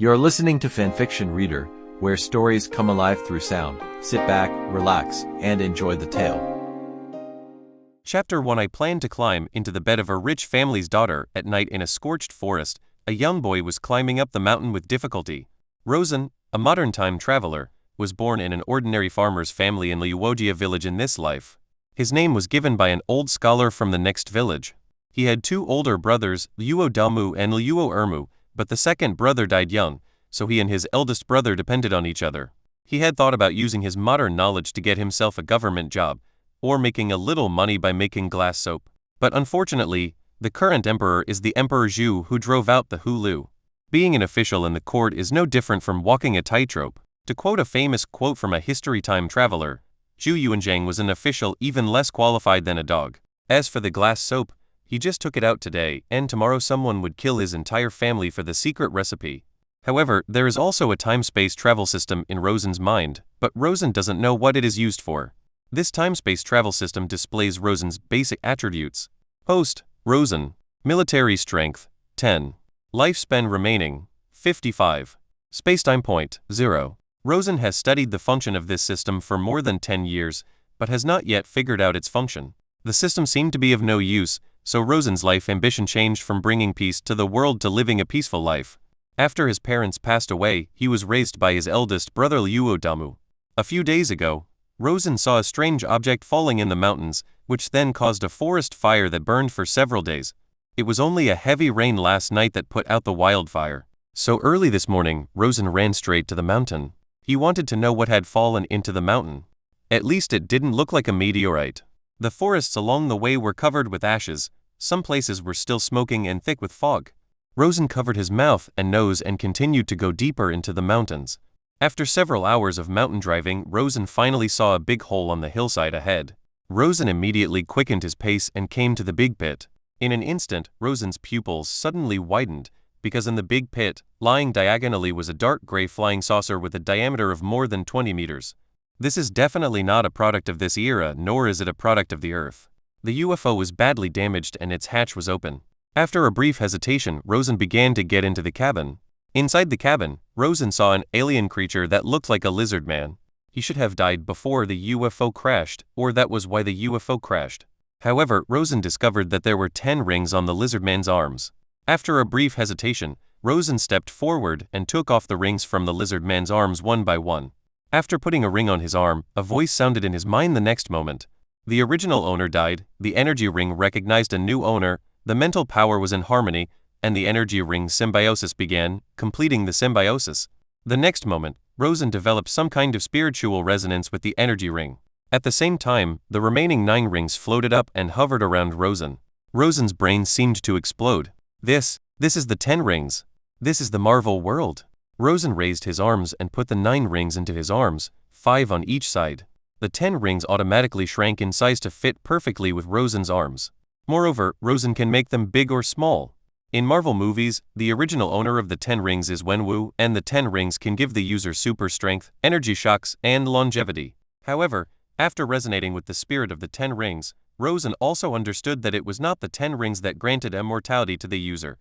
You're listening to Fanfiction Reader, where stories come alive through sound. Sit back, relax, and enjoy the tale. Chapter 1. I planned to climb into the bed of a rich family's daughter. At night in a scorched forest, a young boy was climbing up the mountain with difficulty. Rosen, a modern time traveler, was born in an ordinary farmer's family in Liuojia village in this life. His name was given by an old scholar from the next village. He had two older brothers, Liuo Damu and Liuo Ermu, but the second brother died young, so he and his eldest brother depended on each other. He had thought about using his modern knowledge to get himself a government job, or making a little money by making glass soap. But unfortunately, the current emperor is the Emperor Zhu, who drove out the Hulu. Being an official in the court is no different from walking a tightrope. To quote a famous quote from a history time traveler, Zhu Yuanzhang was an official even less qualified than a dog. As for the glass soap, he just took it out today, and tomorrow someone would kill his entire family for the secret recipe. However, there is also a time-space travel system in Rosen's mind, but Rosen doesn't know what it is used for. This time-space travel system displays Rosen's basic attributes. Host, Rosen. Military strength, 10. Lifespan remaining, 55. Spacetime point, 0. Rosen has studied the function of this system for more than 10 years, but has not yet figured out its function. The system seemed to be of no use, so Rosen's life ambition changed from bringing peace to the world to living a peaceful life. After his parents passed away, he was raised by his eldest brother Liuo Damu. A few days ago, Rosen saw a strange object falling in the mountains, which then caused a forest fire that burned for several days. It was only a heavy rain last night that put out the wildfire. So early this morning, Rosen ran straight to the mountain. He wanted to know what had fallen into the mountain. At least it didn't look like a meteorite. The forests along the way were covered with ashes. Some places were still smoking and thick with fog. Rosen covered his mouth and nose and continued to go deeper into the mountains. After several hours of mountain driving, Rosen finally saw a big hole on the hillside ahead. Rosen immediately quickened his pace and came to the big pit. In an instant, Rosen's pupils suddenly widened, because in the big pit, lying diagonally was a dark gray flying saucer with a diameter of more than 20 meters. This is definitely not a product of this era, nor is it a product of the Earth. The UFO was badly damaged and its hatch was open. After a brief hesitation, Rosen began to get into the cabin. Inside the cabin, Rosen saw an alien creature that looked like a lizard man. He should have died before the UFO crashed, or that was why the UFO crashed. However, Rosen discovered that there were 10 rings on the lizard man's arms. After a brief hesitation, Rosen stepped forward and took off the rings from the lizard man's arms one by one. After putting a ring on his arm, a voice sounded in his mind the next moment. The original owner died, the energy ring recognized a new owner, the mental power was in harmony, and the energy ring symbiosis began, completing the symbiosis. The next moment, Rosen developed some kind of spiritual resonance with the energy ring. At the same time, the remaining 9 rings floated up and hovered around Rosen. Rosen's brain seemed to explode. This is the 10 rings. This is the Marvel world. Rosen raised his arms and put the 9 rings into his arms, 5 on each side. The 10 rings automatically shrank in size to fit perfectly with Rosen's arms. Moreover, Rosen can make them big or small. In Marvel movies, the original owner of the 10 rings is Wenwu, and the 10 rings can give the user super strength, energy shocks, and longevity. However, after resonating with the spirit of the 10 rings, Rosen also understood that it was not the 10 rings that granted immortality to the user,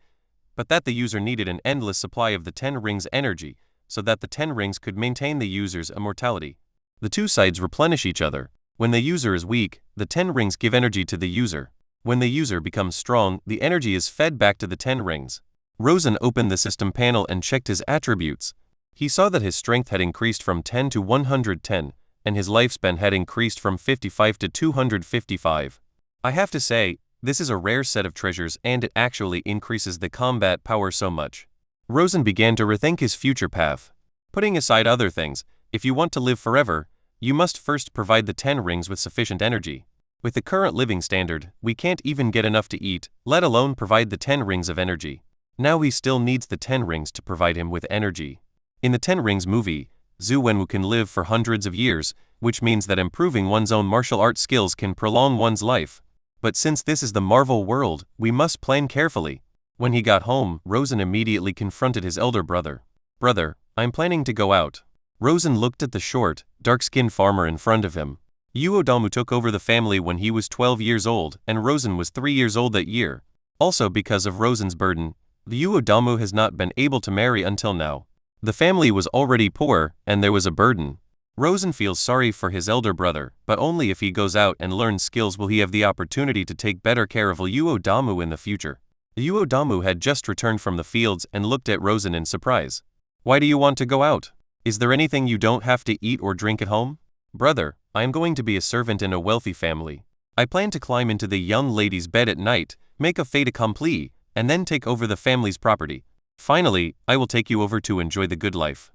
but that the user needed an endless supply of the 10 rings' energy, so that the 10 rings could maintain the user's immortality. The two sides replenish each other. When the user is weak, the 10 rings give energy to the user. When the user becomes strong, the energy is fed back to the 10 rings. Rosen opened the system panel and checked his attributes. He saw that his strength had increased from 10 to 110, and his lifespan had increased from 55 to 255. I have to say, this is a rare set of treasures, and it actually increases the combat power so much. Rosen began to rethink his future path. Putting aside other things, if you want to live forever, you must first provide the 10 rings with sufficient energy. With the current living standard, we can't even get enough to eat, let alone provide the 10 rings of energy. Now he still needs the 10 rings to provide him with energy. In the 10 Rings movie, Wenwu can live for hundreds of years, which means that improving one's own martial arts skills can prolong one's life. But since this is the Marvel world, we must plan carefully. When he got home, Rosen immediately confronted his elder brother. "Brother, I'm planning to go out." Rosen looked at the short, dark-skinned farmer in front of him. Uodamu took over the family when he was 12 years old, and Rosen was 3 years old that year. Also because of Rosen's burden, the Uodamu has not been able to marry until now, The family was already poor, and there was a burden. Rosen feels sorry for his elder brother, but only if he goes out and learns skills will he have the opportunity to take better care of Uodamu in the future. Uodamu had just returned from the fields and looked at Rosen in surprise. Why do you want to go out? Is there anything you don't have to eat or drink at home? Brother, I am going to be a servant in a wealthy family. I plan to climb into the young lady's bed at night, make a fait accompli, and then take over the family's property. Finally, I will take you over to enjoy the good life.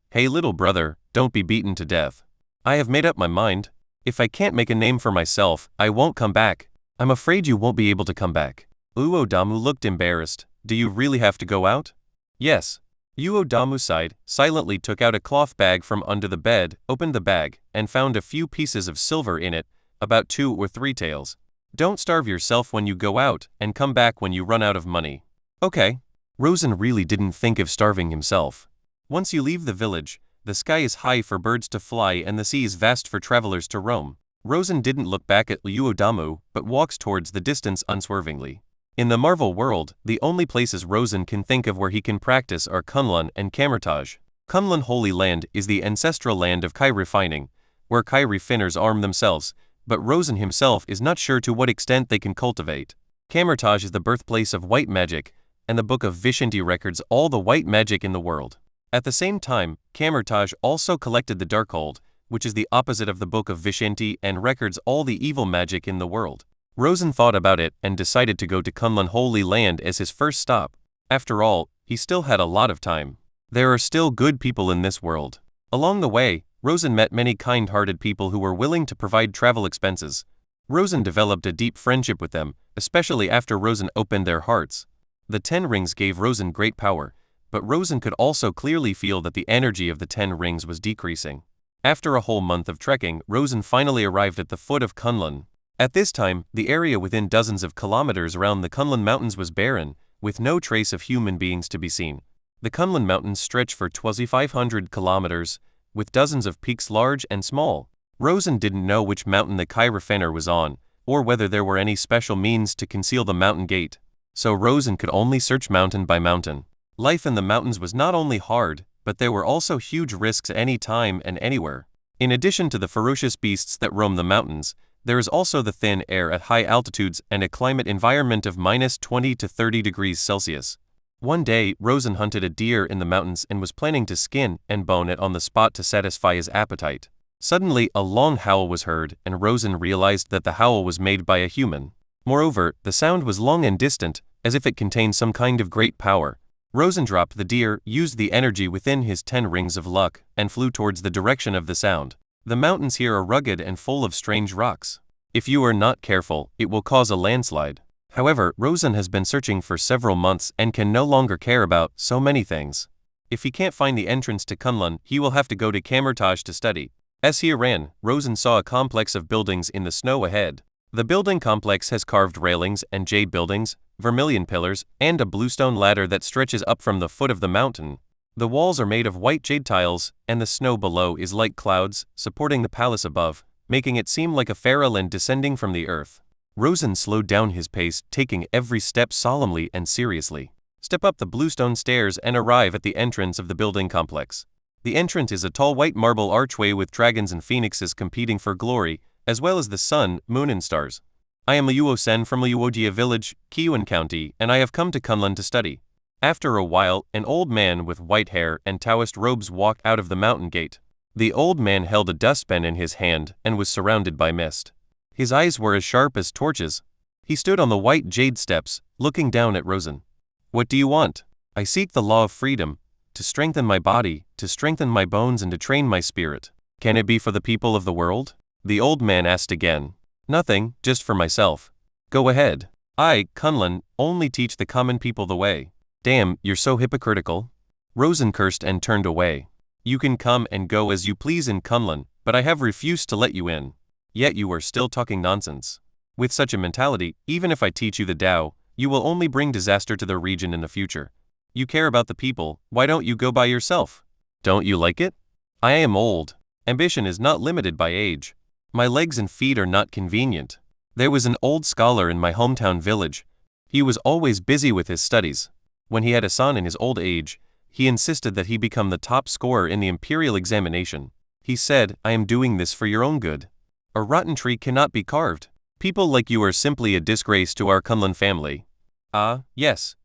Hey little brother, don't be beaten to death. I have made up my mind. If I can't make a name for myself, I won't come back. I'm afraid you won't be able to come back. Uodamu looked embarrassed. Do you really have to go out? Yes. Uodamu sighed, silently took out a cloth bag from under the bed, opened the bag, and found a few pieces of silver in it, about 2 or 3 taels. Don't starve yourself when you go out, and come back when you run out of money. Okay. Rosen really didn't think of starving himself. Once you leave the village, the sky is high for birds to fly and the sea is vast for travelers to roam. Rosen didn't look back at Uodamu, but walks towards the distance unswervingly. In the Marvel world, the only places Rosen can think of where he can practice are Kunlun and Kamar-Taj. Kunlun Holy Land is the ancestral land of Kai refining, where Kai refiners arm themselves, but Rosen himself is not sure to what extent they can cultivate. Kamar-Taj is the birthplace of white magic, and the Book of Vishanti records all the white magic in the world. At the same time, Kamar-Taj also collected the Darkhold, which is the opposite of the Book of Vishanti and records all the evil magic in the world. Rosen thought about it and decided to go to Kunlun Holy Land as his first stop. After all, he still had a lot of time. There are still good people in this world. Along the way, Rosen met many kind-hearted people who were willing to provide travel expenses. Rosen developed a deep friendship with them, especially after Rosen opened their hearts. The TenRings gave Rosen great power, but Rosen could also clearly feel that the energy of the TenRings was decreasing. After a whole month of trekking, Rosen finally arrived at the foot of Kunlun. At this time, the area within dozens of kilometers around the Kunlun Mountains was barren, with no trace of human beings to be seen. The Kunlun Mountains stretch for 2,500 kilometers, with dozens of peaks large and small. Rosen didn't know which mountain the Kai refiner was on, or whether there were any special means to conceal the mountain gate. So Rosen could only search mountain by mountain. Life in the mountains was not only hard, but there were also huge risks any time and anywhere. In addition to the ferocious beasts that roam the mountains, there is also the thin air at high altitudes and a climate environment of -20 to 30 degrees Celsius. One day, Rosen hunted a deer in the mountains and was planning to skin and bone it on the spot to satisfy his appetite. Suddenly, a long howl was heard, and Rosen realized that the howl was made by a human. Moreover, the sound was long and distant, as if it contained some kind of great power. Rosen dropped the deer, used the energy within his 10 rings of luck, and flew towards the direction of the sound. The mountains here are rugged and full of strange rocks. If you are not careful, it will cause a landslide. However, Rosen has been searching for several months and can no longer care about so many things. If he can't find the entrance to Kunlun, he will have to go to Kamar-Taj to study. As he ran, Rosen saw a complex of buildings in the snow ahead. The building complex has carved railings and jade buildings, vermilion pillars, and a bluestone ladder that stretches up from the foot of the mountain. The walls are made of white jade tiles, and the snow below is like clouds, supporting the palace above, making it seem like a fairyland descending from the earth. Rosen slowed down his pace, taking every step solemnly and seriously. Step up the bluestone stairs and arrive at the entrance of the building complex. The entrance is a tall white marble archway with dragons and phoenixes competing for glory, as well as the sun, moon and stars. I am Sen from Uojia village, Kiyuan County, and I have come to Kunlun to study. After a while, an old man with white hair and Taoist robes walked out of the mountain gate. The old man held a dustpan in his hand and was surrounded by mist. His eyes were as sharp as torches. He stood on the white jade steps, looking down at Rosen. What do you want? I seek the law of freedom, to strengthen my body, to strengthen my bones and to train my spirit. Can it be for the people of the world? The old man asked again. Nothing, just for myself. Go ahead. I, Kunlun, only teach the common people the way. Damn, you're so hypocritical. Rosen cursed and turned away. You can come and go as you please in Kunlun, but I have refused to let you in. Yet you are still talking nonsense. With such a mentality, even if I teach you the Tao, you will only bring disaster to the region in the future. You care about the people, why don't you go by yourself? Don't you like it? I am old. Ambition is not limited by age. My legs and feet are not convenient. There was an old scholar in my hometown village. He was always busy with his studies. When he had a son in his old age, He insisted that he become the top scorer in the imperial examination. He said, "I am doing this for your own good. A rotten tree cannot be carved. People like you are simply a disgrace to our Kunlun family." Yes,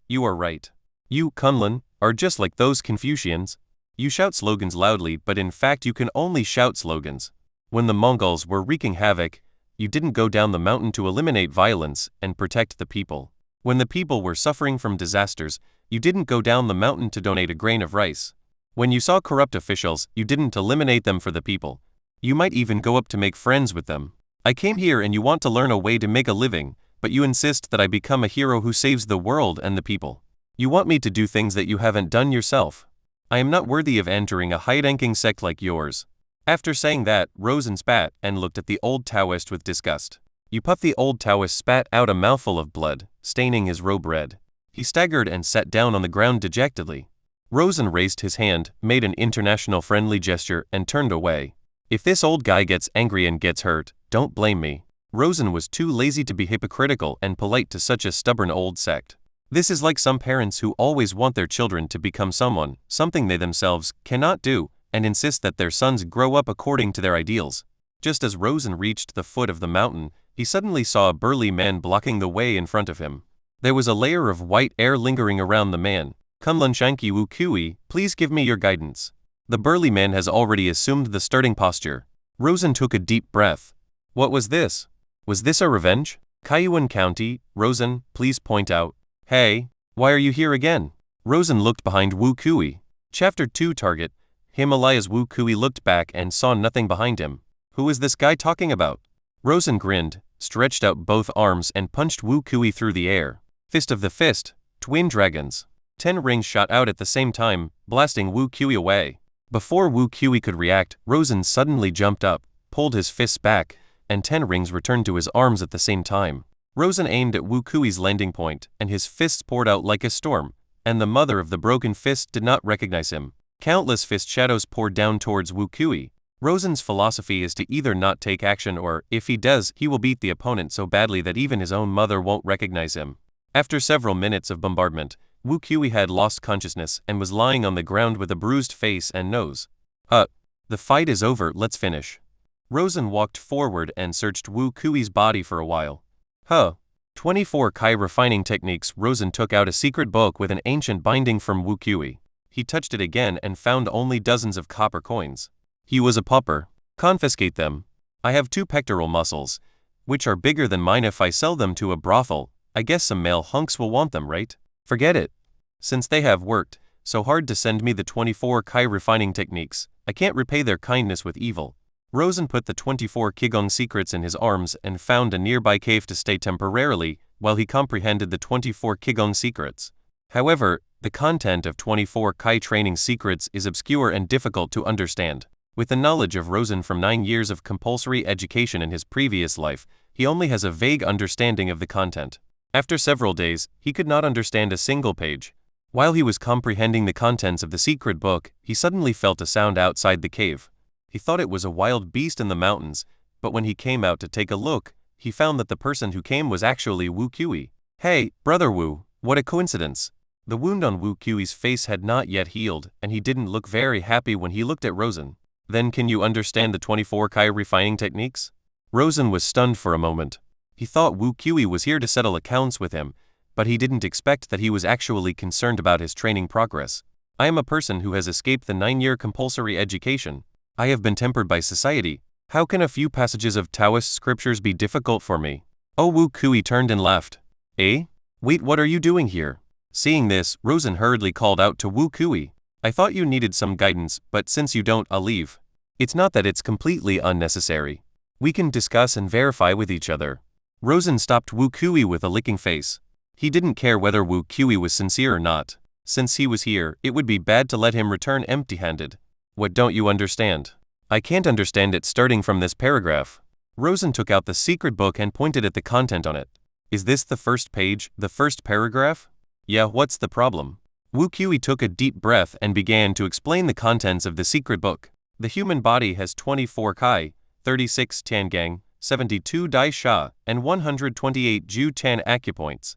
you are right. You, Kunlun, are just like those Confucians. You shout slogans loudly, but in fact you can only shout slogans. When the Mongols were wreaking havoc, you didn't go down the mountain to eliminate violence and protect the people. When the people were suffering from disasters, you didn't go down the mountain to donate a grain of rice. When you saw corrupt officials, you didn't eliminate them for the people. You might even go up to make friends with them. I came here and you want to learn a way to make a living, but you insist that I become a hero who saves the world and the people. You want me to do things that you haven't done yourself. I am not worthy of entering a high-ranking sect like yours. After saying that, Rosen spat and looked at the old Taoist with disgust. You puff. The old Taoist spat out a mouthful of blood, staining his robe red. He staggered and sat down on the ground dejectedly. Rosen raised his hand, made an international friendly gesture, and turned away. If this old guy gets angry and gets hurt, don't blame me. Rosen was too lazy to be hypocritical and polite to such a stubborn old sect. This is like some parents who always want their children to become something they themselves cannot do, and insist that their sons grow up according to their ideals. Just as Rosen reached the foot of the mountain, he suddenly saw a burly man blocking the way in front of him. There was a layer of white air lingering around the man. "Kunlun Shanki Wu Kui, please give me your guidance." The burly man has already assumed the starting posture. Rosen took a deep breath. What was this? Was this a revenge? Kaiyuan County, Rosen, please point out. Hey, why are you here again? Rosen looked behind Wu Kui. Chapter 2 Target, Himalayas. Wu Kui looked back and saw nothing behind him. Who is this guy talking about? Rosen grinned, stretched out both arms and punched Wu Kui through the air. Fist of the fist, twin dragons. 10 rings shot out at the same time, blasting Wu Kui away. Before Wu Kui could react, Rosen suddenly jumped up, pulled his fists back, and 10 rings returned to his arms at the same time. Rosen aimed at Wu Kui's landing point, and his fists poured out like a storm, and the mother of the broken fist did not recognize him. Countless fist shadows poured down towards Wu Kui. Rosen's philosophy is to either not take action or, if he does, he will beat the opponent so badly that even his own mother won't recognize him. After several minutes of bombardment, Wu Kui had lost consciousness and was lying on the ground with a bruised face and nose. The fight is over, let's finish. Rosen walked forward and searched Wu Kui's body for a while. 24 Kai refining techniques. Rosen took out a secret book with an ancient binding from Wu Kui. He touched it again and found only dozens of copper coins. He was a pauper. Confiscate them. I have 2 pectoral muscles, which are bigger than mine. If I sell them to a brothel, I guess some male hunks will want them, right? Forget it. Since they have worked so hard to send me the 24 Kai refining techniques, I can't repay their kindness with evil. Rosen put the 24 Qigong secrets in his arms and found a nearby cave to stay temporarily while he comprehended the 24 Qigong secrets. However, the content of 24 Kai training secrets is obscure and difficult to understand. With the knowledge of Rosen from 9 years of compulsory education in his previous life, he only has a vague understanding of the content. After several days, he could not understand a single page. While he was comprehending the contents of the secret book, he suddenly felt a sound outside the cave. He thought it was a wild beast in the mountains, but when he came out to take a look, he found that the person who came was actually Wu Kui. Hey, brother Wu, what a coincidence. The wound on Wu Kui's face had not yet healed, and he didn't look very happy when he looked at Rosen. Then can you understand the 24 Kai refining techniques? Rosen was stunned for a moment. He thought Wu Kui was here to settle accounts with him, but he didn't expect that he was actually concerned about his training progress. I am a person who has escaped the 9-year compulsory education. I have been tempered by society. How can a few passages of Taoist scriptures be difficult for me? Oh, Wu Kui turned and laughed. Eh? Wait, what are you doing here? Seeing this, Rosen hurriedly called out to Wu Kui. I thought you needed some guidance, but since you don't, I'll leave. It's not that it's completely unnecessary. We can discuss and verify with each other. Rosen stopped Wu Kui with a licking face. He didn't care whether Wu Kui was sincere or not. Since he was here, it would be bad to let him return empty-handed. What don't you understand? I can't understand it starting from this paragraph. Rosen took out the secret book and pointed at the content on it. Is this the first page, the first paragraph? Yeah, what's the problem? Wu Kui took a deep breath and began to explain the contents of the secret book. The human body has 24 Kai, 36 Tiangang, 72 Dai Sha, and 128 Ju Tan acupoints.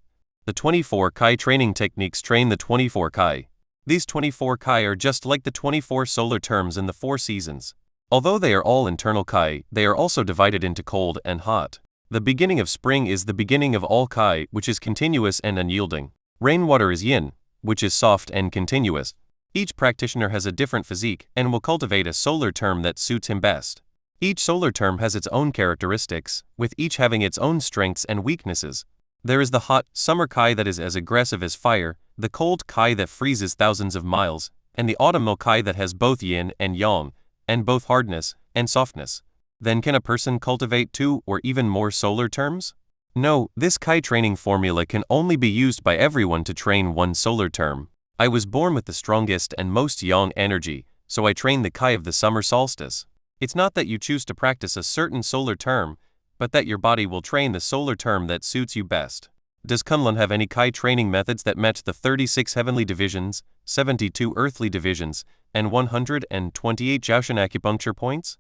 The 24 Kai training techniques train the 24 Kai. These 24 Kai are just like the 24 solar terms in the 4 seasons. Although they are all internal Kai, they are also divided into cold and hot. The beginning of spring is the beginning of all Kai, which is continuous and unyielding. Rainwater is yin, which is soft and continuous. Each practitioner has a different physique and will cultivate a solar term that suits him best. Each solar term has its own characteristics, with each having its own strengths and weaknesses. There is the hot, summer Kai that is as aggressive as fire, the cold Kai that freezes thousands of miles, and the autumnal Kai that has both yin and yang, and both hardness and softness. Then can a person cultivate 2 or even more solar terms? No, this Kai training formula can only be used by everyone to train one solar term. I was born with the strongest and most yang energy, so I train the Kai of the summer solstice. It's not that you choose to practice a certain solar term, but that your body will train the solar term that suits you best. Does Kunlun have any Kai training methods that match the 36 heavenly divisions, 72 earthly divisions, and 128 Jiaoshan acupuncture points?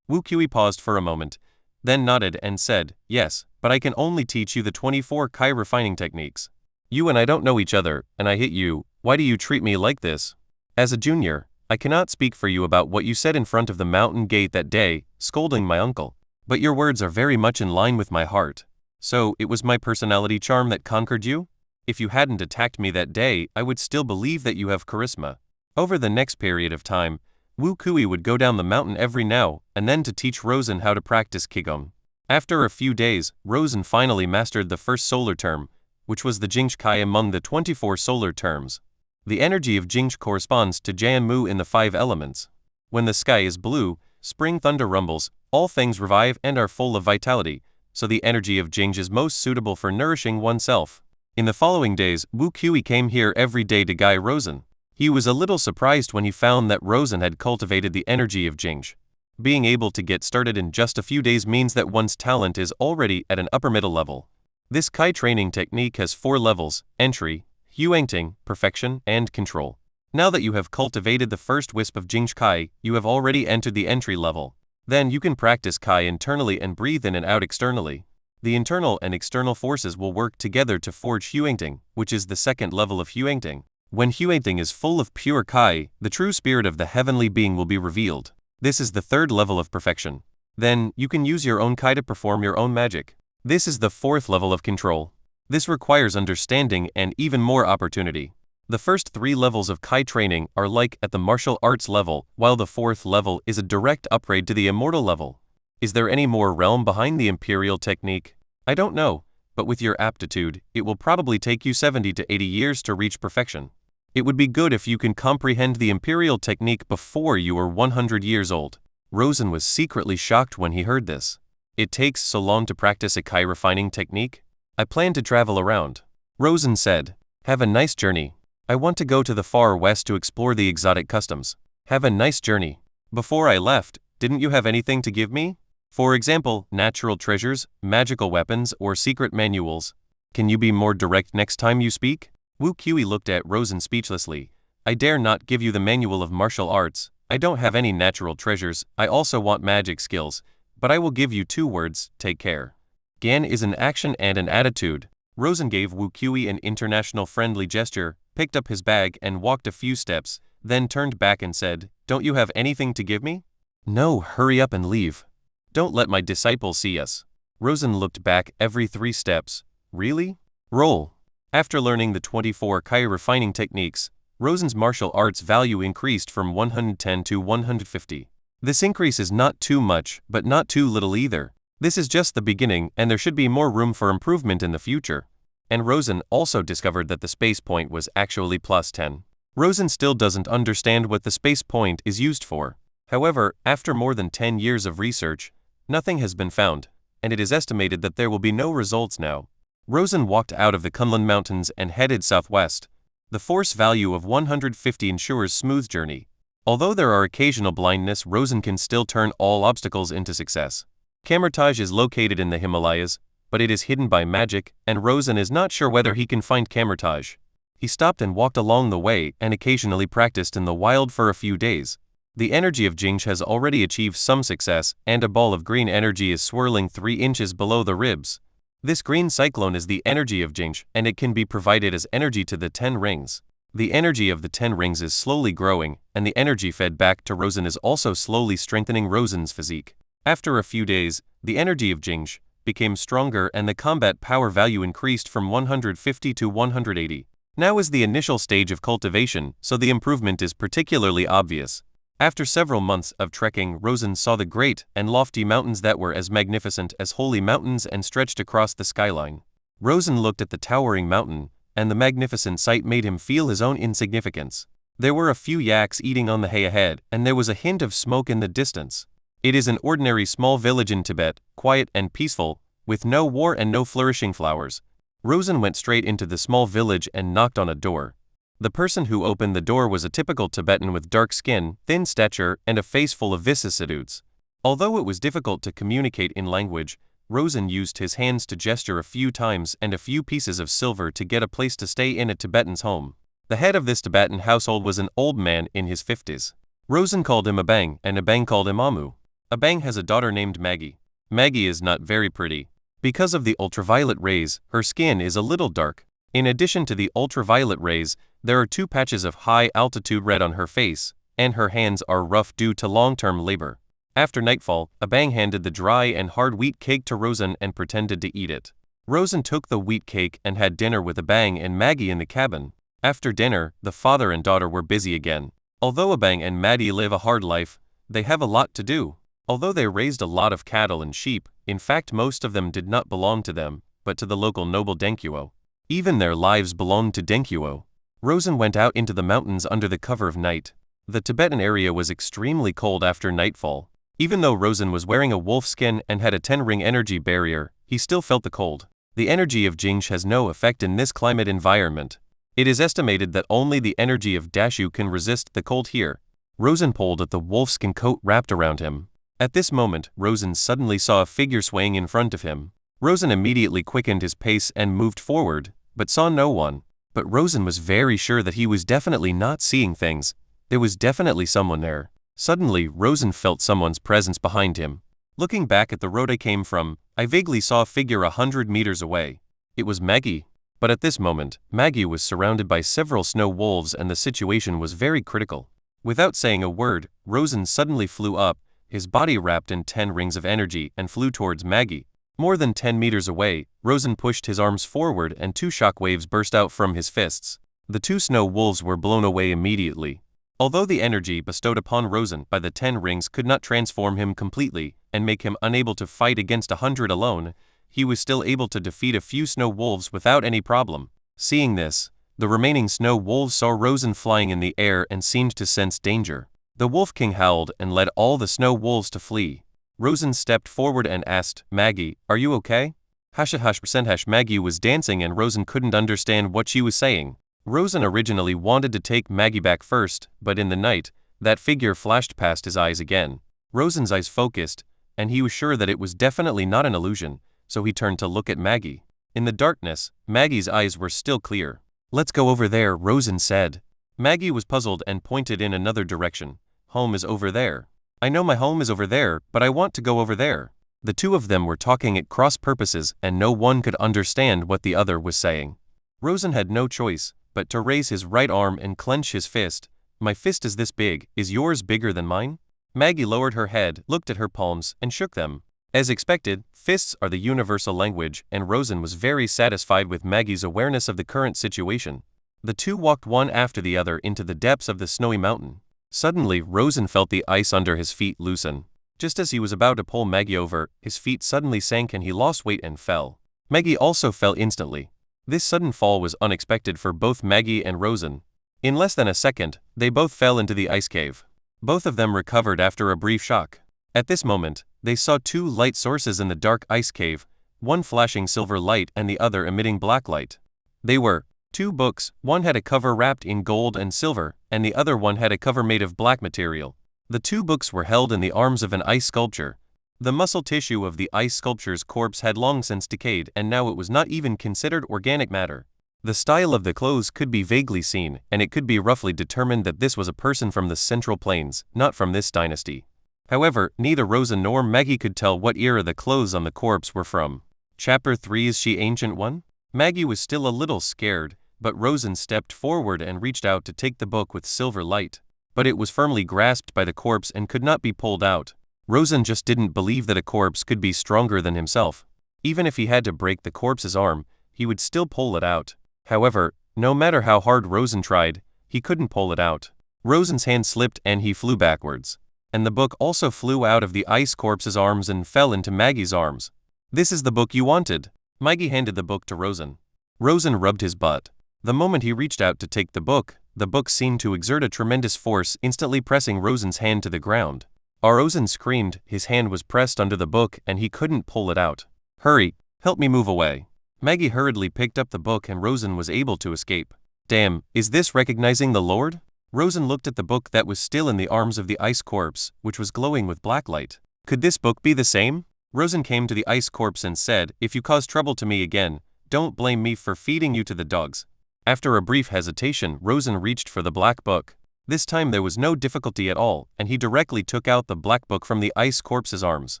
Wu Kui paused for a moment, then nodded and said, yes, but I can only teach you the 24 Kai refining techniques. You and I don't know each other, and I hit you. Why do you treat me like this? As a junior, I cannot speak for you about what you said in front of the mountain gate that day, scolding my uncle. But your words are very much in line with my heart. So, it was my personality charm that conquered you? If you hadn't attacked me that day, I would still believe that you have charisma. Over the next period of time, Wu Kui would go down the mountain every now and then to teach Rosen how to practice Qigong. After a few days, Rosen finally mastered the first solar term, which was the Jingsh Kai among the 24 solar terms. The energy of Jingsh corresponds to Jianmu in the 5 elements. When the sky is blue, spring thunder rumbles, all things revive and are full of vitality, so the energy of Jingsh is most suitable for nourishing oneself. In the following days, Wu Kui came here every day to guide Rosen. He was a little surprised when he found that Rosen had cultivated the energy of Jingsh. Being able to get started in just a few days means that one's talent is already at an upper middle level. This Kai training technique has 4 levels: entry, Huangting, perfection, and control. Now that you have cultivated the first wisp of Jingsh Kai, you have already entered the entry level. Then you can practice Kai internally and breathe in and out externally. The internal and external forces will work together to forge Huangting, which is the second level of Huangting. When Huangting is full of pure Kai, the true spirit of the heavenly being will be revealed. This is the third level of perfection. Then, you can use your own Kai to perform your own magic. This is the 4th level of control. This requires understanding and even more opportunity. The first 3 levels of Kai training are like at the martial arts level, while the 4th level is a direct upgrade to the immortal level. Is there any more realm behind the imperial technique? I don't know, but with your aptitude, it will probably take you 70 to 80 years to reach perfection. It would be good if you can comprehend the imperial technique before you are 100 years old. Rosen was secretly shocked when he heard this. It takes so long to practice a Kai refining technique? I plan to travel around. Rosen said, have a nice journey. I want to go to the far west to explore the exotic customs. Have a nice journey. Before I left, didn't you have anything to give me? For example, natural treasures, magical weapons, or secret manuals. Can you be more direct next time you speak? Wu Kui looked at Rosen speechlessly. I dare not give you the manual of martial arts. I don't have any natural treasures. I also want magic skills. But I will give you 2 words, take care. Gan is an action and an attitude. Rosen gave Wu Kui an international friendly gesture, picked up his bag and walked a few steps, then turned back and said, don't you have anything to give me? No, hurry up and leave. Don't let my disciple see us. Rosen looked back every 3 steps. Really? Roll. After learning the 24 Kai refining techniques, Rosen's martial arts value increased from 110 to 150. This increase is not too much, but not too little either. This is just the beginning and there should be more room for improvement in the future. And Rosen also discovered that the space point was actually plus 10. Rosen still doesn't understand what the space point is used for. However, after more than 10 years of research, nothing has been found, and it is estimated that there will be no results now. Rosen walked out of the Kunlun Mountains and headed southwest. The force value of 150 ensures smooth journey. Although there are occasional blindness, Rosen can still turn all obstacles into success. Camertage is located in the Himalayas, but it is hidden by magic, and Rosen is not sure whether he can find Camertage. He stopped and walked along the way and occasionally practiced in the wild for a few days. The energy of Jingsh has already achieved some success, and a ball of green energy is swirling 3 inches below the ribs. This green cyclone is the energy of Jingsh, and it can be provided as energy to the 10 rings. The energy of the 10 rings is slowly growing, and the energy fed back to Rosen is also slowly strengthening Rosen's physique. After a few days, the energy of Jingsh became stronger and the combat power value increased from 150 to 180. Now is the initial stage of cultivation, so the improvement is particularly obvious. After several months of trekking, Rosen saw the great and lofty mountains that were as magnificent as holy mountains and stretched across the skyline. Rosen looked at the towering mountain, and the magnificent sight made him feel his own insignificance. There were a few yaks eating on the hay ahead, and there was a hint of smoke in the distance. It is an ordinary small village in Tibet, quiet and peaceful, with no war and no flourishing flowers. Rosen went straight into the small village and knocked on a door. The person who opened the door was a typical Tibetan with dark skin, thin stature, and a face full of vicissitudes. Although it was difficult to communicate in language, Rosen used his hands to gesture a few times and a few pieces of silver to get a place to stay in a Tibetan's home. The head of this Tibetan household was an old man in his 50s. Rosen called him Abang, and Abang called him Amu. Abang has a daughter named Maggie. Maggie is not very pretty. Because of the ultraviolet rays, her skin is a little dark. In addition to the ultraviolet rays, there are 2 patches of high-altitude red on her face, and her hands are rough due to long-term labor. After nightfall, Abang handed the dry and hard wheat cake to Rosen and pretended to eat it. Rosen took the wheat cake and had dinner with Abang and Maggie in the cabin. After dinner, the father and daughter were busy again. Although Abang and Maggie live a hard life, they have a lot to do. Although they raised a lot of cattle and sheep, in fact most of them did not belong to them, but to the local noble Denkyuo. Even their lives belonged to Denkyuo. Rosen went out into the mountains under the cover of night. The Tibetan area was extremely cold after nightfall. Even though Rosen was wearing a wolf skin and had a 10-ring energy barrier, he still felt the cold. The energy of Jingsh has no effect in this climate environment. It is estimated that only the energy of Dashu can resist the cold here. Rosen pulled at the wolfskin coat wrapped around him. At this moment, Rosen suddenly saw a figure swaying in front of him. Rosen immediately quickened his pace and moved forward, but saw no one. But Rosen was very sure that he was definitely not seeing things. There was definitely someone there. Suddenly, Rosen felt someone's presence behind him. Looking back at the road I came from, I vaguely saw a figure 100 meters away. It was Maggie. But at this moment, Maggie was surrounded by several snow wolves and the situation was very critical. Without saying a word, Rosen suddenly flew up, his body wrapped in 10 rings of energy and flew towards Maggie. More than 10 meters away, Rosen pushed his arms forward and 2 shock waves burst out from his fists. The 2 snow wolves were blown away immediately. Although the energy bestowed upon Rosen by the 10 rings could not transform him completely and make him unable to fight against 100 alone, he was still able to defeat a few snow wolves without any problem. Seeing this, the remaining snow wolves saw Rosen flying in the air and seemed to sense danger. The Wolf King howled and led all the snow wolves to flee. Rosen stepped forward and asked, "Maggie, are you okay?" #% Maggie was dancing and Rosen couldn't understand what she was saying. Rosen originally wanted to take Maggie back first, but in the night, that figure flashed past his eyes again. Rosen's eyes focused, and he was sure that it was definitely not an illusion, so he turned to look at Maggie. In the darkness, Maggie's eyes were still clear. "Let's go over there," Rosen said. Maggie was puzzled and pointed in another direction. "Home is over there." "I know my home is over there, but I want to go over there." The 2 of them were talking at cross purposes and no one could understand what the other was saying. Rosen had no choice but to raise his right arm and clench his fist. "My fist is this big, is yours bigger than mine?" Maggie lowered her head, looked at her palms, and shook them. As expected, fists are the universal language, and Rosen was very satisfied with Maggie's awareness of the current situation. The 2 walked one after the other into the depths of the snowy mountain. Suddenly, Rosen felt the ice under his feet loosen. Just as he was about to pull Maggie over, his feet suddenly sank and he lost weight and fell. Maggie also fell instantly. This sudden fall was unexpected for both Maggie and Rosen. In less than a second, they both fell into the ice cave. Both of them recovered after a brief shock. At this moment, they saw 2 light sources in the dark ice cave, one flashing silver light and the other emitting black light. They were 2 books, one had a cover wrapped in gold and silver, and the other one had a cover made of black material. The 2 books were held in the arms of an ice sculpture. The muscle tissue of the ice sculpture's corpse had long since decayed and now it was not even considered organic matter. The style of the clothes could be vaguely seen, and it could be roughly determined that this was a person from the Central Plains, not from this dynasty. However, neither Rosen nor Maggie could tell what era the clothes on the corpse were from. Chapter 3. Is she Ancient One? Maggie was still a little scared, but Rosen stepped forward and reached out to take the book with silver light. But it was firmly grasped by the corpse and could not be pulled out. Rosen just didn't believe that a corpse could be stronger than himself. Even if he had to break the corpse's arm, he would still pull it out. However, no matter how hard Rosen tried, he couldn't pull it out. Rosen's hand slipped and he flew backwards. And the book also flew out of the ice corpse's arms and fell into Maggie's arms. "This is the book you wanted." Maggie handed the book to Rosen. Rosen rubbed his butt. The moment he reached out to take the book seemed to exert a tremendous force, instantly pressing Rosen's hand to the ground. Rosen screamed, his hand was pressed under the book and he couldn't pull it out. "Hurry, help me move away." Maggie hurriedly picked up the book and Rosen was able to escape. "Damn, is this recognizing the Lord?" Rosen looked at the book that was still in the arms of the ice corpse, which was glowing with black light. Could this book be the same? Rosen came to the ice corpse and said, "If you cause trouble to me again, don't blame me for feeding you to the dogs." After a brief hesitation, Rosen reached for the black book. This time there was no difficulty at all, and he directly took out the black book from the ice corpse's arms.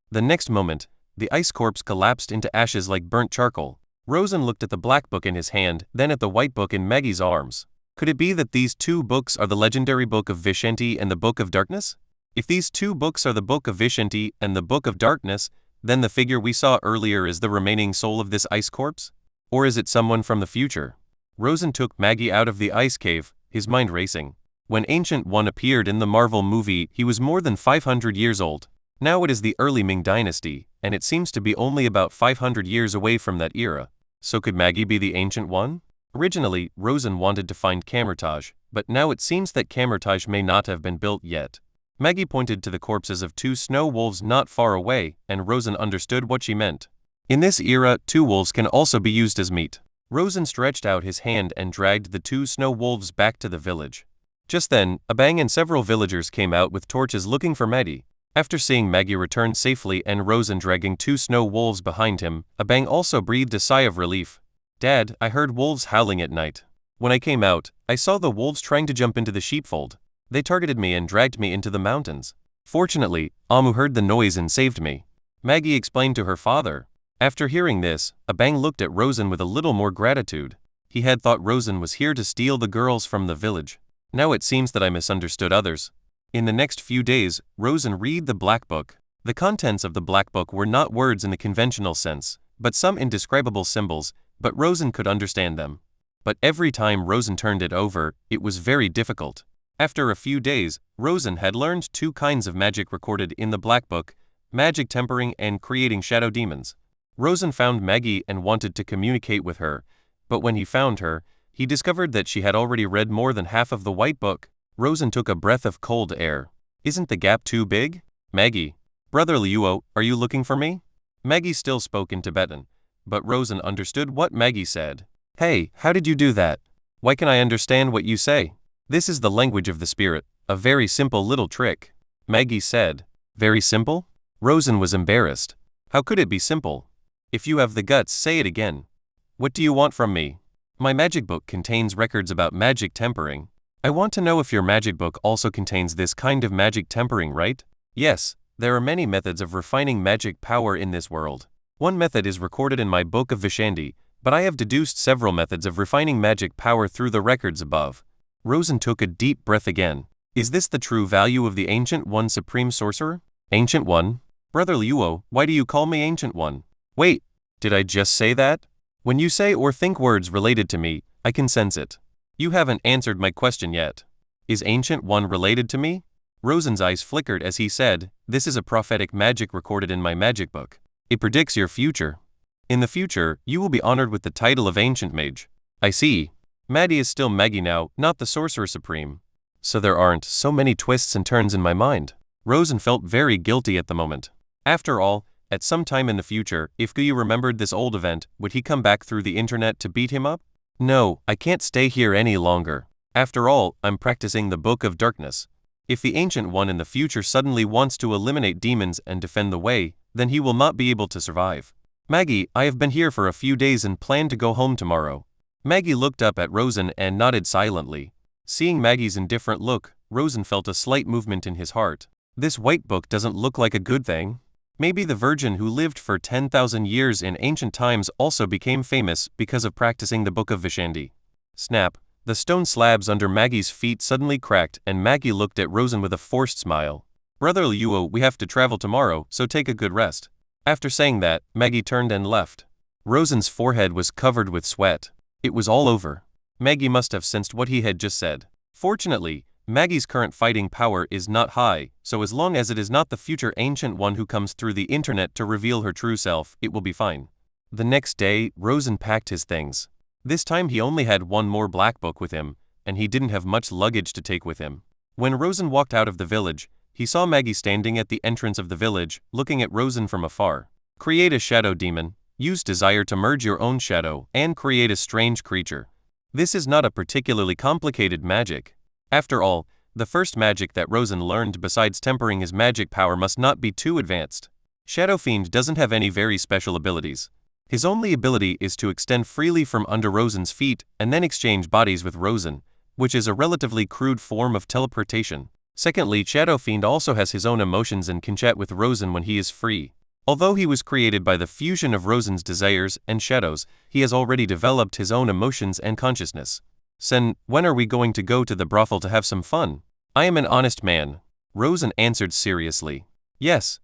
The next moment, the ice corpse collapsed into ashes like burnt charcoal. Rosen looked at the black book in his hand, then at the white book in Maggie's arms. Could it be that these two books are the legendary Book of Vishanti and the Book of Darkness? If these two books are the Book of Vishanti and the Book of Darkness, then the figure we saw earlier is the remaining soul of this ice corpse? Or is it someone from the future? Rosen took Maggie out of the ice cave, his mind racing. When Ancient One appeared in the Marvel movie, he was more than 500 years old. Now it is the early Ming Dynasty, and it seems to be only about 500 years away from that era. So could Maggie be the Ancient One? Originally, Rosen wanted to find Camertage, but now it seems that Camertage may not have been built yet. Maggie pointed to the corpses of two snow wolves not far away, and Rosen understood what she meant. In this era, two wolves can also be used as meat. Rosen stretched out his hand and dragged the two snow wolves back to the village. Just then, a bang and several villagers came out with torches looking for Maggie. After seeing Maggie return safely and Rosen dragging two snow wolves behind him, a bang also breathed a sigh of relief. "Dad, I heard wolves howling at night. When I came out, I saw the wolves trying to jump into the sheepfold. They targeted me and dragged me into the mountains. Fortunately, Amu heard the noise and saved me," Maggie explained to her father. After hearing this, Abang looked at Rosen with a little more gratitude. He had thought Rosen was here to steal the girls from the village. Now it seems that I misunderstood others. In the next few days, Rosen read the Black Book. The contents of the Black Book were not words in the conventional sense, but some indescribable symbols, but Rosen could understand them. But every time Rosen turned it over, it was very difficult. After a few days, Rosen had learned two kinds of magic recorded in the Black Book: magic tempering and creating shadow demons. Rosen found Maggie and wanted to communicate with her, but when he found her, he discovered that she had already read more than half of the White Book. Rosen took a breath of cold air. "Isn't the gap too big?" "Maggie. Brother Liuo, are you looking for me?" Maggie still spoke in Tibetan, but Rosen understood what Maggie said. "Hey, how did you do that? Why can I understand what you say? This is the language of the spirit, a very simple little trick," Maggie said. "Very simple?" Rosen was embarrassed. How could it be simple? "If you have the guts, say it again. What do you want from me?" "My magic book contains records about magic tempering. I want to know if your magic book also contains this kind of magic tempering, right?" "Yes, there are many methods of refining magic power in this world. One method is recorded in my Book of Vishanti, but I have deduced several methods of refining magic power through the records above." Rosen took a deep breath again. "Is this the true value of the Ancient One Supreme Sorcerer?" "Ancient One? Brother Liuo, why do you call me Ancient One?" "Wait, did I just say that? When you say or think words related to me, I can sense it. You haven't answered my question yet. Is Ancient One related to me?" Rosen's eyes flickered as he said, "This is a prophetic magic recorded in my magic book. It predicts your future. In the future, you will be honored with the title of Ancient Mage." "I see. Maddie is still Maggie now, not the Sorcerer Supreme. So there aren't so many twists and turns in my mind." Rosen felt very guilty at the moment. After all, at some time in the future, if Guyu remembered this old event, would he come back through the internet to beat him up? "No, I can't stay here any longer. After all, I'm practicing the Book of Darkness. If the Ancient One in the future suddenly wants to eliminate demons and defend the way, then he will not be able to survive. Maggie, I have been here for a few days and plan to go home tomorrow." Maggie looked up at Rosen and nodded silently. Seeing Maggie's indifferent look, Rosen felt a slight movement in his heart. This white book doesn't look like a good thing. Maybe the virgin who lived for 10,000 years in ancient times also became famous because of practicing the Book of Vishandi. Snap, the stone slabs under Maggie's feet suddenly cracked and Maggie looked at Rosen with a forced smile. Brother Luo, we have to travel tomorrow, so take a good rest. After saying that, Maggie turned and left. Rosen's forehead was covered with sweat. It was all over. Maggie must have sensed what he had just said. Fortunately, Maggie's current fighting power is not high, so as long as it is not the future Ancient One who comes through the internet to reveal her true self, it will be fine. The next day, Rosen packed his things. This time he only had one more black book with him, and he didn't have much luggage to take with him. When Rosen walked out of the village, he saw Maggie standing at the entrance of the village, looking at Rosen from afar. Create a shadow demon, use desire to merge your own shadow, and create a strange creature. This is not a particularly complicated magic. After all, the first magic that Rosen learned besides tempering his magic power must not be too advanced. Shadow Fiend doesn't have any very special abilities. His only ability is to extend freely from under Rosen's feet and then exchange bodies with Rosen, which is a relatively crude form of teleportation. Secondly, Shadow Fiend also has his own emotions and can chat with Rosen when he is free. Although he was created by the fusion of Rosen's desires and shadows, he has already developed his own emotions and consciousness. Sen, when are we going to go to the brothel to have some fun? I am an honest man. Rosen answered seriously. Yes,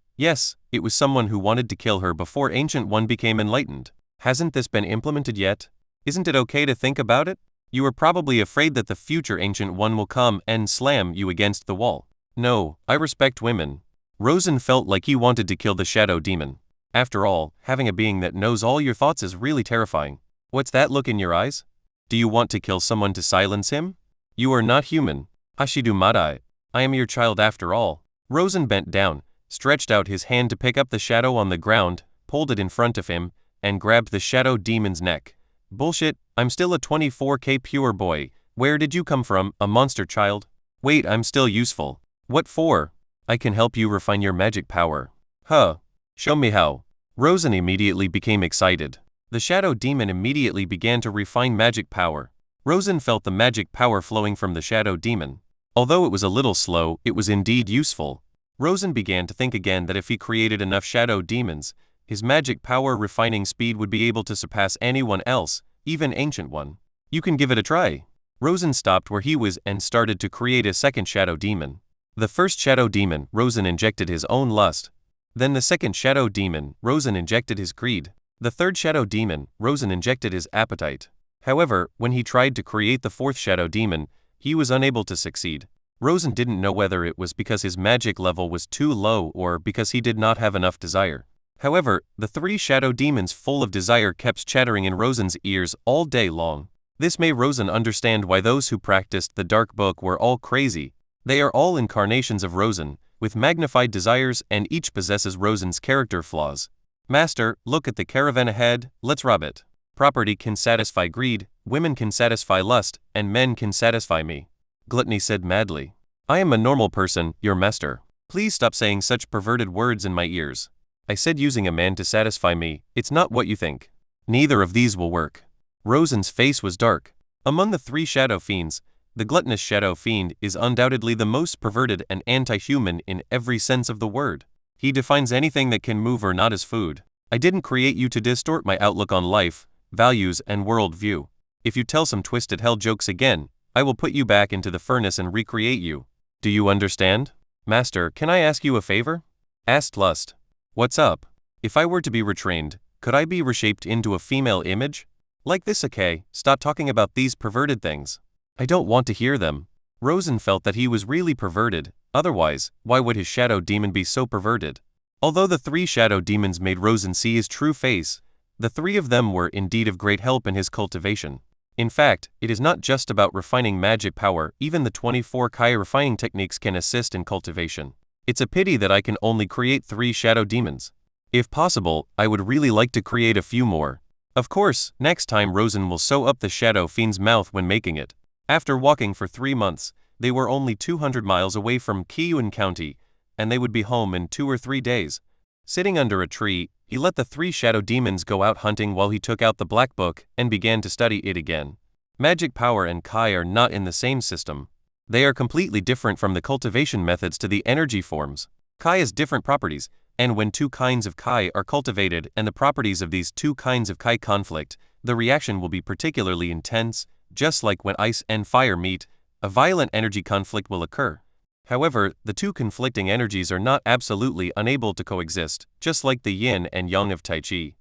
it was someone who wanted to kill her before Ancient One became enlightened. Hasn't this been implemented yet? Isn't it okay to think about it? You are probably afraid that the future Ancient One will come and slam you against the wall. No, I respect women. Rosen felt like he wanted to kill the shadow demon. After all, having a being that knows all your thoughts is really terrifying. What's that look in your eyes? Do you want to kill someone to silence him? You are not human. Ashidu Madai. I am your child after all. Rosen bent down, stretched out his hand to pick up the shadow on the ground, pulled it in front of him, and grabbed the shadow demon's neck. Bullshit, I'm still a 24K pure boy. Where did you come from, a monster child? Wait, I'm still useful. What for? I can help you refine your magic power. Huh. Show me how. Rosen immediately became excited. The shadow demon immediately began to refine magic power. Rosen felt the magic power flowing from the shadow demon. Although it was a little slow, it was indeed useful. Rosen began to think again that if he created enough shadow demons, his magic power refining speed would be able to surpass anyone else, even Ancient One. You can give it a try. Rosen stopped where he was and started to create a second shadow demon. The first shadow demon, Rosen injected his own lust. Then the second shadow demon, Rosen injected his greed. The third shadow demon, Rosen injected his appetite. However, when he tried to create the fourth shadow demon, he was unable to succeed. Rosen didn't know whether it was because his magic level was too low or because he did not have enough desire. However, the three shadow demons full of desire kept chattering in Rosen's ears all day long. This made Rosen understand why those who practiced the dark book were all crazy. They are all incarnations of Rosen, with magnified desires, and each possesses Rosen's character flaws. Master, look at the caravan ahead, let's rob it. Property can satisfy greed, women can satisfy lust, and men can satisfy me. Gluttony said madly. I am a normal person, your master. Please stop saying such perverted words in my ears. I said using a man to satisfy me, it's not what you think. Neither of these will work. Rosen's face was dark. Among the three shadow fiends, the gluttonous shadow fiend is undoubtedly the most perverted and anti-human in every sense of the word. He defines anything that can move or not as food. I didn't create you to distort my outlook on life, values, and worldview. If you tell some twisted hell jokes again, I will put you back into the furnace and recreate you. Do you understand? Master, can I ask you a favor? Asked Lust. What's up? If I were to be retrained, could I be reshaped into a female image? Like this, okay? Stop talking about these perverted things. I don't want to hear them. Rosen felt that he was really perverted, otherwise, why would his shadow demon be so perverted? Although the three shadow demons made Rosen see his true face, the three of them were indeed of great help in his cultivation. In fact, it is not just about refining magic power, even the 24 Kai refining techniques can assist in cultivation. It's a pity that I can only create 3 shadow demons. If possible, I would really like to create a few more. Of course, next time Rosen will sew up the shadow fiend's mouth when making it. After walking for 3 months, they were only 200 miles away from Kiyun County, and they would be home in 2 or 3 days. Sitting under a tree, he let the 3 shadow demons go out hunting while he took out the black book and began to study it again. Magic power and Kai are not in the same system. They are completely different from the cultivation methods to the energy forms. Kai has different properties, And when two kinds of Kai are cultivated and the properties of these two kinds of Kai conflict, the reaction will be particularly intense, just like when ice and fire meet, a violent energy conflict will occur. However, the two conflicting energies are not absolutely unable to coexist, just like the yin and yang of Tai Chi.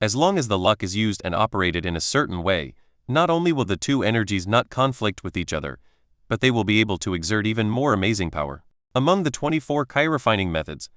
As long as the luck is used and operated in a certain way, not only will the two energies not conflict with each other, but they will be able to exert even more amazing power. Among the 24 Kai refining methods,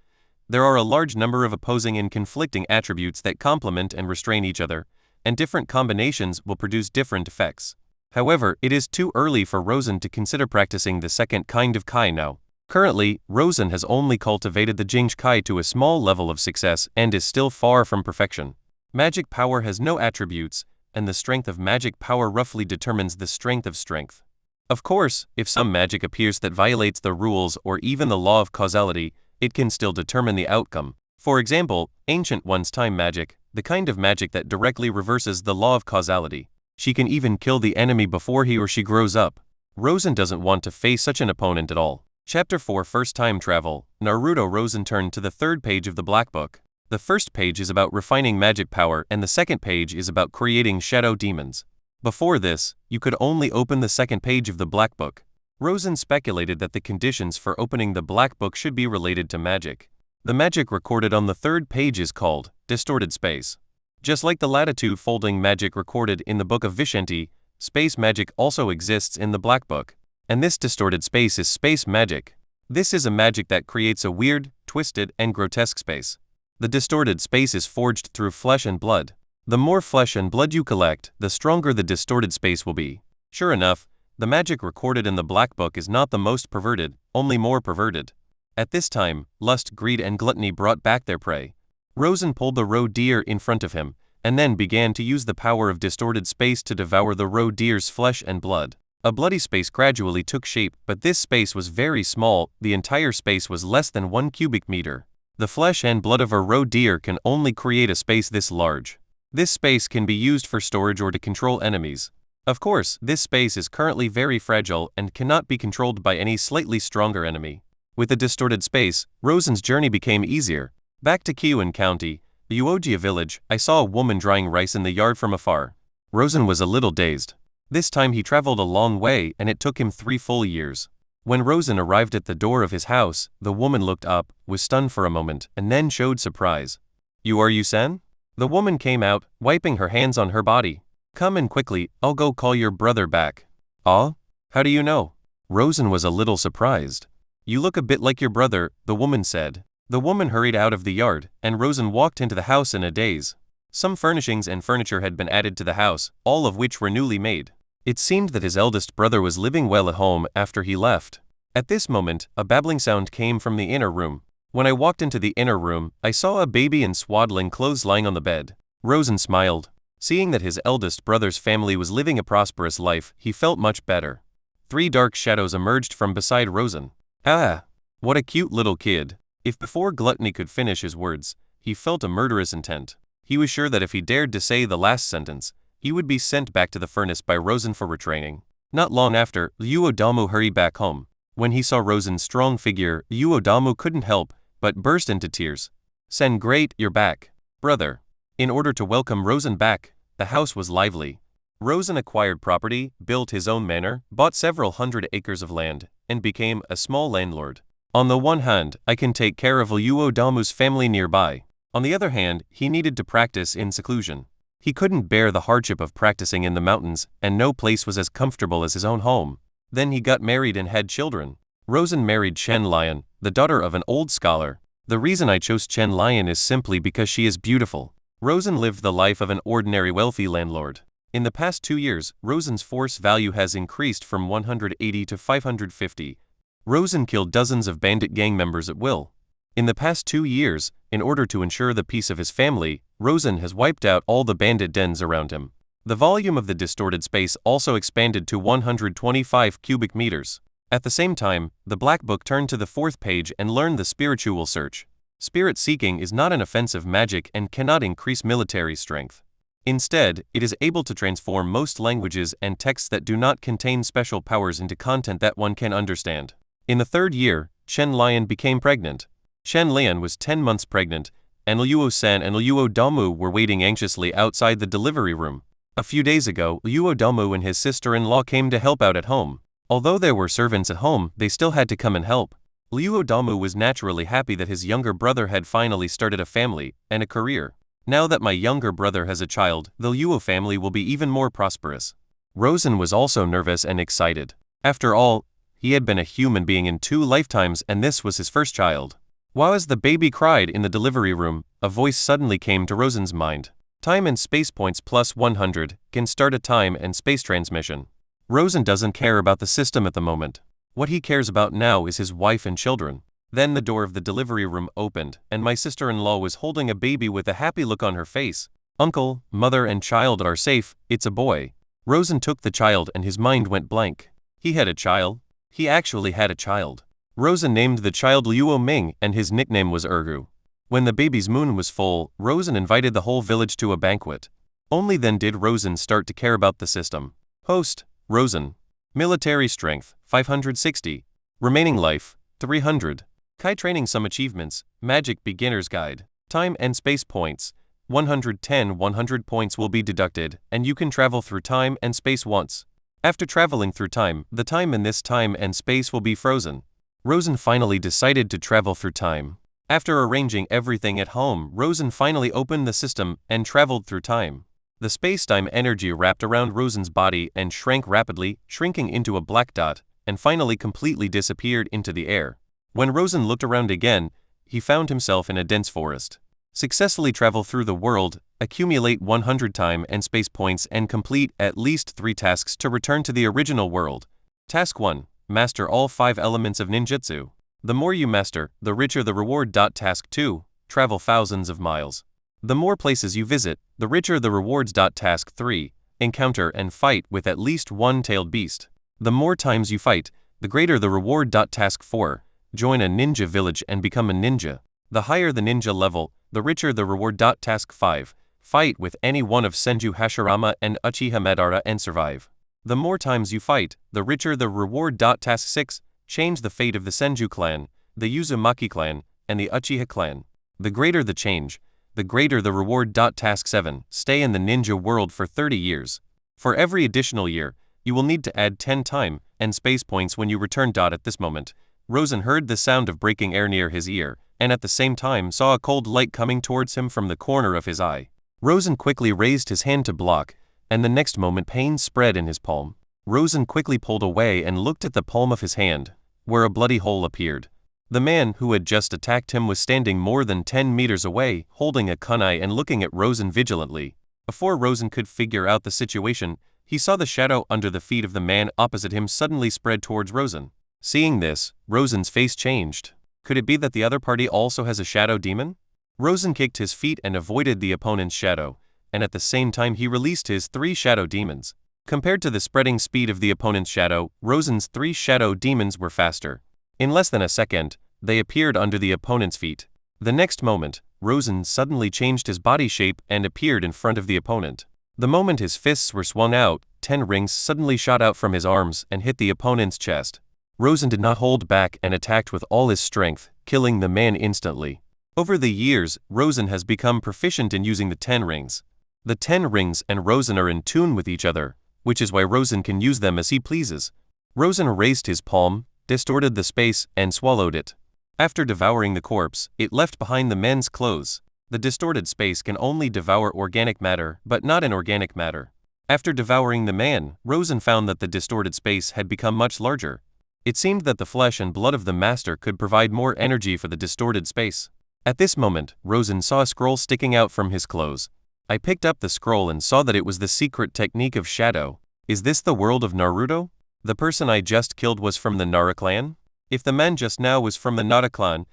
there are a large number of opposing and conflicting attributes that complement and restrain each other, and different combinations will produce different effects. However, it is too early for Rosen to consider practicing the second kind of Kai now. Currently, Rosen has only cultivated the Jingsh Kai to a small level of success and is still far from perfection. Magic power has no attributes, and the strength of magic power roughly determines the strength of strength. Of course, if some magic appears that violates the rules or even the law of causality, it can still determine the outcome. For example, ancient one's time magic, the kind of magic that directly reverses the law of causality. She can even kill the enemy before he or she grows up. Rosen doesn't want to face such an opponent at all. Chapter 4 First Time Travel. Naruto. Rosen turned to the third page of the Black Book. The first page is about refining magic power and the second page is about creating shadow demons. Before this, you could only open the second page of the Black Book. Rosen speculated that the conditions for opening the Black Book should be related to magic. The magic recorded on the third page is called distorted space. Just like the latitude folding magic recorded in the Book of Vishanti, space magic also exists in the Black Book. And this distorted space is space magic. This is a magic that creates a weird, twisted, and grotesque space. The distorted space is forged through flesh and blood. The more flesh and blood you collect, the stronger the distorted space will be. Sure enough, the magic recorded in the Black Book is not the most perverted, only more perverted. At this time, lust, greed, and gluttony brought back their prey. Rosen pulled the roe deer in front of him, and then began to use the power of distorted space to devour the roe deer's flesh and blood. A bloody space gradually took shape, but this space was very small, the entire space was less than 1 cubic meter. The flesh and blood of a roe deer can only create a space this large. This space can be used for storage or to control enemies. Of course, this space is currently very fragile and cannot be controlled by any slightly stronger enemy. With the distorted space, Rosen's journey became easier. Back to Kiyuan County, the Uojia village, I saw a woman drying rice in the yard from afar. Rosen was a little dazed. This time he traveled a long way and it took him 3 full years. When Rosen arrived at the door of his house, the woman looked up, was stunned for a moment, and then showed surprise. "You are Yusen?" The woman came out, wiping her hands on her body. "Come in quickly, I'll go call your brother back." "Ah? How do you know?" Rosen was a little surprised. "You look a bit like your brother," the woman said. The woman hurried out of the yard, and Rosen walked into the house in a daze. Some furnishings and furniture had been added to the house, all of which were newly made. It seemed that his eldest brother was living well at home after he left. At this moment, a babbling sound came from the inner room. When I walked into the inner room, I saw a baby in swaddling clothes lying on the bed. Rosen smiled. Seeing that his eldest brother's family was living a prosperous life, he felt much better. 3 dark shadows emerged from beside Rosen. "Ah, what a cute little kid." If before gluttony could finish his words, he felt a murderous intent. He was sure that if he dared to say the last sentence, he would be sent back to the furnace by Rosen for retraining. Not long after, Uodamu hurried back home. When he saw Rosen's strong figure, Uodamu couldn't help but burst into tears. "Sen, great, you're back, brother." In order to welcome Rosen back, the house was lively. Rosen acquired property, built his own manor, bought several hundred acres of land, and became a small landlord. On the one hand, I can take care of Uodamu's family nearby. On the other hand, he needed to practice in seclusion. He couldn't bear the hardship of practicing in the mountains, and no place was as comfortable as his own home. Then he got married and had children. Rosen married Chen Lion, the daughter of an old scholar. The reason I chose Chen Lion is simply because she is beautiful. Rosen lived the life of an ordinary wealthy landlord. In the past 2 years, Rosen's force value has increased from 180 to 550. Rosen killed dozens of bandit gang members at will. In the past 2 years, in order to ensure the peace of his family, Rosen has wiped out all the bandit dens around him. The volume of the distorted space also expanded to 125 cubic meters. At the same time, the Black Book turned to the 4th page and learned the spiritual search. Spirit seeking is not an offensive magic and cannot increase military strength. Instead, it is able to transform most languages and texts that do not contain special powers into content that one can understand. In the 3rd year, Chen Lion became pregnant. Shen Lian was 10 months pregnant, and Luo-san and Luo Damu were waiting anxiously outside the delivery room. A few days ago, Luo Damu and his sister-in-law came to help out at home. Although there were servants at home, they still had to come and help. Luo Damu was naturally happy that his younger brother had finally started a family and a career. Now that my younger brother has a child, the Luo family will be even more prosperous. Rosen was also nervous and excited. After all, he had been a human being in 2 lifetimes and this was his first child. While as the baby cried in the delivery room, a voice suddenly came to Rosen's mind. Time and space points plus 100 can start a time and space transmission. Rosen doesn't care about the system at the moment. What he cares about now is his wife and children. Then the door of the delivery room opened, and my sister-in-law was holding a baby with a happy look on her face. Uncle, mother and child are safe, it's a boy. Rosen took the child and his mind went blank. He had a child. He actually had a child. Rosen named the child Luo Ming and his nickname was Ergu. When the baby's moon was full, Rosen invited the whole village to a banquet. Only then did Rosen start to care about the system. Host, Rosen. Military strength, 560. Remaining life, 300. Kai training some achievements, magic beginner's guide. Time and space points, 110 100 points will be deducted, and you can travel through time and space once. After traveling through time, the time in this time and space will be frozen. Rosen finally decided to travel through time. After arranging everything at home, Rosen finally opened the system and traveled through time. The space-time energy wrapped around Rosen's body and shrank rapidly, shrinking into a black dot, and finally completely disappeared into the air. When Rosen looked around again, he found himself in a dense forest. Successfully travel through the world, accumulate 100 time and space points and complete at least 3 tasks to return to the original world. Task 1. Master all 5 elements of ninjutsu. The more you master, the richer the reward. Task 2. Travel thousands of miles. The more places you visit, the richer the rewards. Task 3. Encounter and fight with at least one tailed beast. The more times you fight, the greater the reward. Task 4. Join a ninja village and become a ninja. The higher the ninja level, the richer the reward. Task 5. Fight with any one of Senju Hashirama and Uchiha Madara and survive. The more times you fight, the richer the reward. Task 6. Change the fate of the Senju clan, the Uzumaki clan, and the Uchiha clan. The greater the change, the greater the reward. Task 7. Stay in the ninja world for 30 years. For every additional year, you will need to add 10 time and space points when you return. At this moment, Rosen heard the sound of breaking air near his ear, and at the same time saw a cold light coming towards him from the corner of his eye. Rosen quickly raised his hand to block, and the next moment pain spread in his palm. Rosen quickly pulled away and looked at the palm of his hand, where a bloody hole appeared. The man who had just attacked him was standing more than 10 meters away, holding a kunai and looking at Rosen vigilantly. Before Rosen could figure out the situation, he saw the shadow under the feet of the man opposite him suddenly spread towards Rosen. Seeing this, Rosen's face changed. Could it be that the other party also has a shadow demon? Rosen kicked his feet and avoided the opponent's shadow, and at the same time he released his 3 shadow demons. Compared to the spreading speed of the opponent's shadow, Rosen's 3 shadow demons were faster. In less than a second, they appeared under the opponent's feet. The next moment, Rosen suddenly changed his body shape and appeared in front of the opponent. The moment his fists were swung out, 10 rings suddenly shot out from his arms and hit the opponent's chest. Rosen did not hold back and attacked with all his strength, killing the man instantly. Over the years, Rosen has become proficient in using the 10 rings. The 10 rings and Rosen are in tune with each other, which is why Rosen can use them as he pleases. Rosen raised his palm, distorted the space, and swallowed it. After devouring the corpse, it left behind the men's clothes. The distorted space can only devour organic matter, but not inorganic matter. After devouring the man, Rosen found that the distorted space had become much larger. It seemed that the flesh and blood of the master could provide more energy for the distorted space. At this moment, Rosen saw a scroll sticking out from his clothes. I picked up the scroll and saw that it was the secret technique of shadow. Is this the world of Naruto? The person I just killed was from the Nara clan? If the man just now was from the Nara clan,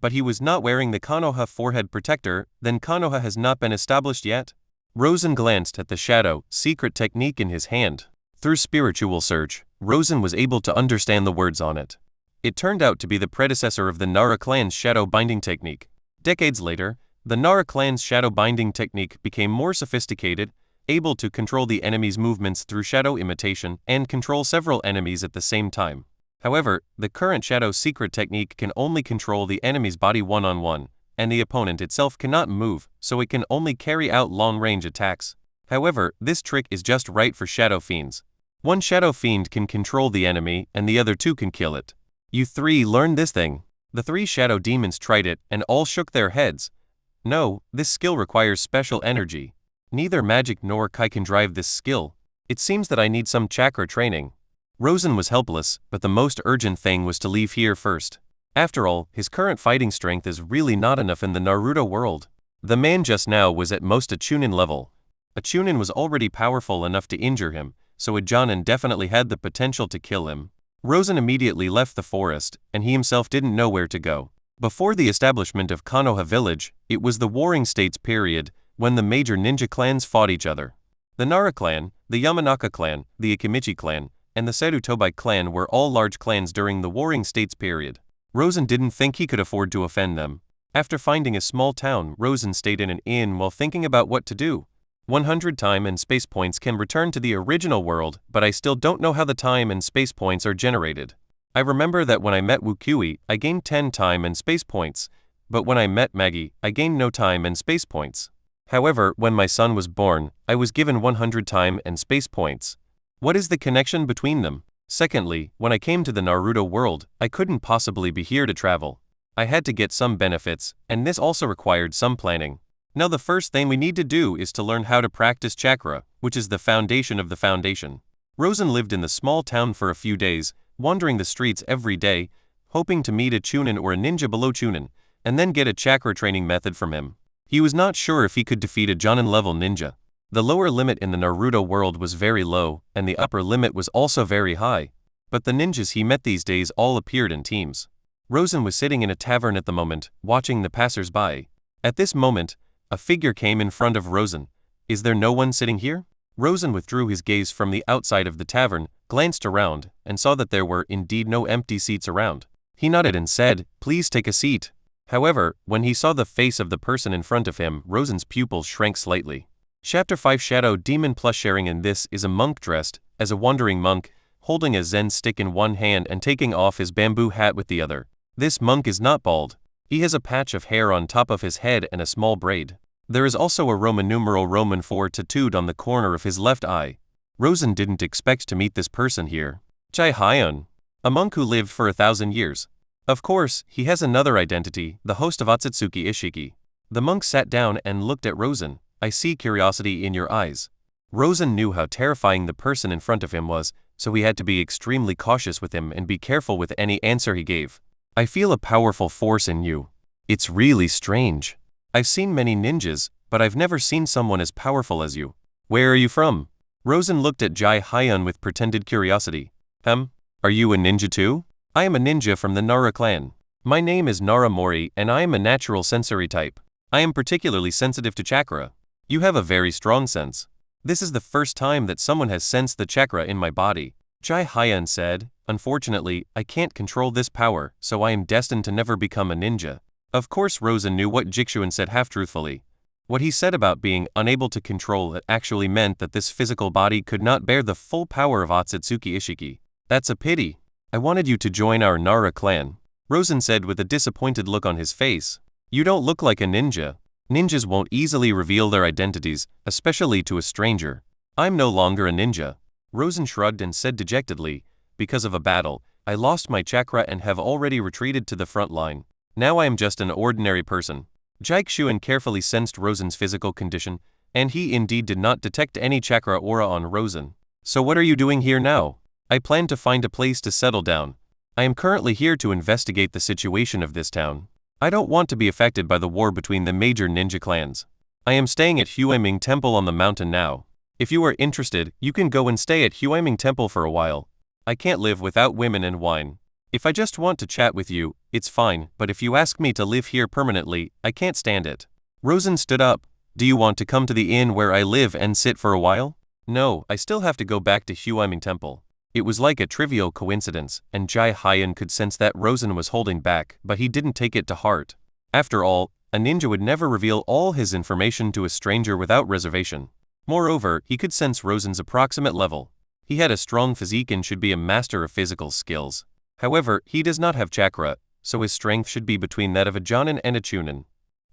but he was not wearing the Konoha forehead protector, then Konoha has not been established yet? Rosen glanced at the shadow, secret technique in his hand. Through spiritual search, Rosen was able to understand the words on it. It turned out to be the predecessor of the Nara clan's shadow binding technique. Decades later, the Nara clan's shadow binding technique became more sophisticated, able to control the enemy's movements through shadow imitation and control several enemies at the same time. However, the current Shadow Secret technique can only control the enemy's body one-on-one, and the opponent itself cannot move, so it can only carry out long-range attacks. However, this trick is just right for Shadow Fiends. One Shadow Fiend can control the enemy, and the other two can kill it. You three learn this thing. The three Shadow Demons tried it, and all shook their heads. No, this skill requires special energy. Neither magic nor Kai can drive this skill. It seems that I need some chakra training. Rosen was helpless, but the most urgent thing was to leave here first. After all, his current fighting strength is really not enough in the Naruto world. The man just now was at most a Chunin level. A Chunin was already powerful enough to injure him, so a Jonin definitely had the potential to kill him. Rosen immediately left the forest, and he himself didn't know where to go. Before the establishment of Konoha village, it was the Warring States period, when the major ninja clans fought each other. The Nara clan, the Yamanaka clan, the Akimichi clan, and the Sarutobi clan were all large clans during the Warring States period. Rosen didn't think he could afford to offend them. After finding a small town, Rosen stayed in an inn while thinking about what to do. 100 time and space points can return to the original world, but I still don't know how the time and space points are generated. I remember that when I met Wukui, I gained 10 time and space points, but when I met Maggie, I gained no time and space points. However, when my son was born, I was given 100 time and space points. What is the connection between them? Secondly, when I came to the Naruto world, I couldn't possibly be here to travel. I had to get some benefits, and this also required some planning. Now the first thing we need to do is to learn how to practice chakra, which is the foundation of the foundation. Rosen lived in the small town for a few days, wandering the streets every day, hoping to meet a Chunin or a ninja below Chunin, and then get a chakra training method from him. He was not sure if he could defeat a Jonin-level ninja. The lower limit in the Naruto world was very low, and the upper limit was also very high. But the ninjas he met these days all appeared in teams. Rosen was sitting in a tavern at the moment, watching the passers-by. At this moment, a figure came in front of Rosen. Is there no one sitting here? Rosen withdrew his gaze from the outside of the tavern, glanced around, and saw that there were indeed no empty seats around. He nodded and said, "Please take a seat." However, when he saw the face of the person in front of him, Rosen's pupils shrank slightly. Chapter 5 Shadow Demon Plus sharing in this is a monk dressed as a wandering monk, holding a Zen stick in one hand and taking off his bamboo hat with the other. This monk is not bald. He has a patch of hair on top of his head and a small braid. There is also a Roman numeral Roman 4 tattooed on the corner of his left eye. Rosen didn't expect to meet this person here. Chai Hyun, a monk who lived for 1,000 years. Of course, he has another identity, the host of Otsutsuki Ishiki. The monk sat down and looked at Rosen. I see curiosity in your eyes. Rosen knew how terrifying the person in front of him was, so he had to be extremely cautious with him and be careful with any answer he gave. I feel a powerful force in you. It's really strange. I've seen many ninjas, but I've never seen someone as powerful as you. Where are you from? Rosen looked at Jai Hyun with pretended curiosity. Are you a ninja too? I am a ninja from the Nara clan. My name is Nara Mori and I am a natural sensory type. I am particularly sensitive to chakra. You have a very strong sense. This is the first time that someone has sensed the chakra in my body. Jai Hyun said, unfortunately, I can't control this power, so I am destined to never become a ninja. Of course Rosen knew what Jixuan said half-truthfully. What he said about being unable to control it actually meant that this physical body could not bear the full power of Otsutsuki Ishiki. That's a pity. I wanted you to join our Nara clan, Rosen said with a disappointed look on his face. You don't look like a ninja. Ninjas won't easily reveal their identities, especially to a stranger. I'm no longer a ninja. Rosen shrugged and said dejectedly, because of a battle, I lost my chakra and have already retreated to the front line. Now I am just an ordinary person. Jixuan carefully sensed Rosen's physical condition, and he indeed did not detect any chakra aura on Rosen. So what are you doing here now? I plan to find a place to settle down. I am currently here to investigate the situation of this town. I don't want to be affected by the war between the major ninja clans. I am staying at Huaiming Temple on the mountain now. If you are interested, you can go and stay at Huaiming Temple for a while. I can't live without women and wine. If I just want to chat with you, it's fine, but if you ask me to live here permanently, I can't stand it. Rosen stood up. Do you want to come to the inn where I live and sit for a while? No, I still have to go back to Huaiming Temple. It was like a trivial coincidence, and Jai Hyun could sense that Rosen was holding back, but he didn't take it to heart. After all, a ninja would never reveal all his information to a stranger without reservation. Moreover, he could sense Rosen's approximate level. He had a strong physique and should be a master of physical skills. However, he does not have chakra, so his strength should be between that of a Jonin and a Chunin.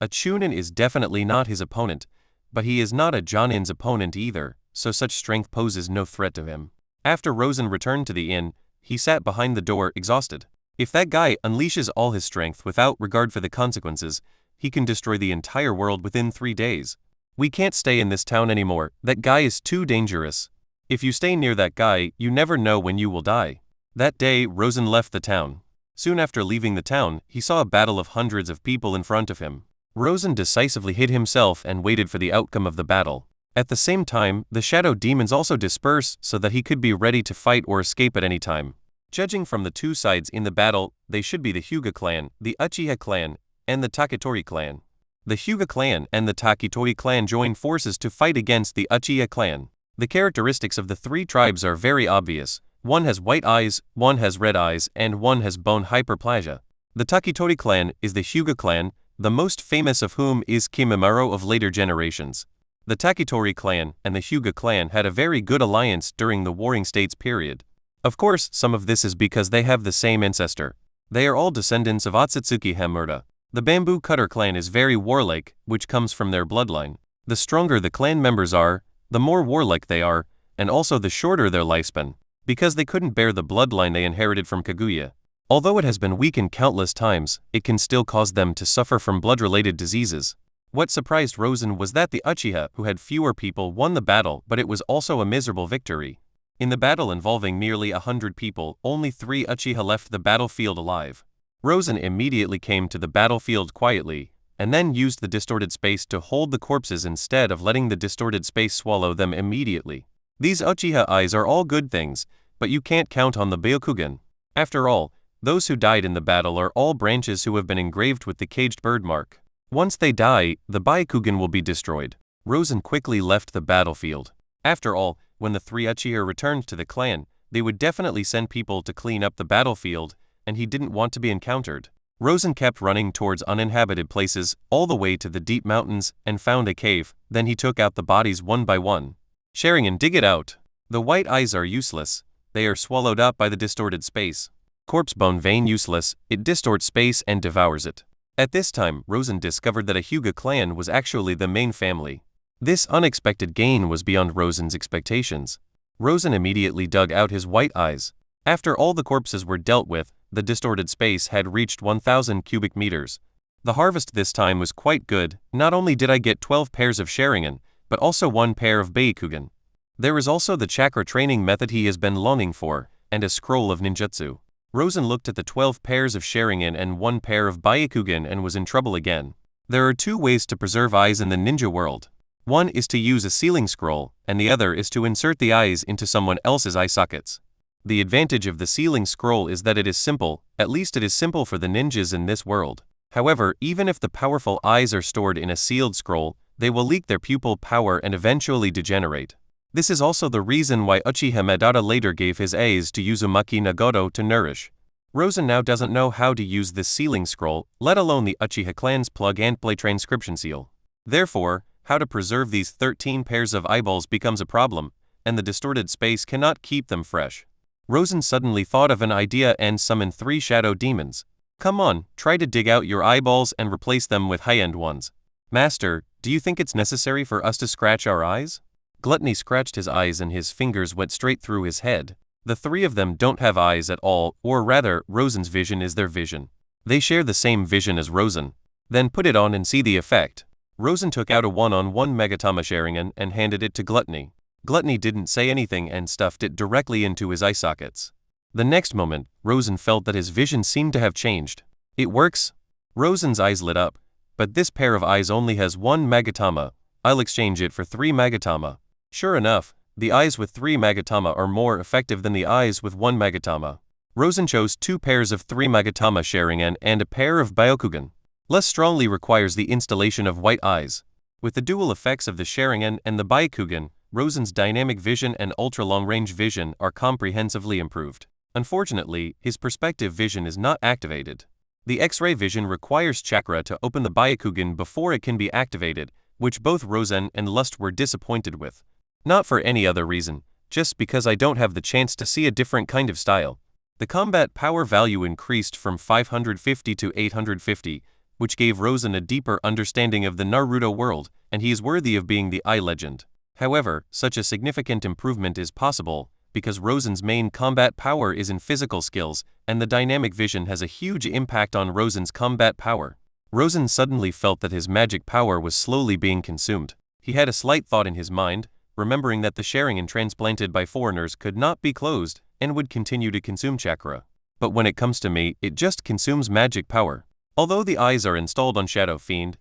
A Chunin is definitely not his opponent, but he is not a Jonin's opponent either, so such strength poses no threat to him. After Rosen returned to the inn, he sat behind the door exhausted. If that guy unleashes all his strength without regard for the consequences, he can destroy the entire world within 3 days. We can't stay in this town anymore, that guy is too dangerous. If you stay near that guy, you never know when you will die. That day, Rosen left the town. Soon after leaving the town, he saw a battle of hundreds of people in front of him. Rosen decisively hid himself and waited for the outcome of the battle. At the same time, the shadow demons also disperse so that he could be ready to fight or escape at any time. Judging from the two sides in the battle, they should be the Hyuga clan, the Uchiha clan, and the Taketori clan. The Hyuga clan and the Taketori clan join forces to fight against the Uchiha clan. The characteristics of the three tribes are very obvious. One has white eyes, one has red eyes, and one has bone hyperplasia. The Taketori clan is the Hyuga clan, the most famous of whom is Kimimaro of later generations. The Taketori clan and the Hyuga clan had a very good alliance during the Warring States period. Of course, some of this is because they have the same ancestor. They are all descendants of Otsutsuki Hamurta. The Bamboo Cutter clan is very warlike, which comes from their bloodline. The stronger the clan members are, the more warlike they are, and also the shorter their lifespan, because they couldn't bear the bloodline they inherited from Kaguya. Although it has been weakened countless times, it can still cause them to suffer from blood-related diseases. What surprised Rosen was that the Uchiha, who had fewer people, won the battle, but it was also a miserable victory. In the battle involving nearly 100 people, only 3 Uchiha left the battlefield alive. Rosen immediately came to the battlefield quietly, and then used the distorted space to hold the corpses instead of letting the distorted space swallow them immediately. These Uchiha eyes are all good things, but you can't count on the Byakugan. After all, those who died in the battle are all branches who have been engraved with the caged bird mark. Once they die, the Byakugan will be destroyed. Rosen quickly left the battlefield. After all, when the 3 Uchiha returned to the clan, they would definitely send people to clean up the battlefield, and he didn't want to be encountered. Rosen kept running towards uninhabited places, all the way to the deep mountains, and found a cave. Then he took out the bodies one by one. Sharing and dig it out. The white eyes are useless. They are swallowed up by the distorted space. Corpse bone vein useless, it distorts space and devours it. At this time, Rosen discovered that a Hyuga clan was actually the main family. This unexpected gain was beyond Rosen's expectations. Rosen immediately dug out his white eyes. After all the corpses were dealt with, the distorted space had reached 1,000 cubic meters. The harvest this time was quite good. Not only did I get 12 pairs of Sharingan, but also 1 pair of Byakugan. There is also the chakra training method he has been longing for, and a scroll of ninjutsu. Rosen looked at the 12 pairs of Sharingan and 1 pair of Byakugan and was in trouble again. There are 2 ways to preserve eyes in the ninja world. One is to use a sealing scroll, and the other is to insert the eyes into someone else's eye sockets. The advantage of the sealing scroll is that it is simple, at least it is simple for the ninjas in this world. However, even if the powerful eyes are stored in a sealed scroll, they will leak their pupil power and eventually degenerate. This is also the reason why Uchiha Madara later gave his eyes to Uzumaki Nagoro to nourish. Rosen now doesn't know how to use this sealing scroll, let alone the Uchiha clan's plug-and-play transcription seal. Therefore, how to preserve these 13 pairs of eyeballs becomes a problem, and the distorted space cannot keep them fresh. Rosen suddenly thought of an idea and summoned 3 shadow demons. Come on, try to dig out your eyeballs and replace them with high-end ones. Master, do you think it's necessary for us to scratch our eyes? Gluttony scratched his eyes and his fingers went straight through his head. The 3 of them don't have eyes at all, or rather, Rosen's vision is their vision. They share the same vision as Rosen. Then put it on and see the effect. Rosen took out a 1-on-1 Megatama Sharingan and handed it to Gluttony. Gluttony didn't say anything and stuffed it directly into his eye sockets. The next moment, Rosen felt that his vision seemed to have changed. It works? Rosen's eyes lit up. But this pair of eyes only has 1 Magatama. I'll exchange it for 3 Magatama. Sure enough, the eyes with 3 Magatama are more effective than the eyes with 1 Magatama. Rosen chose 2 pairs of 3 Magatama Sharingan and a pair of Byakugan. Less strongly requires the installation of white eyes. With the dual effects of the Sharingan and the Byakugan, Rosen's dynamic vision and ultra-long-range vision are comprehensively improved. Unfortunately, his perspective vision is not activated. The X-ray vision requires chakra to open the Byakugan before it can be activated, which both Rosen and Lust were disappointed with. Not for any other reason, just because I don't have the chance to see a different kind of style. The combat power value increased from 550 to 850, which gave Rosen a deeper understanding of the Naruto world, and he is worthy of being the Eye Legend. However, such a significant improvement is possible because Rosen's main combat power is in physical skills, and the dynamic vision has a huge impact on Rosen's combat power. Rosen suddenly felt that his magic power was slowly being consumed. He had a slight thought in his mind, remembering that the Sharingan transplanted by foreigners could not be closed and would continue to consume chakra. But when it comes to me, it just consumes magic power. Although the eyes are installed on Shadow Fiend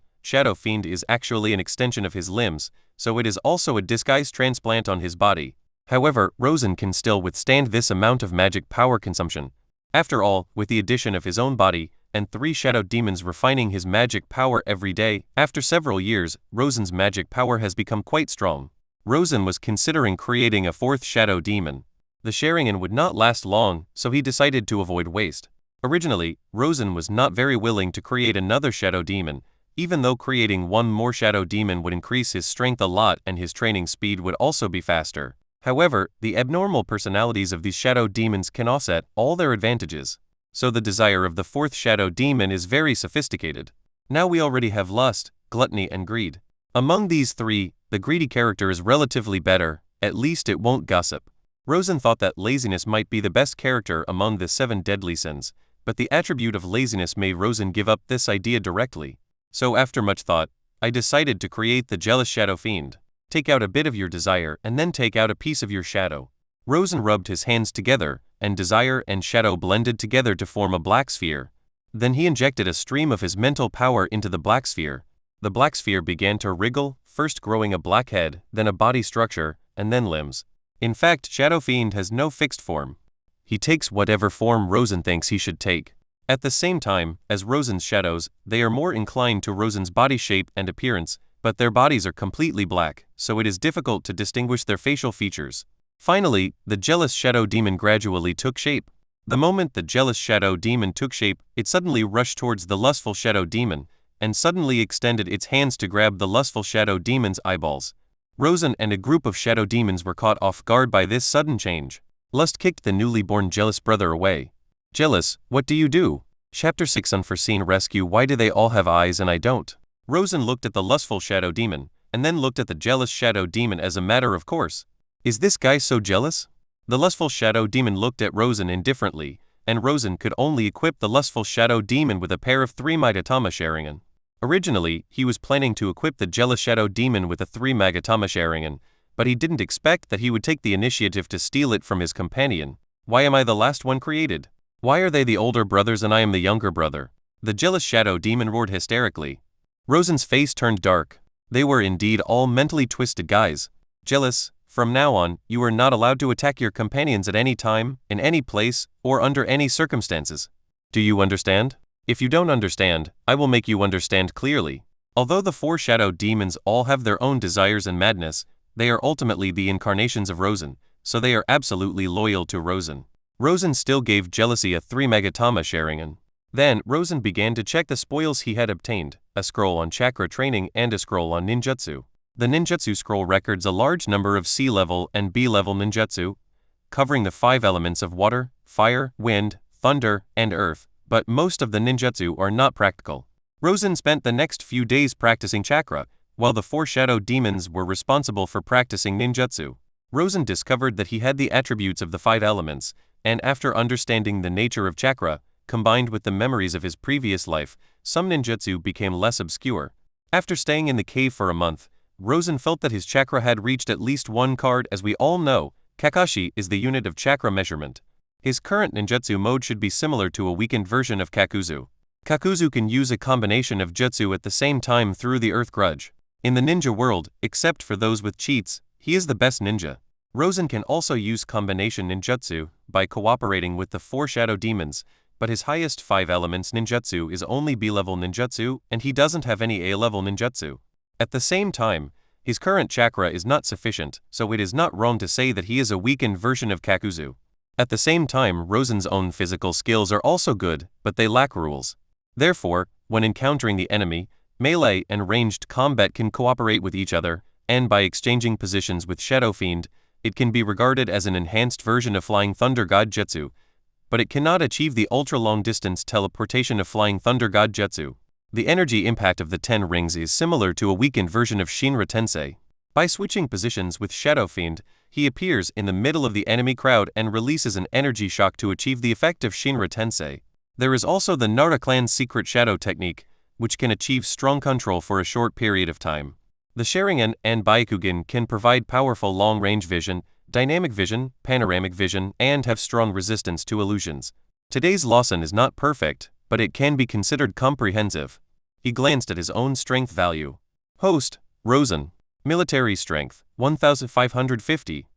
is actually an extension of his limbs, so it is also a disguised transplant on his body. However, Rosen can still withstand this amount of magic power consumption. After all, with the addition of his own body, and 3 shadow demons refining his magic power every day, after several years, Rosen's magic power has become quite strong. Rosen was considering creating a 4th shadow demon. The Sharingan would not last long, so he decided to avoid waste. Originally, Rosen was not very willing to create another shadow demon, even though creating one more shadow demon would increase his strength a lot and his training speed would also be faster. However, the abnormal personalities of these shadow demons can offset all their advantages. So the desire of the 4th shadow demon is very sophisticated. Now we already have lust, gluttony and greed. Among these 3, the greedy character is relatively better, at least it won't gossip. Rosen thought that laziness might be the best character among the 7 deadly sins, but the attribute of laziness made Rosen give up this idea directly. So after much thought, I decided to create the jealous shadow fiend. Take out a bit of your desire and then take out a piece of your shadow. Rosen rubbed his hands together, and desire and shadow blended together to form a black sphere. Then he injected a stream of his mental power into the black sphere. The black sphere began to wriggle, first growing a black head, then a body structure, and then limbs. In fact, Shadow Fiend has no fixed form. He takes whatever form Rosen thinks he should take. At the same time, as Rosen's shadows, they are more inclined to Rosen's body shape and appearance, but their bodies are completely black, so it is difficult to distinguish their facial features. Finally, the jealous shadow demon gradually took shape. The moment the jealous shadow demon took shape, it suddenly rushed towards the lustful shadow demon, and suddenly extended its hands to grab the lustful shadow demon's eyeballs. Rosen and a group of shadow demons were caught off guard by this sudden change. Lust kicked the newly born jealous brother away. Jealous, what do you do? Chapter 6 Unforeseen Rescue. Why do they all have eyes and I don't? Rosen looked at the lustful shadow demon, and then looked at the jealous shadow demon as a matter of course. Is this guy so jealous? The lustful shadow demon looked at Rosen indifferently, and Rosen could only equip the lustful shadow demon with a pair of 3 Magatama Sharingan. Originally, he was planning to equip the jealous shadow demon with a 3 Magatama Sharingan, but he didn't expect that he would take the initiative to steal it from his companion. Why am I the last one created? Why are they the older brothers and I am the younger brother? The jealous shadow demon roared hysterically. Rosen's face turned dark. They were indeed all mentally twisted guys. Jealous, from now on, you are not allowed to attack your companions at any time, in any place, or under any circumstances. Do you understand? If you don't understand, I will make you understand clearly. Although the 4 shadow demons all have their own desires and madness, they are ultimately the incarnations of Rosen, so they are absolutely loyal to Rosen. Rosen still gave jealousy a 3 Magatama Sharingan. Then, Rosen began to check the spoils he had obtained, a scroll on chakra training and a scroll on ninjutsu. The ninjutsu scroll records a large number of C-level and B-level ninjutsu, covering the 5 elements of water, fire, wind, thunder, and earth, but most of the ninjutsu are not practical. Rosen spent the next few days practicing chakra, while the 4 shadow demons were responsible for practicing ninjutsu. Rosen discovered that he had the attributes of the 5 elements, and after understanding the nature of chakra, combined with the memories of his previous life, some ninjutsu became less obscure. After staying in the cave for a month, Rosen felt that his chakra had reached at least 1 card. As we all know, Kakashi is the unit of chakra measurement. His current ninjutsu mode should be similar to a weakened version of Kakuzu. Kakuzu can use a combination of jutsu at the same time through the Earth Grudge. In the ninja world, except for those with cheats, he is the best ninja. Rosen can also use combination ninjutsu by cooperating with the 4 shadow demons, but his highest 5 elements ninjutsu is only B-level ninjutsu, and he doesn't have any A-level ninjutsu. At the same time, his current chakra is not sufficient, so it is not wrong to say that he is a weakened version of Kakuzu. At the same time, Rosen's own physical skills are also good, but they lack rules. Therefore, when encountering the enemy, melee and ranged combat can cooperate with each other, and by exchanging positions with Shadow Fiend, it can be regarded as an enhanced version of Flying Thunder God Jutsu, but it cannot achieve the ultra-long-distance teleportation of Flying Thunder God Jutsu. The energy impact of the TenRings is similar to a weakened version of Shinra Tensei. By switching positions with Shadow Fiend, he appears in the middle of the enemy crowd and releases an energy shock to achieve the effect of Shinra Tensei. There is also the Naruto clan's secret shadow technique, which can achieve strong control for a short period of time. The Sharingan and Byakugan can provide powerful long-range vision, dynamic vision, panoramic vision, and have strong resistance to illusions. Today's Lawson is not perfect, but it can be considered comprehensive. He glanced at his own strength value. Host, Rosen. Military strength, 1550.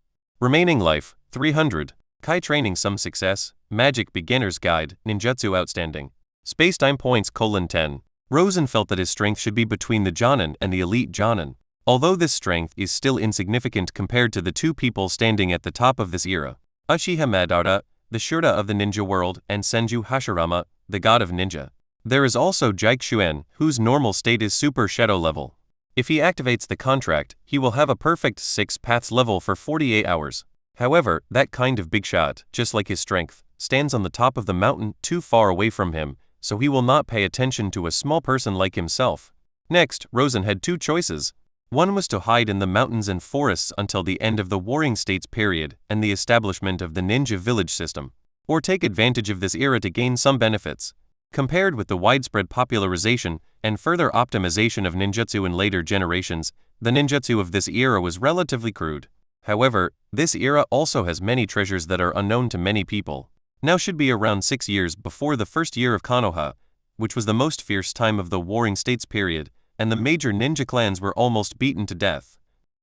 Remaining life, 300. Kai training some success, magic beginner's guide, ninjutsu outstanding. Spacetime points: 10. Rosen felt that his strength should be between the Jonin and the elite Jonin. Although this strength is still insignificant compared to the two people standing at the top of this era. Uchiha Madara, the Shura of the ninja world, and Senju Hashirama, the god of ninja. There is also Jaikshuan, whose normal state is super shadow level. If he activates the contract, he will have a perfect 6 paths level for 48 hours. However, that kind of big shot, just like his strength, stands on the top of the mountain too far away from him, so he will not pay attention to a small person like himself. Next, Rosen had two choices. One was to hide in the mountains and forests until the end of the Warring States period and the establishment of the ninja village system, or take advantage of this era to gain some benefits. Compared with the widespread popularization and further optimization of ninjutsu in later generations, the ninjutsu of this era was relatively crude. However, this era also has many treasures that are unknown to many people. Now should be around 6 years before the first year of Konoha, which was the most fierce time of the Warring States period, and the major ninja clans were almost beaten to death.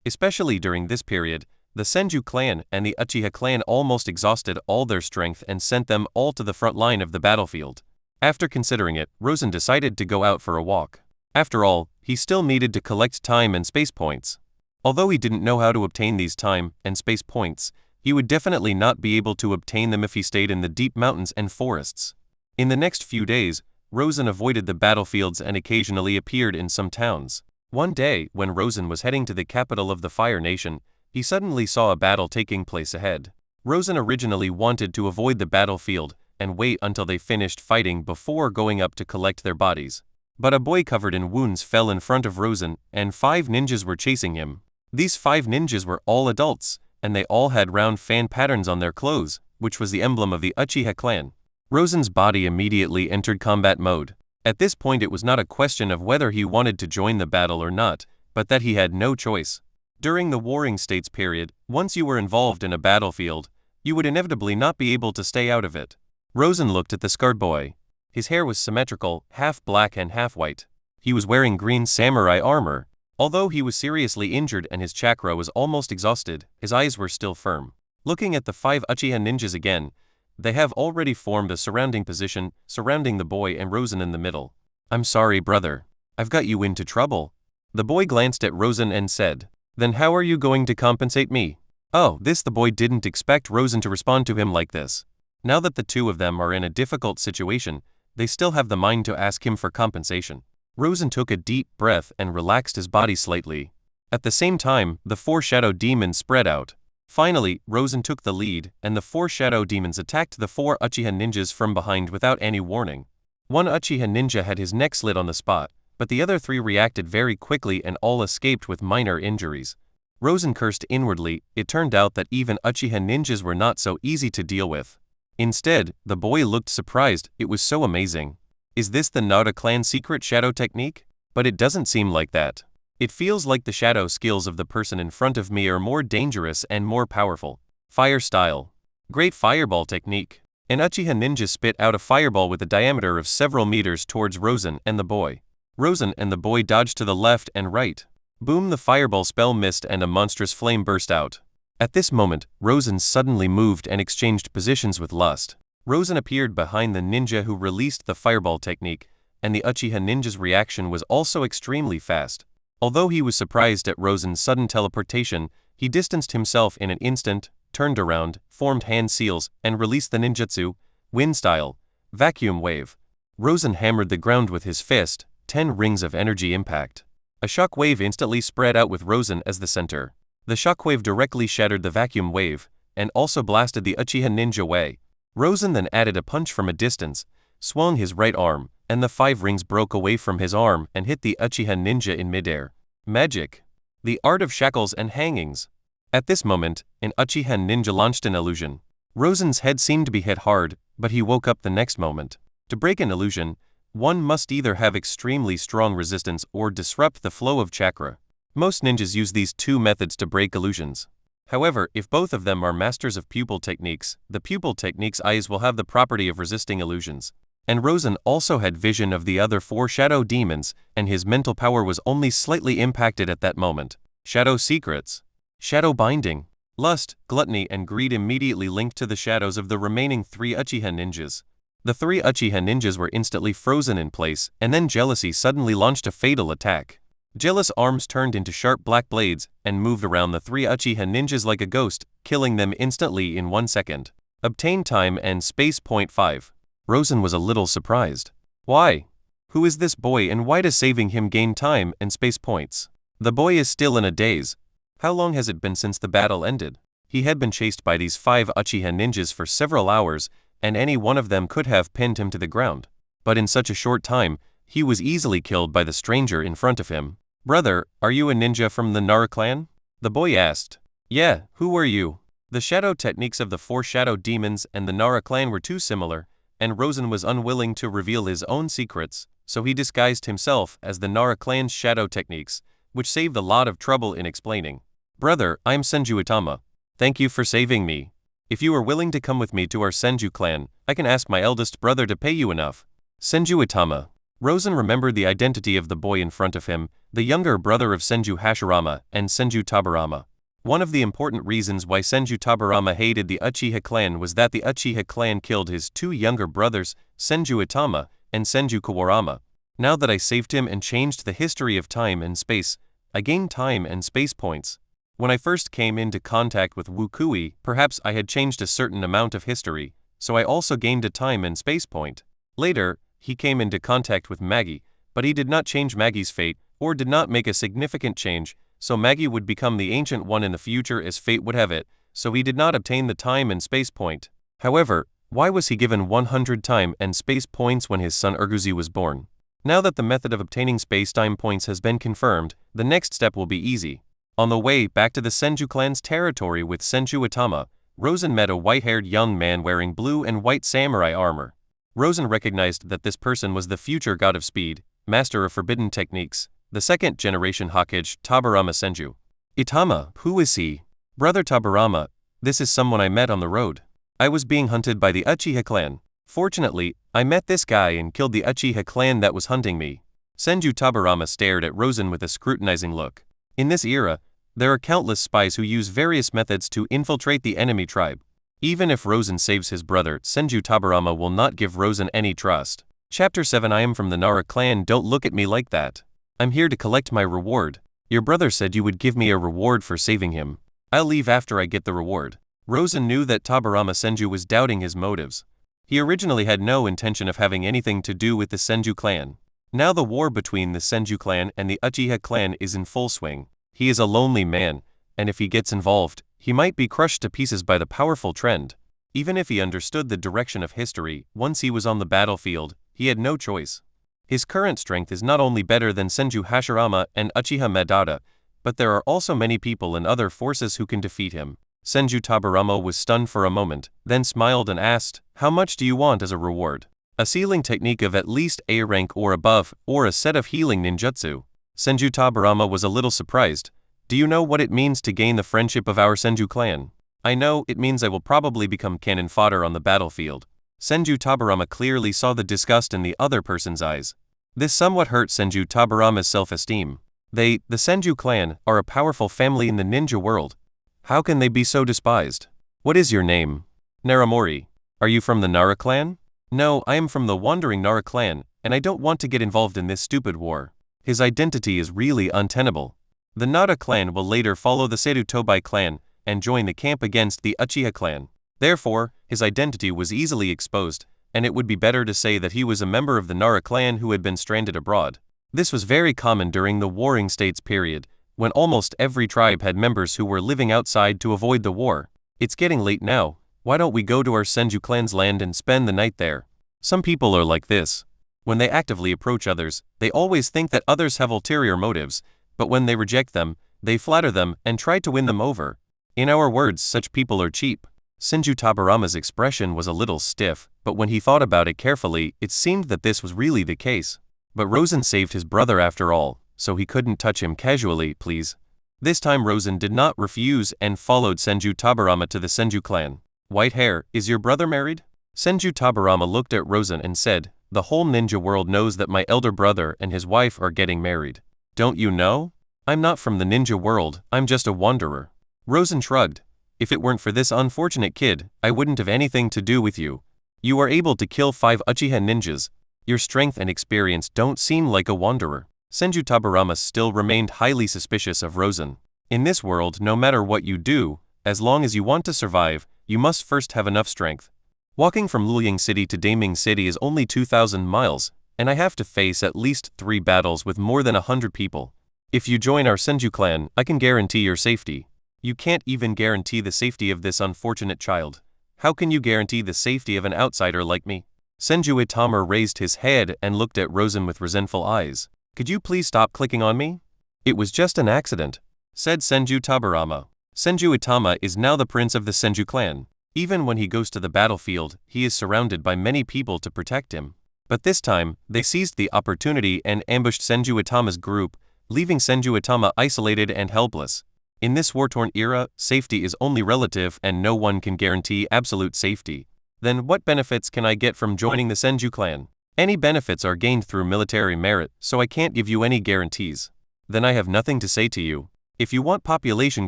Especially during this period, the Senju clan and the Uchiha clan almost exhausted all their strength and sent them all to the front line of the battlefield. After considering it, Rosen decided to go out for a walk. After all, he still needed to collect time and space points. Although he didn't know how to obtain these time and space points, he would definitely not be able to obtain them if he stayed in the deep mountains and forests. In the next few days, Rosen avoided the battlefields and occasionally appeared in some towns. One day, when Rosen was heading to the capital of the Fire Nation, he suddenly saw a battle taking place ahead. Rosen originally wanted to avoid the battlefield and wait until they finished fighting before going up to collect their bodies. But a boy covered in wounds fell in front of Rosen, and 5 ninjas were chasing him. These 5 ninjas were all adults, and they all had round fan patterns on their clothes, which was the emblem of the Uchiha clan. Rosen's body immediately entered combat mode. At this point it was not a question of whether he wanted to join the battle or not, but that he had no choice. During the Warring States period, once you were involved in a battlefield, you would inevitably not be able to stay out of it. Rosen looked at the scarred boy. His hair was symmetrical, half black and half white. He was wearing green samurai armor. Although he was seriously injured and his chakra was almost exhausted, his eyes were still firm. Looking at the 5 Uchiha ninjas again, they have already formed a surrounding position, surrounding the boy and Rosen in the middle. "I'm sorry, brother. I've got you into trouble." The boy glanced at Rosen and said, "Then how are you going to compensate me?" The boy didn't expect Rosen to respond to him like this. Now that the two of them are in a difficult situation, they still have the mind to ask him for compensation. Rosen took a deep breath and relaxed his body slightly. At the same time, the 4 shadow demons spread out. Finally, Rosen took the lead, and the 4 shadow demons attacked the 4 Uchiha ninjas from behind without any warning. One Uchiha ninja had his neck slit on the spot, but the other 3 reacted very quickly and all escaped with minor injuries. Rosen cursed inwardly. It turned out that even Uchiha ninjas were not so easy to deal with. Instead, the boy looked surprised. It was so amazing. Is this the Naruto clan's secret shadow technique? But it doesn't seem like that. It feels like the shadow skills of the person in front of me are more dangerous and more powerful. Fire style. Great fireball technique. An Uchiha ninja spit out a fireball with a diameter of several meters towards Rosen and the boy. Rosen and the boy dodged to the left and right. Boom! The fireball spell missed and a monstrous flame burst out. At this moment, Rosen suddenly moved and exchanged positions with Lust. Rosen appeared behind the ninja who released the fireball technique, and the Uchiha ninja's reaction was also extremely fast. Although he was surprised at Rosen's sudden teleportation, he distanced himself in an instant, turned around, formed hand seals, and released the ninjutsu, wind style, vacuum wave. Rosen hammered the ground with his fist, 10 rings of energy impact. A shock wave instantly spread out with Rosen as the center. The shockwave directly shattered the vacuum wave, and also blasted the Uchiha ninja away. Rosen then added a punch from a distance, swung his right arm, and the 5 rings broke away from his arm and hit the Uchiha ninja in midair. Magic. The art of shackles and hangings. At this moment, an Uchiha ninja launched an illusion. Rosen's head seemed to be hit hard, but he woke up the next moment. To break an illusion, one must either have extremely strong resistance or disrupt the flow of chakra. Most ninjas use these 2 methods to break illusions. However, if both of them are masters of pupil techniques, the pupil technique's eyes will have the property of resisting illusions. And Rosen also had vision of the other 4 shadow demons, and his mental power was only slightly impacted at that moment. Shadow secrets. Shadow binding. Lust, gluttony, and greed immediately linked to the shadows of the remaining 3 Uchiha ninjas. The 3 Uchiha ninjas were instantly frozen in place, and then jealousy suddenly launched a fatal attack. Jealous arms turned into sharp black blades and moved around the 3 Uchiha ninjas like a ghost, killing them instantly in 1 second. Obtain time and space. 5. Rosen was a little surprised. Why? Who is this boy and why does saving him gain time and space points? The boy is still in a daze. How long has it been since the battle ended? He had been chased by these 5 Uchiha ninjas for several hours, and any one of them could have pinned him to the ground. But in such a short time, he was easily killed by the stranger in front of him. Brother, are you a ninja from the Nara clan? The boy asked. Yeah, who are you? The shadow techniques of the 4 shadow demons and the Nara clan were too similar, and Rosen was unwilling to reveal his own secrets, so he disguised himself as the Nara clan's shadow techniques, which saved a lot of trouble in explaining. Brother, I'm Senju Itama. Thank you for saving me. If you are willing to come with me to our Senju clan, I can ask my eldest brother to pay you enough. Senju Itama. Rosen remembered the identity of the boy in front of him, the younger brother of Senju Hashirama and Senju Tabarama. One of the important reasons why Senju Tabarama hated the Uchiha clan was that the Uchiha clan killed his 2 younger brothers, Senju Itama and Senju Kawarama. Now that I saved him and changed the history of time and space, I gained time and space points. When I first came into contact with Wukui, perhaps I had changed a certain amount of history, so I also gained a time and space point. Later, he came into contact with Maggie, but he did not change Maggie's fate, or did not make a significant change, so Maggie would become the Ancient One in the future as fate would have it, so he did not obtain the time and space point. However, why was he given 100 time and space points when his son Urguzi was born? Now that the method of obtaining space-time points has been confirmed, the next step will be easy. On the way back to the Senju clan's territory with Senju Itama, Rosen met a white-haired young man wearing blue and white samurai armor. Rosen recognized that this person was the future god of speed, master of forbidden techniques, the 2nd generation Hokage, Tabarama Senju. Itama, who is he? Brother Tabarama, this is someone I met on the road. I was being hunted by the Uchiha clan. Fortunately, I met this guy and killed the Uchiha clan that was hunting me. Senju Tabarama stared at Rosen with a scrutinizing look. In this era, there are countless spies who use various methods to infiltrate the enemy tribe. Even if Rosen saves his brother, Senju Tabarama will not give Rosen any trust. Chapter 7 I am from the Nara clan, don't look at me like that. I'm here to collect my reward. Your brother said you would give me a reward for saving him. I'll leave after I get the reward. Rosen knew that Tabarama Senju was doubting his motives. He originally had no intention of having anything to do with the Senju clan. Now the war between the Senju clan and the Uchiha clan is in full swing. He is a lonely man, and if he gets involved, he might be crushed to pieces by the powerful trend. Even if he understood the direction of history, once he was on the battlefield, he had no choice. His current strength is not only better than Senju Hashirama and Uchiha Madara, but there are also many people and other forces who can defeat him. Senju Tabarama was stunned for a moment, then smiled and asked, "How much do you want as a reward?" "A sealing technique of at least A rank or above, or a set of healing ninjutsu." Senju Tabarama was a little surprised. "Do you know what it means to gain the friendship of our Senju clan?" "I know, it means I will probably become cannon fodder on the battlefield." Senju Tabarama clearly saw the disgust in the other person's eyes. This somewhat hurt Senju Tabarama's self-esteem. The Senju clan, are a powerful family in the ninja world. How can they be so despised? "What is your name?" "Naramori." "Are you from the Nara clan?" "No, I am from the Wandering Nara clan, and I don't want to get involved in this stupid war." His identity is really untenable. The Nara clan will later follow the Seru Tobai clan and join the camp against the Uchiha clan. Therefore, his identity was easily exposed, and it would be better to say that he was a member of the Nara clan who had been stranded abroad. This was very common during the Warring States period, when almost every tribe had members who were living outside to avoid the war. It's getting late now. Why don't we go to our Senju clan's land and spend the night there? Some people are like this. When they actively approach others, they always think that others have ulterior motives, but when they reject them, they flatter them and try to win them over. In our words, such people are cheap. Senju Tabarama's expression was a little stiff, but when he thought about it carefully, it seemed that this was really the case. But Rosen saved his brother after all, so he couldn't touch him casually, please. This time Rosen did not refuse and followed Senju Tabarama to the Senju clan. White hair, is your brother married? Senju Tabarama looked at Rosen and said, the whole ninja world knows that my elder brother and his wife are getting married. Don't you know? I'm not from the ninja world, I'm just a wanderer. Rosen shrugged. If it weren't for this unfortunate kid, I wouldn't have anything to do with you. You are able to kill 5 Uchiha ninjas. Your strength and experience don't seem like a wanderer. Senju Tabarama still remained highly suspicious of Rosen. In this world, no matter what you do, as long as you want to survive, you must first have enough strength. Walking from Luoyang City to Daming City is only 2,000 miles, and I have to face at least 3 battles with more than 100 people. If you join our Senju clan, I can guarantee your safety. You can't even guarantee the safety of this unfortunate child. How can you guarantee the safety of an outsider like me? Senju Itama raised his head and looked at Rosen with resentful eyes. Could you please stop clicking on me? It was just an accident, said Senju Tabarama. Senju Itama is now the prince of the Senju clan. Even when he goes to the battlefield, he is surrounded by many people to protect him. But this time, they seized the opportunity and ambushed Senju Itama's group, leaving Senju Itama isolated and helpless. In this war-torn era, safety is only relative and no one can guarantee absolute safety. Then what benefits can I get from joining the Senju clan? Any benefits are gained through military merit, so I can't give you any guarantees. Then I have nothing to say to you. If you want population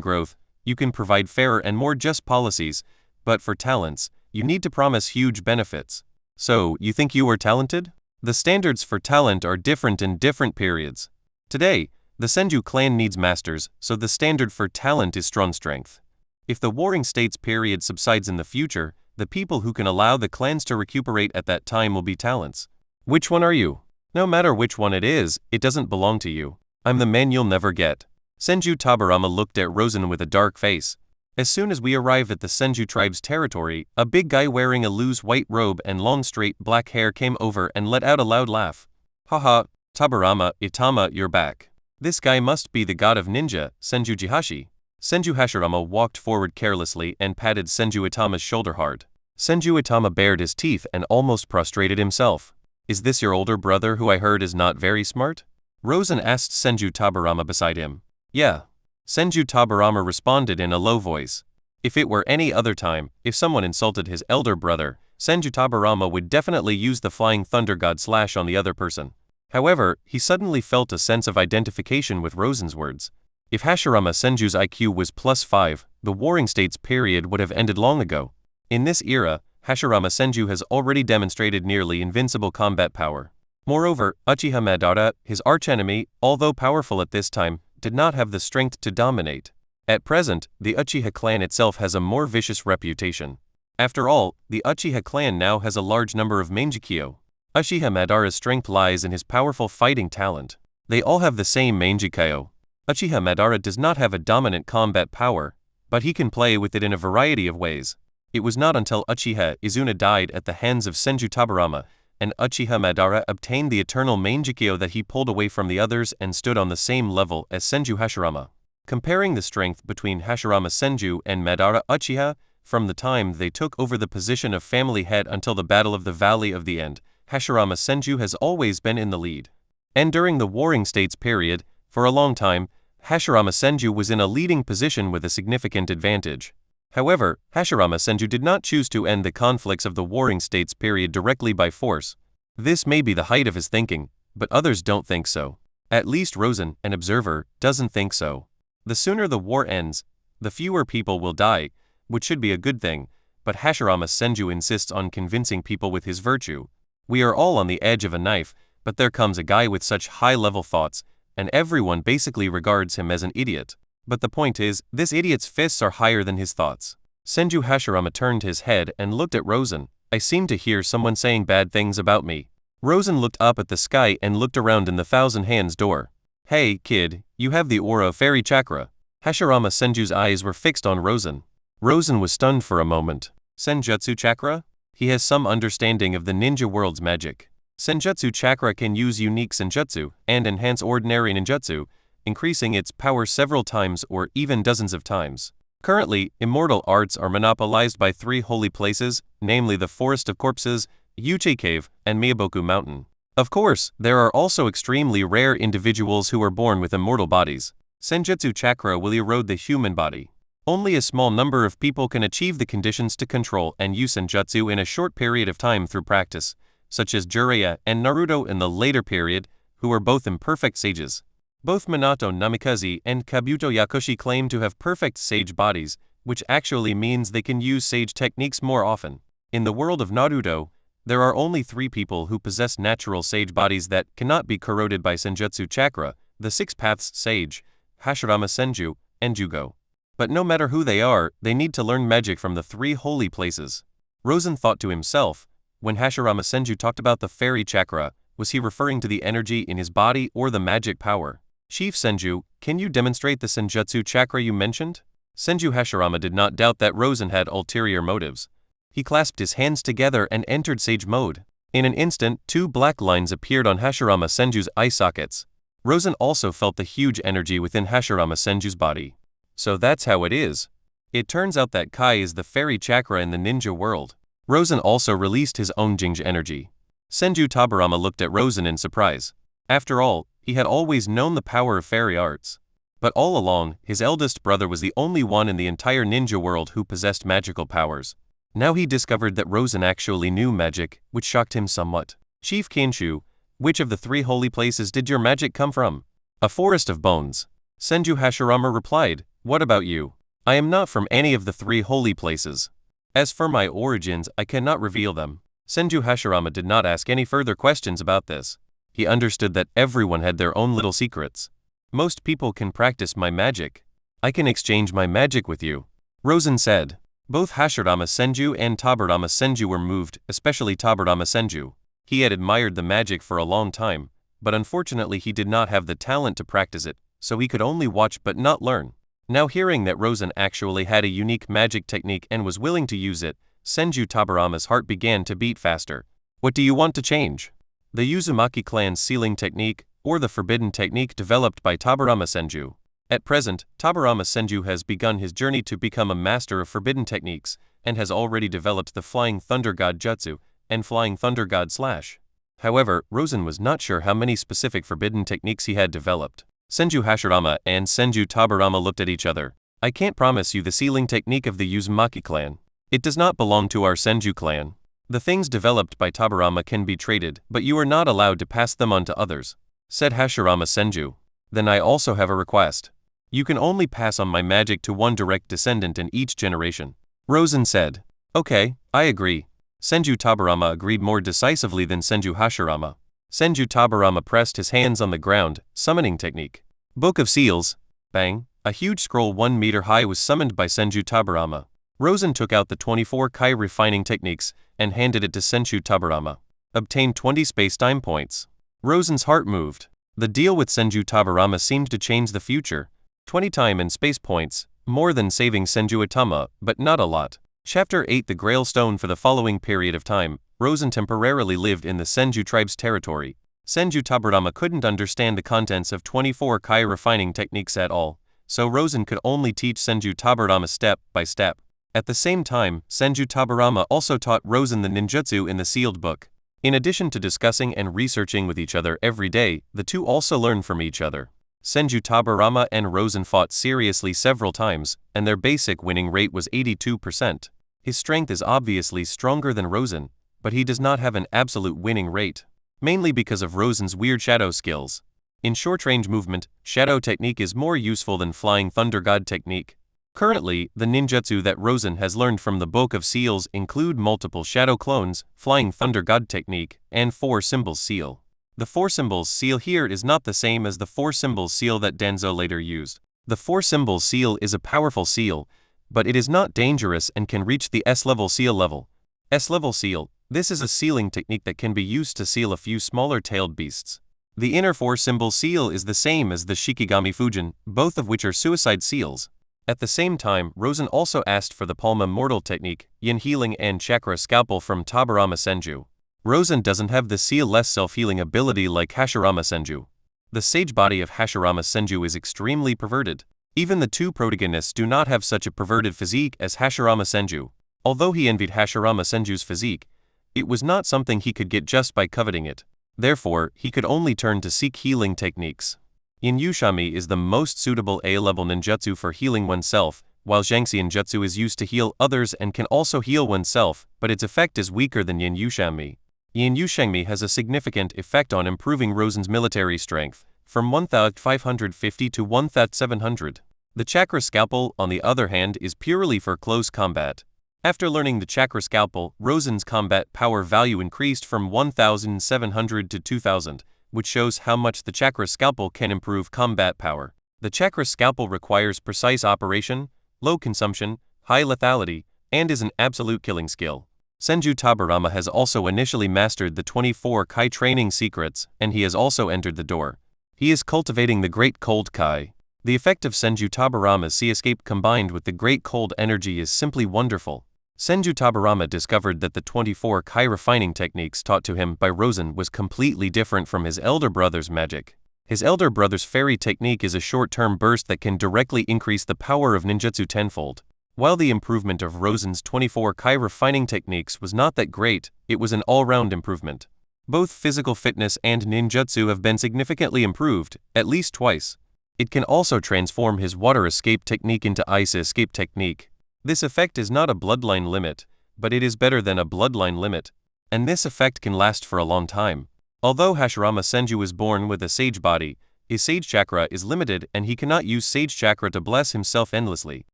growth, you can provide fairer and more just policies, but for talents, you need to promise huge benefits. So, you think you are talented? The standards for talent are different in different periods. Today, the Senju clan needs masters, so the standard for talent is strong strength. If the Warring States period subsides in the future, the people who can allow the clans to recuperate at that time will be talents. Which one are you? No matter which one it is, it doesn't belong to you. I'm the man you'll never get. Senju Tabarama looked at Rosen with a dark face. As soon as we arrived at the Senju tribe's territory, a big guy wearing a loose white robe and long straight black hair came over and let out a loud laugh. Haha, Tabarama, Itama, you're back. This guy must be the god of ninja, Senju Jihashi. Senju Hashirama walked forward carelessly and patted Senju Itama's shoulder hard. Senju Itama bared his teeth and almost prostrated himself. Is this your older brother who I heard is not very smart? Rosen asked Senju Tabarama beside him. Yeah. Senju Tabarama responded in a low voice. If it were any other time, if someone insulted his elder brother, Senju Tabarama would definitely use the flying thunder god slash on the other person. However, he suddenly felt a sense of identification with Rosen's words. If Hashirama Senju's IQ was +5, the Warring States period would have ended long ago. In this era, Hashirama Senju has already demonstrated nearly invincible combat power. Moreover, Uchiha Madara, his archenemy, although powerful at this time, did not have the strength to dominate. At present, the Uchiha clan itself has a more vicious reputation. After all, the Uchiha clan now has a large number of Manjikyo. Uchiha Madara's strength lies in his powerful fighting talent. They all have the same Manjikyo. Uchiha Madara does not have a dominant combat power, but he can play with it in a variety of ways. It was not until Uchiha Izuna died at the hands of Senju Tabarama and Uchiha Madara obtained the eternal Manjikyo that he pulled away from the others and stood on the same level as Senju Hashirama. Comparing the strength between Hashirama Senju and Madara Uchiha, from the time they took over the position of family head until the Battle of the Valley of the End, Hashirama Senju has always been in the lead. And during the Warring States period, for a long time, Hashirama Senju was in a leading position with a significant advantage. However, Hashirama Senju did not choose to end the conflicts of the Warring States period directly by force. This may be the height of his thinking, but others don't think so. At least Rosen, an observer, doesn't think so. The sooner the war ends, the fewer people will die, which should be a good thing, but Hashirama Senju insists on convincing people with his virtue. We are all on the edge of a knife, but there comes a guy with such high-level thoughts, and everyone basically regards him as an idiot. But the point is, this idiot's fists are higher than his thoughts. Senju Hashirama turned his head and looked at Rosen. I seem to hear someone saying bad things about me. Rosen looked up at the sky and looked around in the Thousand Hands door. Hey, kid, you have the aura of fairy chakra. Hashirama Senju's eyes were fixed on Rosen. Rosen was stunned for a moment. Senjutsu chakra? He has some understanding of the ninja world's magic. Senjutsu chakra can use unique senjutsu and enhance ordinary ninjutsu, increasing its power several times or even dozens of times. Currently, immortal arts are monopolized by 3 holy places, namely the Forest of Corpses, Yuchi Cave, and Miyaboku Mountain. Of course, there are also extremely rare individuals who are born with immortal bodies. Senjutsu chakra will erode the human body. Only a small number of people can achieve the conditions to control and use senjutsu in a short period of time through practice, such as Jiraiya and Naruto in the later period, who are both imperfect sages. Both Minato Namikaze and Kabuto Yakushi claim to have perfect sage bodies, which actually means they can use sage techniques more often. In the world of Naruto, there are only 3 people who possess natural sage bodies that cannot be corroded by senjutsu chakra: the 6 Paths Sage, Hashirama Senju, and Jugo. But no matter who they are, they need to learn magic from the 3 holy places. Rosen thought to himself, when Hashirama Senju talked about the fairy chakra, was he referring to the energy in his body or the magic power? Chief Senju, can you demonstrate the senjutsu chakra you mentioned? Senju Hashirama did not doubt that Rosen had ulterior motives. He clasped his hands together and entered sage mode. In an instant, 2 black lines appeared on Hashirama Senju's eye sockets. Rosen also felt the huge energy within Hashirama Senju's body. So that's how it is. It turns out that Kai is the fairy chakra in the ninja world. Rosen also released his own Jinja energy. Senju Tabarama looked at Rosen in surprise. After all, he had always known the power of fairy arts. But all along, his eldest brother was the only one in the entire ninja world who possessed magical powers. Now he discovered that Rosen actually knew magic, which shocked him somewhat. Chief Kinshu, which of the 3 holy places did your magic come from? A forest of bones. Senju Hashirama replied, what about you? I am not from any of the 3 holy places. As for my origins, I cannot reveal them. Senju Hashirama did not ask any further questions about this. He understood that everyone had their own little secrets. Most people can practice my magic. I can exchange my magic with you. Rosen said. Both Hashirama Senju and Tabarama Senju were moved, especially Tabarama Senju. He had admired the magic for a long time, but unfortunately he did not have the talent to practice it, so he could only watch but not learn. Now hearing that Rosen actually had a unique magic technique and was willing to use it, Senju Tabarama's heart began to beat faster. What do you want to change? The Uzumaki clan's sealing technique, or the forbidden technique developed by Tabarama Senju. At present, Tabarama Senju has begun his journey to become a master of forbidden techniques, and has already developed the Flying Thunder God Jutsu, and Flying Thunder God Slash. However, Rosen was not sure how many specific forbidden techniques he had developed. Senju Hashirama and Senju Tabarama looked at each other. I can't promise you the sealing technique of the Uzumaki clan. It does not belong to our Senju clan. The things developed by Tabarama can be traded, but you are not allowed to pass them on to others, said Hashirama Senju. Then I also have a request. You can only pass on my magic to 1 direct descendant in each generation. Rosen said. Okay, I agree. Senju Tabarama agreed more decisively than Senju Hashirama. Senju Tabarama pressed his hands on the ground, summoning technique. Book of Seals. Bang. A huge scroll 1 meter high was summoned by Senju Tabarama. Rosen took out the 24 Kai refining techniques and handed it to Senju Tabarama. Obtained 20 space-time points. Rosen's heart moved. The deal with Senju Tabarama seemed to change the future. 20 time and space points, more than saving Senju Itama, but not a lot. Chapter 8 The Grail Stone. For the following period of time, Rosen temporarily lived in the Senju tribe's territory. Senju Tabarama couldn't understand the contents of 24 Kai refining techniques at all, so Rosen could only teach Senju Tabarama step by step. At the same time, Senju Tabarama also taught Rosen the ninjutsu in the sealed book. In addition to discussing and researching with each other every day, the two also learned from each other. Senju Tabarama and Rosen fought seriously several times, and their basic winning rate was 82%. His strength is obviously stronger than Rosen, but he does not have an absolute winning rate, mainly because of Rosen's weird shadow skills. In short-range movement, shadow technique is more useful than Flying Thunder God technique. Currently, the ninjutsu that Rosen has learned from the Book of Seals include multiple shadow clones, Flying Thunder God technique, and 4 symbols seal. The 4 symbols seal here is not the same as the 4 symbols seal that Denzo later used. The 4 symbols seal is a powerful seal, but it is not dangerous and can reach the S-level seal level. S-level seal, this is a sealing technique that can be used to seal a few smaller tailed beasts. The inner 4 symbol seal is the same as the Shikigami Fujin, both of which are suicide seals. At the same time, Rosen also asked for the Palma Mortal technique, Yin Healing and Chakra Scalpel from Tabarama Senju. Rosen doesn't have the Seal less self-healing ability like Hashirama Senju. The sage body of Hashirama Senju is extremely perverted. Even the two protagonists do not have such a perverted physique as Hashirama Senju. Although he envied Hashirama Senju's physique, it was not something he could get just by coveting it. Therefore, he could only turn to seek healing techniques. Yin Yushami is the most suitable A-level ninjutsu for healing oneself, while Zhangxian Jutsu is used to heal others and can also heal oneself, but its effect is weaker than Yin Yushami. Yin Yushangmi has a significant effect on improving Rosen's military strength, from 1,550 to 1,700. The Chakra Scalpel, on the other hand, is purely for close combat. After learning the Chakra Scalpel, Rosen's combat power value increased from 1,700 to 2,000, which shows how much the Chakra Scalpel can improve combat power. The Chakra Scalpel requires precise operation, low consumption, high lethality, and is an absolute killing skill. Senju Tabarama has also initially mastered the 24 Kai training secrets, and he has also entered the door. He is cultivating the Great Cold Kai. The effect of Senju Tabarama's Sea Escape combined with the Great Cold energy is simply wonderful. Senju Tabarama discovered that the 24 Kai refining techniques taught to him by Rosen was completely different from his elder brother's magic. His elder brother's fairy technique is a short-term burst that can directly increase the power of ninjutsu tenfold. While the improvement of Rosen's 24 Kai refining techniques was not that great, it was an all-round improvement. Both physical fitness and ninjutsu have been significantly improved, at least twice. It can also transform his water escape technique into ice escape technique. This effect is not a bloodline limit, but it is better than a bloodline limit, and this effect can last for a long time. Although Hashirama Senju is born with a sage body, his sage chakra is limited and he cannot use sage chakra to bless himself endlessly.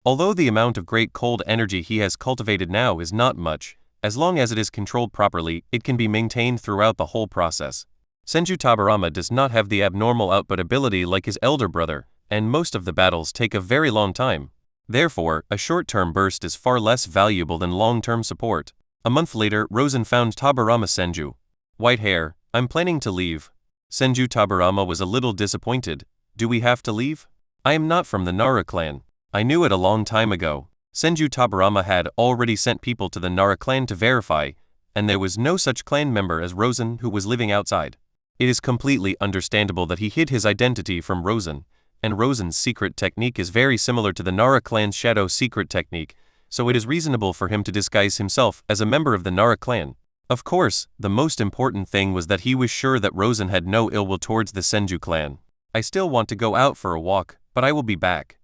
Although the amount of great cold energy he has cultivated now is not much, as long as it is controlled properly, it can be maintained throughout the whole process. Senju Tabarama does not have the abnormal output ability like his elder brother, and most of the battles take a very long time. Therefore, a short-term burst is far less valuable than long-term support. A month later, Rosen found Tabarama Senju. White hair, I'm planning to leave. Senju Tabarama was a little disappointed. Do we have to leave? I am not from the Nara clan. I knew it a long time ago. Senju Tabarama had already sent people to the Nara clan to verify, and there was no such clan member as Rosen who was living outside. It is completely understandable that he hid his identity from Rosen, and Rosen's secret technique is very similar to the Nara clan's shadow secret technique, so it is reasonable for him to disguise himself as a member of the Nara clan. Of course, the most important thing was that he was sure that Rosen had no ill will towards the Senju clan. I still want to go out for a walk, but I will be back.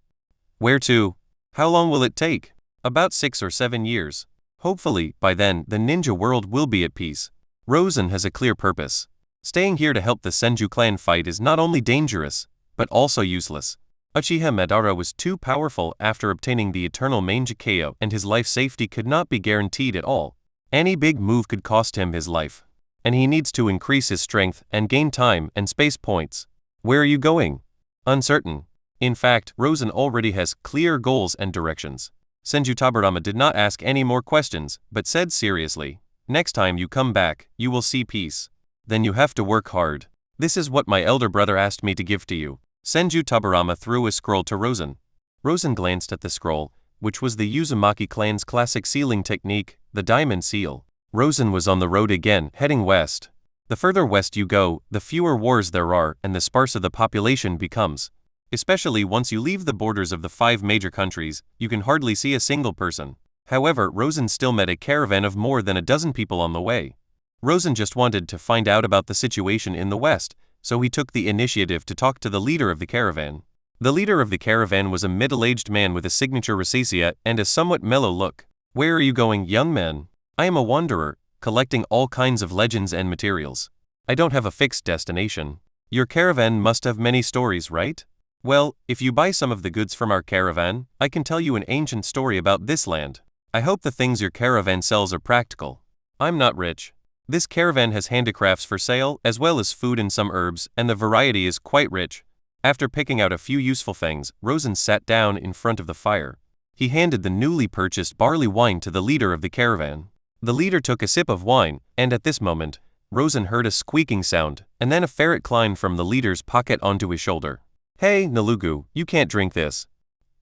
Where to? How long will it take? About 6 or 7 years. Hopefully, by then, the ninja world will be at peace. Rosen has a clear purpose. Staying here to help the Senju clan fight is not only dangerous, but also useless. Uchiha Madara was too powerful after obtaining the eternal Manhwarecap, and his life safety could not be guaranteed at all. Any big move could cost him his life. And he needs to increase his strength and gain time and space points. Where are you going? Uncertain. In fact, Rosen already has clear goals and directions. Senju Tabarama did not ask any more questions, but said seriously, next time you come back, you will see peace. Then you have to work hard. This is what my elder brother asked me to give to you. Senju Tabarama threw a scroll to Rosen. Rosen glanced at the scroll, which was the Uzumaki clan's classic sealing technique, the diamond seal. Rosen was on the road again, heading west. The further west you go, the fewer wars there are and the sparser the population becomes. Especially once you leave the borders of the 5 major countries, you can hardly see a single person. However, Rosen still met a caravan of more than a dozen people on the way. Rosen just wanted to find out about the situation in the west, so he took the initiative to talk to the leader of the caravan. The leader of the caravan was a middle-aged man with a signature rosacea and a somewhat mellow look. Where are you going, young man? I am a wanderer, collecting all kinds of legends and materials. I don't have a fixed destination. Your caravan must have many stories, right? Well, if you buy some of the goods from our caravan, I can tell you an ancient story about this land. I hope the things your caravan sells are practical. I'm not rich. This caravan has handicrafts for sale, as well as food and some herbs, and the variety is quite rich. After picking out a few useful things, Rosen sat down in front of the fire. He handed the newly purchased barley wine to the leader of the caravan. The leader took a sip of wine, and at this moment, Rosen heard a squeaking sound, and then a ferret climbed from the leader's pocket onto his shoulder. Hey, Nalugu, you can't drink this.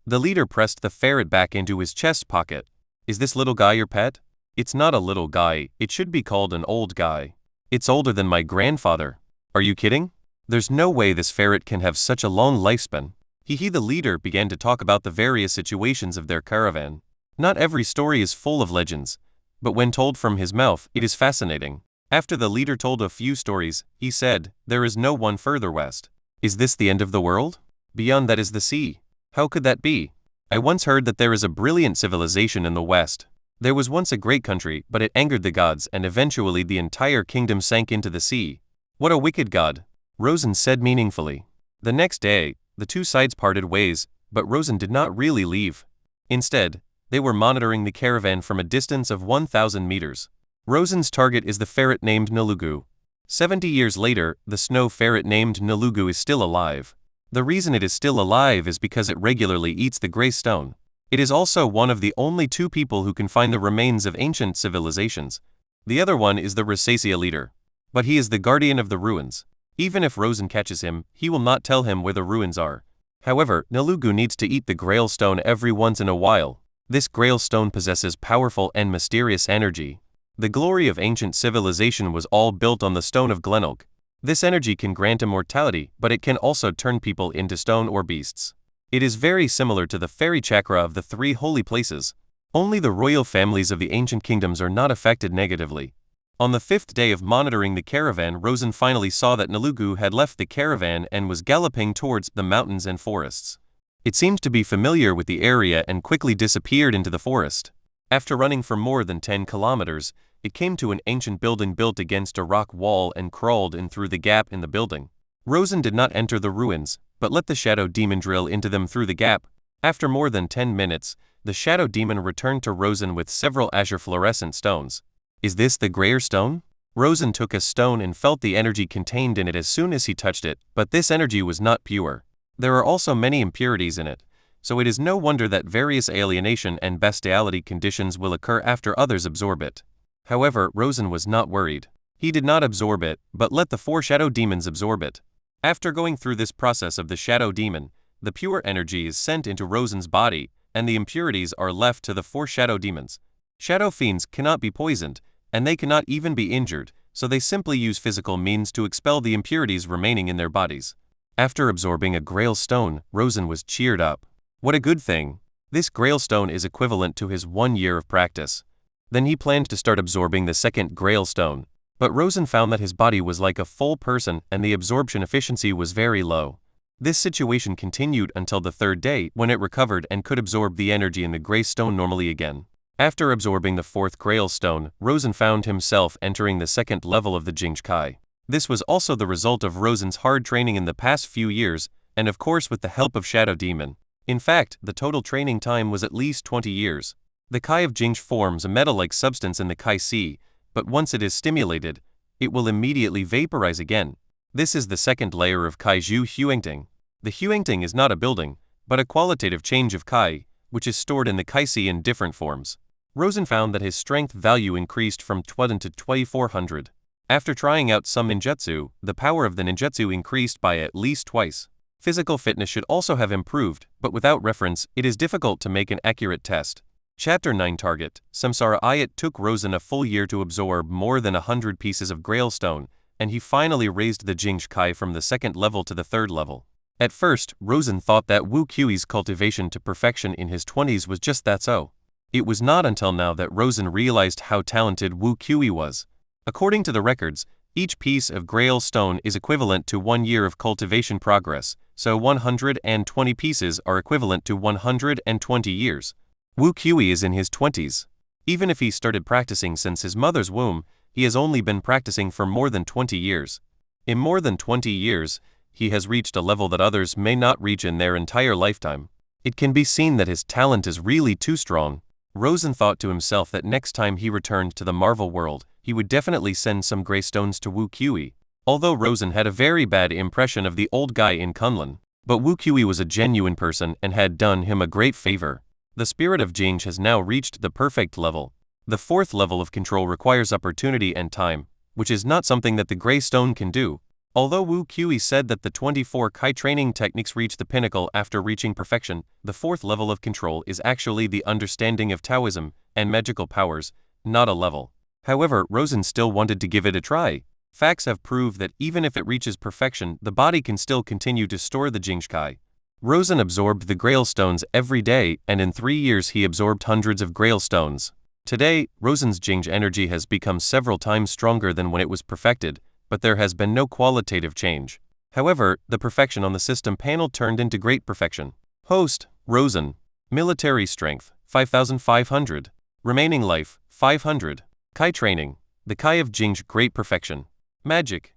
The leader pressed the ferret back into his chest pocket. Is this little guy your pet? It's not a little guy, it should be called an old guy. It's older than my grandfather. Are you kidding? There's no way this ferret can have such a long lifespan. The leader began to talk about the various situations of their caravan. Not every story is full of legends, but when told from his mouth, it is fascinating. After the leader told a few stories, he said, "There is no one further west. Is this the end of the world? Beyond that is the sea. How could that be? I once heard that there is a brilliant civilization in the west. There was once a great country, but it angered the gods and eventually the entire kingdom sank into the sea. What a wicked god," Rosen said meaningfully. The next day, the two sides parted ways, but Rosen did not really leave. Instead, they were monitoring the caravan from a distance of 1,000 meters. Rosen's target is the ferret named Nalugu. 70 years later, the snow ferret named Nalugu is still alive. The reason it is still alive is because it regularly eats the gray stone. It is also one of the only two people who can find the remains of ancient civilizations. The other one is the Rosacea leader. But he is the guardian of the ruins. Even if Rosen catches him, he will not tell him where the ruins are. However, Nalugu needs to eat the grail stone every once in a while. This grail stone possesses powerful and mysterious energy. The glory of ancient civilization was all built on the stone of Glenelg. This energy can grant immortality, but it can also turn people into stone or beasts. It is very similar to the fairy chakra of the three holy places. Only the royal families of the ancient kingdoms are not affected negatively. On the 5th day of monitoring the caravan, Rosen finally saw that Nalugu had left the caravan and was galloping towards the mountains and forests. It seemed to be familiar with the area and quickly disappeared into the forest. After running for more than 10 kilometers, it came to an ancient building built against a rock wall and crawled in through the gap in the building. Rosen did not enter the ruins, but let the shadow demon drill into them through the gap. After more than 10 minutes, the shadow demon returned to Rosen with several azure fluorescent stones. Is this the grayer stone? Rosen took a stone and felt the energy contained in it as soon as he touched it, but this energy was not pure. There are also many impurities in it, so it is no wonder that various alienation and bestiality conditions will occur after others absorb it. However, Rosen was not worried. He did not absorb it, but let the 4 shadow demons absorb it. After going through this process of the shadow demon, the pure energy is sent into Rosen's body, and the impurities are left to the 4 shadow demons. Shadow fiends cannot be poisoned, and they cannot even be injured, so they simply use physical means to expel the impurities remaining in their bodies. After absorbing a grail stone, Rosen was cheered up. What a good thing! This grail stone is equivalent to his 1 year of practice. Then he planned to start absorbing the second grail stone. But Rosen found that his body was like a full person and the absorption efficiency was very low. This situation continued until the 3rd day when it recovered and could absorb the energy in the gray stone normally again. After absorbing the 4th grail stone, Rosen found himself entering the 2nd level of the Jingkai. This was also the result of Rosen's hard training in the past few years, and of course with the help of Shadow Demon. In fact, the total training time was at least 20 years. The Kai of Jingsh forms a metal-like substance in the Kai Sea, but once it is stimulated, it will immediately vaporize again. This is the 2nd layer of Kaiju Huangting. The Huangting is not a building, but a qualitative change of Kai, which is stored in the Kai Sea in different forms. Rosen found that his strength value increased from 20 to 2400. After trying out some ninjutsu, the power of the ninjutsu increased by at least twice. Physical fitness should also have improved, but without reference, it is difficult to make an accurate test. Chapter 9 Target. Samsara. It took Rosen a full year to absorb more than 100 pieces of grail stone, and he finally raised the Jingsh Kai from the 2nd level to the 3rd level. At first, Rosen thought that Wu Qiui's cultivation to perfection in his 20s was just that so. It was not until now that Rosen realized how talented Wu Qiui was. According to the records, each piece of grail stone is equivalent to 1 year of cultivation progress, so 120 pieces are equivalent to 120 years. Wu Qiui is in his 20s. Even if he started practicing since his mother's womb, he has only been practicing for more than 20 years. In more than 20 years, he has reached a level that others may not reach in their entire lifetime. It can be seen that his talent is really too strong. Rosen thought to himself that next time he returned to the Marvel world, he would definitely send some gray stones to Wu Qiui. Although Rosen had a very bad impression of the old guy in Kunlun, but Wu Qiui was a genuine person and had done him a great favor. The spirit of Jingsh has now reached the perfect level. The 4th level of control requires opportunity and time, which is not something that the gray stone can do. Although Wu Qi said that the 24 Kai training techniques reach the pinnacle after reaching perfection, the fourth level of control is actually the understanding of Taoism and magical powers, not a level. However, Rosen still wanted to give it a try. Facts have proved that even if it reaches perfection, the body can still continue to store the Jingkai. Rosen absorbed the Grail stones every day, and in 3 years he absorbed hundreds of Grail stones. Today, Rosen's Jing energy has become several times stronger than when it was perfected, but there has been no qualitative change. However, the perfection on the system panel turned into great perfection. Host, Rosen. Military strength, 5,500. Remaining life, 500. Kai training, the Kai of Jing's great perfection. Magic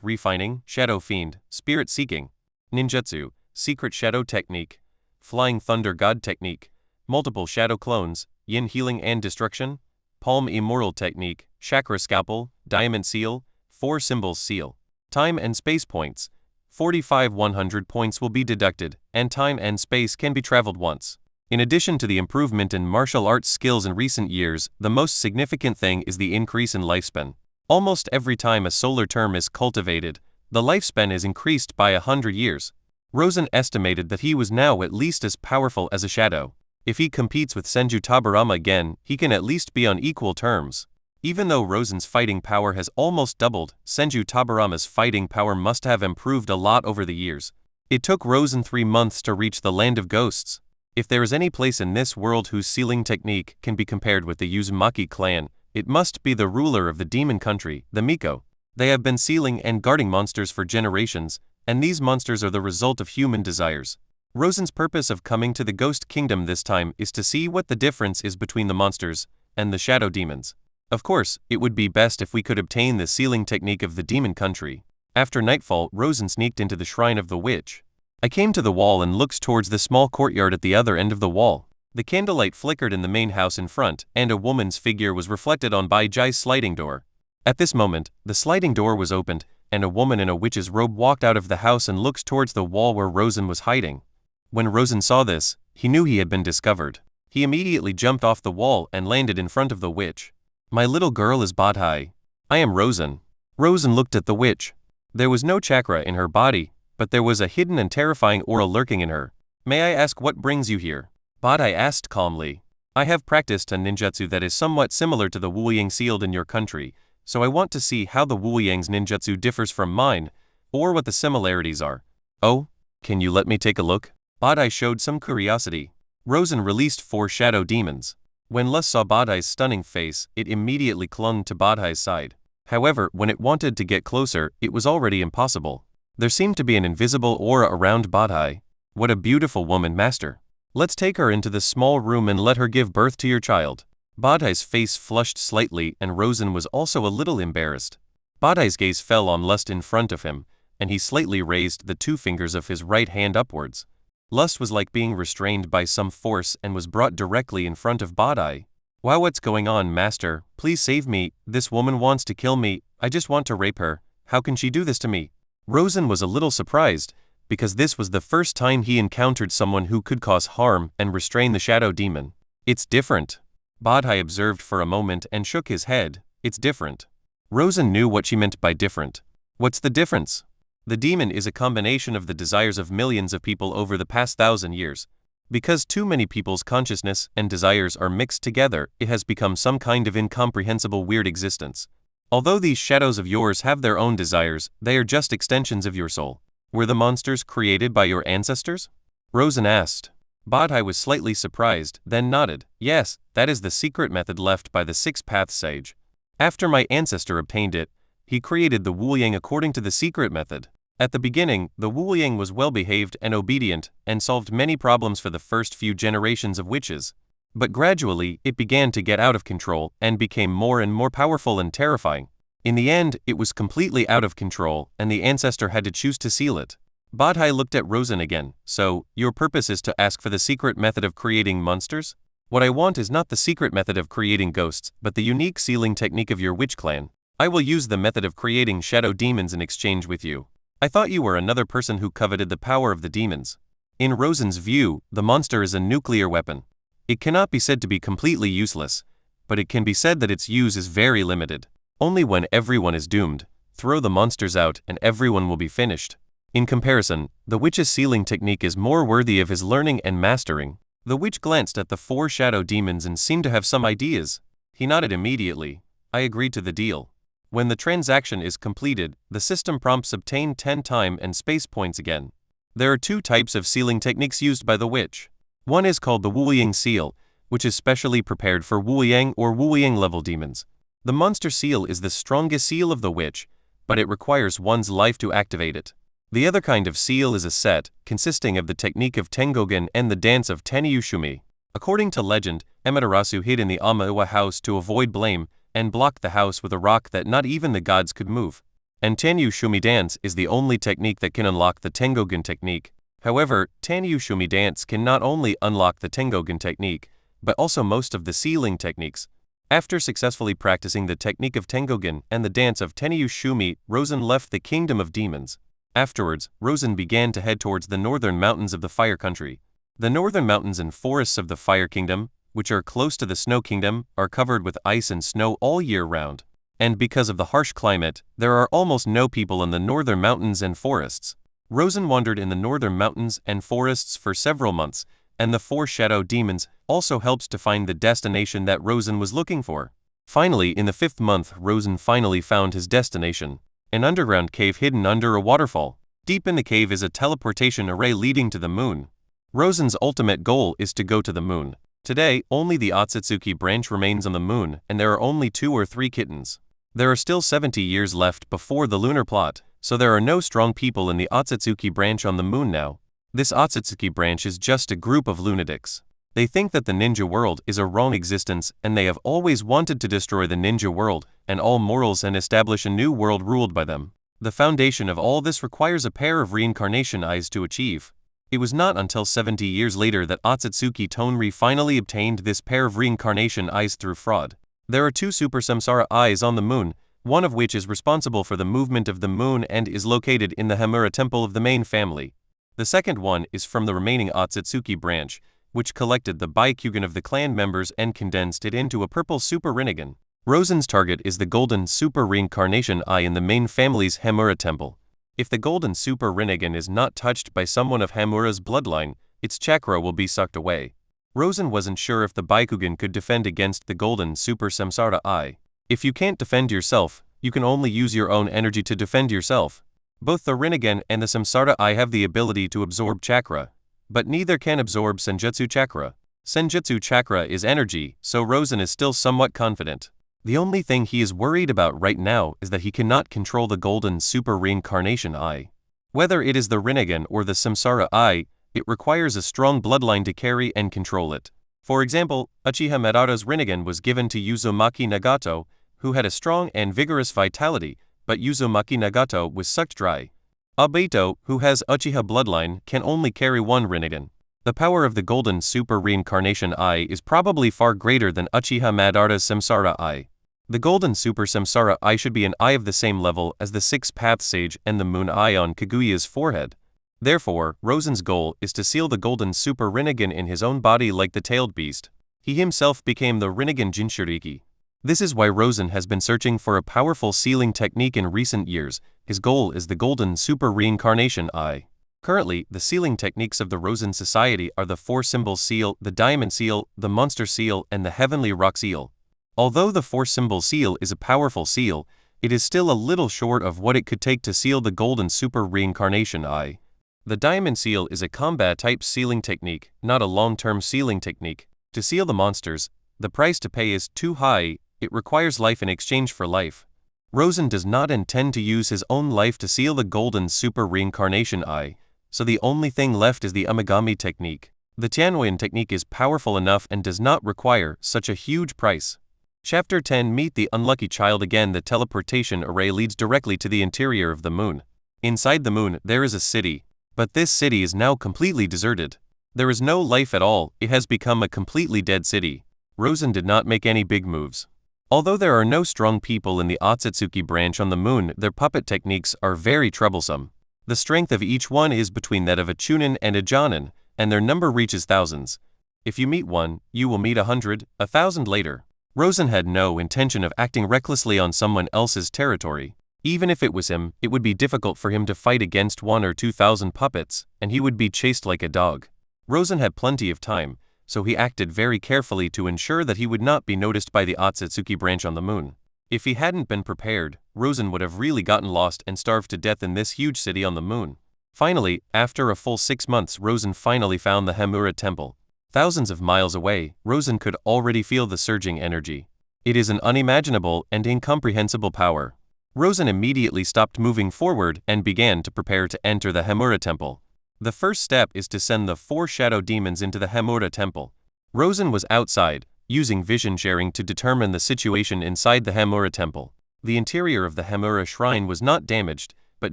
refining, shadow fiend, spirit seeking. Ninjutsu, secret shadow technique. Flying thunder god technique. Multiple shadow clones, yin healing and destruction. Palm immortal technique, chakra scalpel, diamond seal, 4 symbols seal. Time and space points. 45 100 points will be deducted, and time and space can be traveled once. In addition to the improvement in martial arts skills in recent years, the most significant thing is the increase in lifespan. Almost every time a solar term is cultivated, the lifespan is increased by 100 years. Rosen estimated that he was now at least as powerful as a shadow. If he competes with Senju Tabarama again, he can at least be on equal terms. Even though Rosen's fighting power has almost doubled, Senju Tabarama's fighting power must have improved a lot over the years. It took Rosen 3 months to reach the Land of Ghosts. If there is any place in this world whose sealing technique can be compared with the Uzumaki clan, it must be the ruler of the demon country, the Miko. They have been sealing and guarding monsters for generations, and these monsters are the result of human desires. Rosen's purpose of coming to the Ghost Kingdom this time is to see what the difference is between the monsters and the shadow demons. Of course, it would be best if we could obtain the sealing technique of the demon country. After nightfall, Rosen sneaked into the shrine of the witch. I came to the wall and looked towards the small courtyard at the other end of the wall. The candlelight flickered in the main house in front, and a woman's figure was reflected on Baijai's sliding door. At this moment, the sliding door was opened, and a woman in a witch's robe walked out of the house and looked towards the wall where Rosen was hiding. When Rosen saw this, he knew he had been discovered. He immediately jumped off the wall and landed in front of the witch. "My little girl is Baijai. I am Rosen." Rosen looked at the witch. There was no chakra in her body, but there was a hidden and terrifying aura lurking in her. "May I ask what brings you here?" Baijai asked calmly. "I have practiced a ninjutsu that is somewhat similar to the Wu-Yang sealed in your country, so I want to see how the Wu-Yang's ninjutsu differs from mine, or what the similarities are." "Oh, can you let me take a look?" Baijai showed some curiosity. Rosen released 4 shadow demons. When Lust saw Baijai's stunning face, it immediately clung to Baijai's side. However, when it wanted to get closer, it was already impossible. There seemed to be an invisible aura around Baijai. "What a beautiful woman, master. Let's take her into the small room and let her give birth to your child." Baijai's face flushed slightly, and Rosen was also a little embarrassed. Baijai's gaze fell on Lust in front of him, and he slightly raised the 2 fingers of his right hand upwards. Lust was like being restrained by some force and was brought directly in front of Baijai. "Wow, what's going on, master? Please save me. This woman wants to kill me. I just want to rape her. How can she do this to me?" Rosen was a little surprised, because this was the first time he encountered someone who could cause harm and restrain the shadow demon. "It's different." Baijai observed for a moment and shook his head. "It's different." Rosen knew what she meant by different. "What's the difference?" "The demon is a combination of the desires of millions of people over the past 1,000 years. Because too many people's consciousness and desires are mixed together, it has become some kind of incomprehensible weird existence. Although these shadows of yours have their own desires, they are just extensions of your soul." "Were the monsters created by your ancestors?" Rosen asked. Baijai was slightly surprised, then nodded. "Yes, that is the secret method left by the 6th-path sage. After my ancestor obtained it, he created the Wu-Yang according to the secret method. At the beginning, the Wu-Yang was well-behaved and obedient, and solved many problems for the first few generations of witches. But gradually, it began to get out of control, and became more and more powerful and terrifying. In the end, it was completely out of control, and the ancestor had to choose to seal it." Baijai looked at Rosen again. "So, your purpose is to ask for the secret method of creating monsters? What I want is not the secret method of creating ghosts, but the unique sealing technique of your witch clan. I will use the method of creating shadow demons in exchange with you. I thought you were another person who coveted the power of the demons." In Rosen's view, the monster is a nuclear weapon. It cannot be said to be completely useless, but it can be said that its use is very limited. Only when everyone is doomed, throw the monsters out and everyone will be finished. In comparison, the witch's sealing technique is more worthy of his learning and mastering. The witch glanced at the 4 shadow demons and seemed to have some ideas. He nodded immediately. I agreed to the deal. When the transaction is completed, the system prompts obtain 10 time and space points again. There are 2 types of sealing techniques used by the witch. One is called the Wuying seal, which is specially prepared for Wuyang or Wuying level demons. The monster seal is the strongest seal of the witch, but it requires one's life to activate it. The other kind of seal is a set, consisting of the technique of Tengogen and the dance of Tenryushumi. According to legend, Amaterasu hid in the Ama-Iwa house to avoid blame, and blocked the house with a rock that not even the gods could move. And Tenryushumi dance is the only technique that can unlock the Tengogen technique. However, Tenryushumi dance can not only unlock the Tengogen technique, but also most of the sealing techniques. After successfully practicing the technique of Tengogen and the dance of Tenryushumi, Rosen left the kingdom of demons. Afterwards, Rosen began to head towards the northern mountains of the Fire Country. The northern mountains and forests of the Fire Kingdom, which are close to the Snow Kingdom, are covered with ice and snow all year round. And because of the harsh climate, there are almost no people in the northern mountains and forests. Rosen wandered in the northern mountains and forests for several months, and the 4 shadow demons also helped to find the destination that Rosen was looking for. Finally, in the 5th month, Rosen finally found his destination. An underground cave hidden under a waterfall. Deep in the cave is a teleportation array leading to the moon. Rosen's ultimate goal is to go to the moon. Today, only the Otsutsuki branch remains on the moon, and there are only 2 or 3 kittens. There are still 70 years left before the lunar plot, so there are no strong people in the Otsutsuki branch on the moon now. This Otsutsuki branch is just a group of lunatics. They think that the ninja world is a wrong existence, and they have always wanted to destroy the ninja world and all morals and establish a new world ruled by them. The foundation of all this requires a pair of reincarnation eyes to achieve. It was not until 70 years later that Otsutsuki Tonri finally obtained this pair of reincarnation eyes through fraud. There are 2 super samsara eyes on the moon, one of which is responsible for the movement of the moon and is located in the Hamura temple of the main family. The second one is from the remaining Otsutsuki branch, which collected the Byakugan of the clan members and condensed it into a purple super Rinnegan. Rosen's target is the golden super reincarnation eye in the main family's Hamura temple. If the golden super Rinnegan is not touched by someone of Hamura's bloodline, its chakra will be sucked away. Rosen wasn't sure if the Byakugan could defend against the golden super samsara eye. If you can't defend yourself, you can only use your own energy to defend yourself. Both the Rinnegan and the samsara eye have the ability to absorb chakra, but neither can absorb senjutsu chakra. Senjutsu chakra is energy, so Rosen is still somewhat confident. The only thing he is worried about right now is that he cannot control the golden super reincarnation eye. Whether it is the Rinnegan or the samsara eye, it requires a strong bloodline to carry and control it. For example, Uchiha Madara's Rinnegan was given to Uzumaki Nagato, who had a strong and vigorous vitality, but Uzumaki Nagato was sucked dry. Obito, who has Uchiha bloodline, can only carry 1 Rinnegan. The power of the golden super reincarnation eye is probably far greater than Uchiha Madara's samsara eye. The golden super samsara eye should be an eye of the same level as the 6-path sage and the moon eye on Kaguya's forehead. Therefore, Rosen's goal is to seal the golden super Rinnegan in his own body like the tailed beast. He himself became the Rinnegan Jinchuriki. This is why Rosen has been searching for a powerful sealing technique in recent years. His goal is the golden super reincarnation eye. Currently, the sealing techniques of the Rosen Society are the 4-symbol seal, the diamond seal, the monster seal, and the heavenly rock seal. Although the 4-symbol seal is a powerful seal, it is still a little short of what it could take to seal the golden super reincarnation eye. The diamond seal is a combat-type sealing technique, not a long-term sealing technique. To seal the monsters, the price to pay is too high. It requires life in exchange for life. Rosen does not intend to use his own life to seal the golden super reincarnation eye, so the only thing left is the Amigami technique. The Tianwen technique is powerful enough and does not require such a huge price. Chapter 10 Meet the Unlucky Child. Again, the teleportation array leads directly to the interior of the moon. Inside the moon, there is a city, but this city is now completely deserted. There is no life at all. It has become a completely dead city. Rosen did not make any big moves. Although there are no strong people in the Otsutsuki branch on the moon, their puppet techniques are very troublesome. The strength of each one is between that of a Chunin and a Jonin, and their number reaches thousands. If you meet one, you will meet 100, 1,000 later. Rosen had no intention of acting recklessly on someone else's territory. Even if it was him, it would be difficult for him to fight against 1 or 2,000 puppets, and he would be chased like a dog. Rosen had plenty of time, so he acted very carefully to ensure that he would not be noticed by the Otsutsuki branch on the moon. If he hadn't been prepared, Rosen would have really gotten lost and starved to death in this huge city on the moon. Finally, after a full 6 months, Rosen finally found the Hamura Temple. Thousands of miles away, Rosen could already feel the surging energy. It is an unimaginable and incomprehensible power. Rosen immediately stopped moving forward and began to prepare to enter the Hamura Temple. The first step is to send the 4 shadow demons into the Hamura Temple. Rosen was outside, using vision sharing to determine the situation inside the Hamura Temple. The interior of the Hamura Shrine was not damaged, but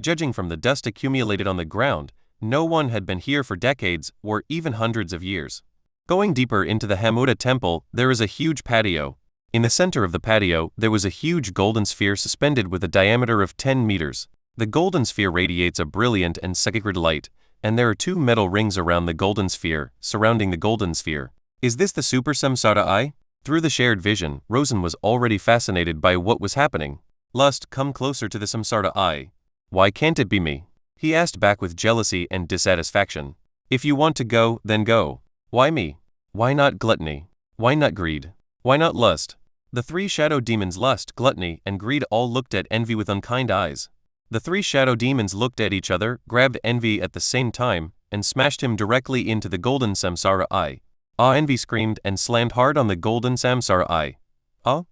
judging from the dust accumulated on the ground, no one had been here for decades or even hundreds of years. Going deeper into the Hamura Temple, there is a huge patio. In the center of the patio, there was a huge golden sphere suspended with a diameter of 10 meters. The golden sphere radiates a brilliant and sacred light, and there are 2 metal rings around the golden sphere, surrounding the golden sphere. Is this the Super Samsara Eye? Through the shared vision, Rosen was already fascinated by what was happening. Lust, come closer to the Samsara Eye. Why can't it be me? He asked back with jealousy and dissatisfaction. If you want to go, then go. Why me? Why not gluttony? Why not greed? Why not lust? The 3 shadow demons, lust, gluttony, and greed, all looked at Envy with unkind eyes. The 3 shadow demons looked at each other, grabbed Envy at the same time, and smashed him directly into the golden Samsara Eye. Ah! Envy screamed and slammed hard on the golden Samsara Eye. Ah?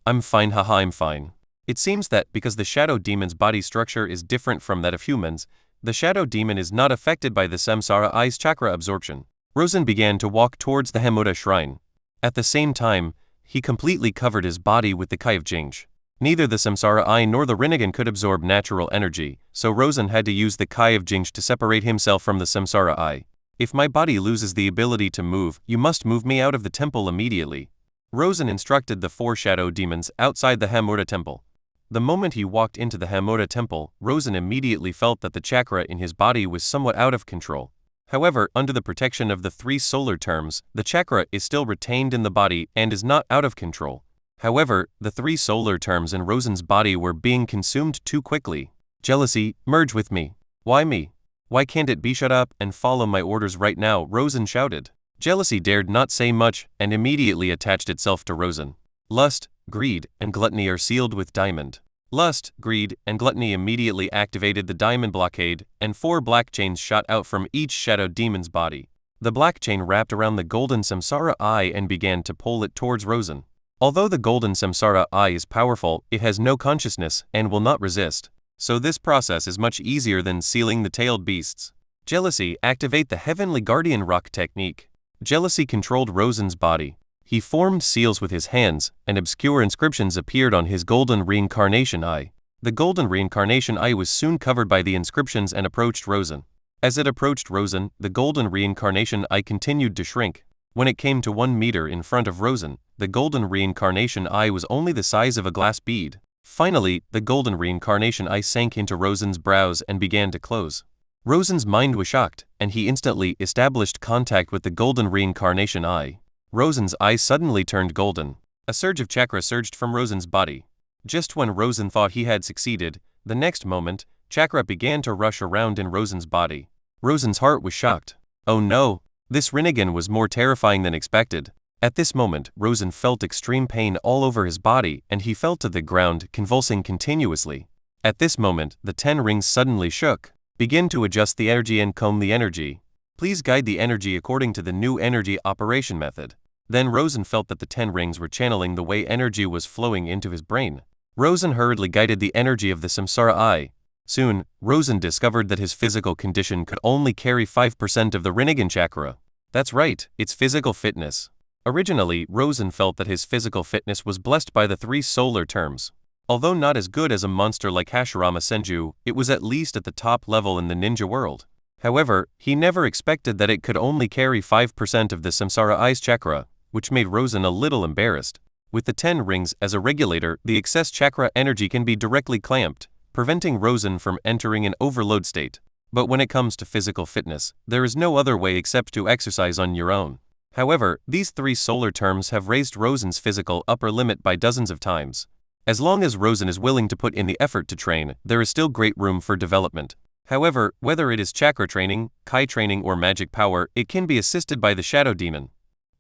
I'm fine, haha, I'm fine. It seems that because the shadow demon's body structure is different from that of humans, the shadow demon is not affected by the Samsara Eye's chakra absorption. Rosen began to walk towards the Hamura Shrine. At the same time, he completely covered his body with the Kai of Jingj. Neither the Samsara Eye nor the Rinnegan could absorb natural energy, so Rosen had to use the Kai of Jingj to separate himself from the Samsara Eye. If my body loses the ability to move, you must move me out of the temple immediately. Rosen instructed the 4 shadow demons outside the Hamura Temple. The moment he walked into the Hamura Temple, Rosen immediately felt that the chakra in his body was somewhat out of control. However, under the protection of the 3 solar terms, the chakra is still retained in the body and is not out of control. However, the 3 solar terms in Rosen's body were being consumed too quickly. Jealousy, merge with me. Why me? Why can't it be? Shut up and follow my orders right now, Rosen shouted. Jealousy dared not say much and immediately attached itself to Rosen. Lust, greed, and gluttony are sealed with diamond. Lust, greed, and gluttony immediately activated the diamond blockade, and 4 black chains shot out from each shadow demon's body. The black chain wrapped around the golden Samsara Eye and began to pull it towards Rosen. Although the golden Samsara Eye is powerful, it has no consciousness and will not resist. So this process is much easier than sealing the tailed beasts. Jealousy, activate the Heavenly Guardian Rock technique. Jealousy controlled Rosen's body. He formed seals with his hands, and obscure inscriptions appeared on his golden reincarnation eye. The golden reincarnation eye was soon covered by the inscriptions and approached Rosen. As it approached Rosen, the golden reincarnation eye continued to shrink. When it came to 1 meter in front of Rosen, the golden reincarnation eye was only the size of a glass bead. Finally, the golden reincarnation eye sank into Rosen's brows and began to close. Rosen's mind was shocked, and he instantly established contact with the golden reincarnation eye. Rosen's eyes suddenly turned golden. A surge of chakra surged from Rosen's body. Just when Rosen thought he had succeeded, the next moment, chakra began to rush around in Rosen's body. Rosen's heart was shocked. Oh no, this Rinnegan was more terrifying than expected. At this moment, Rosen felt extreme pain all over his body and he fell to the ground, convulsing continuously. At this moment, the 10 rings suddenly shook. Begin to adjust the energy and comb the energy. Please guide the energy according to the new energy operation method. Then Rosen felt that the 10 rings were channeling the way energy was flowing into his brain. Rosen hurriedly guided the energy of the Samsara Eye. Soon, Rosen discovered that his physical condition could only carry 5% of the Rinnegan chakra. That's right, it's physical fitness. Originally, Rosen felt that his physical fitness was blessed by the 3 solar terms. Although not as good as a monster like Hashirama Senju, it was at least at the top level in the ninja world. However, he never expected that it could only carry 5% of the Samsara Eye's chakra, which made Rosen a little embarrassed. With the 10 rings as a regulator, the excess chakra energy can be directly clamped, preventing Rosen from entering an overload state. But when it comes to physical fitness, there is no other way except to exercise on your own. However, these 3 solar terms have raised Rosen's physical upper limit by dozens of times. As long as Rosen is willing to put in the effort to train, there is still great room for development. However, whether it is chakra training, kai training or magic power, it can be assisted by the shadow demon.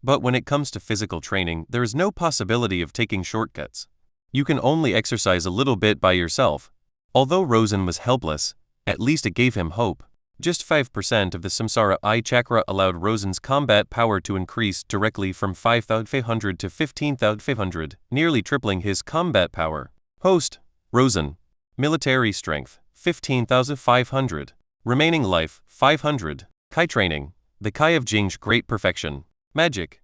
But when it comes to physical training, there is no possibility of taking shortcuts. You can only exercise a little bit by yourself. Although Rosen was helpless, at least it gave him hope. Just 5% of the Samsara Eye chakra allowed Rosen's combat power to increase directly from 5,500 to 15,500, nearly tripling his combat power. Host: Rosen. Military strength: 15,500. Remaining life: 500. Kai training: the Kai of Jing's great perfection. Magic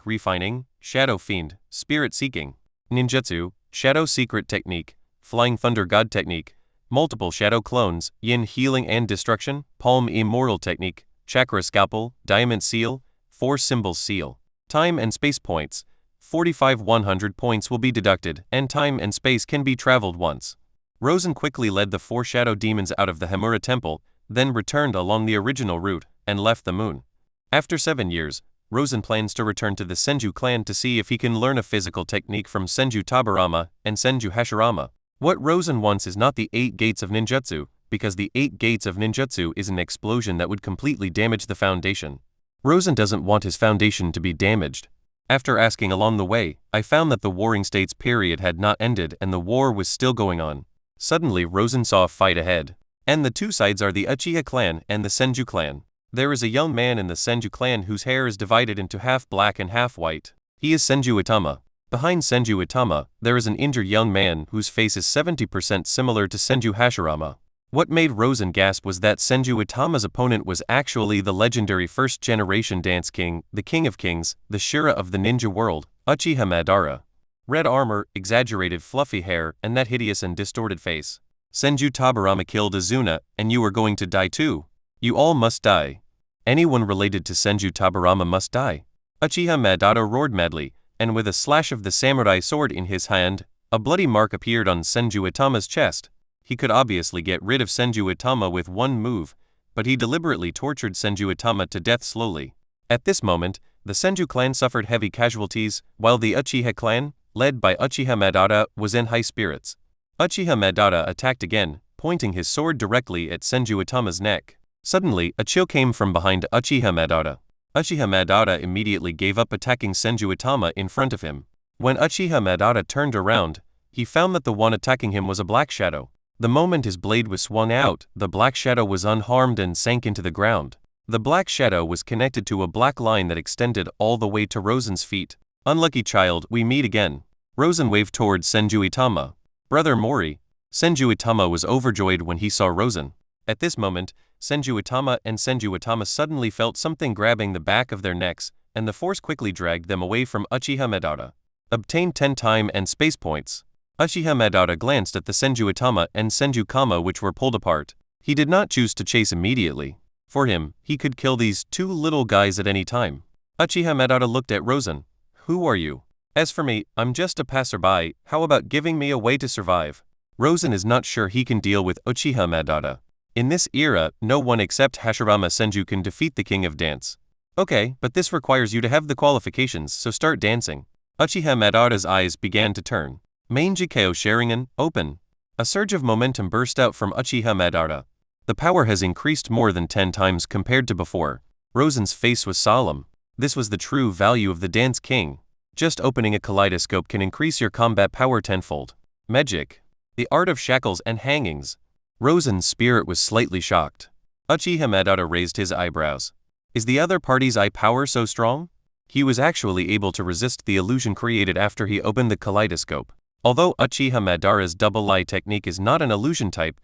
refining, shadow fiend, spirit seeking. Ninjutsu: shadow secret technique, flying thunder god technique, multiple shadow clones, yin healing and destruction, palm immortal technique, chakra scalpel, diamond seal, 4 symbols seal. Time and space points: 45 100 points will be deducted, and time and space can be traveled once. Rosen quickly led the 4 shadow demons out of the Himura temple, then returned along the original route, and left the moon. After 7 years, Rosen plans to return to the Senju clan to see if he can learn a physical technique from Senju Tabarama and Senju Hashirama. What Rosen wants is not the 8 gates of ninjutsu, because the 8 gates of ninjutsu is an explosion that would completely damage the foundation. Rosen doesn't want his foundation to be damaged. After asking along the way, I found that the Warring States period had not ended and the war was still going on. Suddenly Rosen saw a fight ahead. And the 2 sides are the Uchiha clan and the Senju clan. There is a young man in the Senju clan whose hair is divided into half black and half white. He is Senju Itama. Behind Senju Itama, there is an injured young man whose face is 70% similar to Senju Hashirama. What made Rosen gasp was that Senju Itama's opponent was actually the legendary first-generation dance king, the king of kings, the Shira of the ninja world, Uchiha Madara. Red armor, exaggerated fluffy hair, and that hideous and distorted face. Senju Tabarama killed Azuna, and you are going to die too. You all must die. Anyone related to Senju Tabarama must die. Uchiha Madara roared madly, and with a slash of the samurai sword in his hand, a bloody mark appeared on Senju Itama's chest. He could obviously get rid of Senju Itama with one move, but he deliberately tortured Senju Itama to death slowly. At this moment, the Senju clan suffered heavy casualties, while the Uchiha clan, led by Uchiha Madara, was in high spirits. Uchiha Madara attacked again, pointing his sword directly at Senju Itama's neck. Suddenly, a chill came from behind Uchiha Madara. Uchiha Madara immediately gave up attacking Senju Itama in front of him. When Uchiha Madara turned around, he found that the one attacking him was a black shadow. The moment his blade was swung out, the black shadow was unharmed and sank into the ground. The black shadow was connected to a black line that extended all the way to Rosen's feet. Unlucky child, we meet again. Rosen waved towards Senju Itama. Brother Mori. Senju Itama was overjoyed when he saw Rosen. At this moment, Senju Itama and Senju Itama suddenly felt something grabbing the back of their necks, and the force quickly dragged them away from Uchiha Madara. Obtained 10 time and space points. Uchiha Madara glanced at the Senju Itama and Senju Kama which were pulled apart. He did not choose to chase immediately. For him, he could kill these 2 little guys at any time. Uchiha Madara looked at Rosen. Who are you? As for me, I'm just a passerby, how about giving me a way to survive? Rosen is not sure he can deal with Uchiha Madara. In this era, no one except Hashirama Senju can defeat the king of dance. Okay, but this requires you to have the qualifications, so start dancing. Uchiha Madara's eyes began to turn. Main Jikeo Sharingan, open. A surge of momentum burst out from Uchiha Madara. The power has increased more than 10 times compared to before. Rosen's face was solemn. This was the true value of the Dance King. Just opening a kaleidoscope can increase your combat power tenfold. Magic. The art of shackles and hangings. Rosen's spirit was slightly shocked. Uchiha Madara raised his eyebrows. Is the other party's eye power so strong? He was actually able to resist the illusion created after he opened the kaleidoscope. Although Uchiha Madara's double eye technique is not an illusion type,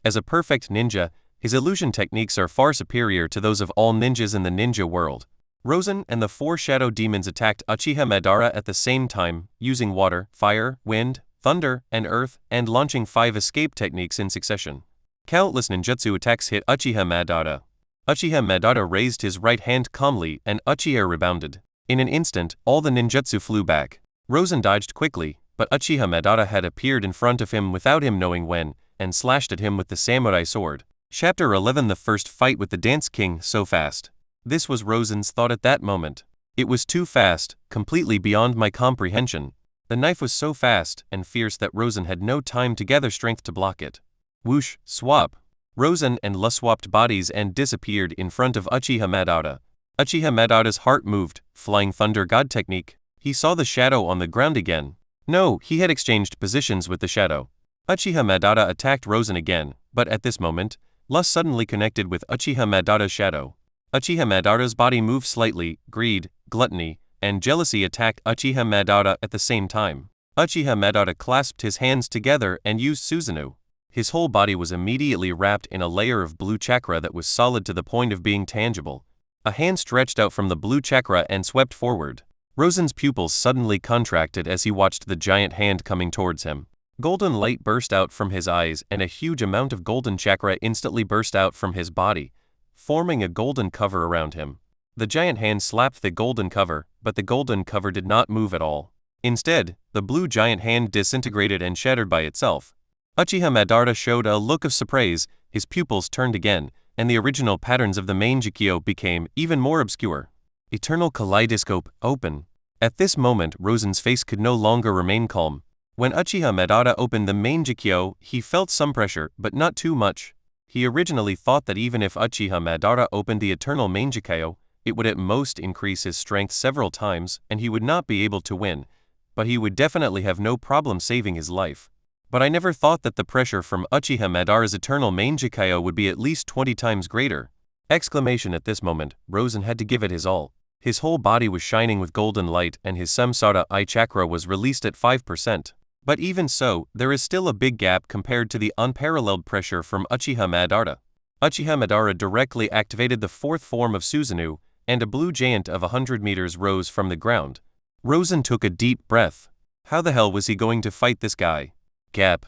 as a perfect ninja, his illusion techniques are far superior to those of all ninjas in the ninja world. Rosen and the 4 shadow demons attacked Uchiha Madara at the same time, using water, fire, wind, thunder, and earth, and launching 5 escape techniques in succession. Countless ninjutsu attacks hit Uchiha Madara. Uchiha Madara raised his right hand calmly and Uchiha rebounded. In an instant, all the ninjutsu flew back. Rosen dodged quickly, but Uchiha Madara had appeared in front of him without him knowing when, and slashed at him with the samurai sword. Chapter 11 The first fight with the Dance King so fast. This was Rosen's thought at that moment. It was too fast, completely beyond my comprehension. The knife was so fast and fierce that Rosen had no time to gather strength to block it. Whoosh, swap. Rosen and Lu swapped bodies and disappeared in front of Uchiha Madara. Uchiha Madara's heart moved, flying thunder god technique. He saw the shadow on the ground again. No, he had exchanged positions with the shadow. Uchiha Madara attacked Rosen again, but at this moment, Lu suddenly connected with Uchiha Madara's shadow. Uchiha Madara's body moved slightly, greed, gluttony, and jealousy attacked Uchiha Madara at the same time. Uchiha Madara clasped his hands together and used Susanoo. His whole body was immediately wrapped in a layer of blue chakra that was solid to the point of being tangible. A hand stretched out from the blue chakra and swept forward. Rosen's pupils suddenly contracted as he watched the giant hand coming towards him. Golden light burst out from his eyes and a huge amount of golden chakra instantly burst out from his body, forming a golden cover around him. The giant hand slapped the golden cover, but the golden cover did not move at all. Instead, the blue giant hand disintegrated and shattered by itself. Uchiha Madara showed a look of surprise, his pupils turned again, and the original patterns of the manhwarecap became even more obscure. Eternal kaleidoscope, open. At this moment Rosen's face could no longer remain calm. When Uchiha Madara opened the manhwarecap, he felt some pressure, but not too much. He originally thought that even if Uchiha Madara opened the eternal manhwarecap, it would at most increase his strength several times, and he would not be able to win, but he would definitely have no problem saving his life. But I never thought that the pressure from Uchiha Madara's eternal manhwarecap would be at least 20 times greater. Exclamation at this moment, Rosen had to give it his all. His whole body was shining with golden light and his Samsara eye chakra was released at 5%. But even so, there is still a big gap compared to the unparalleled pressure from Uchiha Madara. Uchiha Madara directly activated the fourth form of Susanoo, and a blue giant of 100 meters rose from the ground. Rosen took a deep breath. How the hell was he going to fight this guy? Gap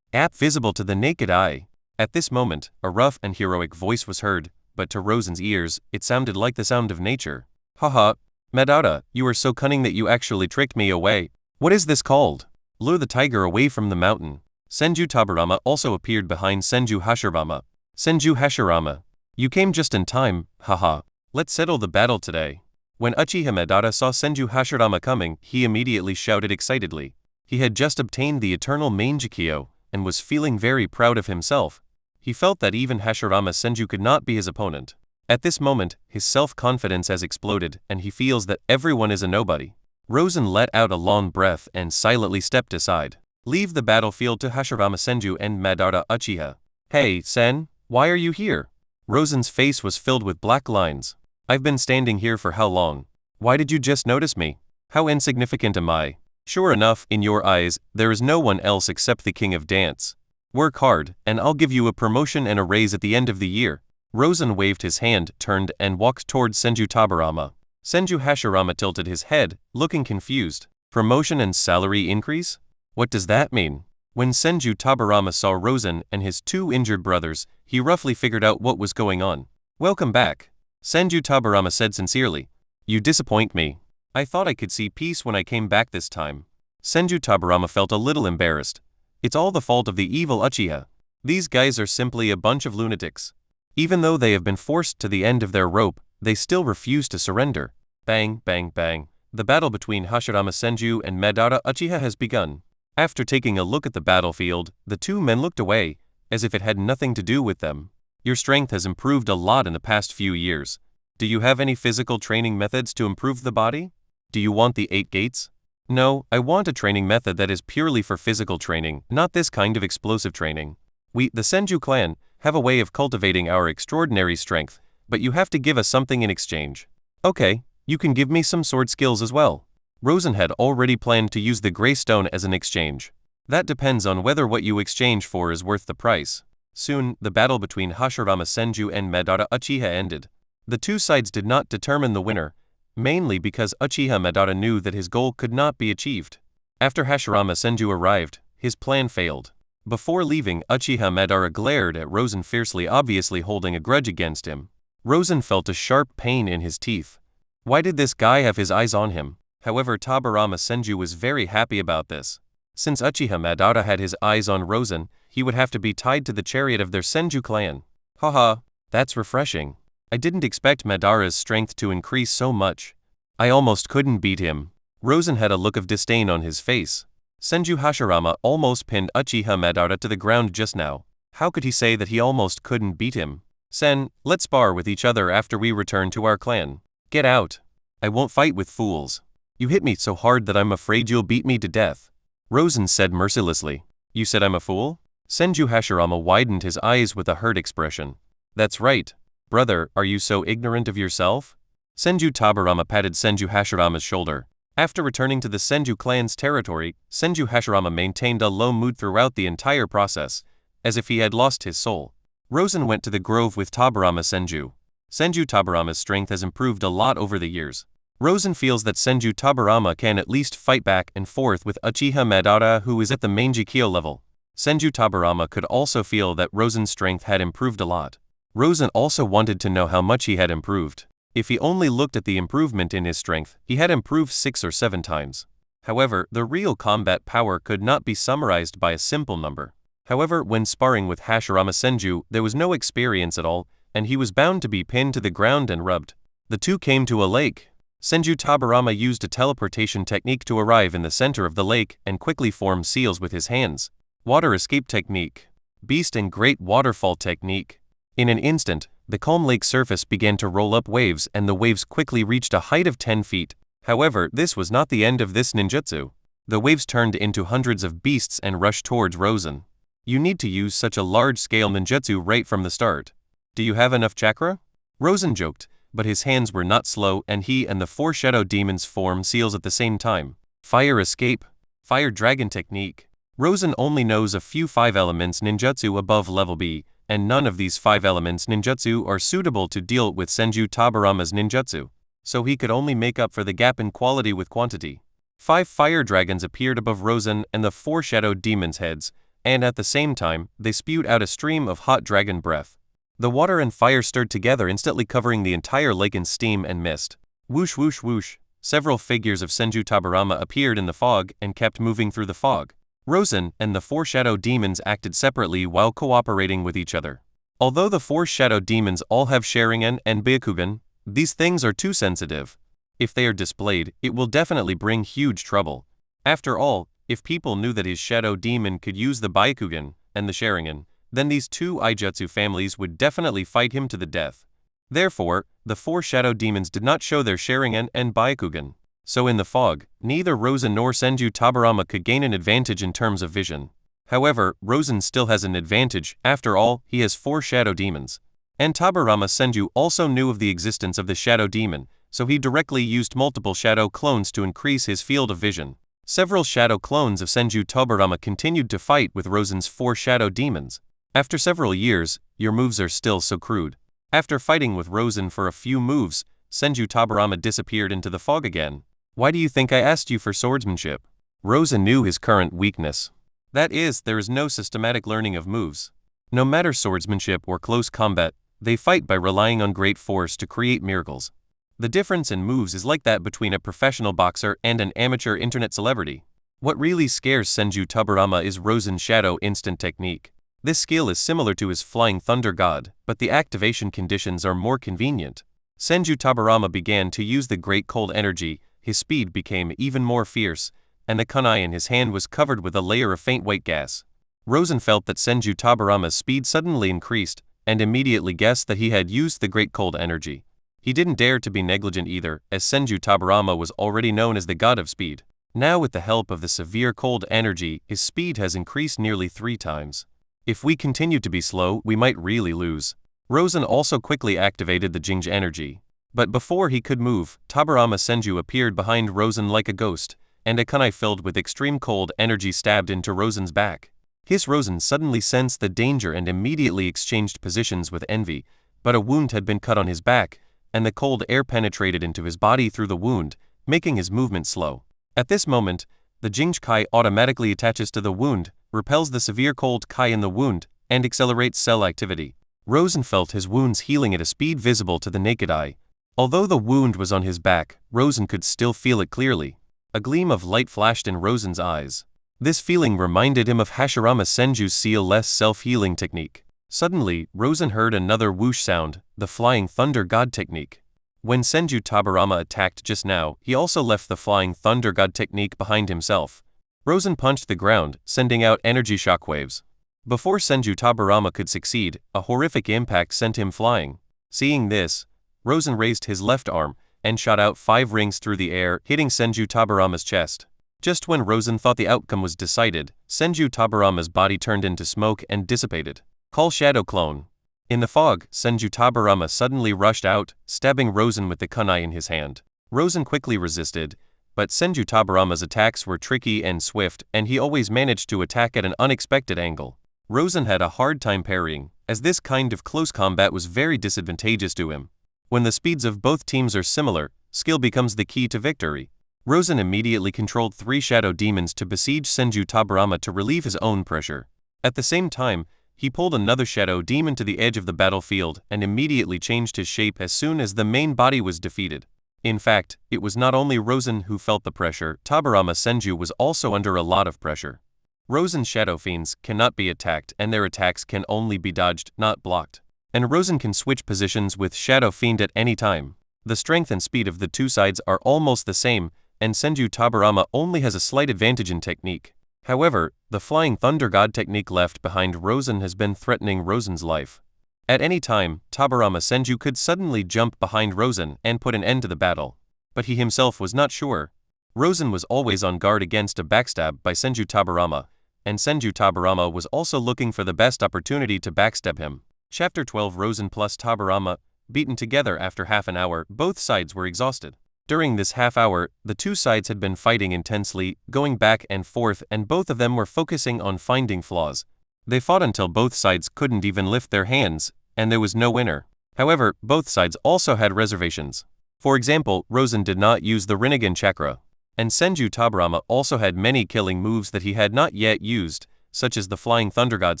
visible to the naked eye. At this moment, a rough and heroic voice was heard, but to Rosen's ears, it sounded like the sound of nature. Haha, Madara, you are so cunning that you actually tricked me away. What is this called? Lure the tiger away from the mountain. Senju Tabarama also appeared behind Senju Hashirama. Senju Hashirama, you came just in time, haha. Let's settle the battle today. When Uchiha Madara saw Senju Hashirama coming, he immediately shouted excitedly. He had just obtained the eternal manhwarecap and was feeling very proud of himself. He felt that even Hashirama Senju could not be his opponent. At this moment, his self-confidence has exploded and he feels that everyone is a nobody. Rosen let out a long breath and silently stepped aside. Leave the battlefield to Hashirama Senju and Madara Uchiha. Hey, Sen, why are you here? Rosen's face was filled with black lines. I've been standing here for how long? Why did you just notice me? How insignificant am I? Sure enough, in your eyes, there is no one else except the king of dance. Work hard, and I'll give you a promotion and a raise at the end of the year. Rosen waved his hand, turned, and walked towards Senju Tabarama. Senju Hashirama tilted his head, looking confused. Promotion and salary increase? What does that mean? When Senju Tabarama saw Rosen and his two injured brothers, he roughly figured out what was going on. Welcome back. Senju Tabarama said sincerely. You disappoint me. I thought I could see peace when I came back this time. Senju Tabarama felt a little embarrassed. It's all the fault of the evil Uchiha. These guys are simply a bunch of lunatics. Even though they have been forced to the end of their rope, they still refuse to surrender. Bang, bang, bang. The battle between Hashirama Senju and Madara Uchiha has begun. After taking a look at the battlefield, the two men looked away, as if it had nothing to do with them. Your strength has improved a lot in the past few years. Do you have any physical training methods to improve the body? Do you want the 8 gates? No, I want a training method that is purely for physical training, not this kind of explosive training. We, the Senju clan, have a way of cultivating our extraordinary strength, but you have to give us something in exchange. Okay, you can give me some sword skills as well. Rosen had already planned to use the gray stone as an exchange. That depends on whether what you exchange for is worth the price. Soon, the battle between Hashirama Senju and Madara Uchiha ended. The two sides did not determine the winner, mainly because Uchiha Madara knew that his goal could not be achieved. After Hashirama Senju arrived, his plan failed. Before leaving, Uchiha Madara glared at Rosen fiercely, obviously holding a grudge against him. Rosen felt a sharp pain in his teeth. Why did this guy have his eyes on him? However, Tabarama Senju was very happy about this. Since Uchiha Madara had his eyes on Rosen, he would have to be tied to the chariot of their Senju clan. Haha, that's refreshing. I didn't expect Madara's strength to increase so much. I almost couldn't beat him. Rosen had a look of disdain on his face. Senju Hashirama almost pinned Uchiha Madara to the ground just now. How could he say that he almost couldn't beat him? Sen, let's spar with each other after we return to our clan. Get out. I won't fight with fools. You hit me so hard that I'm afraid you'll beat me to death. Rosen said mercilessly. You said I'm a fool? Senju Hashirama widened his eyes with a hurt expression. That's right. Brother, are you so ignorant of yourself? Senju Tabarama patted Senju Hashirama's shoulder. After returning to the Senju clan's territory, Senju Hashirama maintained a low mood throughout the entire process, as if he had lost his soul. Rosen went to the grove with Tabarama Senju. Senju Tabarama's strength has improved a lot over the years. Rosen feels that Senju Tabarama can at least fight back and forth with Uchiha Madara, who is at the Manjikyo level. Senju Tabarama could also feel that Rosen's strength had improved a lot. Rosen also wanted to know how much he had improved. If he only looked at the improvement in his strength, he had improved 6 or 7 times. However, the real combat power could not be summarized by a simple number. However, when sparring with Hashirama Senju, there was no experience at all, and he was bound to be pinned to the ground and rubbed. The two came to a lake. Senju Tabarama used a teleportation technique to arrive in the center of the lake and quickly form seals with his hands. Water escape technique. Beast and great waterfall technique. In an instant, the calm lake surface began to roll up waves and the waves quickly reached a height of 10 feet. However, this was not the end of this ninjutsu. The waves turned into hundreds of beasts and rushed towards Rosen. You need to use such a large-scale ninjutsu right from the start. Do you have enough chakra? Rosen joked, but his hands were not slow and he and the 4 shadow demons form seals at the same time. Fire escape. Fire dragon technique. Rosen only knows a few 5 elements ninjutsu above level B, and none of these 5 elements ninjutsu are suitable to deal with Senju Tabarama's ninjutsu, so he could only make up for the gap in quality with quantity. 5 fire dragons appeared above Rosen and the 4 shadow demons' heads, and at the same time, they spewed out a stream of hot dragon breath. The water and fire stirred together, instantly covering the entire lake in steam and mist. Whoosh whoosh whoosh, several figures of Senju Tabarama appeared in the fog and kept moving through the fog. Rosen and the 4 shadow demons acted separately while cooperating with each other. Although the 4 shadow demons all have Sharingan and Byakugan, these things are too sensitive. If they are displayed, it will definitely bring huge trouble. After all, if people knew that his shadow demon could use the Byakugan and the Sharingan, then these 2 Ijutsu families would definitely fight him to the death. Therefore, the 4 shadow demons did not show their Sharingan and Byakugan. So in the fog, neither Rosen nor Senju Tabarama could gain an advantage in terms of vision. However, Rosen still has an advantage, after all, he has 4 shadow demons. And Tabarama Senju also knew of the existence of the shadow demon, so he directly used multiple shadow clones to increase his field of vision. Several shadow clones of Senju Tabarama continued to fight with Rosen's 4 shadow demons. After several years, your moves are still so crude. After fighting with Rosen for a few moves, Senju Tabarama disappeared into the fog again. Why do you think I asked you for swordsmanship? Rosen knew his current weakness. That is, there is no systematic learning of moves. No matter swordsmanship or close combat, they fight by relying on great force to create miracles. The difference in moves is like that between a professional boxer and an amateur internet celebrity. What really scares Senju Tabarama is Rosen's shadow instant technique. This skill is similar to his flying thunder god, but the activation conditions are more convenient. Senju Tabarama began to use the great cold energy. His speed became even more fierce, and the kunai in his hand was covered with a layer of faint white gas. Rosen felt that Senju Tabarama's speed suddenly increased, and immediately guessed that he had used the great cold energy. He didn't dare to be negligent either, as Senju Tabarama was already known as the god of speed. Now with the help of the severe cold energy, his speed has increased nearly 3 times. If we continue to be slow, we might really lose. Rosen also quickly activated the Jinj energy. But before he could move, Tabarama Senju appeared behind Rosen like a ghost, and a kunai filled with extreme cold energy stabbed into Rosen's back. His Rosen suddenly sensed the danger and immediately exchanged positions with envy, but a wound had been cut on his back, and the cold air penetrated into his body through the wound, making his movement slow. At this moment, the Jinj Kai automatically attaches to the wound, repels the severe cold Kai in the wound, and accelerates cell activity. Rosen felt his wounds healing at a speed visible to the naked eye. Although the wound was on his back, Rosen could still feel it clearly. A gleam of light flashed in Rosen's eyes. This feeling reminded him of Hashirama Senju's seal-less self-healing technique. Suddenly, Rosen heard another whoosh sound, the flying thunder god technique. When Senju Tabarama attacked just now, he also left the flying thunder god technique behind himself. Rosen punched the ground, sending out energy shockwaves. Before Senju Tabarama could succeed, a horrific impact sent him flying. Seeing this, Rosen raised his left arm and shot out 5 rings through the air, hitting Senju Tabarama's chest. Just when Rosen thought the outcome was decided, Senju Tabarama's body turned into smoke and dissipated. Call Shadow Clone. In the fog, Senju Tabarama suddenly rushed out, stabbing Rosen with the kunai in his hand. Rosen quickly resisted, but Senju Tabarama's attacks were tricky and swift, and he always managed to attack at an unexpected angle. Rosen had a hard time parrying, as this kind of close combat was very disadvantageous to him. When the speeds of both teams are similar, skill becomes the key to victory. Rosen immediately controlled 3 shadow demons to besiege Senju Tabarama to relieve his own pressure. At the same time, he pulled another shadow demon to the edge of the battlefield and immediately changed his shape as soon as the main body was defeated. In fact, it was not only Rosen who felt the pressure, Tabarama Senju was also under a lot of pressure. Rosen's shadow fiends cannot be attacked, and their attacks can only be dodged, not blocked. And Rosen can switch positions with Shadow Fiend at any time. The strength and speed of the two sides are almost the same, and Senju Tabarama only has a slight advantage in technique. However, the Flying Thunder God technique left behind Rosen has been threatening Rosen's life. At any time, Tabarama Senju could suddenly jump behind Rosen and put an end to the battle. But he himself was not sure. Rosen was always on guard against a backstab by Senju Tabarama, and Senju Tabarama was also looking for the best opportunity to backstab him. Chapter 12 Rosen plus Tabarama, beaten together after half an hour, both sides were exhausted. During this half hour, the two sides had been fighting intensely, going back and forth, and both of them were focusing on finding flaws. They fought until both sides couldn't even lift their hands, and there was no winner. However, both sides also had reservations. For example, Rosen did not use the Rinnegan chakra, and Senju Tabarama also had many killing moves that he had not yet used, such as the Flying Thunder God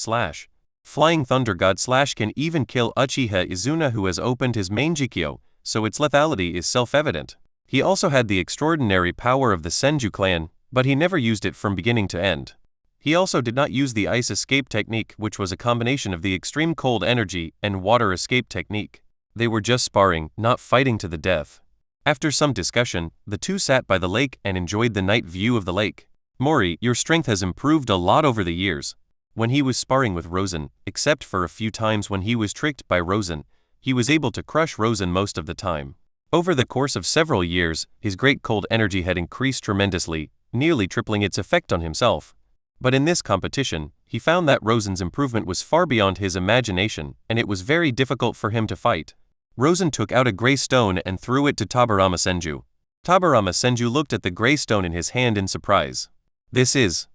Slash. Flying Thunder God Slash can even kill Uchiha Izuna, who has opened his main Jikyo, so its lethality is self-evident. He also had the extraordinary power of the Senju clan, but he never used it from beginning to end. He also did not use the ice escape technique, which was a combination of the extreme cold energy and water escape technique. They were just sparring, not fighting to the death. After some discussion, the two sat by the lake and enjoyed the night view of the lake. Mori, your strength has improved a lot over the years. When he was sparring with Rosen, except for a few times when he was tricked by Rosen, he was able to crush Rosen most of the time. Over the course of several years, his great cold energy had increased tremendously, nearly tripling its effect on himself. But in this competition, he found that Rosen's improvement was far beyond his imagination, and it was very difficult for him to fight. Rosen took out a gray stone and threw it to Tabarama Senju. Tabarama Senju looked at the gray stone in his hand in surprise. This is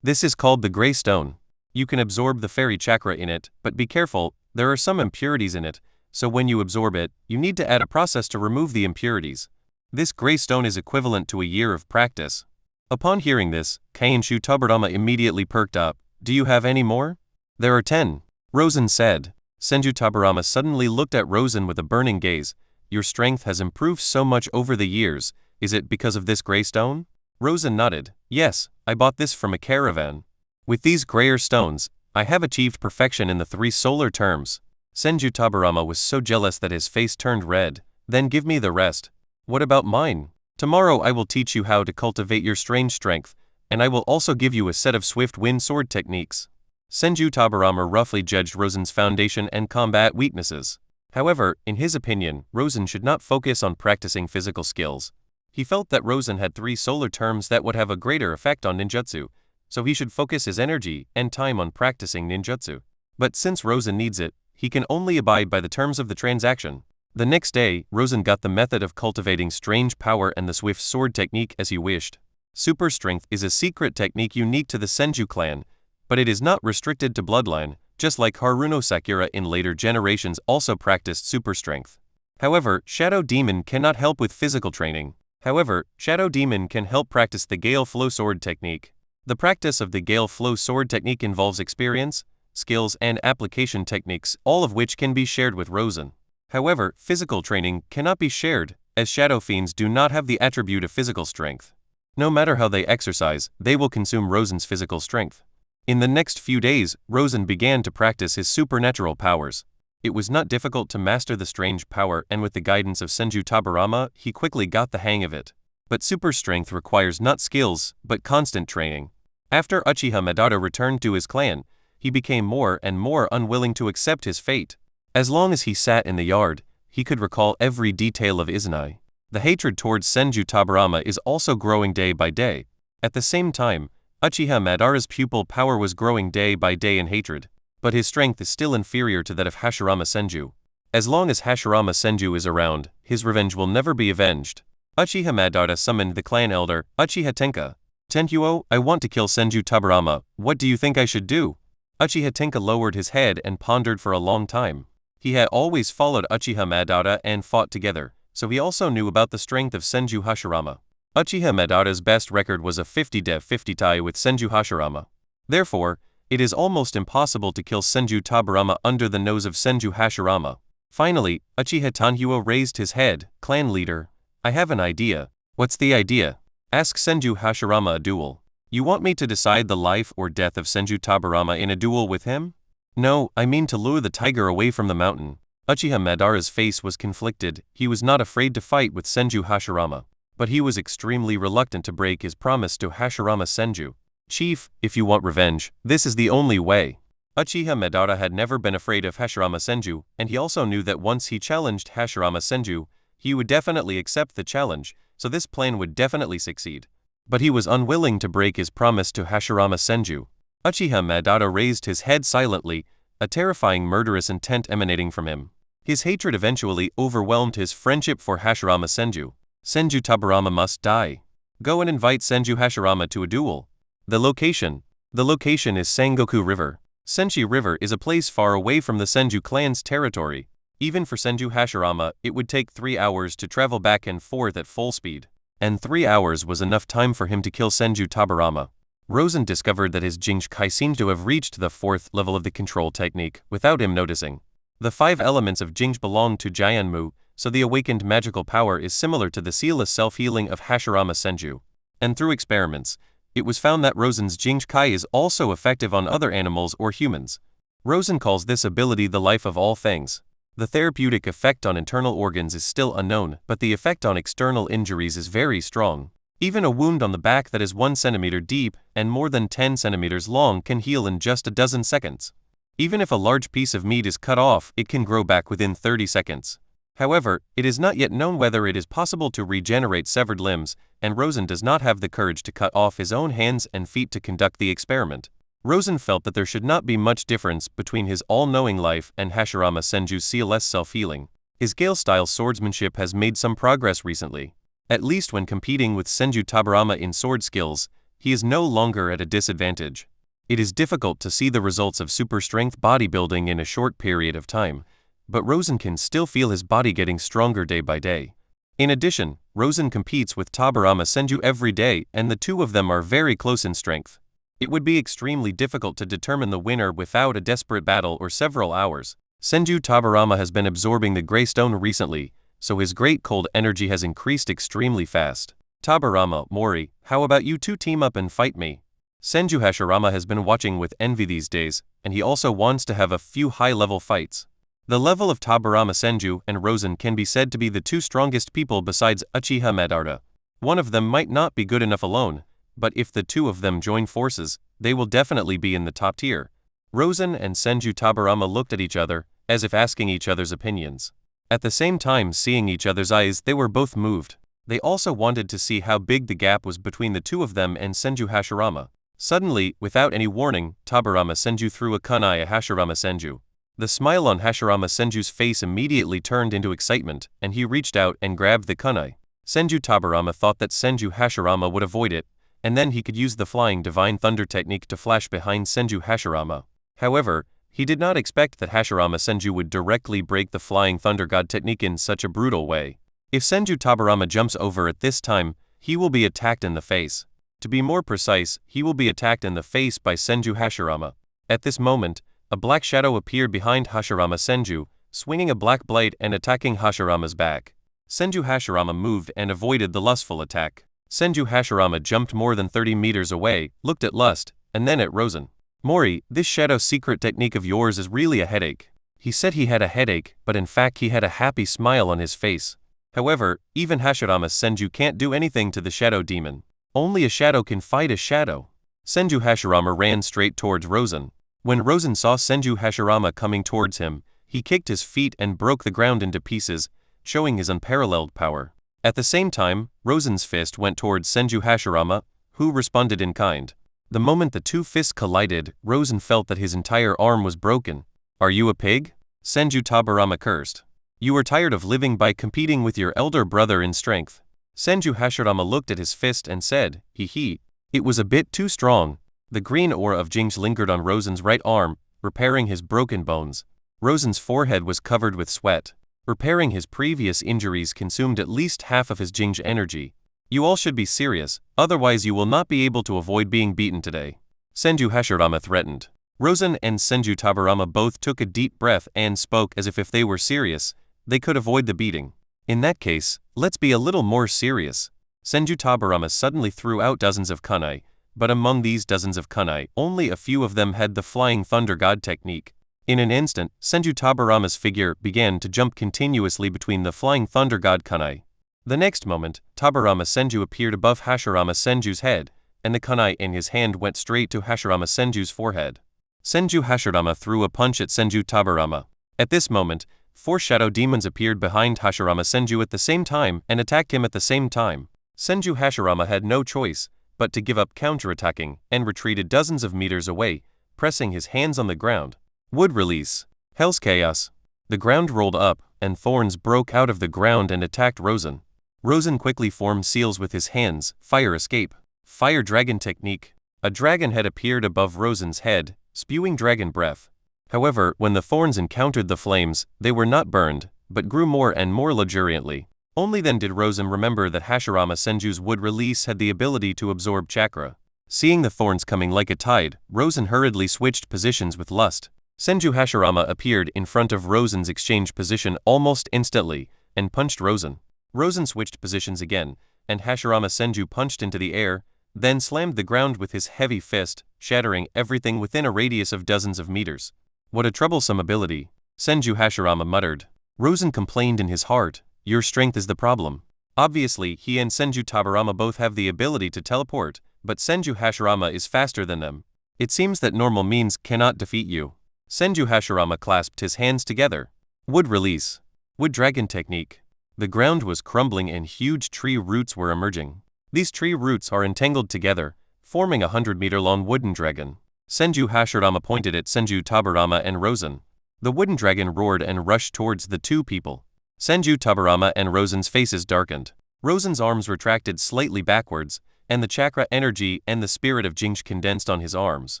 called the gray stone. You can absorb the fairy chakra in it, but be careful, there are some impurities in it, so when you absorb it, you need to add a process to remove the impurities. This gray stone is equivalent to a year of practice. Upon hearing this, Kainshu Tabarama immediately perked up. Do you have any more? There are 10. Rosen said. Senju Tabarama suddenly looked at Rosen with a burning gaze. Your strength has improved so much over the years, is it because of this gray stone? Rosen nodded. Yes, I bought this from a caravan. With these grayer stones, I have achieved perfection in the 3 solar terms. Senju Tabarama was so jealous that his face turned red. Then give me the rest. What about mine? Tomorrow I will teach you how to cultivate your strange strength, and I will also give you a set of swift wind sword techniques. Senju Tabarama roughly judged Rosen's foundation and combat weaknesses. However, in his opinion, Rosen should not focus on practicing physical skills. He felt that Rosen had 3 solar terms that would have a greater effect on ninjutsu, so he should focus his energy and time on practicing ninjutsu. But since Rosen needs it, he can only abide by the terms of the transaction. The next day, Rosen got the method of cultivating strange power and the swift sword technique as he wished. Super strength is a secret technique unique to the Senju clan, but it is not restricted to bloodline, just like Haruno Sakura in later generations also practiced super strength. However, Shadow Demon cannot help with physical training. However, Shadow Demon can help practice the Gale Flow Sword technique. The practice of the Gale Flow Sword technique involves experience, skills, and application techniques, all of which can be shared with Rosen. However, physical training cannot be shared, as Shadow Fiends do not have the attribute of physical strength. No matter how they exercise, they will consume Rosen's physical strength. In the next few days, Rosen began to practice his supernatural powers. It was not difficult to master the strange power, and with the guidance of Senju Tabarama, he quickly got the hang of it. But super strength requires not skills, but constant training. After Uchiha Madara returned to his clan, he became more and more unwilling to accept his fate. As long as he sat in the yard, he could recall every detail of Izanai. The hatred towards Senju Tabarama is also growing day by day. At the same time, Uchiha Madara's pupil power was growing day by day in hatred, but his strength is still inferior to that of Hashirama Senju. As long as Hashirama Senju is around, his revenge will never be avenged. Uchiha Madara summoned the clan elder, Uchiha Tenka. Tenkyuo, I want to kill Senju Tabarama, what do you think I should do? Uchiha Tenka lowered his head and pondered for a long time. He had always followed Uchiha Madara and fought together, so he also knew about the strength of Senju Hashirama. Uchiha Madara's best record was a 50-50 tie with Senju Hashirama. Therefore, it is almost impossible to kill Senju Tabarama under the nose of Senju Hashirama. Finally, Uchiha Tenhyuo raised his head. Clan leader, I have an idea. What's the idea? Ask Senju Hashirama a duel. You want me to decide the life or death of Senju Tabarama in a duel with him? No, I mean to lure the tiger away from the mountain. Uchiha Madara's face was conflicted. He was not afraid to fight with Senju Hashirama, but he was extremely reluctant to break his promise to Hashirama Senju. Chief, if you want revenge, this is the only way. Uchiha Madara had never been afraid of Hashirama Senju, and he also knew that once he challenged Hashirama Senju, he would definitely accept the challenge, so this plan would definitely succeed. But he was unwilling to break his promise to Hashirama Senju. Uchiha Madara raised his head silently, a terrifying murderous intent emanating from him. His hatred eventually overwhelmed his friendship for Hashirama Senju. Senju Tabarama must die. Go and invite Senju Hashirama to a duel. The location. The location is Sangoku River. Senshi River is a place far away from the Senju clan's territory. Even for Senju Hashirama, it would take 3 hours to travel back and forth at full speed. And 3 hours was enough time for him to kill Senju Tabarama. Rosen discovered that his Jinchi seemed to have reached the 4th level of the control technique without him noticing. The 5 elements of Jinchi belong to Jianmu, so the awakened magical power is similar to the sealess self-healing of Hashirama Senju. And through experiments, it was found that Rosen's Jinchi is also effective on other animals or humans. Rosen calls this ability the life of all things. The therapeutic effect on internal organs is still unknown, but the effect on external injuries is very strong. Even a wound on the back that is 1 centimeter deep and more than 10 centimeters long can heal in just a dozen seconds. Even if a large piece of meat is cut off, it can grow back within 30 seconds. However, it is not yet known whether it is possible to regenerate severed limbs, and Rosen does not have the courage to cut off his own hands and feet to conduct the experiment. Rosen felt that there should not be much difference between his all-knowing life and Hashirama Senju's CLS self-healing. His Gale-style swordsmanship has made some progress recently. At least when competing with Senju Tabarama in sword skills, he is no longer at a disadvantage. It is difficult to see the results of super-strength bodybuilding in a short period of time, but Rosen can still feel his body getting stronger day by day. In addition, Rosen competes with Tabarama Senju every day, and the two of them are very close in strength. It would be extremely difficult to determine the winner without a desperate battle or several hours. Senju Tabarama has been absorbing the gray stone recently, so his great cold energy has increased extremely fast. Tabarama, Mori, how about you two team up and fight me? Senju Hashirama has been watching with envy these days, and he also wants to have a few high-level fights. The level of Tabarama Senju and Rosen can be said to be the two strongest people besides Uchiha Madara. One of them might not be good enough alone, but if the two of them join forces, they will definitely be in the top tier. Rosen and Senju Tabarama looked at each other, as if asking each other's opinions. At the same time, seeing each other's eyes, they were both moved. They also wanted to see how big the gap was between the two of them and Senju Hashirama. Suddenly, without any warning, Tabarama Senju threw a kunai at Hashirama Senju. The smile on Hashirama Senju's face immediately turned into excitement, and he reached out and grabbed the kunai. Senju Tabarama thought that Senju Hashirama would avoid it, and then he could use the flying divine thunder technique to flash behind Senju Hashirama. However, he did not expect that Hashirama Senju would directly break the flying thunder god technique in such a brutal way. If Senju Tabarama jumps over at this time, he will be attacked in the face. To be more precise, he will be attacked in the face by Senju Hashirama. At this moment, a black shadow appeared behind Hashirama Senju, swinging a black blade and attacking Hashirama's back. Senju Hashirama moved and avoided the lustful attack. Senju Hashirama jumped more than 30 meters away, looked at Lust, and then at Rosen. Mori, this shadow secret technique of yours is really a headache. He said he had a headache, but in fact he had a happy smile on his face. However, even Hashirama's Senju can't do anything to the shadow demon. Only a shadow can fight a shadow. Senju Hashirama ran straight towards Rosen. When Rosen saw Senju Hashirama coming towards him, he kicked his feet and broke the ground into pieces, showing his unparalleled power. At the same time, Rosen's fist went towards Senju Hashirama, who responded in kind. The moment the two fists collided, Rosen felt that his entire arm was broken. "Are you a pig?" Senju Tabarama cursed. "You are tired of living by competing with your elder brother in strength." Senju Hashirama looked at his fist and said, "Hee." It was a bit too strong. The green aura of Jing's lingered on Rosen's right arm, repairing his broken bones. Rosen's forehead was covered with sweat. Repairing his previous injuries consumed at least half of his Jing's energy. "You all should be serious, otherwise you will not be able to avoid being beaten today," Senju Hashirama threatened. Rosen and Senju Tabarama both took a deep breath and spoke as if they were serious, they could avoid the beating. "In that case, let's be a little more serious." Senju Tabarama suddenly threw out dozens of kunai, but among these dozens of kunai, only a few of them had the Flying Thunder God technique. In an instant, Senju Tabarama's figure began to jump continuously between the Flying Thunder God kunai. The next moment, Tabarama Senju appeared above Hashirama Senju's head, and the kunai in his hand went straight to Hashirama Senju's forehead. Senju Hashirama threw a punch at Senju Tabarama. At this moment, 4 shadow demons appeared behind Hashirama Senju at the same time and attacked him at the same time. Senju Hashirama had no choice but to give up counterattacking and retreated dozens of meters away, pressing his hands on the ground. Wood release. Hell's chaos. The ground rolled up, and thorns broke out of the ground and attacked Rosen. Rosen quickly formed seals with his hands. Fire escape. Fire dragon technique. A dragon head appeared above Rosen's head, spewing dragon breath. However, when the thorns encountered the flames, they were not burned, but grew more and more luxuriantly. Only then did Rosen remember that Hashirama Senju's wood release had the ability to absorb chakra. Seeing the thorns coming like a tide, Rosen hurriedly switched positions with lust. Senju Hashirama appeared in front of Rosen's exchange position almost instantly, and punched Rosen. Rosen switched positions again, and Hashirama Senju punched into the air, then slammed the ground with his heavy fist, shattering everything within a radius of dozens of meters. "What a troublesome ability," Senju Hashirama muttered. Rosen complained in his heart, "Your strength is the problem." Obviously, he and Senju Tabarama both have the ability to teleport, but Senju Hashirama is faster than them. "It seems that normal means cannot defeat you." Senju Hashirama clasped his hands together. Wood release. Wood dragon technique. The ground was crumbling and huge tree roots were emerging. These tree roots are entangled together, forming a 100-meter-long wooden dragon. Senju Hashirama pointed at Senju Tabarama and Rosen. The wooden dragon roared and rushed towards the two people. Senju Tabarama and Rosen's faces darkened. Rosen's arms retracted slightly backwards, and the chakra energy and the spirit of Jingsh condensed on his arms.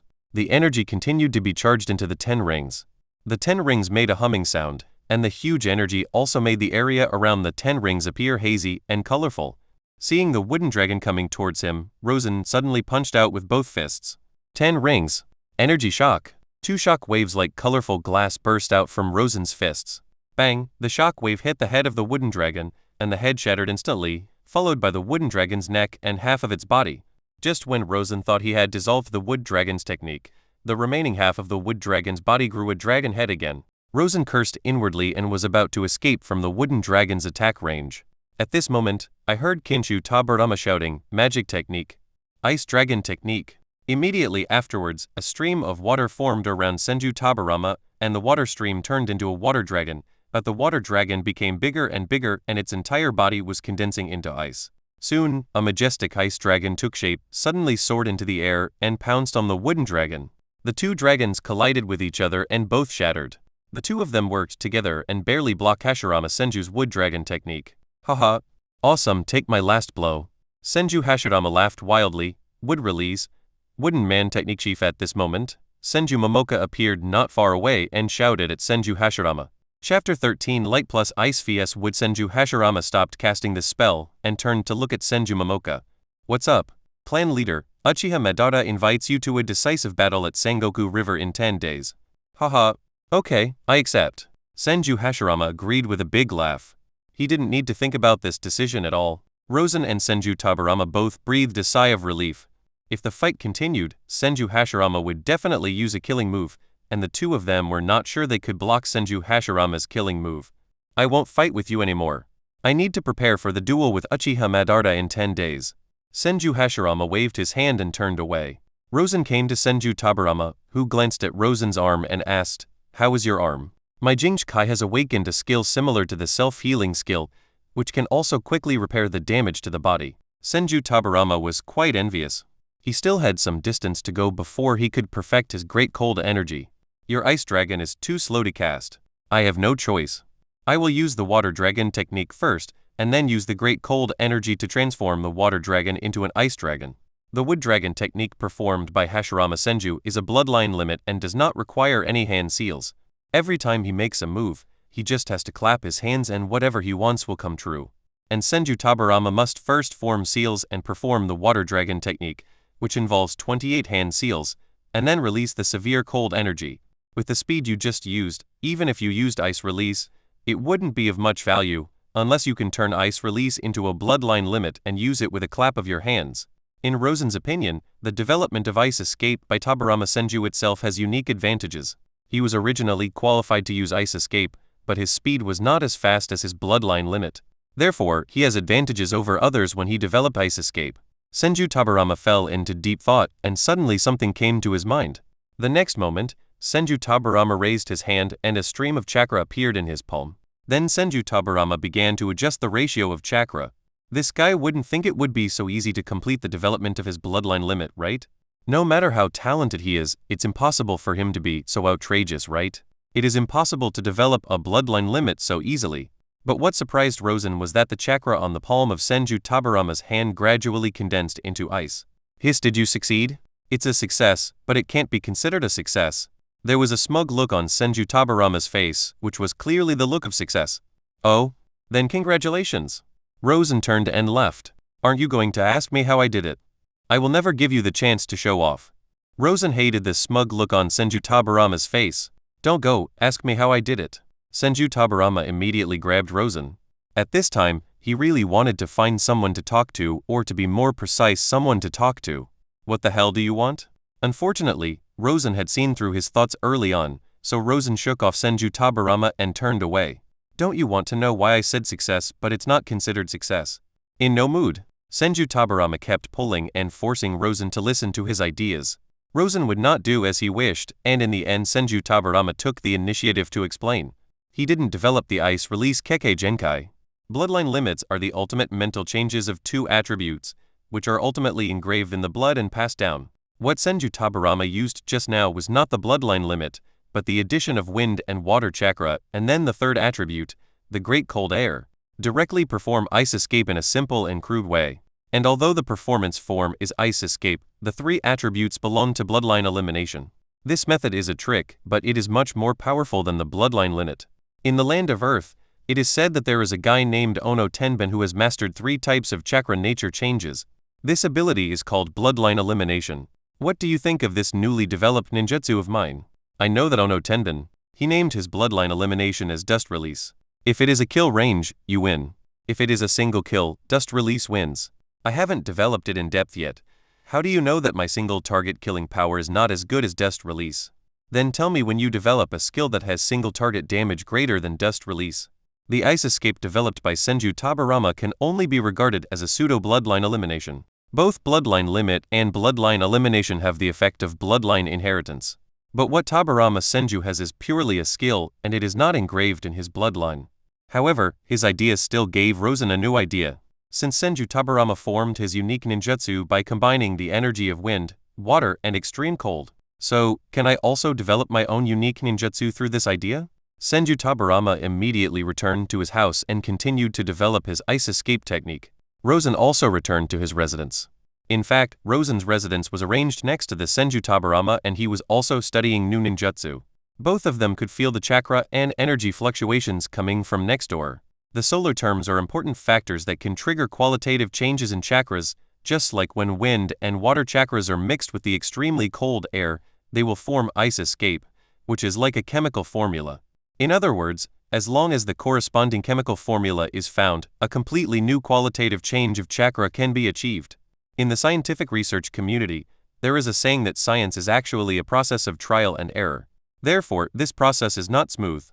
The energy continued to be charged into the TenRings. The TenRings made a humming sound, and the huge energy also made the area around the TenRings appear hazy and colorful. Seeing the wooden dragon coming towards him, Rosen suddenly punched out with both fists. 10 rings. Energy shock. 2 shock waves like colorful glass burst out from Rosen's fists. Bang! The shock wave hit the head of the wooden dragon, and the head shattered instantly, followed by the wooden dragon's neck and half of its body. Just when Rosen thought he had dissolved the wood dragon's technique, the remaining half of the wood dragon's body grew a dragon head again. Rosen cursed inwardly and was about to escape from the wooden dragon's attack range. At this moment, I heard Senju Tabarama shouting, "Magic technique. Ice dragon technique." Immediately afterwards, a stream of water formed around Senju Tabarama, and the water stream turned into a water dragon, but the water dragon became bigger and its entire body was condensing into ice. Soon, a majestic ice dragon took shape, suddenly soared into the air, and pounced on the wooden dragon. The two dragons collided with each other and both shattered. The two of them worked together and barely blocked Hashirama Senju's wood dragon technique. "Haha. Awesome, take my last blow." Senju Hashirama laughed wildly. Wood release. Wooden man technique chief. At this moment, Senju Momoka appeared not far away and shouted at Senju Hashirama. Chapter 13 Light plus Ice vs Wood. Senju Hashirama stopped casting this spell and turned to look at Senju Momoka. "What's up? Clan leader, Uchiha Madara invites you to a decisive battle at Sengoku River in 10 days. Haha. Okay, I accept." Senju Hashirama agreed with a big laugh. He didn't need to think about this decision at all. Rosen and Senju Tabarama both breathed a sigh of relief. If the fight continued, Senju Hashirama would definitely use a killing move, and the two of them were not sure they could block Senju Hashirama's killing move. I won't fight with you anymore. I need to prepare for the duel with Uchiha Madara in 10 days. Senju Hashirama waved his hand and turned away. Rosen came to Senju Tabarama, who glanced at Rosen's arm and asked, "How is your arm?" "My Jinchkai has awakened a skill similar to the self-healing skill, which can also quickly repair the damage to the body." Senju Tabarama was quite envious. He still had some distance to go before he could perfect his great cold energy. "Your ice dragon is too slow to cast. I have no choice. I will use the water dragon technique first, and then use the great cold energy to transform the water dragon into an ice dragon." The wood dragon technique performed by Hashirama Senju is a bloodline limit and does not require any hand seals. Every time he makes a move, he just has to clap his hands and whatever he wants will come true. And Senju Tabarama must first form seals and perform the water dragon technique, which involves 28 hand seals, and then release the severe cold energy. With the speed you just used, even if you used ice release, it wouldn't be of much value, unless you can turn ice release into a bloodline limit and use it with a clap of your hands. In Rosen's opinion, the development of ice escape by Tabarama Senju itself has unique advantages. He was originally qualified to use ice escape, but his speed was not as fast as his bloodline limit. Therefore, he has advantages over others when he developed ice escape. Senju Tabarama fell into deep thought, and suddenly something came to his mind. The next moment, Senju Tabarama raised his hand and a stream of chakra appeared in his palm. Then Senju Tabarama began to adjust the ratio of chakra. This guy wouldn't think it would be so easy to complete the development of his bloodline limit, right? No matter how talented he is, it's impossible for him to be so outrageous, right? It is impossible to develop a bloodline limit so easily. But what surprised Rosen was that the chakra on the palm of Senju Tabarama's hand gradually condensed into ice. "Hiss, did you succeed?" "It's a success, but it can't be considered a success." There was a smug look on Senju Tabarama's face, which was clearly the look of success. "Oh? Then congratulations." Rosen turned and left. "Aren't you going to ask me how I did it? I will never give you the chance to show off." Rosen hated the smug look on Senju Tabarama's face. "Don't go, ask me how I did it." Senju Tabarama immediately grabbed Rosen. At this time, he really wanted to find someone to talk to, or to be more precise, someone to talk to. "What the hell do you want?" Unfortunately, Rosen had seen through his thoughts early on, so Rosen shook off Senju Tabarama and turned away. "Don't you want to know why I said success but it's not considered success?" In no mood, Senju Tabarama kept pulling and forcing Rosen to listen to his ideas. Rosen would not do as he wished, and in the end Senju Tabarama took the initiative to explain. He didn't develop the ice release Kekkei Genkai. Bloodline limits are the ultimate mental changes of two attributes, which are ultimately engraved in the blood and passed down. What Senju Tabarama used just now was not the bloodline limit, but the addition of wind and water chakra, and then the third attribute, the great cold air. Directly perform ice escape in a simple and crude way. And although the performance form is ice escape, the three attributes belong to bloodline elimination. This method is a trick, but it is much more powerful than the bloodline limit. In the land of Earth, it is said that there is a guy named Ono Tenben who has mastered 3 types of chakra nature changes. This ability is called bloodline elimination. What do you think of this newly developed ninjutsu of mine? I know that Ono Tenben. He named his bloodline elimination as dust release. If it is a kill range, you win. If it is a single kill, dust release wins. I haven't developed it in depth yet. How do you know that my single target killing power is not as good as dust release? Then tell me when you develop a skill that has single target damage greater than dust release. The ice escape developed by Senju Tabarama can only be regarded as a pseudo-bloodline elimination. Both bloodline limit and bloodline elimination have the effect of bloodline inheritance. But what Tabarama Senju has is purely a skill, and it is not engraved in his bloodline. However, his ideas still gave Rosen a new idea. Since Senju Tabarama formed his unique ninjutsu by combining the energy of wind, water, and extreme cold. So, can I also develop my own unique ninjutsu through this idea? Senju Tabarama immediately returned to his house and continued to develop his ice escape technique. Rosen also returned to his residence. In fact, Rosen's residence was arranged next to the Senju Tabarama, and he was also studying new ninjutsu. Both of them could feel the chakra and energy fluctuations coming from next door. The solar terms are important factors that can trigger qualitative changes in chakras, just like when wind and water chakras are mixed with the extremely cold air, they will form ice escape, which is like a chemical formula. In other words, as long as the corresponding chemical formula is found, a completely new qualitative change of chakra can be achieved. In the scientific research community, there is a saying that science is actually a process of trial and error. Therefore, this process is not smooth.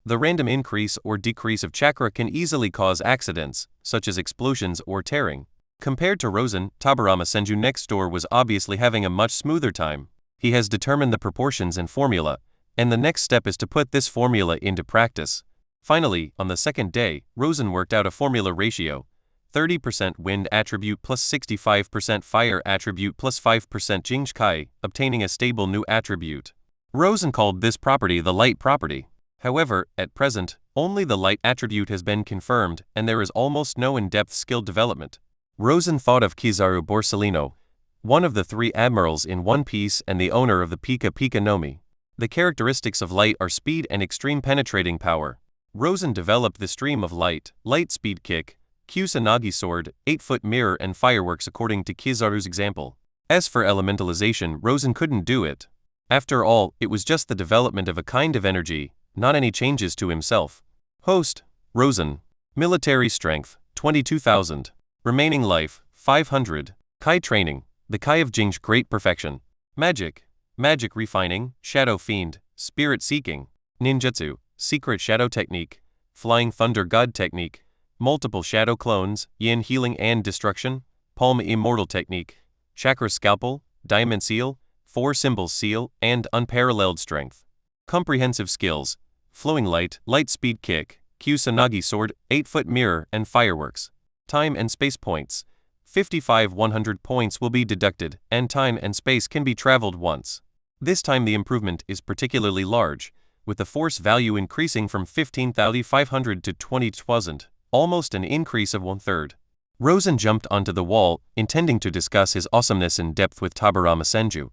The random increase or decrease of chakra can easily cause accidents, such as explosions or tearing. Compared to Rosen, Tobirama Senju next door was obviously having a much smoother time. He has determined the proportions and formula, and the next step is to put this formula into practice. Finally, on the second day, Rosen worked out a formula ratio: 30% wind attribute plus 65% fire attribute plus 5% Jingkai, obtaining a stable new attribute. Rosen called this property the light property. However, at present, only the light attribute has been confirmed, and there is almost no in-depth skill development. Rosen thought of Kizaru Borsellino, one of the 3 admirals in One Piece and the owner of the Pika Pika Nomi. The characteristics of light are speed and extreme penetrating power. Rosen developed the stream of light, light speed kick, Kusanagi sword, 8-foot mirror and fireworks according to Kizaru's example. As for elementalization, Rosen couldn't do it. After all, it was just the development of a kind of energy, not any changes to himself. Host: Rosen. Military strength: 22,000. Remaining life: 500. Kai training: the Kai of Jing's great perfection. Magic: magic refining, shadow fiend, spirit seeking. Ninjutsu: secret shadow technique, flying thunder god technique, multiple shadow clones, yin healing and destruction, palm immortal technique, chakra scalpel, diamond seal, 4 symbols seal, and unparalleled strength. Comprehensive skills: flowing light, light speed kick, Kusanagi sword, 8-foot mirror and fireworks. Time and space points: 55 100 points will be deducted, and time and space can be traveled once. This time the improvement is particularly large, with the force value increasing from 15,500 to 20,000, almost an increase of 1/3. Rosen jumped onto the wall, intending to discuss his awesomeness in depth with Tobirama Senju.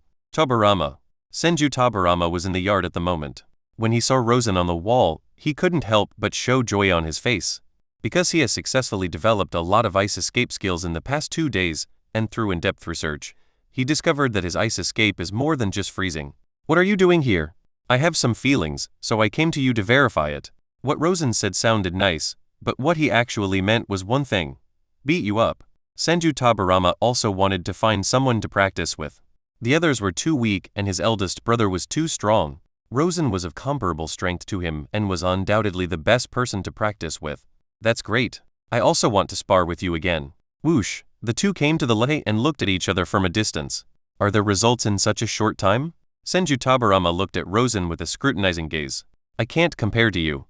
Senju Tobirama was in the yard at the moment. When he saw Rosen on the wall, he couldn't help but show joy on his face. Because he has successfully developed a lot of ice escape skills in the past 2 days, and through in-depth research, he discovered that his ice escape is more than just freezing. "What are you doing here?" "I have some feelings, so I came to you to verify it." What Rosen said sounded nice, but what he actually meant was one thing: beat you up. Senju Tobirama also wanted to find someone to practice with. The others were too weak and his eldest brother was too strong. Rosen was of comparable strength to him and was undoubtedly the best person to practice with. "That's great. I also want to spar with you again." Whoosh! The two came to the light and looked at each other from a distance. "Are there results in such a short time?" Senju Tobirama looked at Rosen with a scrutinizing gaze. "I can't compare to you.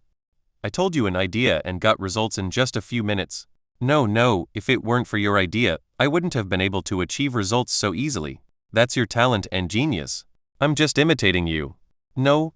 I told you an idea and got results in just a few minutes." No, if it weren't for your idea, I wouldn't have been able to achieve results so easily." "That's your talent and genius. I'm just imitating you." No,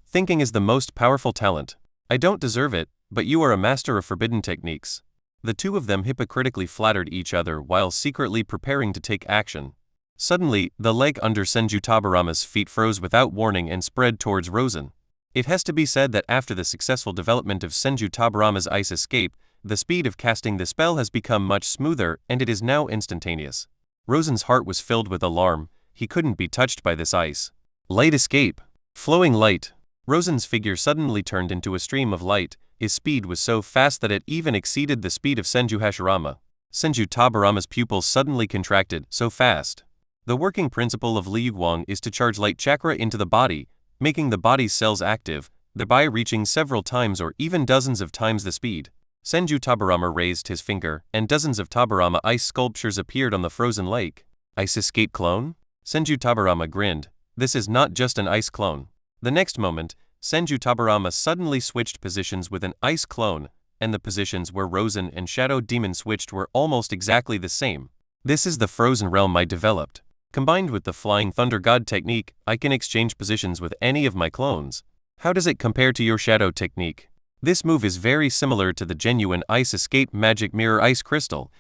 thinking is the most powerful talent. I don't deserve it, but you are a master of forbidden techniques." The two of them hypocritically flattered each other while secretly preparing to take action. Suddenly, the leg under Senju Tobirama's feet froze without warning and spread towards Rosen. It has to be said that after the successful development of Senju Tobirama's ice escape, the speed of casting the spell has become much smoother and it is now instantaneous. Rosen's heart was filled with alarm. He couldn't be touched by this ice. Light escape. Flowing light. Rosen's figure suddenly turned into a stream of light. His speed was so fast that it even exceeded the speed of Senju Hashirama. Senju Tobirama's pupils suddenly contracted, so fast. The working principle of Liu Guang is to charge light chakra into the body, making the body's cells active, thereby reaching several times or even dozens of times the speed. Senju Tobirama raised his finger, and dozens of Tobirama ice sculptures appeared on the frozen lake. "Ice escape clone?" Senju Tobirama grinned. "This is not just an ice clone." The next moment, Senju Tobirama suddenly switched positions with an ice clone, and the positions where Rosen and Shadow Demon switched were almost exactly the same. "This is the frozen realm I developed. Combined with the flying thunder god technique, I can exchange positions with any of my clones." "How does it compare to your shadow technique?" "This move is very similar to the genuine ice escape magic mirror ice crystal,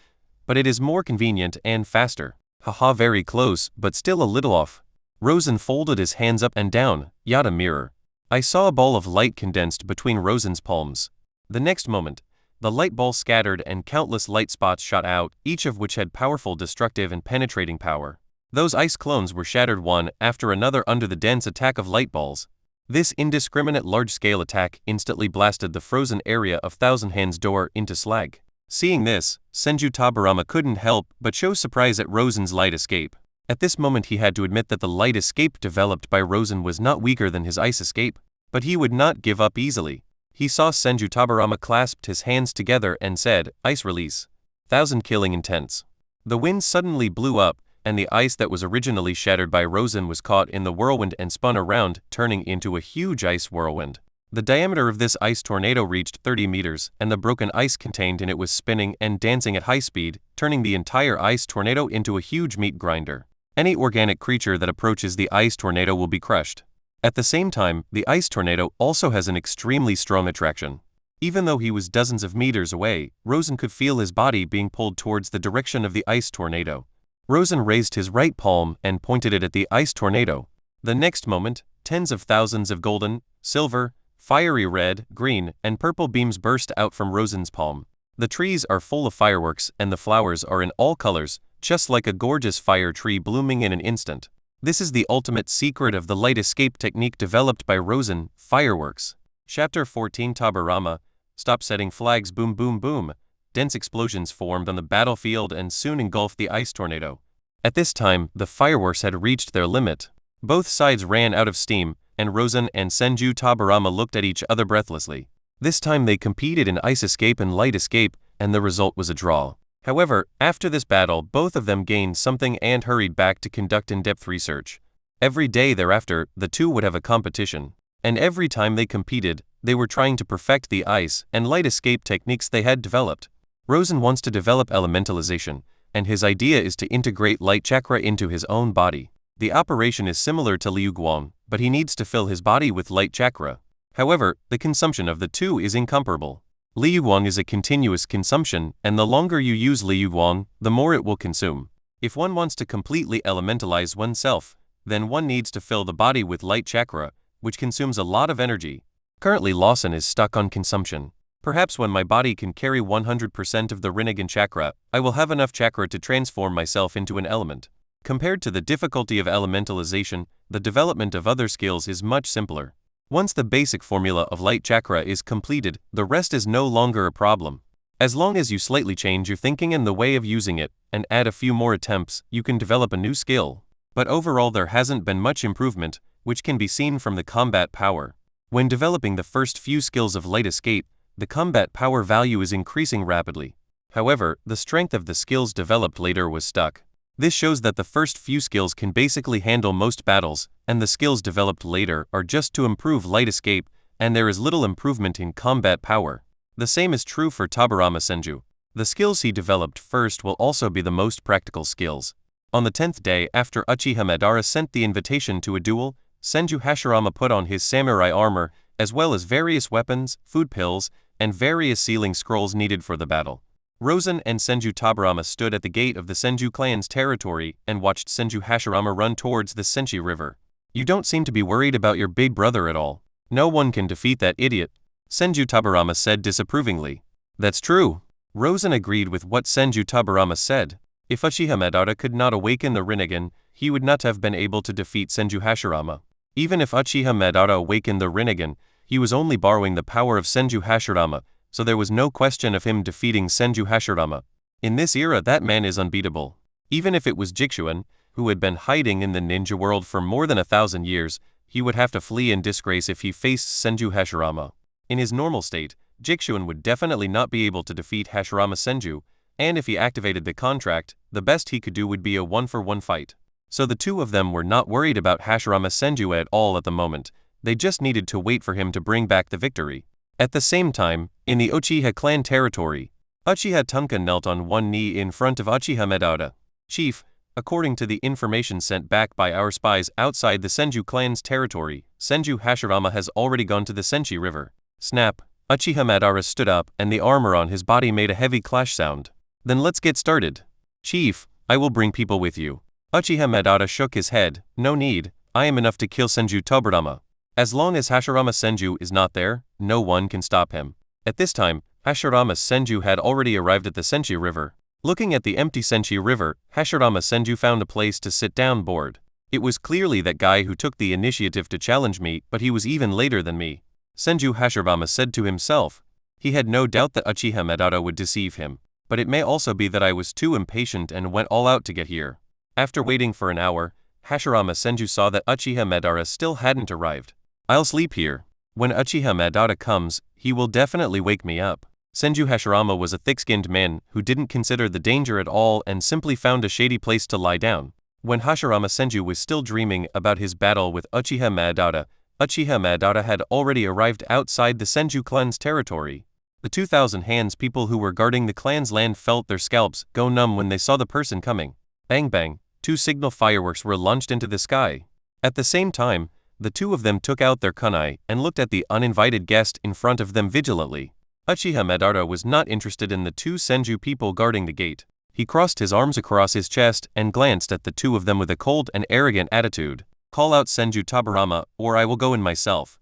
but it is more convenient and faster." "Haha, very close, but still a little off." Rosen folded his hands up and down. "Yada mirror." I saw a ball of light condensed between Rosen's palms. The next moment, the light ball scattered and countless light spots shot out, each of which had powerful destructive and penetrating power. Those ice clones were shattered one after another under the dense attack of light balls. This indiscriminate large-scale attack instantly blasted the frozen area of Thousand Hands door into slag. Seeing this, Senju Tobirama couldn't help but show surprise at Rosen's light escape. At this moment he had to admit that the light escape developed by Rosen was not weaker than his ice escape. But he would not give up easily. He saw Senju Tabarama clasped his hands together and said, "Ice release. 1,000 killing intense." The wind suddenly blew up, and the ice that was originally shattered by Rosen was caught in the whirlwind and spun around, turning into a huge ice whirlwind. The diameter of this ice tornado reached 30 meters, and the broken ice contained in it was spinning and dancing at high speed, turning the entire ice tornado into a huge meat grinder. Any organic creature that approaches the ice tornado will be crushed. At the same time, the ice tornado also has an extremely strong attraction. Even though he was dozens of meters away, Rosen could feel his body being pulled towards the direction of the ice tornado. Rosen raised his right palm and pointed it at the ice tornado. The next moment, tens of thousands of golden, silver, fiery red, green, and purple beams burst out from Rosen's palm. The trees are full of fireworks and the flowers are in all colors, just like a gorgeous fire tree blooming in an instant. This is the ultimate secret of the light escape technique developed by Rosen, fireworks. Chapter 14 Tabarama, stop setting flags, boom boom boom. Dense explosions formed on the battlefield and soon engulfed the ice tornado. At this time, the fireworks had reached their limit. Both sides ran out of steam, and Rosen and Senju Tabarama looked at each other breathlessly. This time they competed in ice escape and light escape, and the result was a draw. However, after this battle, both of them gained something and hurried back to conduct in-depth research. Every day thereafter, the two would have a competition. And every time they competed, they were trying to perfect the ice and light escape techniques they had developed. Rosen wants to develop elementalization, and his idea is to integrate light chakra into his own body. The operation is similar to Liu Guang, but he needs to fill his body with light chakra. However, the consumption of the two is incomparable. Liu Guang is a continuous consumption, and the longer you use Liu Guang, the more it will consume. If one wants to completely elementalize oneself, then one needs to fill the body with light chakra, which consumes a lot of energy. Currently Lawson is stuck on consumption. Perhaps when my body can carry 100% of the Rinnegan chakra, I will have enough chakra to transform myself into an element. Compared to the difficulty of elementalization, the development of other skills is much simpler. Once the basic formula of light chakra is completed, the rest is no longer a problem. As long as you slightly change your thinking and the way of using it, and add a few more attempts, you can develop a new skill. But overall there hasn't been much improvement, which can be seen from the combat power. When developing the first few skills of light escape, the combat power value is increasing rapidly. However, the strength of the skills developed later was stuck. This shows that the first few skills can basically handle most battles, and the skills developed later are just to improve light escape, and there is little improvement in combat power. The same is true for Tabarama Senju. The skills he developed first will also be the most practical skills. On the 10th day after Uchiha Madara sent the invitation to a duel, Senju Hashirama put on his samurai armor, as well as various weapons, food pills, and various sealing scrolls needed for the battle. Rosen and Senju Tabarama stood at the gate of the Senju clan's territory and watched Senju Hashirama run towards the Senshi River. "You don't seem to be worried about your big brother at all. No one can defeat that idiot," Senju Tabarama said disapprovingly. "That's true." Rosen agreed with what Senju Tabarama said. If Uchiha Madara could not awaken the Rinnegan, he would not have been able to defeat Senju Hashirama. Even if Uchiha Madara awakened the Rinnegan, he was only borrowing the power of Senju Hashirama, so there was no question of him defeating Senju Hashirama. In this era that man is unbeatable. Even if it was Jixuan, who had been hiding in the ninja world for more than 1,000 years, he would have to flee in disgrace if he faced Senju Hashirama. In his normal state, Jixuan would definitely not be able to defeat Hashirama Senju, and if he activated the contract, the best he could do would be a 1-for-1 fight. So the two of them were not worried about Hashirama Senju at all at the moment. They just needed to wait for him to bring back the victory. At the same time, in the Uchiha clan territory, Uchiha Tunka knelt on one knee in front of Uchiha Madara. "Chief, according to the information sent back by our spies outside the Senju clan's territory, Senju Hashirama has already gone to the Senshi River." Snap! Uchiha Madara stood up and the armor on his body made a heavy clash sound. "Then let's get started." "Chief, I will bring people with you." Uchiha Madara shook his head. "No need, I am enough to kill Senju Tabarama. As long as Hashirama Senju is not there, no one can stop him." At this time, Hashirama Senju had already arrived at the Senshi River. Looking at the empty Senshi River, Hashirama Senju found a place to sit down bored. "It was clearly that guy who took the initiative to challenge me, but he was even later than me," Senju Hashirama said to himself. He had no doubt that Uchiha Madara would deceive him, but it may also be that I was too impatient and went all out to get here. After waiting for an hour, Hashirama Senju saw that Uchiha Madara still hadn't arrived. I'll sleep here. When Uchiha Madara comes, he will definitely wake me up. Senju Hashirama was a thick-skinned man who didn't consider the danger at all and simply found a shady place to lie down. When Hashirama Senju was still dreaming about his battle with Uchiha Madara had already arrived outside the Senju clan's territory. The 2,000 hands people who were guarding the clan's land felt their scalps go numb when they saw the person coming. Bang bang, 2 signal fireworks were launched into the sky. At the same time, the 2 of them took out their kunai and looked at the uninvited guest in front of them vigilantly. Uchiha Madara was not interested in the 2 Senju people guarding the gate. He crossed his arms across his chest and glanced at the 2 of them with a cold and arrogant attitude. Call out Senju Tabarama, or I will go in myself.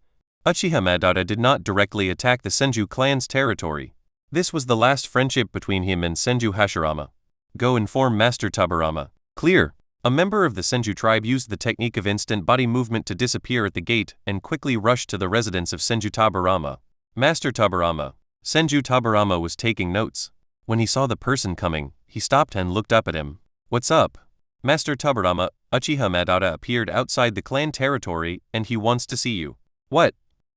Uchiha Madara did not directly attack the Senju clan's territory. This was the last friendship between him and Senju Hashirama. Go inform Master Tabarama. Clear. A member of the Senju tribe used the technique of instant body movement to disappear at the gate and quickly rushed to the residence of Senju Tabarama. Master Tabarama. Senju Tabarama was taking notes. When he saw the person coming, he stopped and looked up at him. What's up? Master Tabarama, Uchiha Madara appeared outside the clan territory and he wants to see you. What?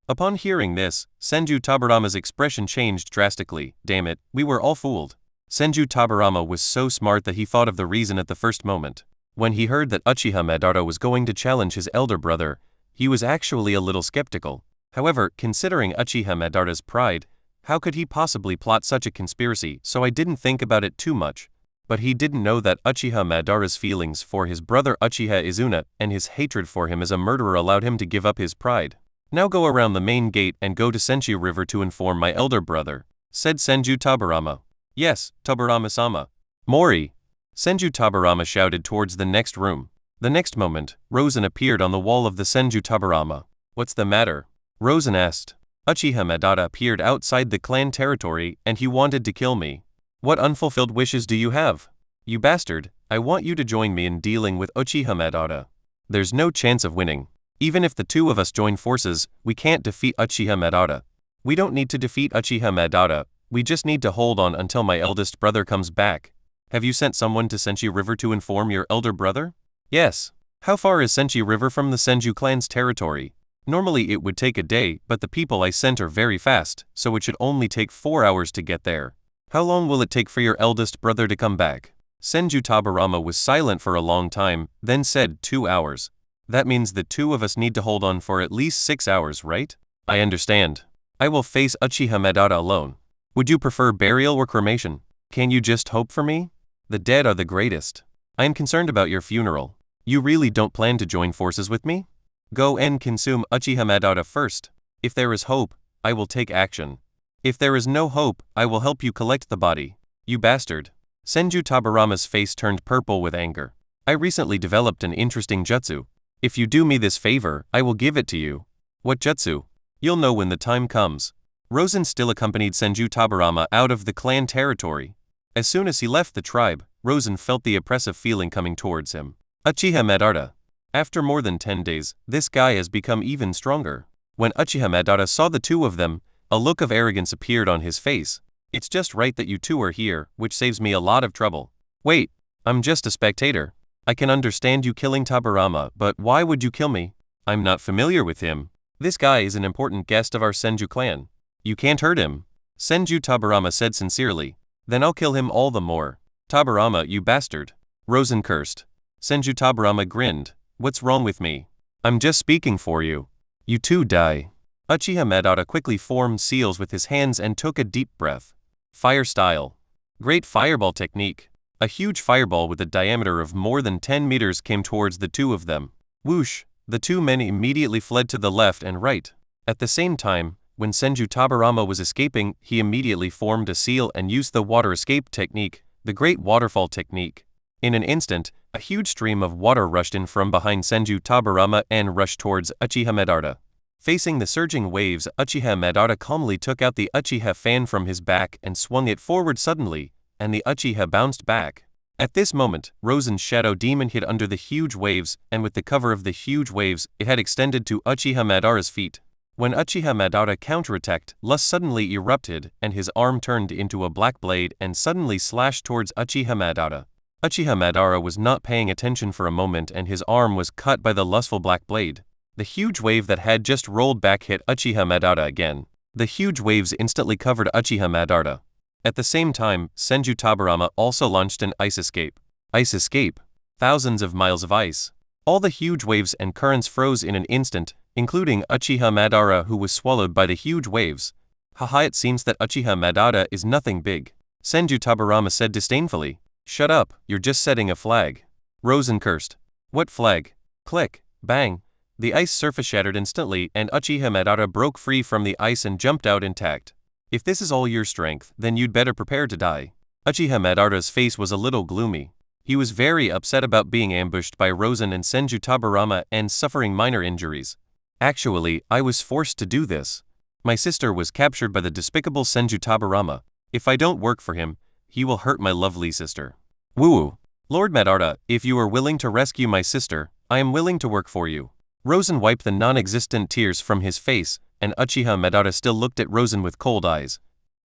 Upon hearing this, Senju Tabarama's expression changed drastically. Damn it, we were all fooled. Senju Tabarama was so smart that he thought of the reason at the first moment. When he heard that Uchiha Madara was going to challenge his elder brother, he was actually a little skeptical. However, considering Uchiha Madara's pride, how could he possibly plot such a conspiracy? So I didn't think about it too much. But he didn't know that Uchiha Madara's feelings for his brother Uchiha Izuna and his hatred for him as a murderer allowed him to give up his pride. Now go around the main gate and go to Senju River to inform my elder brother, said Senju Tabarama. Yes, Tabarama-sama. Mori. Senju Tabarama shouted towards the next room. The next moment, Rosen appeared on the wall of the Senju Tabarama. What's the matter? Rosen asked. Uchiha Madara appeared outside the clan territory and he wanted to kill me. What unfulfilled wishes do you have? You bastard, I want you to join me in dealing with Uchiha Madara. There's no chance of winning. Even if the 2 of us join forces, we can't defeat Uchiha Madara. We don't need to defeat Uchiha Madara, we just need to hold on until my eldest brother comes back. Have you sent someone to Senju River to inform your elder brother? Yes. How far is Senju River from the Senju clan's territory? Normally it would take a day, but the people I sent are very fast, so it should only take 4 hours to get there. How long will it take for your eldest brother to come back? Senju Tabarama was silent for a long time, then said 2 hours. That means the 2 of us need to hold on for at least 6 hours, right? I understand. I will face Uchiha Madara alone. Would you prefer burial or cremation? Can you just hope for me? The dead are the greatest. I am concerned about your funeral. You really don't plan to join forces with me? Go and consume Uchiha Madara first. If there is hope, I will take action. If there is no hope, I will help you collect the body. You bastard. Senju Tabarama's face turned purple with anger. I recently developed an interesting jutsu. If you do me this favor, I will give it to you. What jutsu? You'll know when the time comes. Rosen still accompanied Senju Tabarama out of the clan territory. As soon as he left the tribe, Rosen felt the oppressive feeling coming towards him. Uchiha Madara. After more than 10 days, this guy has become even stronger. When Uchiha Madara saw the 2 of them, a look of arrogance appeared on his face. It's just right that you 2 are here, which saves me a lot of trouble. Wait, I'm just a spectator. I can understand you killing Tabarama, but why would you kill me? I'm not familiar with him. This guy is an important guest of our Senju clan. You can't hurt him. Senju Tabarama said sincerely. Then I'll kill him all the more. Tabarama, you bastard. Rosen cursed. Senju Tabarama grinned. What's wrong with me? I'm just speaking for you. You 2 die. Uchiha Madara quickly formed seals with his hands and took a deep breath. Fire style. Great fireball technique. A huge fireball with a diameter of more than 10 meters came towards the 2 of them. Whoosh! The 2 men immediately fled to the left and right. At the same time, when Senju Tabarama was escaping, he immediately formed a seal and used the water escape technique, the Great Waterfall technique. In an instant, a huge stream of water rushed in from behind Senju Tabarama and rushed towards Uchiha Madara. Facing the surging waves, Uchiha Madara calmly took out the Uchiha fan from his back and swung it forward suddenly, and the Uchiha bounced back. At this moment, Rosen's shadow demon hid under the huge waves, and with the cover of the huge waves, it had extended to Uchiha Madara's feet. When Uchiha Madara counterattacked, lust suddenly erupted, and his arm turned into a black blade and suddenly slashed towards Uchiha Madara. Uchiha Madara was not paying attention for a moment and his arm was cut by the lustful black blade. The huge wave that had just rolled back hit Uchiha Madara again. The huge waves instantly covered Uchiha Madara. At the same time, Senju Tobirama also launched an ice escape. Ice escape. Thousands of miles of ice. All the huge waves and currents froze in an instant, including Uchiha Madara, who was swallowed by the huge waves. Haha, it seems that Uchiha Madara is nothing big. Senju Tobirama said disdainfully. Shut up, you're just setting a flag. Rosen cursed. What flag? Click, bang. The ice surface shattered instantly and Uchiha Madara broke free from the ice and jumped out intact. If this is all your strength, then you'd better prepare to die. Uchiha Madara's face was a little gloomy. He was very upset about being ambushed by Rosen and Senju Tobirama and suffering minor injuries. Actually, I was forced to do this. My sister was captured by the despicable Senju Tobirama. If I don't work for him, he will hurt my lovely sister. Woo! Lord Madara, if you are willing to rescue my sister, I am willing to work for you. Rosen wiped the non-existent tears from his face, and Uchiha Madara still looked at Rosen with cold eyes.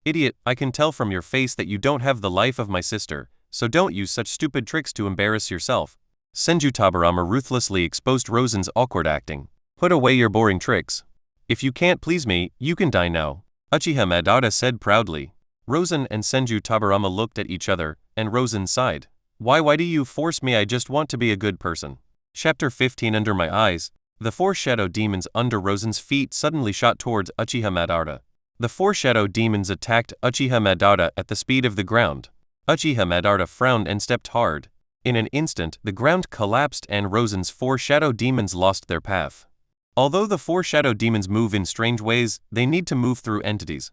Idiot, I can tell from your face that you don't have the life of my sister, so don't use such stupid tricks to embarrass yourself. Senju Tobirama ruthlessly exposed Rosen's awkward acting. Put away your boring tricks. If you can't please me, you can die now. Uchiha Madara said proudly. Rosen and Senju Tobirama looked at each other, and Rosen sighed. Why do you force me? I just want to be a good person. Chapter 15. Under my eyes. The four shadow demons under Rosen's feet suddenly shot towards Uchiha Madara. The four shadow demons attacked Uchiha Madara at the speed of the ground. Uchiha Madara frowned and stepped hard. In an instant, the ground collapsed and Rosen's four shadow demons lost their path. Although the four shadow demons move in strange ways, they need to move through entities.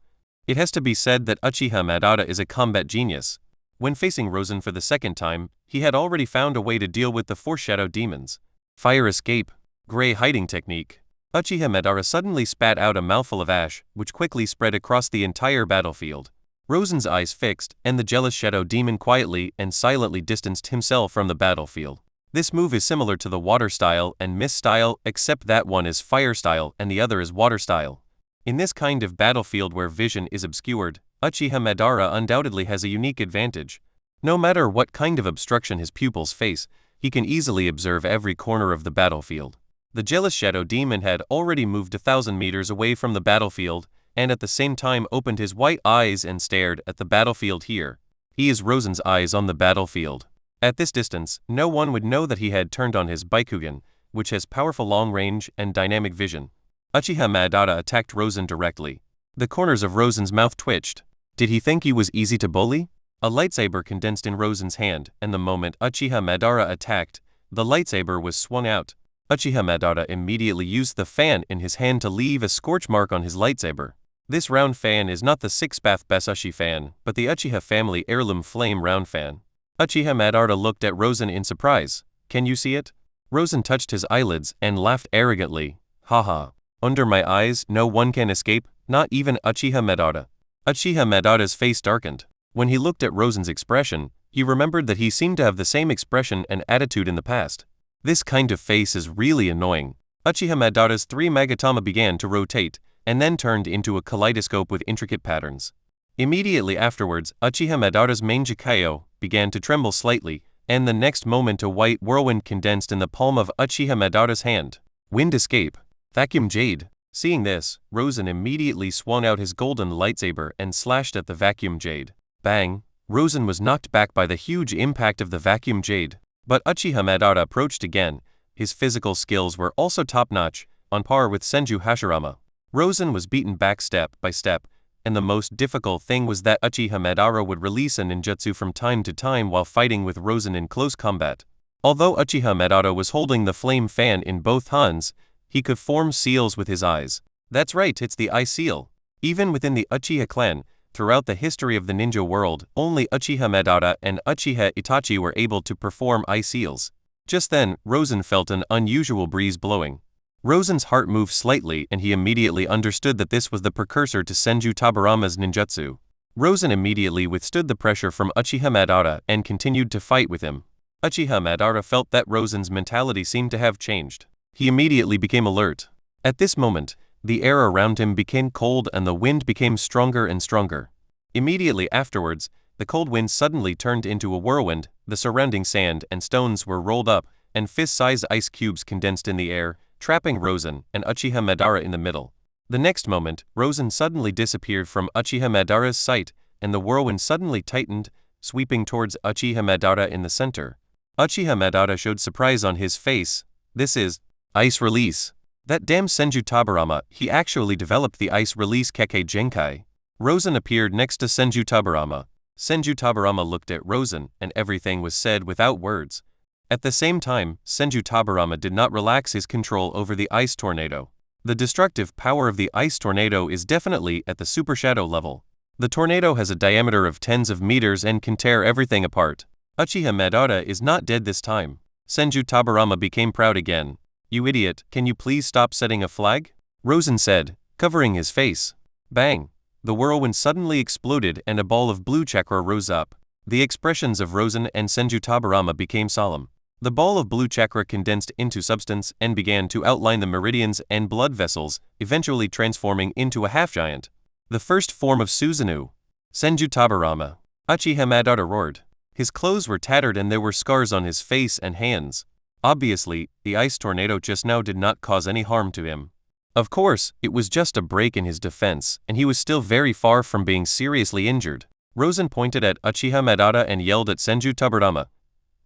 It has to be said that Uchiha Madara is a combat genius. When facing Rosen for the second time, he had already found a way to deal with the four shadow demons. Fire escape. Gray hiding technique. Uchiha Madara suddenly spat out a mouthful of ash, which quickly spread across the entire battlefield. Rosen's eyes fixed, and the jealous shadow demon quietly and silently distanced himself from the battlefield. This move is similar to the water style and mist style, except that one is fire style and the other is water style. In this kind of battlefield where vision is obscured, Uchiha Madara undoubtedly has a unique advantage. No matter what kind of obstruction his pupils face, he can easily observe every corner of the battlefield. The jealous shadow demon had already moved 1,000 meters away from the battlefield, and at the same time opened his white eyes and stared at the battlefield here. He is Rosen's eyes on the battlefield. At this distance, no one would know that he had turned on his Byakugan, which has powerful long range and dynamic vision. Uchiha Madara attacked Rosen directly. The corners of Rosen's mouth twitched. Did he think he was easy to bully? A lightsaber condensed in Rosen's hand, and the moment Uchiha Madara attacked, the lightsaber was swung out. Uchiha Madara immediately used the fan in his hand to leave a scorch mark on his lightsaber. This round fan is not the six-path Basashi fan, but the Uchiha family heirloom flame round fan. Uchiha Madara looked at Rosen in surprise. Can you see it? Rosen touched his eyelids and laughed arrogantly. Haha. Under my eyes, no one can escape, not even Uchiha Madara. Uchiha Madara's face darkened. When he looked at Rosen's expression, he remembered that he seemed to have the same expression and attitude in the past. This kind of face is really annoying. Uchiha Madara's three Magatama began to rotate, and then turned into a kaleidoscope with intricate patterns. Immediately afterwards, Uchiha Madara's main Jikayo began to tremble slightly, and the next moment a white whirlwind condensed in the palm of Uchiha Madara's hand. Wind escape. Vacuum jade. Seeing this, Rosen immediately swung out his golden lightsaber and slashed at the vacuum jade. Bang! Rosen was knocked back by the huge impact of the vacuum jade. But Uchiha Madara approached again. His physical skills were also top-notch, on par with Senju Hashirama. Rosen was beaten back step by step, and the most difficult thing was that Uchiha Madara would release a ninjutsu from time to time while fighting with Rosen in close combat. Although Uchiha Madara was holding the flame fan in both hands, he could form seals with his eyes. That's right, it's the eye seal. Even within the Uchiha clan, throughout the history of the ninja world, only Uchiha Madara and Uchiha Itachi were able to perform eye seals. Just then, Rosen felt an unusual breeze blowing. Rosen's heart moved slightly and he immediately understood that this was the precursor to Senju Tobirama's ninjutsu. Rosen immediately withstood the pressure from Uchiha Madara and continued to fight with him. Uchiha Madara felt that Rosen's mentality seemed to have changed. He immediately became alert. At this moment, the air around him became cold and the wind became stronger and stronger. Immediately afterwards, the cold wind suddenly turned into a whirlwind, the surrounding sand and stones were rolled up, and fist-sized ice cubes condensed in the air, trapping Rosen and Uchiha Madara in the middle. The next moment, Rosen suddenly disappeared from Uchiha Madara's sight, and the whirlwind suddenly tightened, sweeping towards Uchiha Madara in the center. Uchiha Madara showed surprise on his face. This is ice release. That damn Senju Tabarama, he actually developed the ice release Kekkei Genkai. Rosen appeared next to Senju Tabarama. Senju Tabarama looked at Rosen, and everything was said without words. At the same time, Senju Tabarama did not relax his control over the ice tornado. The destructive power of the ice tornado is definitely at the super shadow level. The tornado has a diameter of tens of meters and can tear everything apart. Uchiha Madara is not dead this time. Senju Tabarama became proud again. You idiot, can you please stop setting a flag? Rosen said, covering his face. Bang! The whirlwind suddenly exploded and a ball of blue chakra rose up. The expressions of Rosen and Senju Tabarama became solemn. The ball of blue chakra condensed into substance and began to outline the meridians and blood vessels, eventually transforming into a half-giant. The first form of Susanoo. Senju Tabarama. Uchiha Madara roared. His clothes were tattered and there were scars on his face and hands. Obviously, the ice tornado just now did not cause any harm to him. Of course, it was just a break in his defense, and he was still very far from being seriously injured. Rosen pointed at Uchiha Madara and yelled at Senju Tabarama.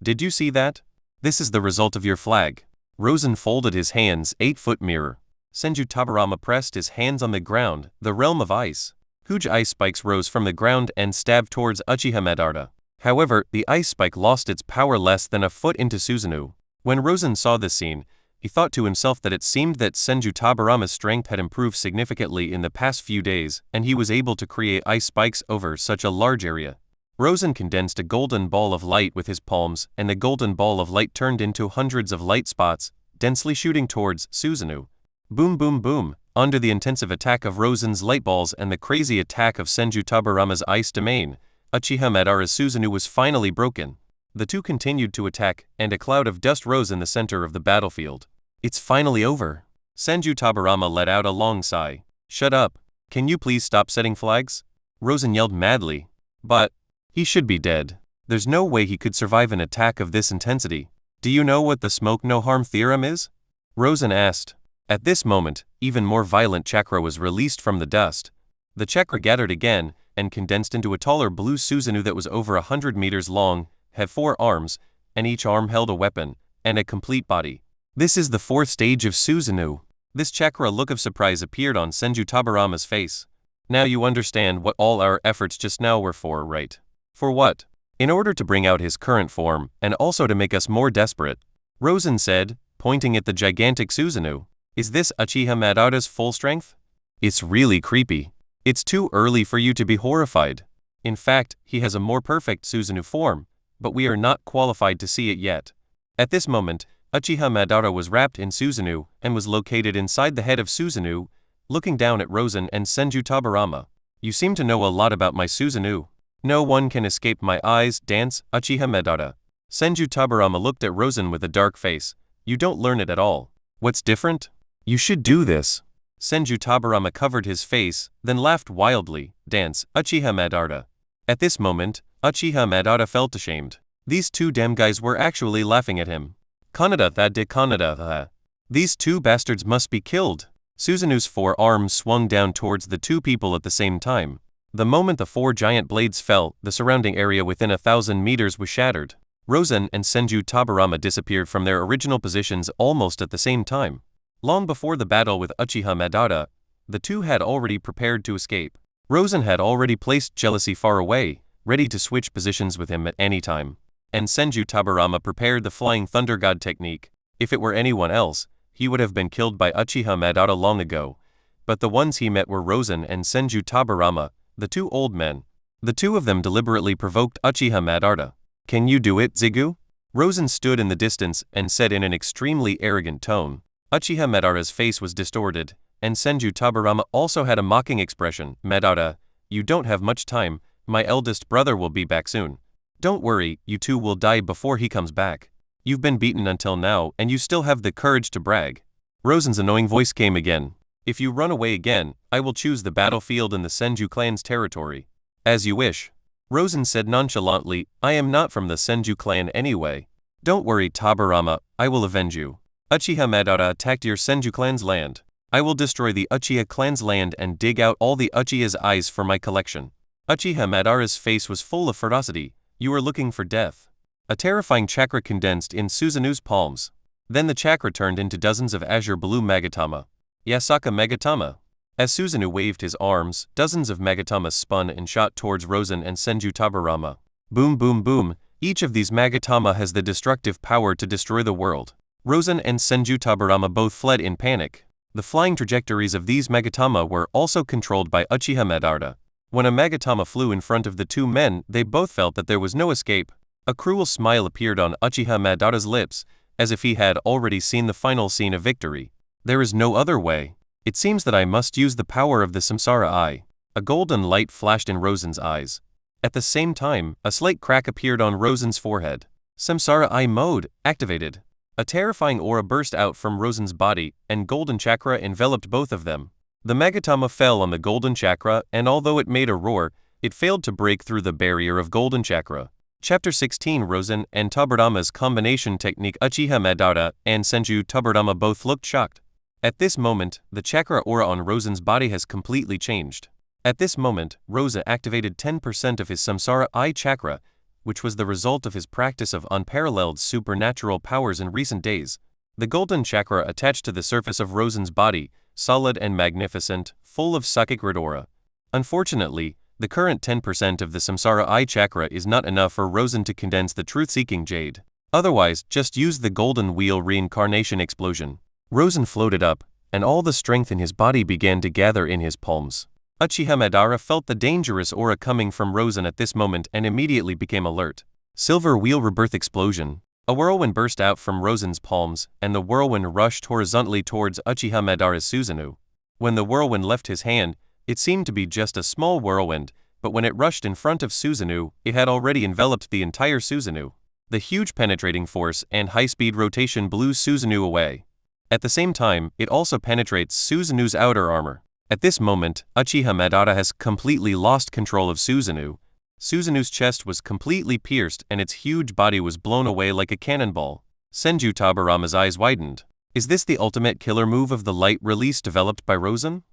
Did you see that? This is the result of your flag. Rosen folded his hands, 8-foot mirror. Senju Tabarama pressed his hands on the ground, the realm of ice. Huge ice spikes rose from the ground and stabbed towards Uchiha Madara. However, the ice spike lost its power less than a foot into Susanoo. When Rosen saw this scene, he thought to himself that it seemed that Senju Tabarama's strength had improved significantly in the past few days, and he was able to create ice spikes over such a large area. Rosen condensed a golden ball of light with his palms, and the golden ball of light turned into hundreds of light spots, densely shooting towards Susanoo. Boom boom boom, under the intensive attack of Rosen's light balls and the crazy attack of Senju Tabarama's ice domain, Uchiha Madara's Susanoo was finally broken. The two continued to attack, and a cloud of dust rose in the center of the battlefield. It's finally over. Senju Tabarama let out a long sigh. Shut up. Can you please stop setting flags? Rosen yelled madly. But he should be dead. There's no way he could survive an attack of this intensity. Do you know what the smoke no harm theorem is? Rosen asked. At this moment, even more violent chakra was released from the dust. The chakra gathered again, and condensed into a taller blue Susanoo that was over 100 meters long, had 4 arms, and each arm held a weapon, and a complete body. This is the 4th stage of Susanoo. This chakra look of surprise appeared on Senju Tabarama's face. Now you understand what all our efforts just now were for, right? For what? In order to bring out his current form, and also to make us more desperate. Rosen said, pointing at the gigantic Susanoo. Is this Uchiha Madara's full strength? It's really creepy. It's too early for you to be horrified. In fact, he has a more perfect Susanoo form, but we are not qualified to see it yet. At this moment, Uchiha Madara was wrapped in Susanoo and was located inside the head of Susanoo, looking down at Rosen and Senju Tabarama. You seem to know a lot about my Susanoo. No one can escape my eyes, dance, Uchiha Madara. Senju Tabarama looked at Rosen with a dark face. You don't learn it at all. What's different? You should do this. Senju Tabarama covered his face, then laughed wildly. Dance, Uchiha Madara. At this moment, Uchiha Madara felt ashamed. These two damn guys were actually laughing at him. Kanada that de Kanada. These two bastards must be killed. Susanoo's 4 arms swung down towards the 2 people at the same time. The moment the 4 giant blades fell, the surrounding area within 1,000 meters was shattered. Rosen and Senju Tabarama disappeared from their original positions almost at the same time. Long before the battle with Uchiha Madara, the two had already prepared to escape. Rosen had already placed jealousy far away, ready to switch positions with him at any time. And Senju Tabarama prepared the Flying Thunder God technique. If it were anyone else, he would have been killed by Uchiha Madara long ago. But the ones he met were Rosen and Senju Tabarama, the 2 old men. The 2 of them deliberately provoked Uchiha Madara. Can you do it, Zigu? Rosen stood in the distance and said in an extremely arrogant tone. Uchiha Madara's face was distorted, and Senju Tabarama also had a mocking expression. Madara, you don't have much time, my eldest brother will be back soon. Don't worry, you 2 will die before he comes back. You've been beaten until now and you still have the courage to brag. Rosen's annoying voice came again. If you run away again, I will choose the battlefield in the Senju clan's territory. As you wish. Rosen said nonchalantly, I am not from the Senju clan anyway. Don't worry Tobirama, I will avenge you. Uchiha Madara attacked your Senju clan's land. I will destroy the Uchiha clan's land and dig out all the Uchiha's eyes for my collection. Uchiha Madara's face was full of ferocity. You are looking for death. A terrifying chakra condensed in Susanu's palms. Then the chakra turned into dozens of azure blue Magatama. Yasaka Magatama. As Susanoo waved his arms, dozens of Magatamas spun and shot towards Rosen and Senju Tobirama. Boom boom boom, each of these Magatama has the destructive power to destroy the world. Rosen and Senju Tobirama both fled in panic. The flying trajectories of these Magatama were also controlled by Uchiha Madara. When a Magatama flew in front of the two men, they both felt that there was no escape. A cruel smile appeared on Uchiha Madara's lips, as if he had already seen the final scene of victory. There is no other way. It seems that I must use the power of the Samsara Eye. A golden light flashed in Rosen's eyes. At the same time, a slight crack appeared on Rosen's forehead. Samsara Eye mode activated. A terrifying aura burst out from Rosen's body, and golden chakra enveloped both of them. The Magatama fell on the golden chakra, and although it made a roar, it failed to break through the barrier of golden chakra. Chapter 16 Rosen and Tobirama's combination technique. Uchiha Madara and Senju Tobirama both looked shocked. At this moment, the chakra aura on Rosen's body has completely changed. At this moment, Rosen activated 10% of his Samsara Eye chakra, which was the result of his practice of unparalleled supernatural powers in recent days. The golden chakra attached to the surface of Rosen's body, solid and magnificent, full of psychic aura. Unfortunately, the current 10% of the Samsara Eye chakra is not enough for Rosen to condense the truth-seeking jade. Otherwise, just use the golden wheel reincarnation explosion. Rosen floated up, and all the strength in his body began to gather in his palms. Uchiha Madara felt the dangerous aura coming from Rosen at this moment and immediately became alert. Silver wheel rebirth explosion. A whirlwind burst out from Rosen's palms, and the whirlwind rushed horizontally towards Uchiha Madara's Susanoo. When the whirlwind left his hand, it seemed to be just a small whirlwind, but when it rushed in front of Susanoo, it had already enveloped the entire Susanoo. The huge penetrating force and high-speed rotation blew Susanoo away. At the same time, it also penetrates Susanoo's outer armor. At this moment, Uchiha Madara has completely lost control of Susanoo. Susanoo's chest was completely pierced and its huge body was blown away like a cannonball. Senju Tobirama's eyes widened. Is this the ultimate killer move of the light release developed by Rosen?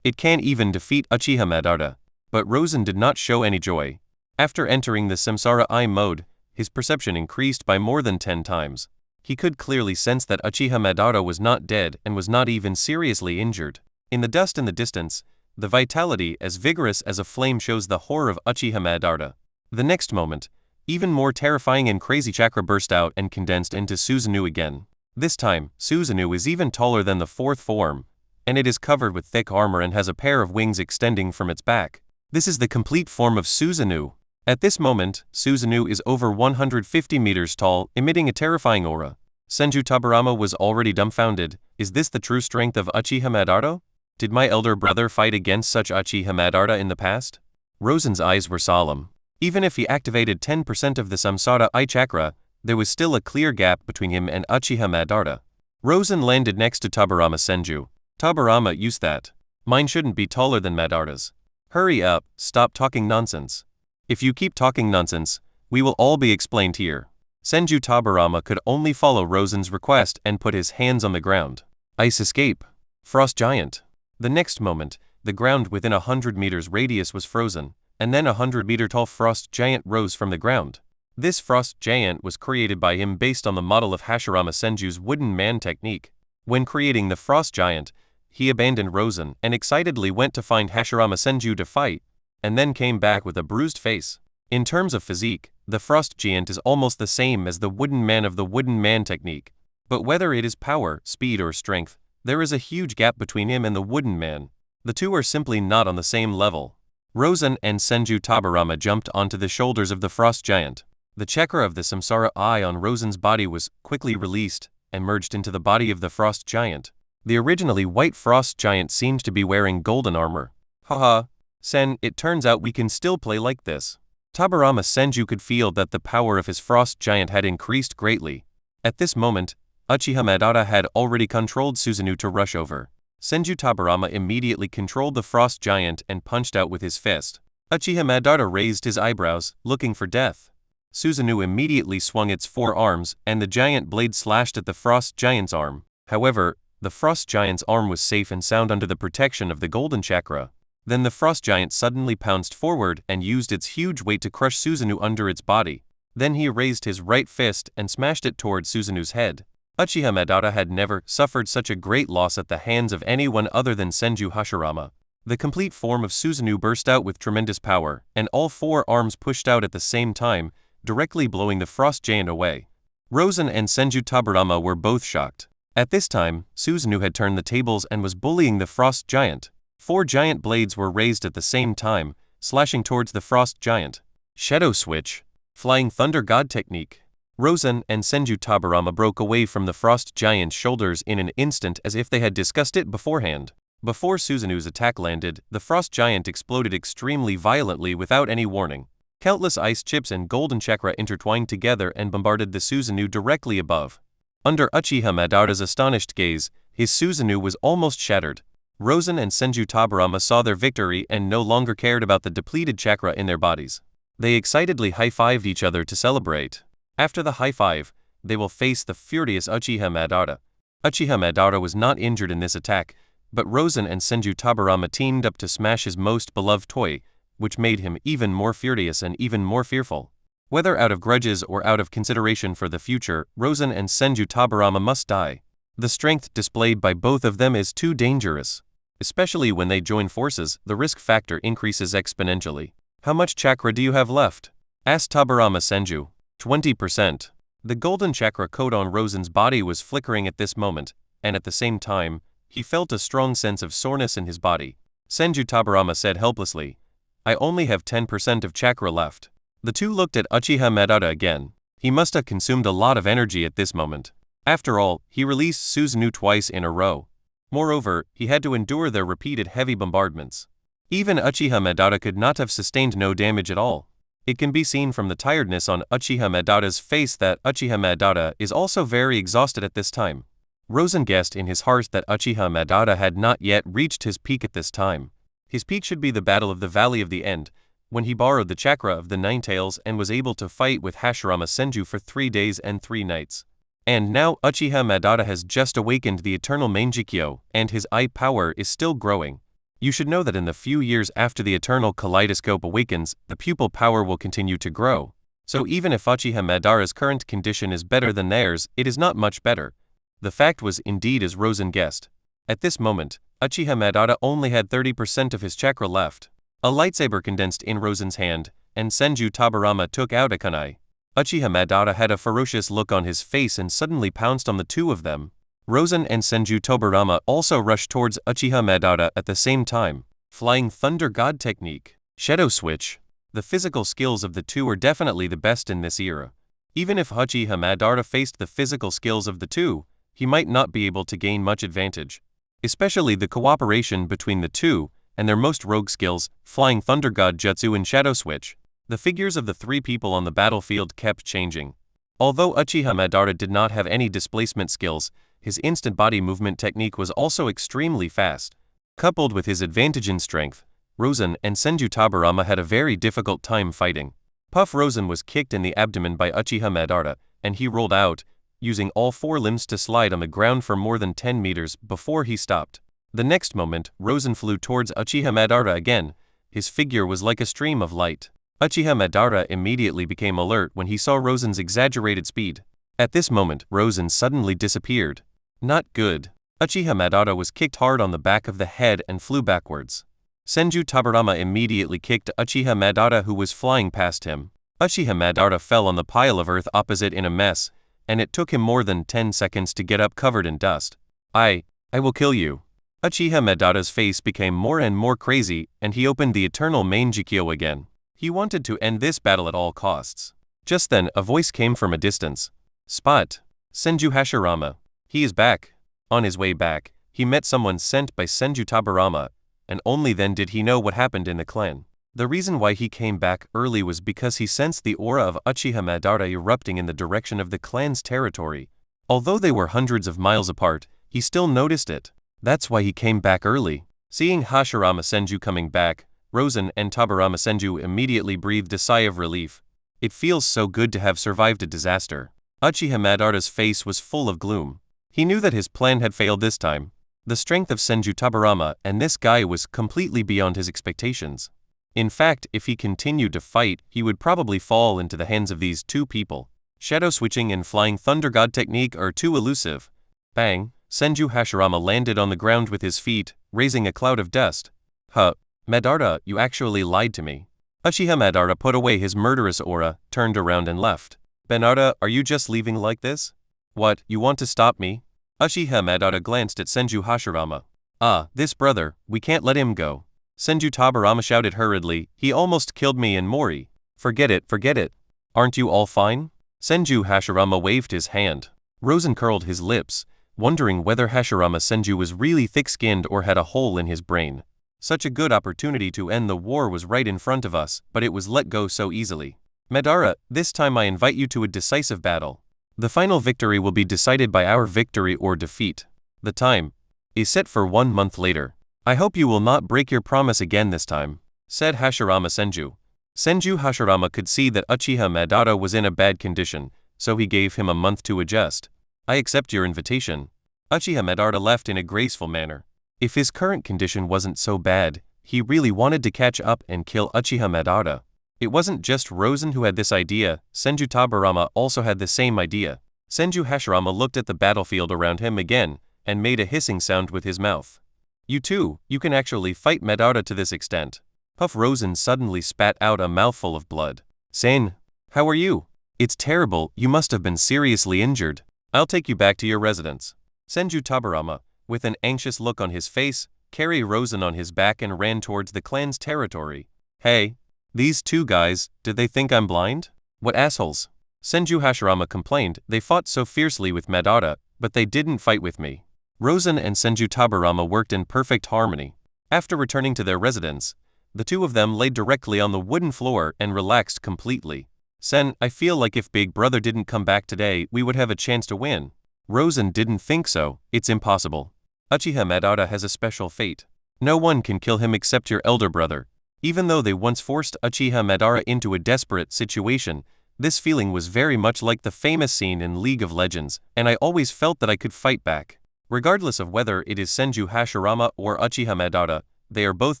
It can't even defeat Uchiha Madara. But Rosen did not show any joy. After entering the Samsara Eye mode, his perception increased by more than 10 times. He could clearly sense that Uchiha Madara was not dead and was not even seriously injured. In the dust in the distance, the vitality as vigorous as a flame shows the horror of Uchiha Madara. The next moment, even more terrifying and crazy chakra burst out and condensed into Susanoo again. This time, Susanoo is even taller than the fourth form, and it is covered with thick armor and has a pair of wings extending from its back. This is the complete form of Susanoo. At this moment, Susanoo is over 150 meters tall, emitting a terrifying aura. Senju Tobirama was already dumbfounded. Is this the true strength of Uchiha Madara? Did my elder brother fight against such Uchiha Madara in the past? Rosen's eyes were solemn. Even if he activated 10% of the Samsara Eye chakra, there was still a clear gap between him and Uchiha Madara. Rosen landed next to Tobirama Senju. Tobirama, use that. Mine shouldn't be taller than Madara's. Hurry up, stop talking nonsense. If you keep talking nonsense, we will all be explained here. Senju Tobirama could only follow Rosen's request and put his hands on the ground. Ice escape. Frost giant. The next moment, the ground within 100 meters radius was frozen, and then a 100-meter-tall frost giant rose from the ground. This frost giant was created by him based on the model of Hashirama Senju's wooden man technique. When creating the frost giant, he abandoned Rosen and excitedly went to find Hashirama Senju to fight, and then came back with a bruised face. In terms of physique, the frost giant is almost the same as the wooden man of the wooden man technique. But whether it is power, speed or strength, there is a huge gap between him and the wooden man. The two are simply not on the same level. Rosen and Senju Tobirama jumped onto the shoulders of the frost giant. The chakra of the Samsara Eye on Rosen's body was quickly released and merged into the body of the frost giant. The originally white frost giant seemed to be wearing golden armor. Haha, Sen, it turns out we can still play like this. Tobirama Senju could feel that the power of his frost giant had increased greatly. At this moment, Uchiha Madara had already controlled Susanoo to rush over. Senju Tobirama immediately controlled the frost giant and punched out with his fist. Uchiha Madara raised his eyebrows, looking for death. Susanoo immediately swung its 4 arms, and the giant blade slashed at the Frost Giant's arm. However, the Frost Giant's arm was safe and sound under the protection of the golden chakra. Then the Frost Giant suddenly pounced forward and used its huge weight to crush Susanoo under its body. Then he raised his right fist and smashed it towards Susanoo's head. Uchiha Madara had never suffered such a great loss at the hands of anyone other than Senju Hashirama. The complete form of Susanoo burst out with tremendous power, and all 4 arms pushed out at the same time, directly blowing the Frost Giant away. Rosen and Senju Tabarama were both shocked. At this time, Susanoo had turned the tables and was bullying the Frost Giant. 4 giant blades were raised at the same time, slashing towards the Frost Giant. Shadow Switch. Flying Thunder God Technique. Rosen and Senju Tabarama broke away from the Frost Giant's shoulders in an instant as if they had discussed it beforehand. Before Susanoo's attack landed, the Frost Giant exploded extremely violently without any warning. Countless ice chips and golden chakra intertwined together and bombarded the Susanoo directly above. Under Uchiha Madara's astonished gaze, his Susanoo was almost shattered. Rosen and Senju Tabarama saw their victory and no longer cared about the depleted chakra in their bodies. They excitedly high-fived each other to celebrate. After the high-five, they will face the furious Uchiha Madara. Uchiha Madara was not injured in this attack, but Rosen and Senju Tabarama teamed up to smash his most beloved toy, which made him even more furious and even more fearful. Whether out of grudges or out of consideration for the future, Rosen and Senju Tabarama must die. The strength displayed by both of them is too dangerous. Especially when they join forces, the risk factor increases exponentially. How much chakra do you have left? Asked Tabarama Senju. 20%. The golden chakra coat on Rosen's body was flickering at this moment, and at the same time, he felt a strong sense of soreness in his body. Senju Tabarama said helplessly, I only have 10% of chakra left. The two looked at Uchiha Madara again. He must have consumed a lot of energy at this moment. After all, he released Susanoo twice in a row. Moreover, he had to endure their repeated heavy bombardments. Even Uchiha Madara could not have sustained no damage at all. It can be seen from the tiredness on Uchiha Madara's face that Uchiha Madara is also very exhausted at this time. Rosen guessed in his heart that Uchiha Madara had not yet reached his peak at this time. His peak should be the Battle of the Valley of the End, when he borrowed the chakra of the Nine Tails and was able to fight with Hashirama Senju for 3 days and 3 nights. And now Uchiha Madara has just awakened the eternal Manjikyo, and his eye power is still growing. You should know that in the few years after the eternal kaleidoscope awakens, the pupil power will continue to grow. So even if Uchiha Madara's current condition is better than theirs, it is not much better. The fact was indeed as Rosen guessed. At this moment, Uchiha Madara only had 30% of his chakra left. A lightsaber condensed in Rosen's hand, and Senju Tabarama took out a kunai. Uchiha Madara had a ferocious look on his face and suddenly pounced on the two of them. Rosen and Senju Tabarama also rushed towards Uchiha Madara at the same time. Flying Thunder God Technique. Shadow Switch. The physical skills of the two are definitely the best in this era. Even if Uchiha Madara faced the physical skills of the two, he might not be able to gain much advantage. Especially the cooperation between the two, and their most rogue skills, Flying Thunder God Jutsu and Shadow Switch. The figures of the 3 people on the battlefield kept changing. Although Uchiha Madara did not have any displacement skills, his instant body movement technique was also extremely fast. Coupled with his advantage in strength, Rosen and Senju Tabarama had a very difficult time fighting. Puff Rosen was kicked in the abdomen by Uchiha Madara, and he rolled out, using all 4 limbs to slide on the ground for more than 10 meters before he stopped. The next moment, Rosen flew towards Uchiha Madara again. His figure was like a stream of light. Uchiha Madara immediately became alert when he saw Rosen's exaggerated speed. At this moment, Rosen suddenly disappeared. Not good. Uchiha Madara was kicked hard on the back of the head and flew backwards. Senju Tabarama immediately kicked Uchiha Madara, who was flying past him. Uchiha Madara fell on the pile of earth opposite in a mess, and it took him more than 10 seconds to get up covered in dust. I will kill you. Uchiha Madara's face became more and more crazy, and he opened the eternal Manjikyo again. He wanted to end this battle at all costs. Just then, a voice came from a distance. Spot. Senju Hashirama. He is back. On his way back, he met someone sent by Senju Tabarama, and only then did he know what happened in the clan. The reason why he came back early was because he sensed the aura of Uchiha Madara erupting in the direction of the clan's territory. Although they were hundreds of miles apart, he still noticed it. That's why he came back early. Seeing Hashirama Senju coming back, Rosen and Tabarama Senju immediately breathed a sigh of relief. It feels so good to have survived a disaster. Uchiha Madara's face was full of gloom. He knew that his plan had failed this time. The strength of Senju Tabarama and this guy was completely beyond his expectations. In fact, if he continued to fight, he would probably fall into the hands of these two people. Shadow switching and flying thunder god technique are too elusive. Bang! Senju Hashirama landed on the ground with his feet, raising a cloud of dust. Huh, Madara, you actually lied to me. Uchiha Madara put away his murderous aura, turned around and left. Benara, are you just leaving like this? What, you want to stop me? Uchiha Madara glanced at Senju Hashirama. Ah, this brother, we can't let him go. Senju Tabarama shouted hurriedly, he almost killed me and Mori. Forget it, forget it. Aren't you all fine? Senju Hashirama waved his hand. Rosen curled his lips, wondering whether Hashirama Senju was really thick-skinned or had a hole in his brain. Such a good opportunity to end the war was right in front of us, but it was let go so easily. Madara, this time I invite you to a decisive battle. The final victory will be decided by our victory or defeat. The time is set for 1 month later. I hope you will not break your promise again this time, said Hashirama Senju. Senju Hashirama could see that Uchiha Madara was in a bad condition, so he gave him a month to adjust. I accept your invitation. Uchiha Madara left in a graceful manner. If his current condition wasn't so bad, he really wanted to catch up and kill Uchiha Madara. It wasn't just Rosen who had this idea, Senju Tabarama also had the same idea. Senju Hashirama looked at the battlefield around him again, and made a hissing sound with his mouth. You too, you can actually fight Madara to this extent. Puff Rosen suddenly spat out a mouthful of blood. Sen, how are you? It's terrible, you must have been seriously injured. I'll take you back to your residence. Senju Tabarama, with an anxious look on his face, carried Rosen on his back and ran towards the clan's territory. Hey, these two guys, did they think I'm blind? What assholes? Senju Hashirama complained, they fought so fiercely with Madara, but they didn't fight with me. Rosen and Senju Tabarama worked in perfect harmony. After returning to their residence, the two of them lay directly on the wooden floor and relaxed completely. Sen, I feel like if Big Brother didn't come back today, we would have a chance to win. Rosen didn't think so, it's impossible. Uchiha Madara has a special fate. No one can kill him except your elder brother. Even though they once forced Uchiha Madara into a desperate situation, this feeling was very much like the famous scene in League of Legends, and I always felt that I could fight back. Regardless of whether it is Senju Hashirama or Uchiha Madara, they are both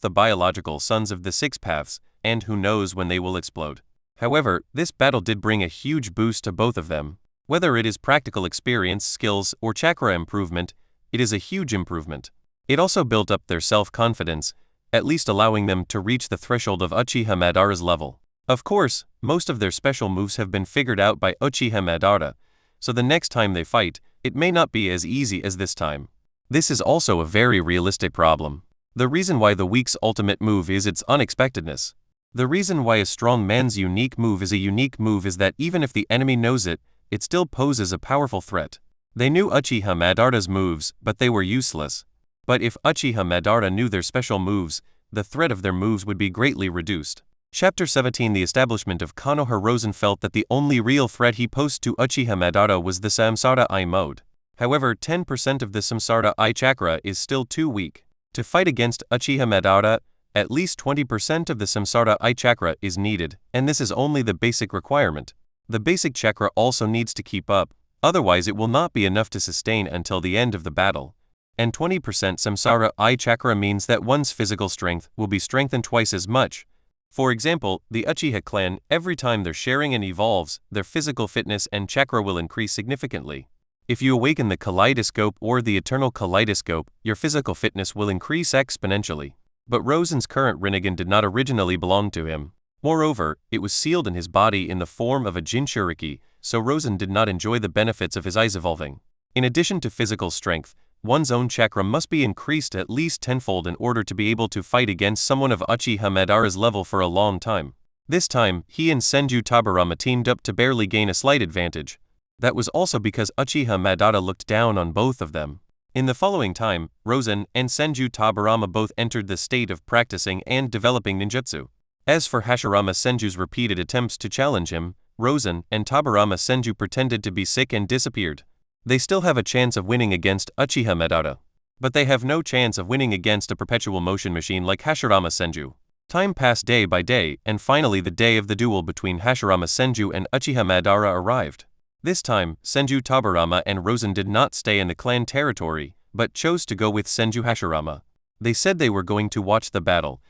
the biological sons of the Six Paths, and who knows when they will explode. However, this battle did bring a huge boost to both of them. Whether it is practical experience, skills, or chakra improvement, it is a huge improvement. It also built up their self-confidence, at least allowing them to reach the threshold of Uchiha Madara's level. Of course, most of their special moves have been figured out by Uchiha Madara, so the next time they fight, it may not be as easy as this time. This is also a very realistic problem. The reason why the weak's ultimate move is its unexpectedness. The reason why a strong man's unique move is a unique move is that even if the enemy knows it, it still poses a powerful threat. They knew Uchiha Madara's moves, but they were useless. But if Uchiha Madara knew their special moves, the threat of their moves would be greatly reduced. Chapter 17 The establishment of Konoha. Rosen felt that the only real threat he posed to Uchiha Madara was the Samsara Eye mode. However, 10% of the Samsara Eye chakra is still too weak. To fight against Uchiha Madara, at least 20% of the Samsara Eye chakra is needed, and this is only the basic requirement. The basic chakra also needs to keep up, otherwise it will not be enough to sustain until the end of the battle. And 20% Samsara Eye chakra means that one's physical strength will be strengthened twice as much. For example, the Uchiha clan, every time their sharing and evolves, their physical fitness and chakra will increase significantly. If you awaken the kaleidoscope or the eternal kaleidoscope, your physical fitness will increase exponentially. But Rosen's current Rinnegan did not originally belong to him. Moreover, it was sealed in his body in the form of a Jinchuriki, so Rosen did not enjoy the benefits of his eyes evolving. In addition to physical strength, one's own chakra must be increased at least tenfold in order to be able to fight against someone of Uchiha Madara's level for a long time. This time, he and Senju Tabarama teamed up to barely gain a slight advantage. That was also because Uchiha Madara looked down on both of them. In the following time, Rosen and Senju Tabarama both entered the state of practicing and developing ninjutsu. As for Hashirama Senju's repeated attempts to challenge him, Rosen and Tabarama Senju pretended to be sick and disappeared. They still have a chance of winning against Uchiha Madara. But they have no chance of winning against a perpetual motion machine like Hashirama Senju. Time passed day by day, and finally the day of the duel between Hashirama Senju and Uchiha Madara arrived. This time, Senju Tabarama and Rosen did not stay in the clan territory, but chose to go with Senju Hashirama. They said they were going to watch the battle,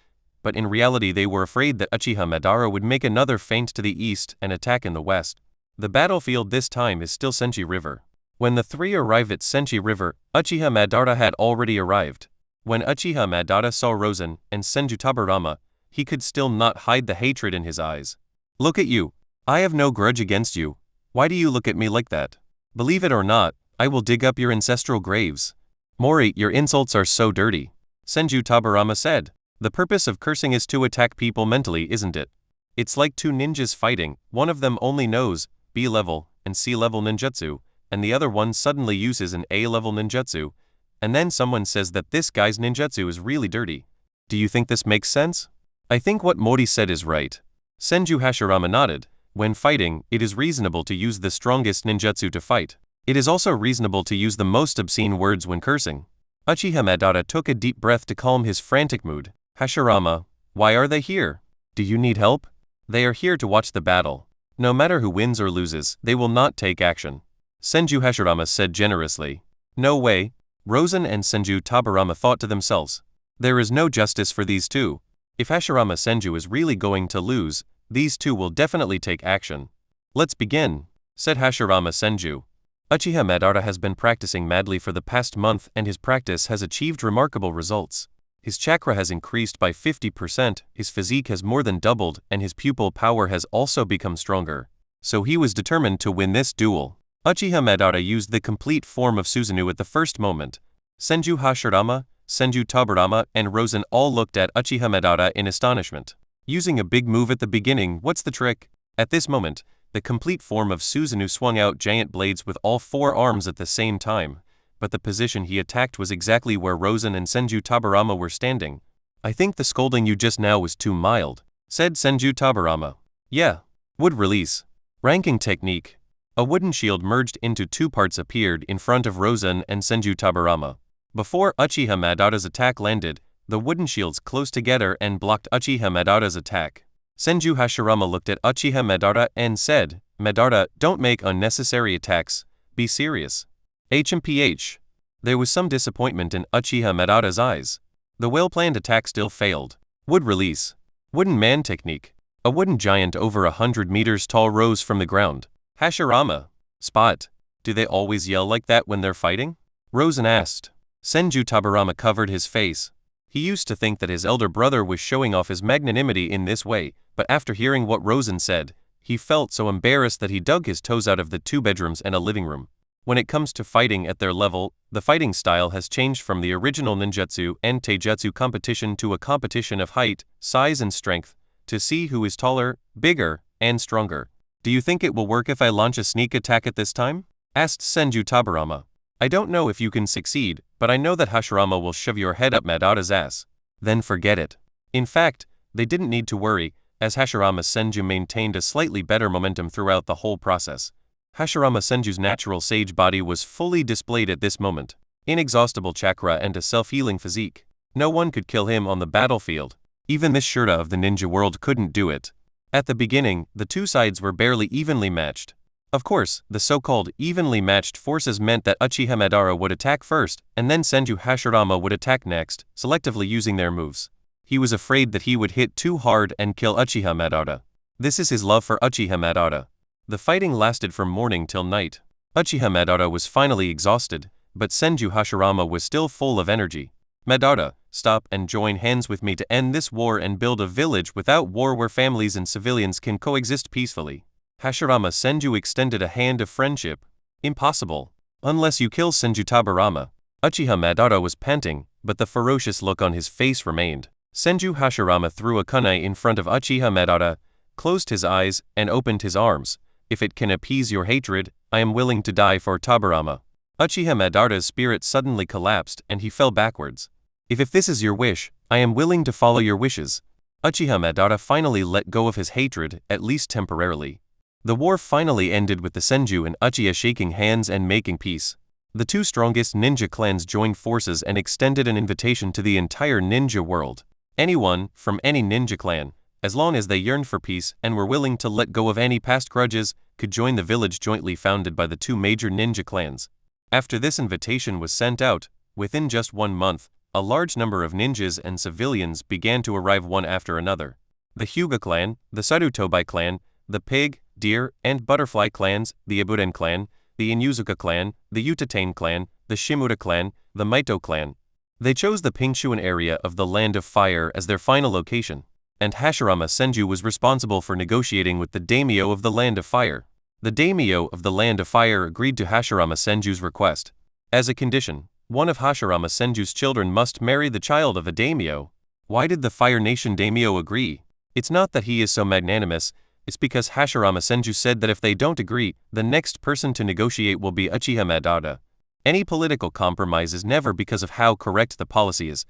but in reality they were afraid that Uchiha Madara would make another feint to the east and attack in the west. The battlefield this time is still Senji River. When the three arrived at Senji River, Uchiha Madara had already arrived. When Uchiha Madara saw Rosen and Senju Tabarama, he could still not hide the hatred in his eyes. "Look at you. I have no grudge against you. Why do you look at me like that? Believe it or not, I will dig up your ancestral graves. Mori, your insults are so dirty," Senju Tabarama said. "The purpose of cursing is to attack people mentally, isn't it? It's like two ninjas fighting, one of them only knows B-level and C-level ninjutsu, and the other one suddenly uses an A-level ninjutsu, and then someone says that this guy's ninjutsu is really dirty. Do you think this makes sense?" "I think what Mori said is right." Senju Hashirama nodded. "When fighting, it is reasonable to use the strongest ninjutsu to fight. It is also reasonable to use the most obscene words when cursing." Uchiha Madara took a deep breath to calm his frantic mood. "Hashirama, why are they here? Do you need help?" "They are here to watch the battle. No matter who wins or loses, they will not take action," Senju Hashirama said generously. "No way," Rosen and Senju Tabarama thought to themselves. "There is no justice for these two. If Hashirama Senju is really going to lose, these two will definitely take action." "Let's begin," said Hashirama Senju. Uchiha Madara has been practicing madly for the past month and his practice has achieved remarkable results. His chakra has increased by 50%, his physique has more than doubled, and his pupil power has also become stronger. So he was determined to win this duel. Uchiha Madara used the complete form of Susanoo at the first moment. Senju Hashirama, Senju Tabarama, and Rosen all looked at Uchiha Madara in astonishment. Using a big move at the beginning, what's the trick? At this moment, the complete form of Susanoo swung out giant blades with all four arms at the same time, but the position he attacked was exactly where Rosen and Senju Tabarama were standing. "I think the scolding you just now was too mild," said Senju Tabarama. "Yeah. Wood release. Ranking technique." A wooden shield merged into two parts appeared in front of Rosen and Senju Tabarama. Before Uchiha Madara's attack landed, the wooden shields closed together and blocked Uchiha Madara's attack. Senju Hashirama looked at Uchiha Madara and said, "Madara, don't make unnecessary attacks, be serious." HMPH. There was some disappointment in Uchiha Madara's eyes. The well-planned attack still failed. Wood release. Wooden man technique. A wooden giant over 100 meters tall rose from the ground. "Hashirama. Spot. Do they always yell like that when they're fighting?" Rosen asked. Senju Tabarama covered his face. He used to think that his elder brother was showing off his magnanimity in this way, but after hearing what Rosen said, he felt so embarrassed that he dug his toes out of the 2 bedrooms and a living room. When it comes to fighting at their level, the fighting style has changed from the original ninjutsu and taijutsu competition to a competition of height, size and strength, to see who is taller, bigger, and stronger. "Do you think it will work if I launch a sneak attack at this time?" asked Senju Tabarama. "I don't know if you can succeed, but I know that Hashirama will shove your head up Madara's ass." "Then forget it." In fact, they didn't need to worry, as Hashirama Senju maintained a slightly better momentum throughout the whole process. Hashirama Senju's natural sage body was fully displayed at this moment. Inexhaustible chakra and a self-healing physique. No one could kill him on the battlefield. Even this Shurta of the ninja world couldn't do it. At the beginning, the two sides were barely evenly matched. Of course, the so-called evenly matched forces meant that Uchiha Madara would attack first, and then Senju Hashirama would attack next, selectively using their moves. He was afraid that he would hit too hard and kill Uchiha Madara. This is his love for Uchiha Madara. The fighting lasted from morning till night. Uchiha Madara was finally exhausted, but Senju Hashirama was still full of energy. "Madara, stop and join hands with me to end this war and build a village without war where families and civilians can coexist peacefully." Hashirama Senju extended a hand of friendship. "Impossible. Unless you kill Senju Tabarama." Uchiha Madara was panting, but the ferocious look on his face remained. Senju Hashirama threw a kunai in front of Uchiha Madara, closed his eyes, and opened his arms. "If it can appease your hatred, I am willing to die for Tabarama." Uchiha Madara's spirit suddenly collapsed and he fell backwards. If this is your wish, I am willing to follow your wishes." Uchiha Madara finally let go of his hatred, at least temporarily. The war finally ended with the Senju and Uchiha shaking hands and making peace. The two strongest ninja clans joined forces and extended an invitation to the entire ninja world. Anyone, from any ninja clan, as long as they yearned for peace and were willing to let go of any past grudges, could join the village jointly founded by the two major ninja clans. After this invitation was sent out, within just 1 month, a large number of ninjas and civilians began to arrive one after another. The Hyuga clan, the Sarutobi clan, the Pig, Deer, and Butterfly clans, the Ibuden clan, the Inuzuka clan, the Utatane clan, the Shimura clan, the Maito clan. They chose the Pingshuan area of the Land of Fire as their final location, and Hashirama Senju was responsible for negotiating with the daimyo of the Land of Fire. The daimyo of the Land of Fire agreed to Hashirama Senju's request. As a condition, one of Hashirama Senju's children must marry the child of a daimyo. Why did the Fire Nation daimyo agree? It's not that he is so magnanimous, it's because Hashirama Senju said that if they don't agree, the next person to negotiate will be Uchiha Madara. Any political compromise is never because of how correct the policy is,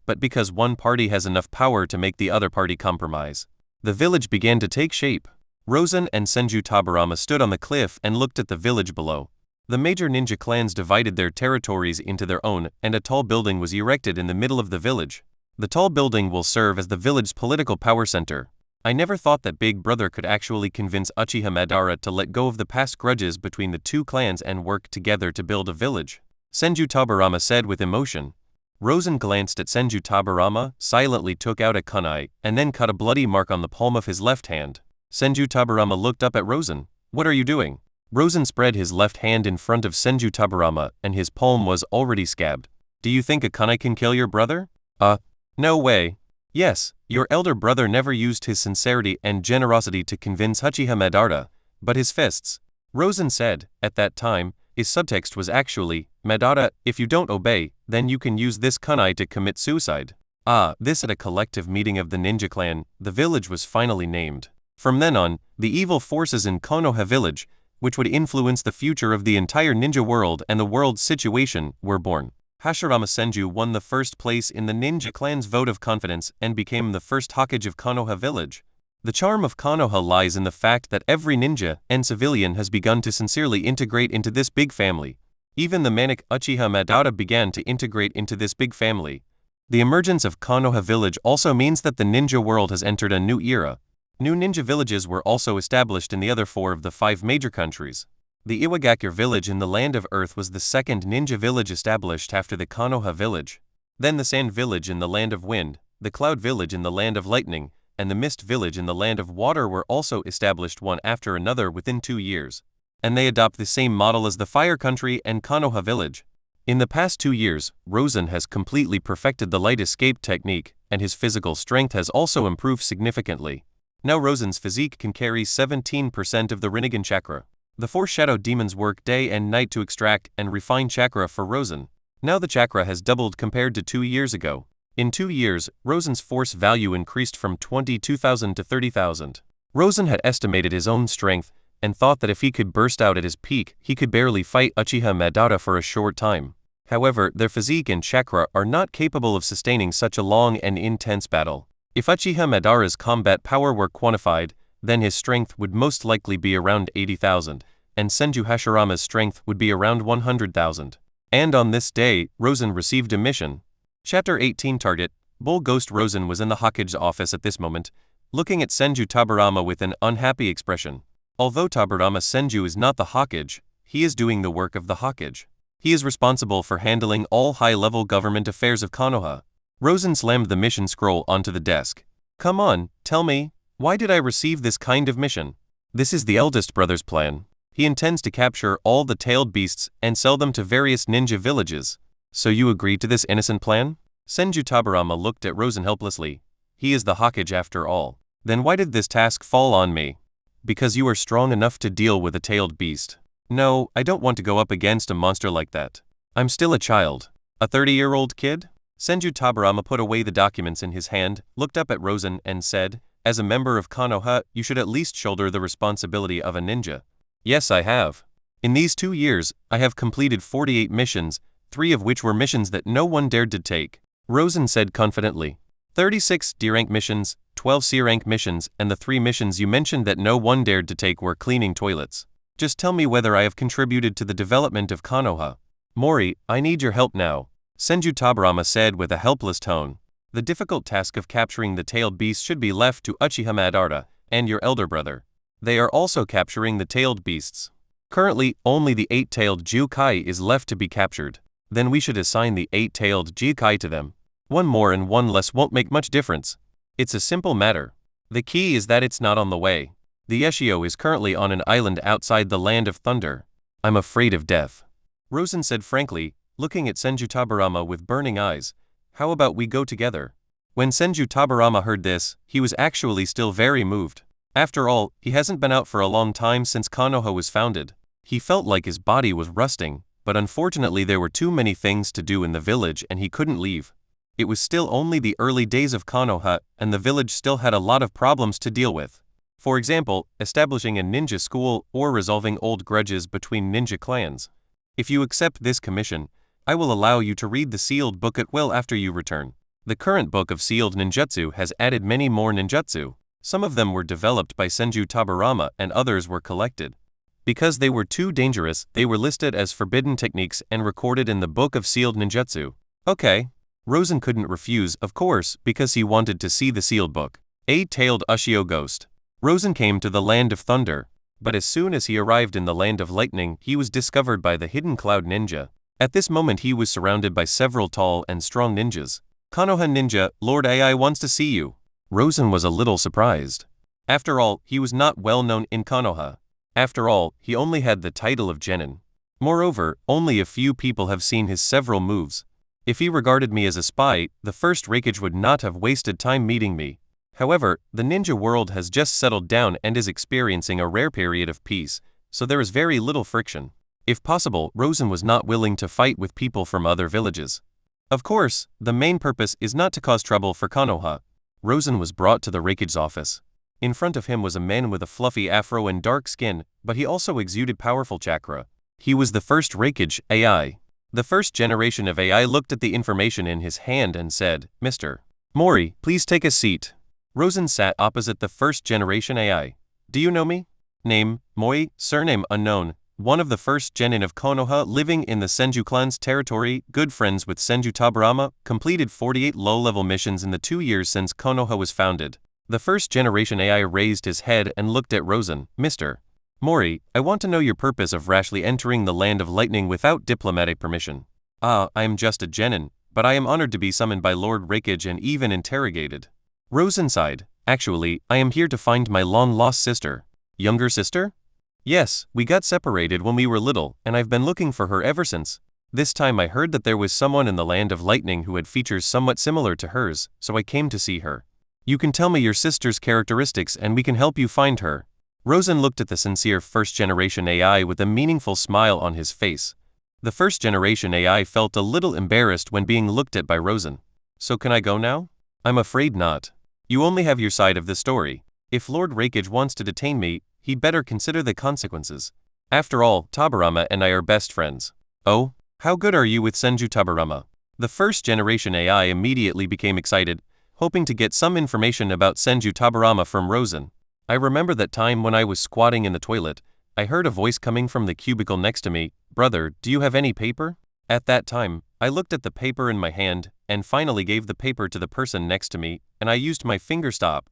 but because one party has enough power to make the other party compromise. The village began to take shape. Rosen and Senju Tabarama stood on the cliff and looked at the village below. The major ninja clans divided their territories into their own, and a tall building was erected in the middle of the village. The tall building will serve as the village's political power center. I never thought that Big Brother could actually convince Uchiha Madara to let go of the past grudges between the two clans and work together to build a village, Senju Tabarama said with emotion. Rosen glanced at Senju Tabarama, silently took out a kunai, and then cut a bloody mark on the palm of his left hand. Senju Tabarama looked up at Rosen. What are you doing? Rosen spread his left hand in front of Senju Tabarama, and his palm was already scabbed. Do you think a kunai can kill your brother? No way. Yes, your elder brother never used his sincerity and generosity to convince Uchiha Madara, but his fists. Rosen said, at that time, his subtext was actually, Madara, if you don't obey, then you can use this kunai to commit suicide. This at a collective meeting of the ninja clan, the village was finally named. From then on, the evil forces in Konoha village, which would influence the future of the entire ninja world and the world's situation, were born. Hashirama Senju won the first place in the ninja clan's vote of confidence and became the first Hokage of Konoha village. The charm of Konoha lies in the fact that every ninja and civilian has begun to sincerely integrate into this big family. Even the manic Uchiha Madara began to integrate into this big family. The emergence of Konoha village also means that the ninja world has entered a new era. New ninja villages were also established in the other 4 of the 5 major countries. The Iwagakure village in the Land of Earth was the second ninja village established after the Konoha village. Then the Sand village in the Land of Wind, the Cloud village in the Land of Lightning, and the Mist village in the Land of Water were also established one after another within 2 years. And they adopt the same model as the Fire Country and Konoha village. In the past 2 years, Rosen has completely perfected the light escape technique, and his physical strength has also improved significantly. Now Rosen's physique can carry 17% of the Rinnegan chakra. The 4 shadow demons work day and night to extract and refine chakra for Rosen. Now the chakra has doubled compared to 2 years ago. In 2 years, Rosen's force value increased from 22,000 to 30,000. Rosen had estimated his own strength and thought that if he could burst out at his peak, he could barely fight Uchiha Madara for a short time. However, their physique and chakra are not capable of sustaining such a long and intense battle. If Uchiha Madara's combat power were quantified, then his strength would most likely be around 80,000, and Senju Hashirama's strength would be around 100,000. And on this day, Rosen received a mission. Chapter 18 Target. Bull Ghost Rosen was in the Hokage's office at this moment, looking at Senju Tabarama with an unhappy expression. Although Tabarama Senju is not the Hokage, he is doing the work of the Hokage. He is responsible for handling all high-level government affairs of Konoha. Rosen slammed the mission scroll onto the desk. Come on, tell me, why did I receive this kind of mission? This is the eldest brother's plan. He intends to capture all the tailed beasts and sell them to various ninja villages. So you agreed to this innocent plan? Senju Tabarama looked at Rosen helplessly. He is the Hokage after all. Then why did this task fall on me? Because you are strong enough to deal with a tailed beast. No, I don't want to go up against a monster like that. I'm still a child. A 30-year-old kid? Senju Tabarama put away the documents in his hand, looked up at Rosen and said, as a member of Konoha, you should at least shoulder the responsibility of a ninja. Yes, I have. In these 2 years, I have completed 48 missions, 3 of which were missions that no one dared to take. Rosen said confidently. 36 D-rank missions, 12 C-rank missions, and the 3 missions you mentioned that no one dared to take were cleaning toilets. Just tell me whether I have contributed to the development of Konoha. Mori, I need your help now, Senju Tabarama said with a helpless tone. The difficult task of capturing the tailed beast should be left to Uchiha Madara and your elder brother. They are also capturing the tailed beasts. Currently, only the 8-tailed Jukai is left to be captured. Then we should assign the 8-tailed Jukai to them. One more and one less won't make much difference. It's a simple matter. The key is that it's not on the way. The Eshio is currently on an island outside the Land of Thunder. I'm afraid of death. Rosen said frankly, looking at Senju Tabarama with burning eyes. How about we go together? When Senju Tabarama heard this, he was actually still very moved. After all, he hasn't been out for a long time since Konoha was founded. He felt like his body was rusting, but unfortunately there were too many things to do in the village and he couldn't leave. It was still only the early days of Konoha, and the village still had a lot of problems to deal with. For example, establishing a ninja school or resolving old grudges between ninja clans. If you accept this commission, I will allow you to read the sealed book at will after you return. The current book of sealed ninjutsu has added many more ninjutsu. Some of them were developed by Senju Tabarama and others were collected. Because they were too dangerous, they were listed as forbidden techniques and recorded in the book of sealed ninjutsu. Okay. Rosen couldn't refuse, of course, because he wanted to see the sealed book. 8-tailed Ushio Ghost. Rosen came to the Land of Thunder, but as soon as he arrived in the Land of Lightning, he was discovered by the hidden cloud ninja. At this moment he was surrounded by several tall and strong ninjas. Konoha ninja, Lord AI wants to see you. Rosen was a little surprised. After all, he was not well known in Konoha. After all, he only had the title of genin. Moreover, only a few people have seen his several moves. If he regarded me as a spy, the first Raikage would not have wasted time meeting me. However, the ninja world has just settled down and is experiencing a rare period of peace, so there is very little friction. If possible, Rosen was not willing to fight with people from other villages. Of course, the main purpose is not to cause trouble for Konoha. Rosen was brought to the Raikage's office. In front of him was a man with a fluffy afro and dark skin, but he also exuded powerful chakra. He was the first Raikage AI. The first generation of AI looked at the information in his hand and said, Mr. Mori, please take a seat. Rosen sat opposite the first generation AI. Do you know me? Name, Moi, surname unknown. One of the first genin of Konoha living in the Senju clan's territory, good friends with Senju Tabarama, completed 48 low-level missions in the 2 years since Konoha was founded. The first generation AI raised his head and looked at Rosen. Mr. Mori, I want to know your purpose of rashly entering the Land of Lightning without diplomatic permission. I am just a genin, but I am honored to be summoned by Lord Raikage and even interrogated. Rosen sighed. Actually, I am here to find my long-lost sister. Younger sister? Yes, we got separated when we were little, and I've been looking for her ever since. This time I heard that there was someone in the Land of Lightning who had features somewhat similar to hers, so I came to see her. You can tell me your sister's characteristics and we can help you find her. Rosen looked at the sincere first-generation AI with a meaningful smile on his face. The first-generation AI felt a little embarrassed when being looked at by Rosen. So can I go now? I'm afraid not. You only have your side of the story. If Lord Raikage wants to detain me, he'd better consider the consequences. After all, Tabarama and I are best friends. Oh? How good are you with Senju Tabarama? The first-generation AI immediately became excited, hoping to get some information about Senju Tabarama from Rosen. I remember that time when I was squatting in the toilet, I heard a voice coming from the cubicle next to me. Brother, do you have any paper? At that time, I looked at the paper in my hand, and finally gave the paper to the person next to me, and I used my finger stop.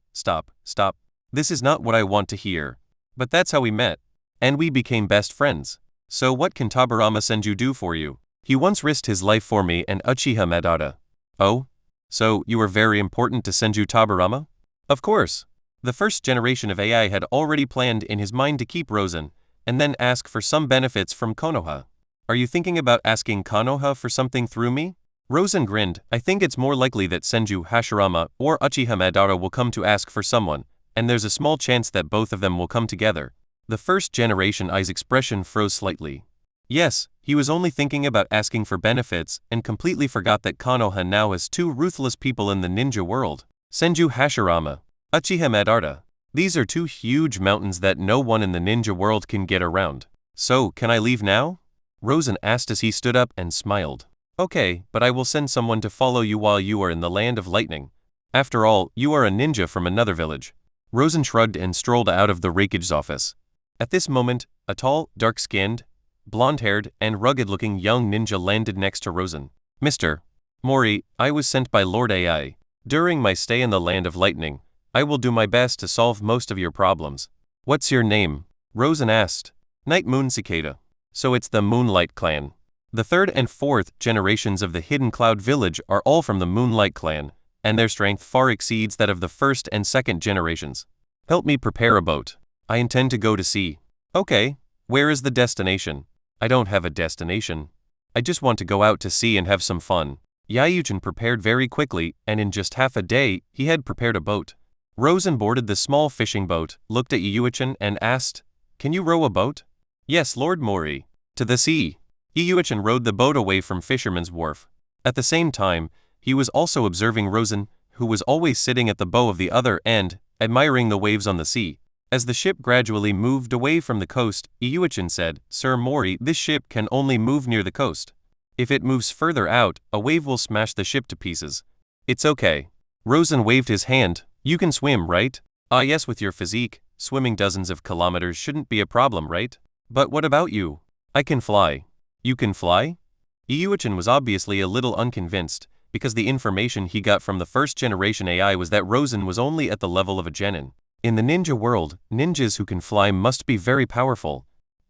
This is not what I want to hear. But that's how we met. And we became best friends. So what can Tabarama Senju do for you? He once risked his life for me and Uchiha Madara. Oh? So, you are very important to Senju Tabarama? Of course. The first generation of AI had already planned in his mind to keep Rosen, and then ask for some benefits from Konoha. Are you thinking about asking Konoha for something through me? Rosen grinned. I think it's more likely that Senju Hashirama or Uchiha Madara will come to ask for someone, and there's a small chance that both of them will come together. The first generation AI's expression froze slightly. Yes, he was only thinking about asking for benefits and completely forgot that Konoha now has two ruthless people in the ninja world. Senju Hashirama, Uchiha Madara. These are two huge mountains that no one in the ninja world can get around. So, can I leave now? Rosen asked as he stood up and smiled. Okay, but I will send someone to follow you while you are in the Land of Lightning. After all, you are a ninja from another village. Rosen shrugged and strolled out of the Raikage's office. At this moment, a tall, dark-skinned, blonde-haired, and rugged-looking young ninja landed next to Rosen. Mr. Mori, I was sent by Lord AI. During my stay in the land of lightning, I will do my best to solve most of your problems. What's your name? Rosen asked. Night Moon Cicada. So it's the Moonlight Clan. The third and fourth generations of the Hidden Cloud Village are all from the Moonlight Clan, and their strength far exceeds that of the first and second generations. Help me prepare a boat. I intend to go to sea. Okay, where is the destination? I don't have a destination. I just want to go out to sea and have some fun. Yayuchin prepared very quickly, and in just half a day, he had prepared a boat. Rosen boarded the small fishing boat, looked at Yayuchin and asked, "Can you row a boat?" "Yes, Lord Mori." To the sea. Yayuchin rowed the boat away from Fisherman's Wharf. At the same time, he was also observing Rosen, who was always sitting at the bow of the other end, admiring the waves on the sea. As the ship gradually moved away from the coast, Yayuchin said, "Sir Mori, this ship can only move near the coast. If it moves further out, a wave will smash the ship to pieces." "It's okay." Rosen waved his hand. "You can swim, right?" "Ah yes, with your physique, swimming dozens of kilometers shouldn't be a problem, right?" "But what about you?" "I can fly." "You can fly?" Yayuchin was obviously a little unconvinced, because the information he got from the first generation AI was that Rosen was only at the level of a genin. In the ninja world, ninjas who can fly must be very powerful.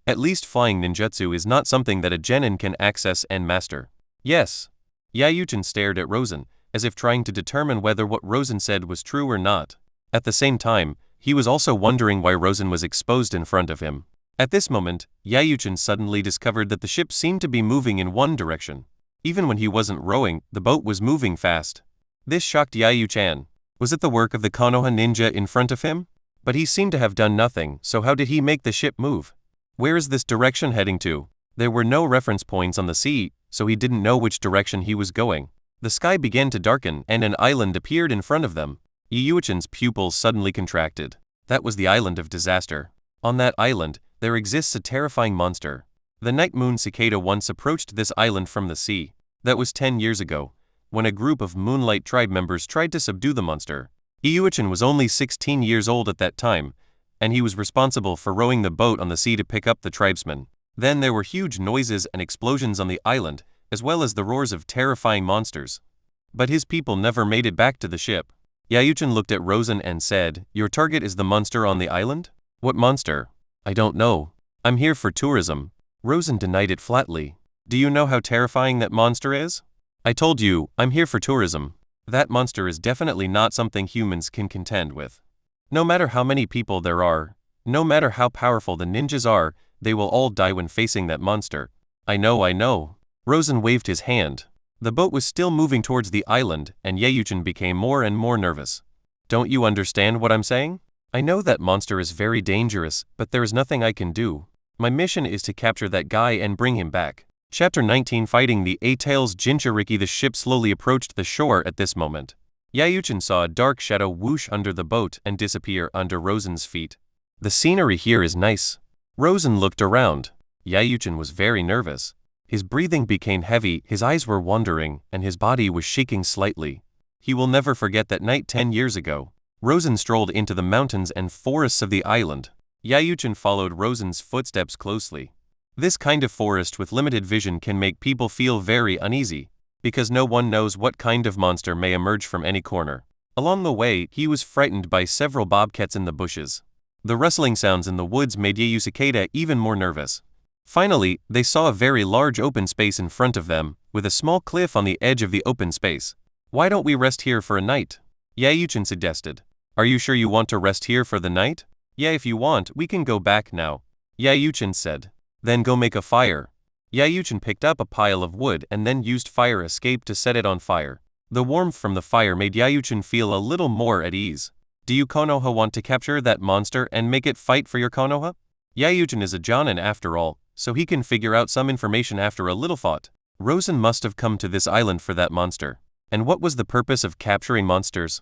At least flying ninjutsu is not something that a genin can access and master. "Yes." Yayuchin stared at Rosen, as if trying to determine whether what Rosen said was true or not. At the same time, he was also wondering why Rosen was exposed in front of him. At this moment, Yayuchin suddenly discovered that the ship seemed to be moving in one direction. Even when he wasn't rowing, the boat was moving fast. This shocked Yayuchin. Was it the work of the Konoha ninja in front of him? But he seemed to have done nothing, so how did he make the ship move? Where is this direction heading to? There were no reference points on the sea, so he didn't know which direction he was going. The sky began to darken and an island appeared in front of them. Yayuchin's pupils suddenly contracted. That was the island of disaster. On that island, there exists a terrifying monster. The Night Moon Cicada once approached this island from the sea. That was 10 years ago, when a group of Moonlight Tribe members tried to subdue the monster. Yayuchin was only 16 years old at that time, and he was responsible for rowing the boat on the sea to pick up the tribesmen. Then there were huge noises and explosions on the island, as well as the roars of terrifying monsters. But his people never made it back to the ship. Yayuchin looked at Rosen and said, "Your target is the monster on the island?" "What monster?" "I don't know. I'm here for tourism." Rosen denied it flatly. "Do you know how terrifying that monster is?" "I told you, I'm here for tourism. That monster is definitely not something humans can contend with. No matter how many people there are, no matter how powerful the ninjas are, they will all die when facing that monster." I know. Rosen waved his hand. The boat was still moving towards the island, and Yayuchin became more and more nervous. "Don't you understand what I'm saying? I know that monster is very dangerous, but there is nothing I can do. My mission is to capture that guy and bring him back." Chapter 19 Fighting the A-Tails Jinchuriki. The ship slowly approached the shore at this moment. Yayuchin saw a dark shadow whoosh under the boat and disappear under Rosen's feet. "The scenery here is nice." Rosen looked around. Yayuchin was very nervous. His breathing became heavy, his eyes were wandering, and his body was shaking slightly. He will never forget that night 10 years ago. Rosen strolled into the mountains and forests of the island. Yayuchin followed Rosen's footsteps closely. This kind of forest with limited vision can make people feel very uneasy, because no one knows what kind of monster may emerge from any corner. Along the way, he was frightened by several bobcats in the bushes. The rustling sounds in the woods made Yayu Cicada even more nervous. Finally, they saw a very large open space in front of them, with a small cliff on the edge of the open space. "Why don't we rest here for a night?" Yayuchin suggested. "Are you sure you want to rest here for the night?" "Yeah, if you want, we can go back now," Yayuchin said. "Then go make a fire." Yayuchin picked up a pile of wood and then used fire escape to set it on fire. The warmth from the fire made Yayuchin feel a little more at ease. "Do you Konoha want to capture that monster and make it fight for your Konoha?" Yayuchin is a Jonin after all, so he can figure out some information after a little thought. Rosen must have come to this island for that monster. And what was the purpose of capturing monsters?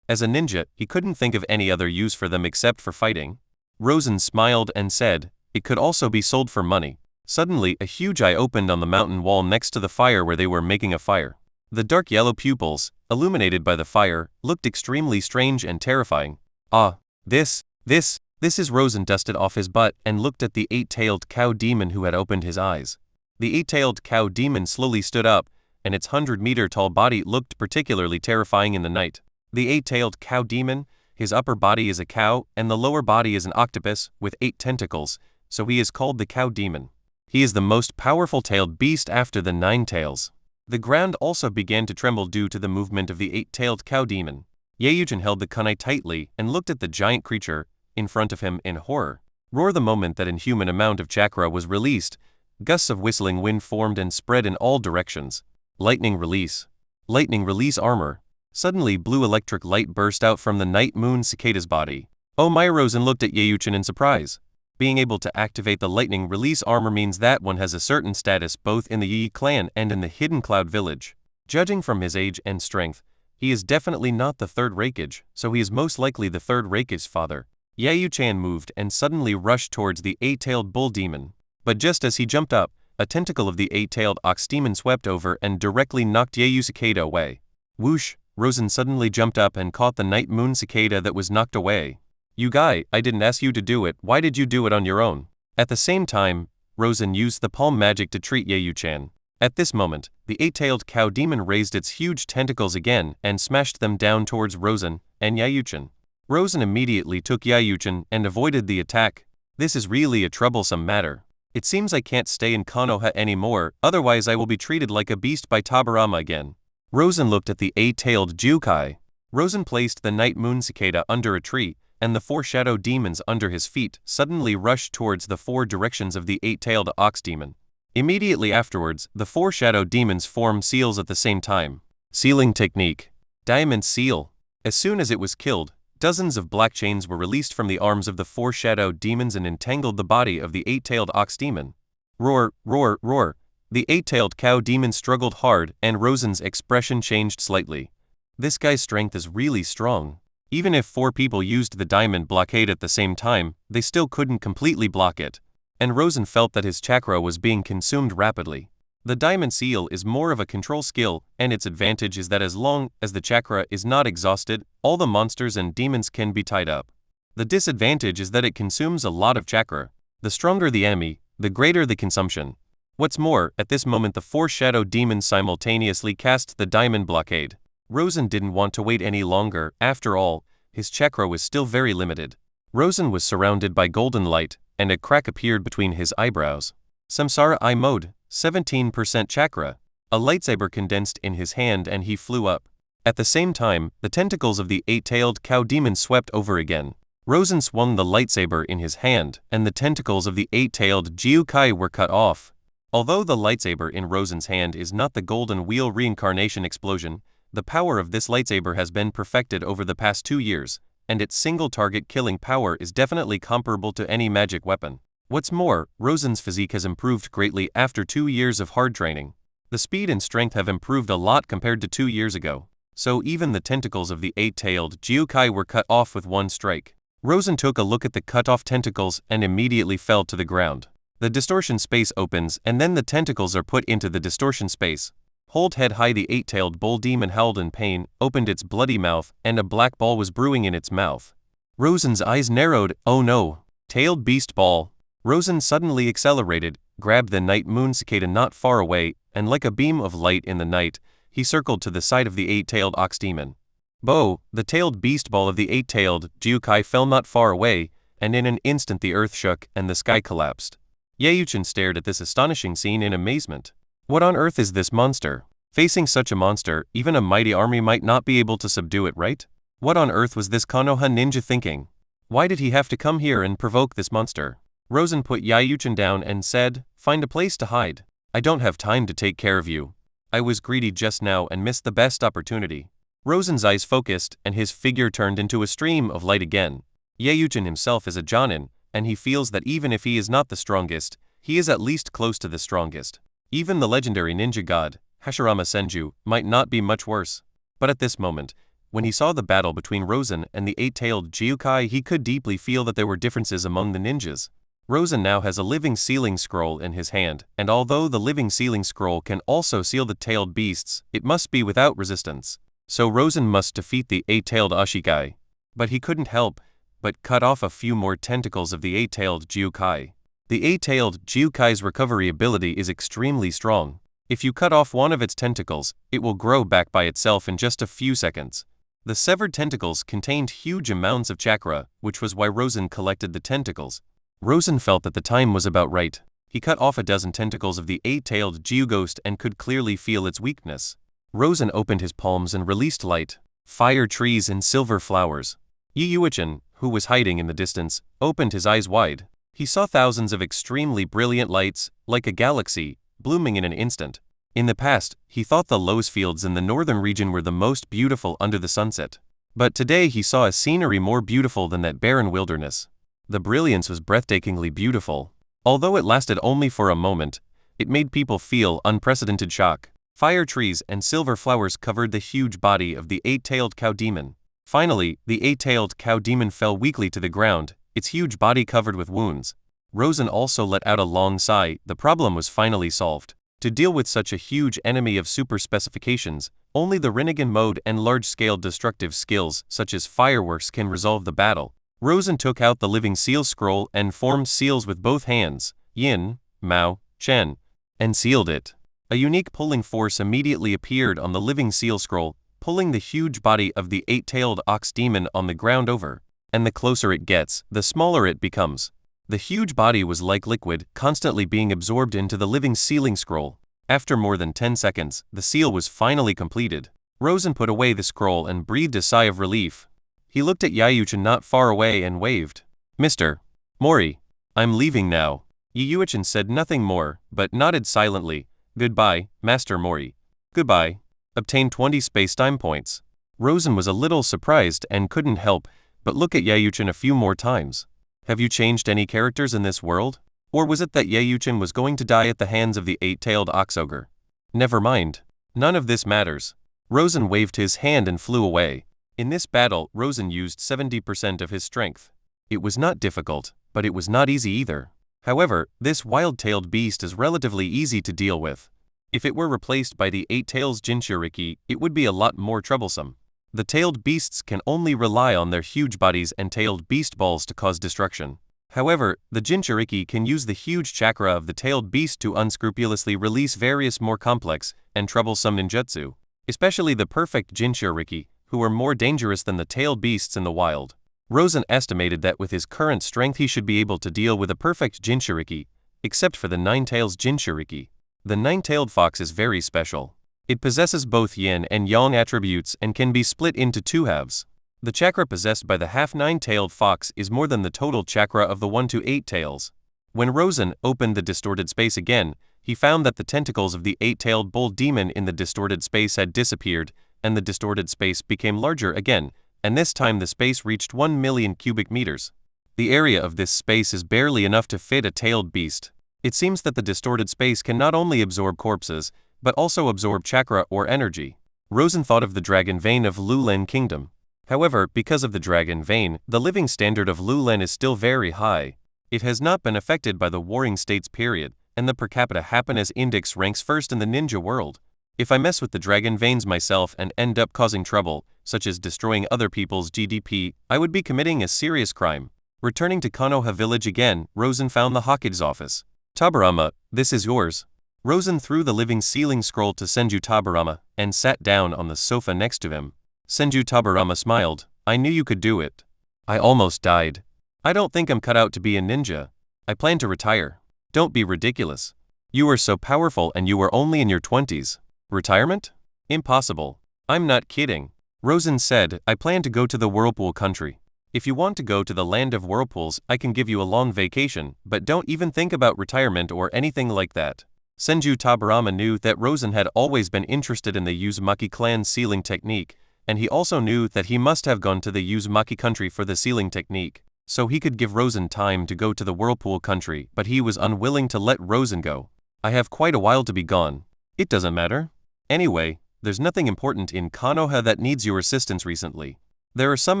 As a ninja, he couldn't think of any other use for them except for fighting. Rosen smiled and said, "It could also be sold for money." Suddenly, a huge eye opened on the mountain wall next to the fire where they were making a fire. The dark yellow pupils, illuminated by the fire, looked extremely strange and terrifying. "Ah, this is." Rosen dusted off his butt and looked at the 8-tailed cow demon who had opened his eyes. The 8-tailed cow demon slowly stood up, and its 100-meter-tall body looked particularly terrifying in the night. The 8-tailed cow demon, his upper body is a cow, and the lower body is an octopus, with 8 tentacles, so he is called the cow demon. He is the most powerful tailed beast after the 9 tails. The ground also began to tremble due to the movement of the 8-tailed cow demon. Yaeujin held the kunai tightly and looked at the giant creature in front of him in horror. Roar! The moment that inhuman amount of chakra was released, gusts of whistling wind formed and spread in all directions. Lightning release. Lightning release armor. Suddenly blue electric light burst out from the night moon cicada's body. Oh my! Rosen looked at Yaeujin in surprise. Being able to activate the lightning release armor means that one has a certain status both in the Yi clan and in the Hidden Cloud village. Judging from his age and strength, he is definitely not the third Reikage, so he is most likely the third Reikage's father. Yayu-chan moved and suddenly rushed towards the 8-tailed bull demon. But just as he jumped up, a tentacle of the 8-tailed ox demon swept over and directly knocked Yayu cicada away. Whoosh! Rosen suddenly jumped up and caught the night moon cicada that was knocked away. You guy, I didn't ask you to do it, why did you do it on your own? At the same time, Rosen used the palm magic to treat Yayu-chan. At this moment, the 8-tailed cow demon raised its huge tentacles again and smashed them down towards Rosen and Yayu-chan. Rosen immediately took Yayu-chan and avoided the attack. This is really a troublesome matter. It seems I can't stay in Konoha anymore, otherwise I will be treated like a beast by Tabarama again. Rosen looked at the 8-tailed Jukai. Rosen placed the night moon cicada under a tree, and the 4 shadow demons under his feet suddenly rushed towards the 4 directions of the 8-tailed ox demon. Immediately afterwards, the 4 shadow demons form seals at the same time. Sealing technique. Diamond seal. As soon as it was killed, dozens of black chains were released from the arms of the 4 shadow demons and entangled the body of the 8-tailed ox demon. Roar, roar, roar. The 8-tailed cow demon struggled hard and Rosen's expression changed slightly. This guy's strength is really strong. Even if 4 people used the diamond blockade at the same time, they still couldn't completely block it. And Rosen felt that his chakra was being consumed rapidly. The diamond seal is more of a control skill, and its advantage is that as long as the chakra is not exhausted, all the monsters and demons can be tied up. The disadvantage is that it consumes a lot of chakra. The stronger the enemy, the greater the consumption. What's more, at this moment the 4 shadow demons simultaneously cast the diamond blockade. Rosen didn't want to wait any longer, after all, his chakra was still very limited. Rosen was surrounded by golden light, and a crack appeared between his eyebrows. Samsara Eye Mode, 17% chakra. A lightsaber condensed in his hand and he flew up. At the same time, the tentacles of the 8-tailed cow demon swept over again. Rosen swung the lightsaber in his hand, and the tentacles of the 8-tailed Jiukai were cut off. Although the lightsaber in Rosen's hand is not the golden wheel reincarnation explosion, the power of this lightsaber has been perfected over the past 2 years, and its single-target killing power is definitely comparable to any magic weapon. What's more, Rosen's physique has improved greatly after 2 years of hard training. The speed and strength have improved a lot compared to 2 years ago, so even the tentacles of the 8-tailed Jiukai were cut off with one strike. Rosen took a look at the cut-off tentacles and immediately fell to the ground. The distortion space opens and then the tentacles are put into the distortion space. Hold head high. The 8-tailed bull demon howled in pain, opened its bloody mouth, and a black ball was brewing in its mouth. Rosen's eyes narrowed. Oh no! Tailed beast ball. Rosen suddenly accelerated, grabbed the night moon cicada not far away, and like a beam of light in the night, he circled to the side of the 8-tailed ox demon. Bo! The tailed beast ball of the 8-tailed Jiukai fell not far away, and in an instant the earth shook and the sky collapsed. Yayu-chan stared at this astonishing scene in amazement. What on earth is this monster? Facing such a monster, even a mighty army might not be able to subdue it, right? What on earth was this Konoha ninja thinking? Why did he have to come here and provoke this monster? Rosen put Yayu-chan down and said, "Find a place to hide. I don't have time to take care of you. I was greedy just now and missed the best opportunity." Rosen's eyes focused and his figure turned into a stream of light again. Yayu-chan himself is a Jonin, and he feels that even if he is not the strongest, he is at least close to the strongest. Even the legendary ninja god, Hashirama Senju, might not be much worse. But at this moment, when he saw the battle between Rosen and the 8-tailed Jiukai, he could deeply feel that there were differences among the ninjas. Rosen now has a living sealing scroll in his hand, and although the living sealing scroll can also seal the tailed beasts, it must be without resistance. So Rosen must defeat the 8-tailed Ashikai. But he couldn't help but cut off a few more tentacles of the 8-tailed Jiukai. The 8-tailed Jiukai's recovery ability is extremely strong. If you cut off one of its tentacles, it will grow back by itself in just a few seconds. The severed tentacles contained huge amounts of chakra, which was why Rosen collected the tentacles. Rosen felt that the time was about right. He cut off a dozen tentacles of the 8-tailed geoghost and could clearly feel its weakness. Rosen opened his palms and released light, fire trees and silver flowers. Yuyuichin, who was hiding in the distance, opened his eyes wide. He saw thousands of extremely brilliant lights, like a galaxy, blooming in an instant. In the past, he thought the Loess fields in the northern region were the most beautiful under the sunset. But today he saw a scenery more beautiful than that barren wilderness. The brilliance was breathtakingly beautiful. Although it lasted only for a moment, it made people feel unprecedented shock. Fire trees and silver flowers covered the huge body of the 8-tailed cow demon. Finally, the 8-tailed cow demon fell weakly to the ground, its huge body covered with wounds. Rosen also let out a long sigh. The problem was finally solved. To deal with such a huge enemy of super specifications, only the Rinnegan mode and large-scale destructive skills such as fireworks can resolve the battle. Rosen took out the living seal scroll and formed seals with both hands, yin, mao, chen, and sealed it. A unique pulling force immediately appeared on the living seal scroll, pulling the huge body of the 8-tailed ox demon on the ground over. And the closer it gets, the smaller it becomes. The huge body was like liquid, constantly being absorbed into the living sealing scroll. After more than 10 seconds, the seal was finally completed. Rosen put away the scroll and breathed a sigh of relief. He looked at Yuyuichin not far away and waved. Mr. Mori, I'm leaving now. Yuyuichin said nothing more, but nodded silently. Goodbye, Master Mori. Goodbye. Obtain 20 space-time points. Rosen was a little surprised and couldn't help but look at Yuyuichin a few more times. Have you changed any characters in this world? Or was it that Yuyuichin was going to die at the hands of the 8-tailed ox ogre? Never mind. None of this matters. Rosen waved his hand and flew away. In this battle, Rosen used 70% of his strength. It was not difficult, but it was not easy either. However, this wild-tailed beast is relatively easy to deal with. If it were replaced by the 8-tails Jinchuriki, it would be a lot more troublesome. The tailed beasts can only rely on their huge bodies and tailed beast balls to cause destruction. However, the Jinchuriki can use the huge chakra of the tailed beast to unscrupulously release various more complex and troublesome ninjutsu, especially the perfect Jinchuriki, who are more dangerous than the tailed beasts in the wild. Rosen estimated that with his current strength he should be able to deal with a perfect Jinchuriki, except for the 9-tails Jinchuriki. The 9-tailed fox is very special. It possesses both yin and yang attributes and can be split into two halves. The chakra possessed by the half 9-tailed fox is more than the total chakra of the 1 to 8 tails. When Rosen opened the distorted space again, he found that the tentacles of the 8-tailed bull demon in the distorted space had disappeared, and the distorted space became larger again, and this time the space reached 1 million cubic meters. The area of this space is barely enough to fit a tailed beast. It seems that the distorted space can not only absorb corpses, but also absorb chakra or energy. Rosen thought of the dragon vein of Lulen Kingdom. However, because of the dragon vein, the living standard of Lulen is still very high. It has not been affected by the warring states period, and the per capita happiness index ranks first in the ninja world. If I mess with the dragon veins myself and end up causing trouble, such as destroying other people's GDP, I would be committing a serious crime. Returning to Konoha village again, Rosen found the Hokage's office. Tabarama, this is yours. Rosen threw the living sealing scroll to Senju Tabarama and sat down on the sofa next to him. Senju Tabarama smiled. I knew you could do it. I almost died. I don't think I'm cut out to be a ninja. I plan to retire. Don't be ridiculous. You are so powerful and you were only in your 20s. Retirement? Impossible. I'm not kidding. Rosen said, I plan to go to the whirlpool country. If you want to go to the land of whirlpools, I can give you a long vacation, but don't even think about retirement or anything like that. Senju Tabarama knew that Rosen had always been interested in the Uzumaki clan sealing technique, and he also knew that he must have gone to the Uzumaki country for the sealing technique, so he could give Rosen time to go to the whirlpool country, but he was unwilling to let Rosen go. I have quite a while to be gone. It doesn't matter. Anyway, there's nothing important in Konoha that needs your assistance recently. There are some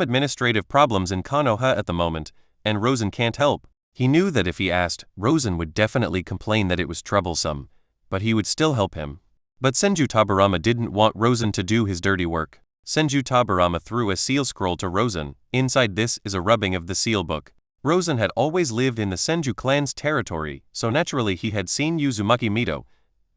administrative problems in Konoha at the moment, and Rosen can't help. He knew that if he asked, Rosen would definitely complain that it was troublesome, but he would still help him. But Senju Tabarama didn't want Rosen to do his dirty work. Senju Tabarama threw a seal scroll to Rosen. Inside this is a rubbing of the seal book. Rosen had always lived in the Senju clan's territory, so naturally he had seen Uzumaki Mito,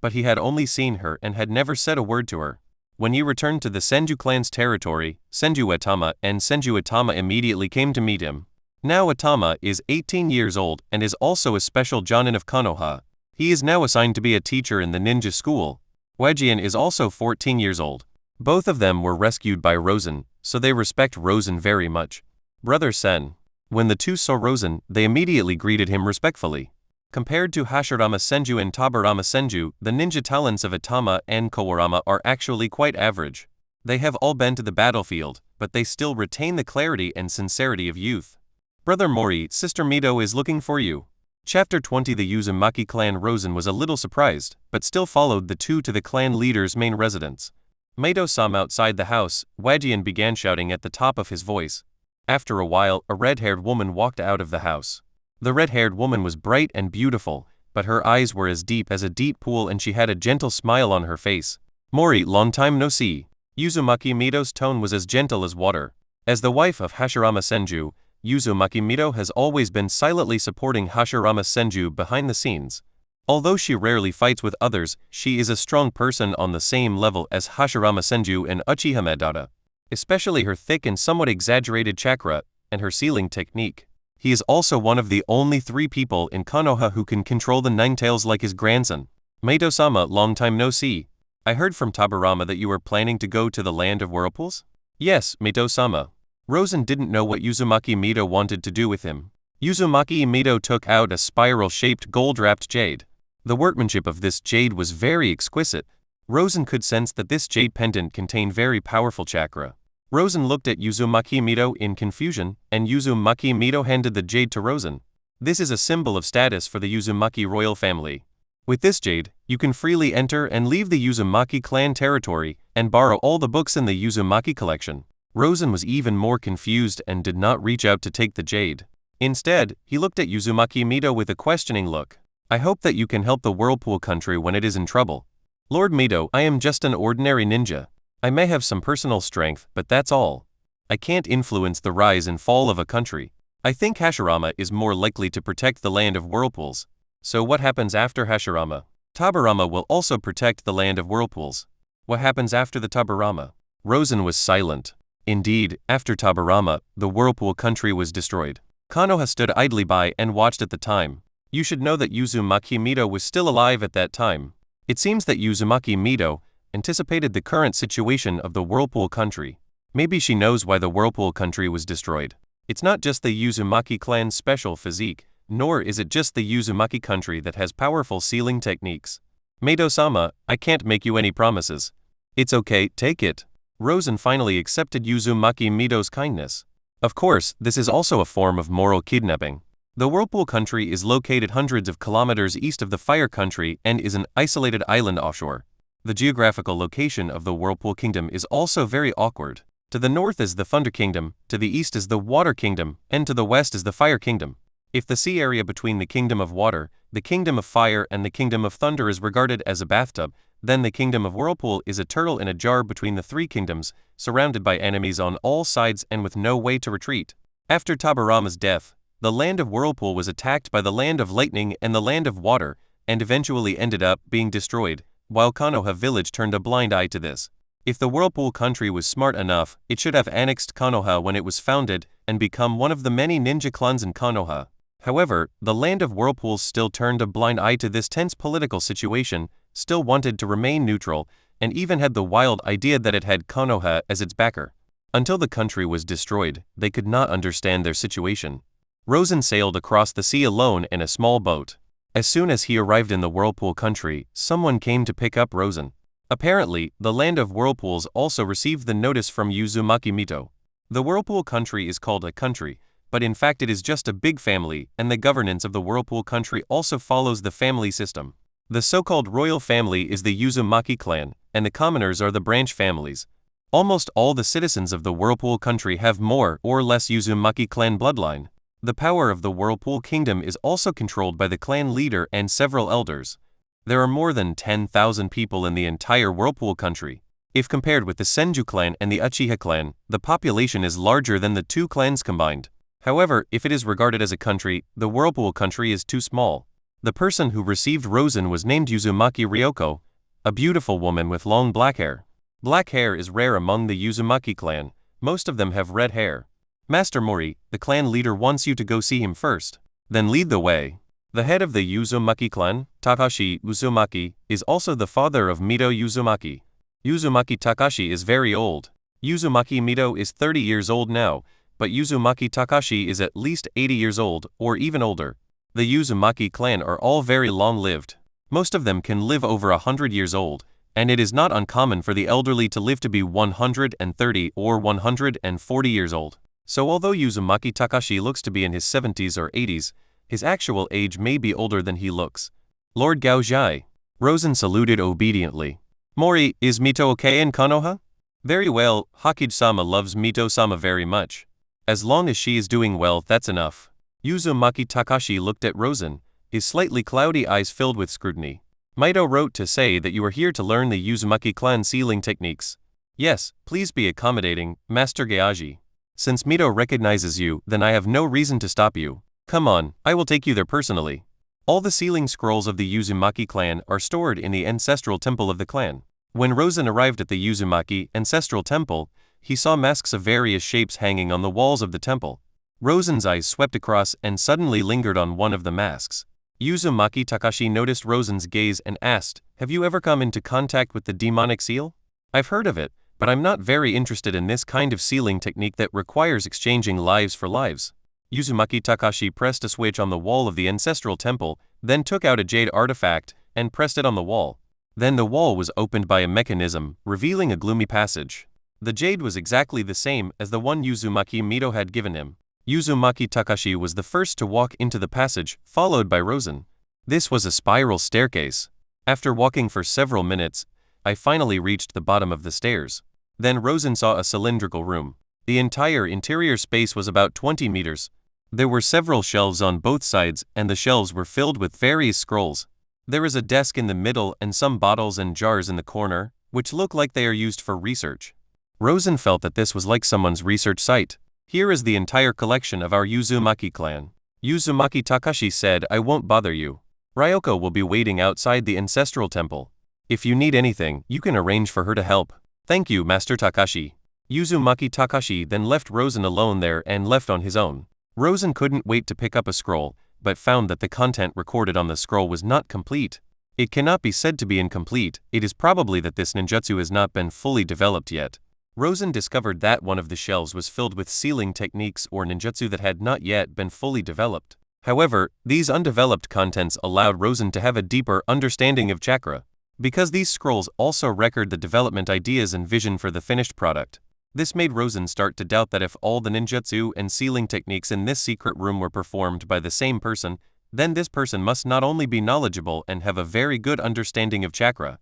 but he had only seen her and had never said a word to her. When he returned to the Senju clan's territory, Senju Atama and Senju Atama immediately came to meet him. Now Atama is 18 years old and is also a special jonin of Konoha. He is now assigned to be a teacher in the ninja school. Wajian is also 14 years old. Both of them were rescued by Rosen, so they respect Rosen very much. Brother Sen. When the two saw Rosen, they immediately greeted him respectfully. Compared to Hashirama Senju and Tabarama Senju, the ninja talents of Atama and Kawarama are actually quite average. They have all been to the battlefield, but they still retain the clarity and sincerity of youth. Brother Mori, Sister Mito is looking for you. Chapter 20. The Uzumaki clan. Rosen was a little surprised, but still followed the two to the clan leader's main residence. Mito-sama outside the house, Wajian began shouting at the top of his voice. After a while, a red-haired woman walked out of the house. The red-haired woman was bright and beautiful, but her eyes were as deep as a deep pool and she had a gentle smile on her face. Mori, long time no see. Uzumaki Mito's tone was as gentle as water. As the wife of Hashirama Senju, Uzumaki Mito has always been silently supporting Hashirama Senju behind the scenes. Although she rarely fights with others, she is a strong person on the same level as Hashirama Senju and Uchiha Madara. Especially her thick and somewhat exaggerated chakra, and her sealing technique. He is also one of the only 3 people in Konoha who can control the Nine Tails like his grandson. Mito-sama, long time no see. I heard from Tabarama that you were planning to go to the land of whirlpools? Yes, Mito-sama. Rosen didn't know what Uzumaki Mito wanted to do with him. Uzumaki Mito took out a spiral-shaped gold-wrapped jade. The workmanship of this jade was very exquisite. Rosen could sense that this jade pendant contained very powerful chakra. Rosen looked at Uzumaki Mito in confusion, and Uzumaki Mito handed the jade to Rosen. This is a symbol of status for the Uzumaki royal family. With this jade, you can freely enter and leave the Uzumaki clan territory, and borrow all the books in the Uzumaki collection. Rosen was even more confused and did not reach out to take the jade. Instead, he looked at Uzumaki Mito with a questioning look. I hope that you can help the Whirlpool country when it is in trouble. Lord Mito, I am just an ordinary ninja. I may have some personal strength, but that's all. I can't influence the rise and fall of a country. I think Hashirama is more likely to protect the land of whirlpools. So what happens after Hashirama? Tabarama will also protect the land of whirlpools. What happens after the Tabarama? Rosen was silent. Indeed, after Tabarama, the whirlpool country was destroyed. Konoha stood idly by and watched at the time. You should know that Uzumaki Mito was still alive at that time. It seems that Uzumaki Mito anticipated the current situation of the Whirlpool country. Maybe she knows why the Whirlpool country was destroyed. It's not just the Uzumaki clan's special physique, nor is it just the Uzumaki country that has powerful sealing techniques. Mito-sama, I can't make you any promises. It's okay, take it. Rosen finally accepted Uzumaki Mito's kindness. Of course, this is also a form of moral kidnapping. The Whirlpool country is located hundreds of kilometers east of the Fire country and is an isolated island offshore. The geographical location of the Whirlpool Kingdom is also very awkward. To the north is the Thunder Kingdom, to the east is the Water Kingdom, and to the west is the Fire Kingdom. If the sea area between the Kingdom of Water, the Kingdom of Fire and the Kingdom of Thunder is regarded as a bathtub, then the Kingdom of Whirlpool is a turtle in a jar between the 3 kingdoms, surrounded by enemies on all sides and with no way to retreat. After Tabarama's death, the land of Whirlpool was attacked by the land of Lightning and the land of Water, and eventually ended up being destroyed, while Konoha village turned a blind eye to this. If the Whirlpool country was smart enough, it should have annexed Konoha when it was founded and become one of the many ninja clans in Konoha. However, the land of Whirlpools still turned a blind eye to this tense political situation, still wanted to remain neutral, and even had the wild idea that it had Konoha as its backer. Until the country was destroyed, they could not understand their situation. Rosen sailed across the sea alone in a small boat. As soon as he arrived in the Whirlpool country, someone came to pick up Rosen. Apparently, the land of Whirlpools also received the notice from Uzumaki Mito. The Whirlpool country is called a country, but in fact it is just a big family, and the governance of the Whirlpool country also follows the family system. The so-called royal family is the Uzumaki clan, and the commoners are the branch families. Almost all the citizens of the Whirlpool country have more or less Uzumaki clan bloodline. The power of the Whirlpool Kingdom is also controlled by the clan leader and several elders. There are more than 10,000 people in the entire Whirlpool country. If compared with the Senju clan and the Uchiha clan, the population is larger than the 2 clans combined. However, if it is regarded as a country, the Whirlpool country is too small. The person who received Rosen was named Uzumaki Ryoko, a beautiful woman with long black hair. Black hair is rare among the Uzumaki clan, most of them have red hair. Master Mori, the clan leader, wants you to go see him first, then lead the way. The head of the Uzumaki clan, Takashi Uzumaki, is also the father of Mito Uzumaki. Uzumaki Takashi is very old. Uzumaki Mito is 30 years old now, but Uzumaki Takashi is at least 80 years old, or even older. The Uzumaki clan are all very long-lived. Most of them can live over 100 years old, and it is not uncommon for the elderly to live to be 130 or 140 years old. So although Uzumaki Takashi looks to be in his 70s or 80s, his actual age may be older than he looks. Lord Gaojai. Rosen saluted obediently. Mori, is Mito okay in Konoha? Very well, Hokage-sama loves Mito-sama very much. As long as she is doing well, that's enough. Uzumaki Takashi looked at Rosen, his slightly cloudy eyes filled with scrutiny. Mito wrote to say that you are here to learn the Uzumaki clan sealing techniques. Yes, please be accommodating, Master Gaoji. Since Mito recognizes you, then I have no reason to stop you. Come on, I will take you there personally. All the sealing scrolls of the Uzumaki clan are stored in the ancestral temple of the clan. When Rosen arrived at the Uzumaki ancestral temple, he saw masks of various shapes hanging on the walls of the temple. Rosen's eyes swept across and suddenly lingered on one of the masks. Uzumaki Takashi noticed Rosen's gaze and asked, "Have you ever come into contact with the demonic seal?" "I've heard of it, but I'm not very interested in this kind of sealing technique that requires exchanging lives for lives." Uzumaki Takashi pressed a switch on the wall of the ancestral temple, then took out a jade artifact and pressed it on the wall. Then the wall was opened by a mechanism, revealing a gloomy passage. The jade was exactly the same as the one Uzumaki Mito had given him. Uzumaki Takashi was the first to walk into the passage, followed by Rosen. This was a spiral staircase. After walking for several minutes, I finally reached the bottom of the stairs. Then Rosen saw a cylindrical room. The entire interior space was about 20 meters. There were several shelves on both sides, and the shelves were filled with various scrolls. There is a desk in the middle and some bottles and jars in the corner, which look like they are used for research. Rosen felt that this was like someone's research site. Here is the entire collection of our Uzumaki clan. Uzumaki Takashi said, "I won't bother you. Ryoko will be waiting outside the ancestral temple. If you need anything, you can arrange for her to help." "Thank you, Master Takashi." Uzumaki Takashi then left Rosen alone there and left on his own. Rosen couldn't wait to pick up a scroll, but found that the content recorded on the scroll was not complete. It cannot be said to be incomplete, it is probably that this ninjutsu has not been fully developed yet. Rosen discovered that one of the shelves was filled with sealing techniques or ninjutsu that had not yet been fully developed. However, these undeveloped contents allowed Rosen to have a deeper understanding of chakra. Because these scrolls also record the development ideas and vision for the finished product. This made Rosen start to doubt that if all the ninjutsu and sealing techniques in this secret room were performed by the same person, then this person must not only be knowledgeable and have a very good understanding of chakra,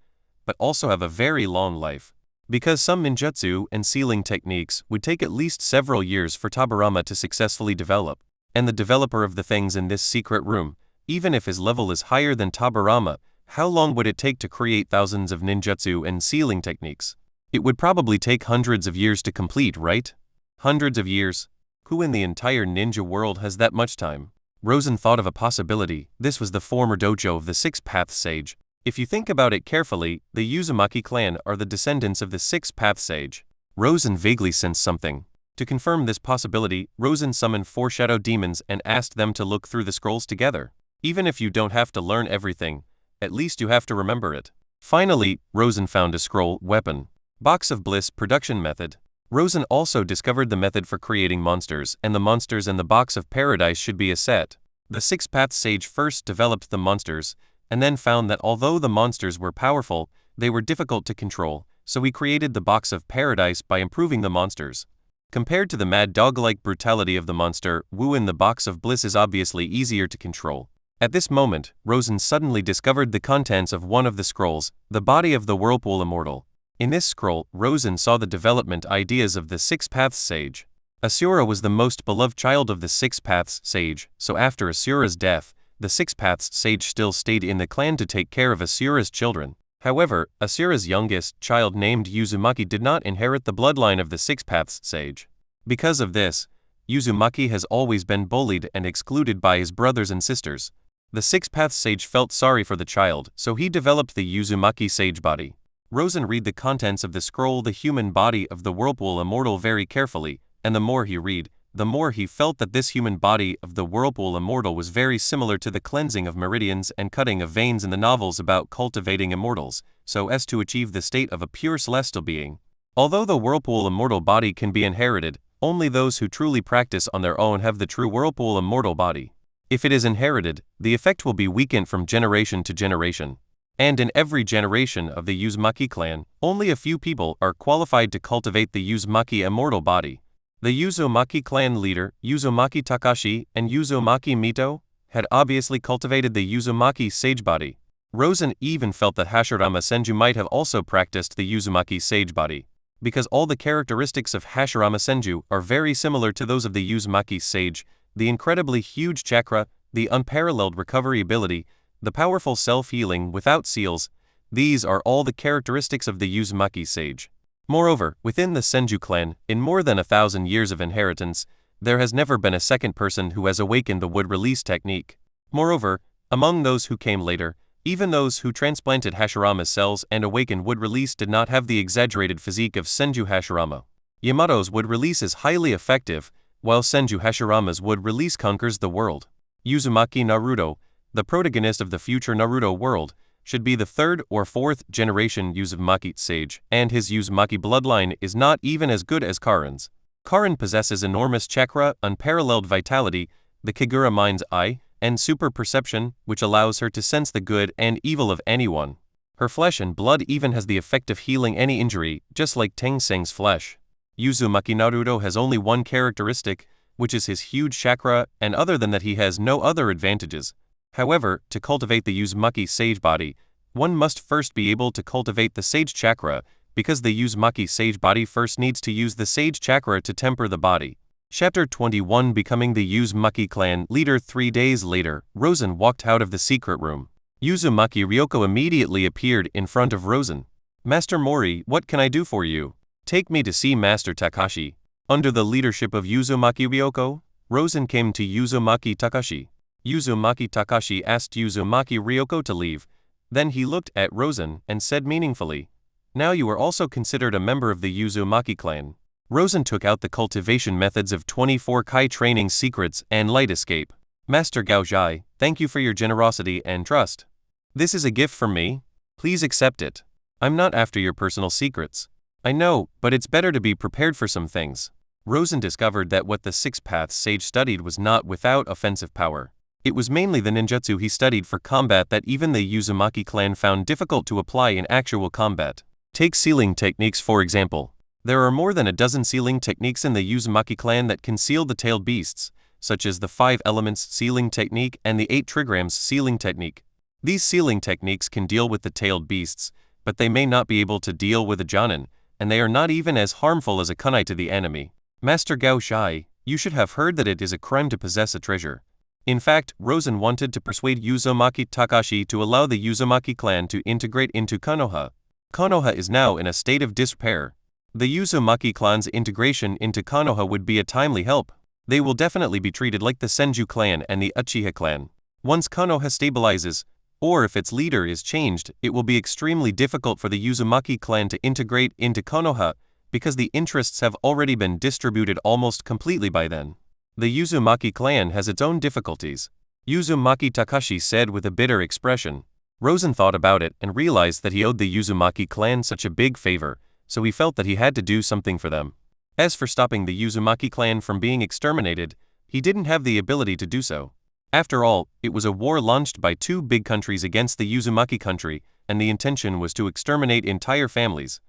but also have a very long life. Because some ninjutsu and sealing techniques would take at least several years for Tabarama to successfully develop, and the developer of the things in this secret room, even if his level is higher than Tabarama, how long would it take to create thousands of ninjutsu and sealing techniques? It would probably take hundreds of years to complete, right? Hundreds of years? Who in the entire ninja world has that much time? Rosen thought of a possibility. This was the former dojo of the Six Paths Sage. If you think about it carefully, the Uzumaki clan are the descendants of the Six Paths Sage. Rosen vaguely sensed something. To confirm this possibility, Rosen summoned 4 shadow demons and asked them to look through the scrolls together. Even if you don't have to learn everything, at least you have to remember it. Finally, Rosen found a scroll, Weapon. Box of Bliss Production Method. Rosen also discovered the method for creating monsters, and the monsters in the Box of Paradise should be a set. The Six Paths Sage first developed the monsters, and then found that although the monsters were powerful, they were difficult to control, so he created the Box of Paradise by improving the monsters. Compared to the mad dog-like brutality of the monster, Wu in the Box of Bliss is obviously easier to control. At this moment, Rosen suddenly discovered the contents of one of the scrolls, the Body of the Whirlpool Immortal. In this scroll, Rosen saw the development ideas of the Six Paths Sage. Asura was the most beloved child of the Six Paths Sage, so after Asura's death, the Six Paths Sage still stayed in the clan to take care of Asura's children. However, Asura's youngest child named Uzumaki did not inherit the bloodline of the Six Paths Sage. Because of this, Uzumaki has always been bullied and excluded by his brothers and sisters. The six-path sage felt sorry for the child, so he developed the Uzumaki sage body. Rosen read the contents of the scroll The Human Body of the Whirlpool Immortal very carefully, and the more he read, the more he felt that this human body of the Whirlpool Immortal was very similar to the cleansing of meridians and cutting of veins in the novels about cultivating immortals, so as to achieve the state of a pure celestial being. Although the Whirlpool Immortal body can be inherited, only those who truly practice on their own have the true Whirlpool Immortal body. If it is inherited, the effect will be weakened from generation to generation. And in every generation of the Uzumaki clan, only a few people are qualified to cultivate the Uzumaki immortal body. The Uzumaki clan leader, Uzumaki Takashi and Uzumaki Mito, had obviously cultivated the Uzumaki sage body. Rosen even felt that Hashirama Senju might have also practiced the Uzumaki sage body, because all the characteristics of Hashirama Senju are very similar to those of the Uzumaki sage: the incredibly huge chakra, the unparalleled recovery ability, the powerful self-healing without seals. These are all the characteristics of the Uzumaki sage. Moreover, within the Senju clan, in more than 1,000 years of inheritance, there has never been a second person who has awakened the wood release technique. Moreover, among those who came later, even those who transplanted Hashirama's cells and awakened wood release did not have the exaggerated physique of Senju Hashirama. Yamato's wood release is highly effective, while Senju Hashirama's wood release conquers the world. Uzumaki Naruto, the protagonist of the future Naruto world, should be the third or fourth generation Uzumaki sage, and his Uzumaki bloodline is not even as good as Karin's. Karin possesses enormous chakra, unparalleled vitality, the Kagura mind's eye, and super perception, which allows her to sense the good and evil of anyone. Her flesh and blood even has the effect of healing any injury, just like Tengseng's flesh. Uzumaki Naruto has only one characteristic, which is his huge chakra, and other than that he has no other advantages. However, to cultivate the Uzumaki sage body, one must first be able to cultivate the sage chakra, because the Uzumaki sage body first needs to use the sage chakra to temper the body. Chapter 21 Becoming the Uzumaki clan leader. 3 days later, Rosen walked out of the secret room. Uzumaki Ryoko immediately appeared in front of Rosen. "Master Mori, what can I do for you?" "Take me to see Master Takashi." Under the leadership of Uzumaki Ryoko, Rosen came to Uzumaki Takashi. Uzumaki Takashi asked Uzumaki Ryoko to leave. Then he looked at Rosen and said meaningfully, "Now you are also considered a member of the Uzumaki clan." Rosen took out the cultivation methods of 24 Kai training secrets and light escape. "Master Gaozhai, thank you for your generosity and trust. This is a gift from me. Please accept it. I'm not after your personal secrets. I know, but it's better to be prepared for some things." Rosen discovered that what the Six Paths sage studied was not without offensive power. It was mainly the ninjutsu he studied for combat that even the Uzumaki clan found difficult to apply in actual combat. Take sealing techniques for example. There are more than a dozen sealing techniques in the Uzumaki clan that can seal the tailed beasts, such as the 5 elements sealing technique and the 8 trigrams sealing technique. These sealing techniques can deal with the tailed beasts, but they may not be able to deal with a Jonin, and they are not even as harmful as a kunai to the enemy. Master Gao Shai, you should have heard that it is a crime to possess a treasure. In fact, Rosen wanted to persuade Uzumaki Takashi to allow the Uzumaki clan to integrate into Konoha. Konoha is now in a state of disrepair. The Uzumaki clan's integration into Konoha would be a timely help. They will definitely be treated like the Senju clan and the Uchiha clan. Once Konoha stabilizes, or if its leader is changed, it will be extremely difficult for the Uzumaki clan to integrate into Konoha, because the interests have already been distributed almost completely by then. The Uzumaki clan has its own difficulties, Uzumaki Takashi said with a bitter expression. Rosen thought about it and realized that he owed the Uzumaki clan such a big favor, so he felt that he had to do something for them. As for stopping the Uzumaki clan from being exterminated, he didn't have the ability to do so. After all, it was a war launched by 2 big countries against the Uzumaki country, and the intention was to exterminate entire families.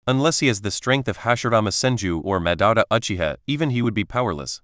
Unless he has the strength of Hashirama Senju or Madara Uchiha, even he would be powerless.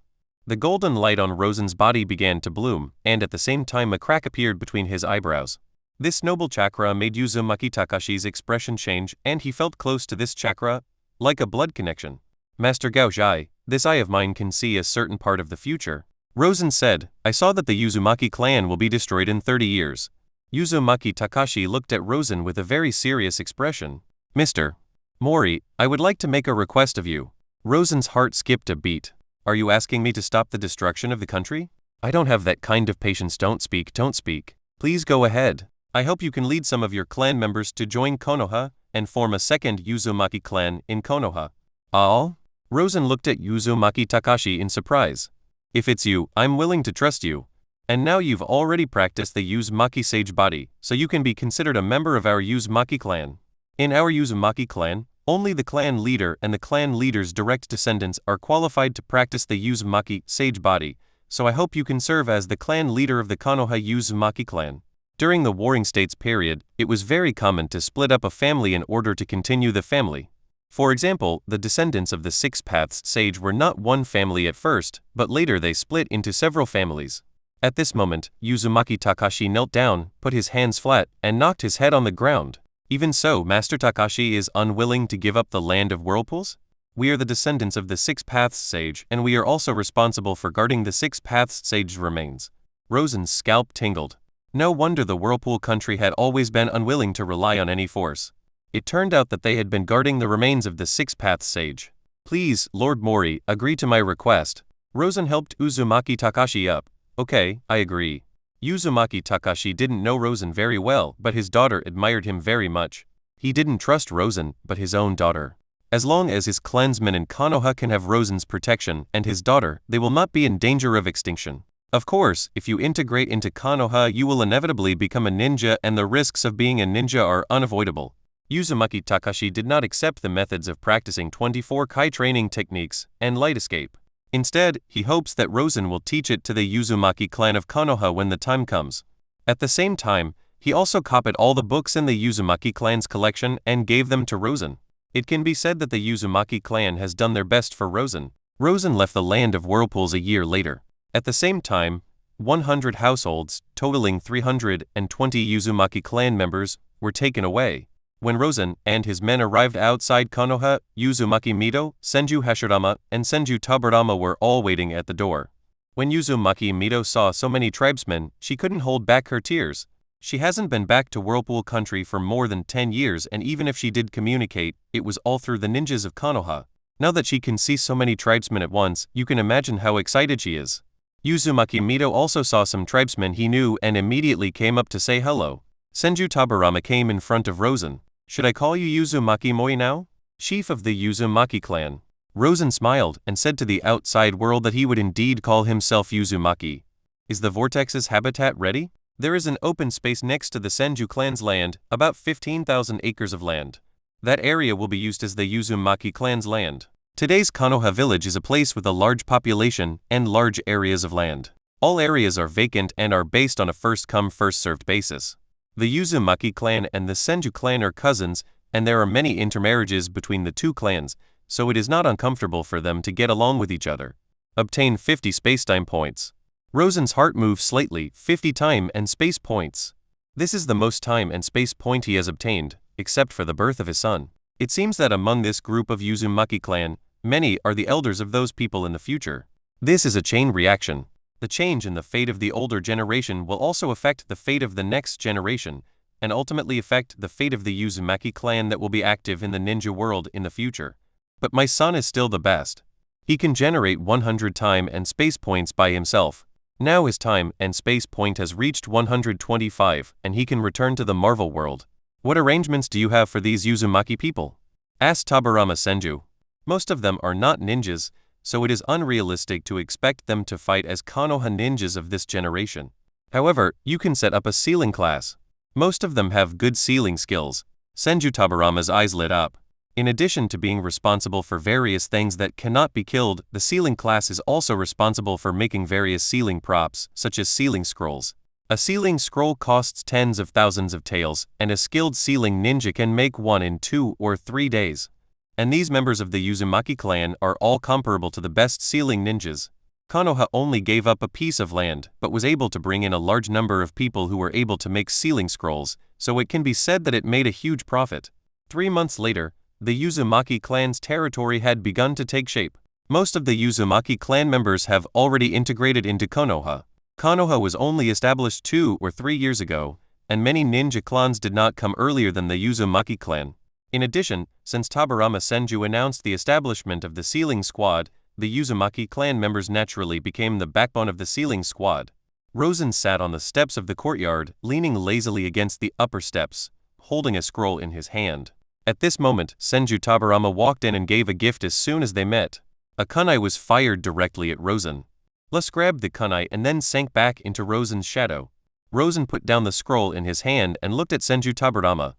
The golden light on Rosen's body began to bloom, and at the same time a crack appeared between his eyebrows. This noble chakra made Uzumaki Takashi's expression change, and he felt close to this chakra, like a blood connection. Master Gaozhai, this eye of mine can see a certain part of the future. Rosen said, I saw that the Uzumaki clan will be destroyed in 30 years. Uzumaki Takashi looked at Rosen with a very serious expression. Mr. Mori, I would like to make a request of you. Rosen's heart skipped a beat. Are you asking me to stop the destruction of the country? I don't have that kind of patience. Don't speak. Please go ahead. I hope you can lead some of your clan members to join Konoha and form a second Uzumaki clan in Konoha. All? Rosen looked at Uzumaki Takashi in surprise. If it's you, I'm willing to trust you. And now you've already practiced the Uzumaki sage body, so you can be considered a member of our Uzumaki clan. In our Uzumaki clan, only the clan leader and the clan leader's direct descendants are qualified to practice the Uzumaki sage body, so I hope you can serve as the clan leader of the Konoha Uzumaki clan. During the Warring States period, it was very common to split up a family in order to continue the family. For example, the descendants of the Six Paths Sage were not one family at first, but later they split into several families. At this moment, Uzumaki Takashi knelt down, put his hands flat, and knocked his head on the ground. Even so, Master Takashi is unwilling to give up the land of whirlpools? We are the descendants of the Six Paths Sage, and we are also responsible for guarding the Six Paths Sage's remains. Rosen's scalp tingled. No wonder the Whirlpool country had always been unwilling to rely on any force. It turned out that they had been guarding the remains of the Six Paths Sage. Please, Lord Mori, agree to my request. Rosen helped Uzumaki Takashi up. Okay, I agree. Uzumaki Takashi didn't know Rosen very well, but his daughter admired him very much. He didn't trust Rosen, but his own daughter. As long as his clansmen in Konoha can have Rosen's protection and his daughter, they will not be in danger of extinction. Of course, if you integrate into Konoha, you will inevitably become a ninja, and the risks of being a ninja are unavoidable. Uzumaki Takashi did not accept the methods of practicing 24 Kai training techniques and light escape. Instead, he hopes that Rosen will teach it to the Uzumaki clan of Konoha when the time comes. At the same time, he also copied all the books in the Uzumaki clan's collection and gave them to Rosen. It can be said that the Uzumaki clan has done their best for Rosen. Rosen left the land of whirlpools a year later. At the same time, 100 households, totaling 320 Uzumaki clan members, were taken away. When Rosen and his men arrived outside Konoha, Uzumaki Mito, Senju Hashirama, and Senju Taburama were all waiting at the door. When Uzumaki Mito saw so many tribesmen, she couldn't hold back her tears. She hasn't been back to Whirlpool Country for more than 10 years, and even if she did communicate, it was all through the ninjas of Konoha. Now that she can see so many tribesmen at once, you can imagine how excited she is. Uzumaki Mito also saw some tribesmen he knew and immediately came up to say hello. Senju Taburama came in front of Rosen. Should I call you Uzumaki Moi now? Chief of the Uzumaki clan. Rosen smiled and said to the outside world that he would indeed call himself Uzumaki. Is the Vortex's habitat ready? There is an open space next to the Senju clan's land, about 15,000 acres of land. That area will be used as the Uzumaki clan's land. Today's Konoha village is a place with a large population and large areas of land. All areas are vacant and are based on a first-come first-served basis. The Uzumaki clan and the Senju clan are cousins, and there are many intermarriages between the two clans, so it is not uncomfortable for them to get along with each other. Obtain 50 spacetime points. Rosen's heart moved slightly. 50 time and space points. This is the most time and space point he has obtained, except for the birth of his son. It seems that among this group of Uzumaki clan, many are the elders of those people in the future. This is a chain reaction. The change in the fate of the older generation will also affect the fate of the next generation, and ultimately affect the fate of the Uzumaki clan that will be active in the ninja world in the future. But my son is still the best. He can generate 100 time and space points by himself. Now his time and space point has reached 125, and he can return to the Marvel world. What arrangements do you have for these Uzumaki people? Asked Taburama Senju. Most of them are not ninjas, so it is unrealistic to expect them to fight as Konoha ninjas of this generation. However, you can set up a sealing class. Most of them have good sealing skills. Senju Taburama's eyes lit up. In addition to being responsible for various things that cannot be killed, the sealing class is also responsible for making various sealing props, such as sealing scrolls. A sealing scroll costs tens of thousands of taels, and a skilled sealing ninja can make one in 2 or 3 days. And these members of the Uzumaki clan are all comparable to the best sealing ninjas. Konoha only gave up a piece of land, but was able to bring in a large number of people who were able to make sealing scrolls, so it can be said that it made a huge profit. 3 months later, the Uzumaki clan's territory had begun to take shape. Most of the Uzumaki clan members have already integrated into Konoha. Konoha was only established 2 or 3 years ago, and many ninja clans did not come earlier than the Uzumaki clan. In addition, since Taburama Senju announced the establishment of the sealing squad, the Uzumaki clan members naturally became the backbone of the sealing squad. Rosen sat on the steps of the courtyard, leaning lazily against the upper steps, holding a scroll in his hand. At this moment, Senju Tabarama walked in and gave a gift as soon as they met. A kunai was fired directly at Rosen. Les grabbed the kunai and then sank back into Rosen's shadow. Rosen put down the scroll in his hand and looked at Senju Tabarama.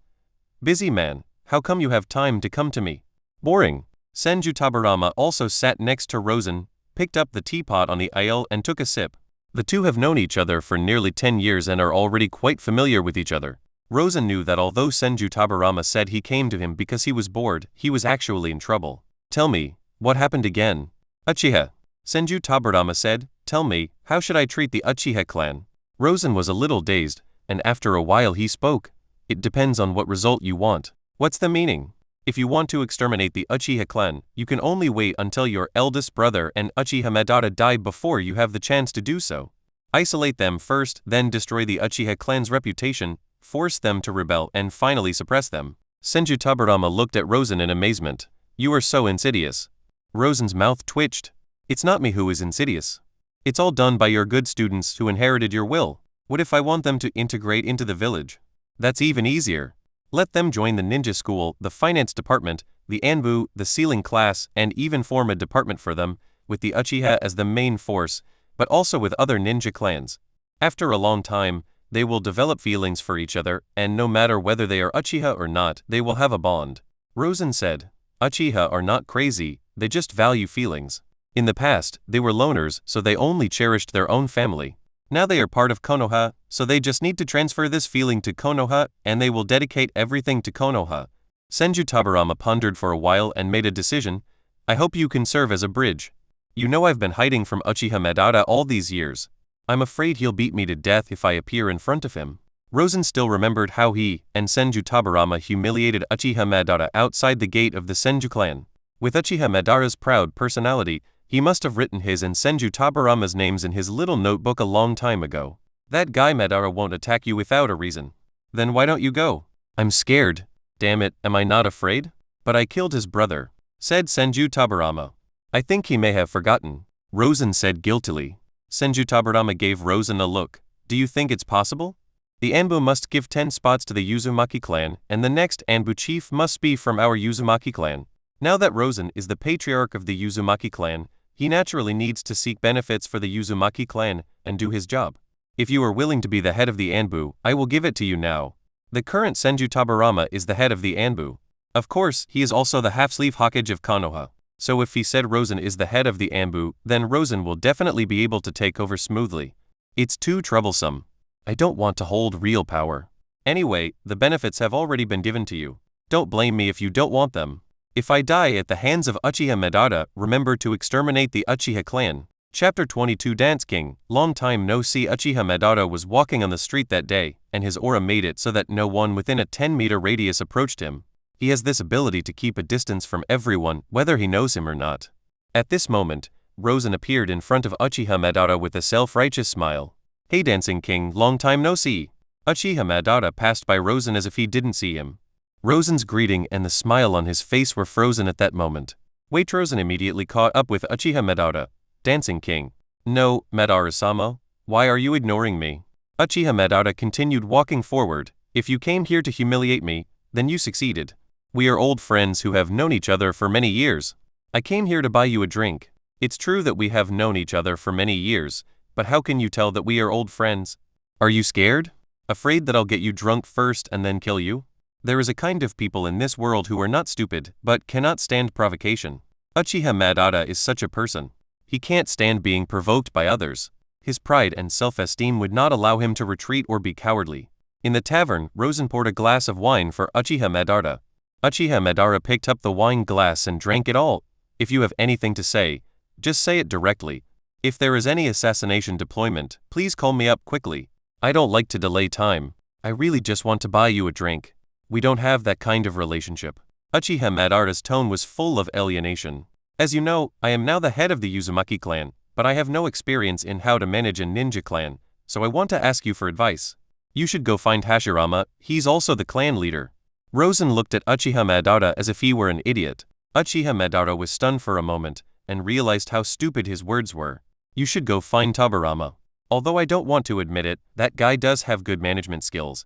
"Busy man, how come you have time to come to me?" "Boring." Senju Tabarama also sat next to Rosen, picked up the teapot on the aisle and took a sip. The two have known each other for nearly 10 years and are already quite familiar with each other. Rosen knew that although Senju Tabarama said he came to him because he was bored, he was actually in trouble. "Tell me, what happened again?" "Uchiha." Senju Tabarama said, "Tell me, how should I treat the Uchiha clan?" Rosen was a little dazed, and after a while he spoke. "It depends on what result you want." "What's the meaning?" "If you want to exterminate the Uchiha clan, you can only wait until your eldest brother and Uchiha Madara die before you have the chance to do so. Isolate them first, then destroy the Uchiha clan's reputation, force them to rebel, and finally suppress them." Senju Tabarama looked at Rosen in amazement. "You are so insidious." Rosen's mouth twitched. "It's not me who is insidious. It's all done by your good students who inherited your will. What if I want them to integrate into the village? That's even easier. Let them join the ninja school, the finance department, the Anbu, the sealing class, and even form a department for them, with the Uchiha as the main force, but also with other ninja clans. After a long time, they will develop feelings for each other, and no matter whether they are Uchiha or not, they will have a bond." Rosen said, "Uchiha are not crazy, they just value feelings. In the past, they were loners, so they only cherished their own family. Now they are part of Konoha, so they just need to transfer this feeling to Konoha, and they will dedicate everything to Konoha." Senju Tabarama pondered for a while and made a decision. "I hope you can serve as a bridge. You know I've been hiding from Uchiha Madara all these years. I'm afraid he'll beat me to death if I appear in front of him." Rosen still remembered how he and Senju Tabarama humiliated Uchiha Madara outside the gate of the Senju clan. With Uchiha Madara's proud personality, he must have written his and Senju Tabarama's names in his little notebook a long time ago. "That guy Madara won't attack you without a reason. Then why don't you go?" "I'm scared." "Damn it, am I not afraid?" "But I killed his brother," said Senju Tabarama. "I think he may have forgotten," Rosen said guiltily. Senju Tabarama gave Rosen a look. "Do you think it's possible? The Anbu must give 10 spots to the Uzumaki clan, and the next Anbu chief must be from our Uzumaki clan. Now that Rosen is the patriarch of the Uzumaki clan, he naturally needs to seek benefits for the Uzumaki clan and do his job. If you are willing to be the head of the Anbu, I will give it to you now." The current Senju Tabarama is the head of the Anbu. Of course, he is also the half-sleeve Hokage of Konoha. So if he said Rosen is the head of the Anbu, then Rosen will definitely be able to take over smoothly. It's too troublesome. I don't want to hold real power. Anyway, the benefits have already been given to you. Don't blame me if you don't want them. If I die at the hands of Uchiha Madara, remember to exterminate the Uchiha clan. Chapter 22 Dance King. Long time no see. Uchiha Madara was walking on the street that day, and his aura made it so that no one within a 10-meter radius approached him. He has this ability to keep a distance from everyone, whether he knows him or not. At this moment, Rosen appeared in front of Uchiha Madara with a self-righteous smile. "Hey Dancing King, long time no see." Uchiha Madara passed by Rosen as if he didn't see him. Rosen's greeting and the smile on his face were frozen at that moment. Wait, Rosen immediately caught up with Uchiha Madara. "Dancing King." "No, Madara-sama. Why are you ignoring me?" Uchiha Madara continued walking forward. "If you came here to humiliate me, then you succeeded. We are old friends who have known each other for many years. I came here to buy you a drink. It's true that we have known each other for many years, but how can you tell that we are old friends? Are you scared? Afraid that I'll get you drunk first and then kill you? There is a kind of people in this world who are not stupid, but cannot stand provocation. Uchiha Madara is such a person. He can't stand being provoked by others. His pride and self-esteem would not allow him to retreat or be cowardly." In the tavern, Rosen poured a glass of wine for Uchiha Madara. Uchiha Madara picked up the wine glass and drank it all. "If you have anything to say, just say it directly. If there is any assassination deployment, please call me up quickly. I don't like to delay time. I really just want to buy you a drink. We don't have that kind of relationship." Uchiha Madara's tone was full of alienation. "As you know, I am now the head of the Uzumaki clan, but I have no experience in how to manage a ninja clan, so I want to ask you for advice. You should go find Hashirama, he's also the clan leader." Rosen looked at Uchiha Madara as if he were an idiot. Uchiha Madara was stunned for a moment, and realized how stupid his words were. You should go find Tabarama. Although I don't want to admit it, that guy does have good management skills.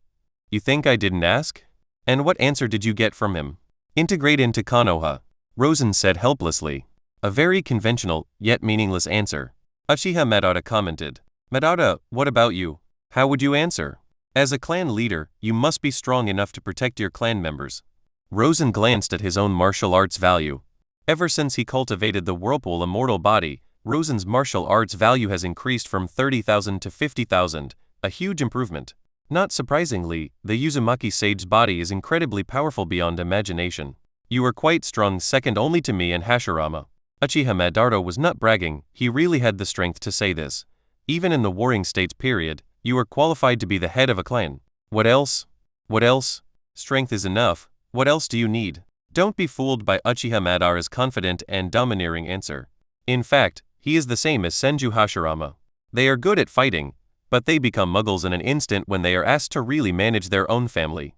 You think I didn't ask? And what answer did you get from him? Integrate into Konoha, Rosen said helplessly. A very conventional, yet meaningless answer. Uchiha Madara commented. Madara, what about you? How would you answer? As a clan leader, you must be strong enough to protect your clan members. Rosen glanced at his own martial arts value. Ever since he cultivated the Whirlpool immortal body, Rosen's martial arts value has increased from 30,000 to 50,000, a huge improvement. Not surprisingly, the Uzumaki sage's body is incredibly powerful beyond imagination. You are quite strong, second only to me and Hashirama. Uchiha Madara was not bragging, he really had the strength to say this. Even in the Warring States period, you are qualified to be the head of a clan. What else? What else? Strength is enough, what else do you need? Don't be fooled by Uchiha Madara's confident and domineering answer. In fact, he is the same as Senju Hashirama. They are good at fighting, but they become muggles in an instant when they are asked to really manage their own family.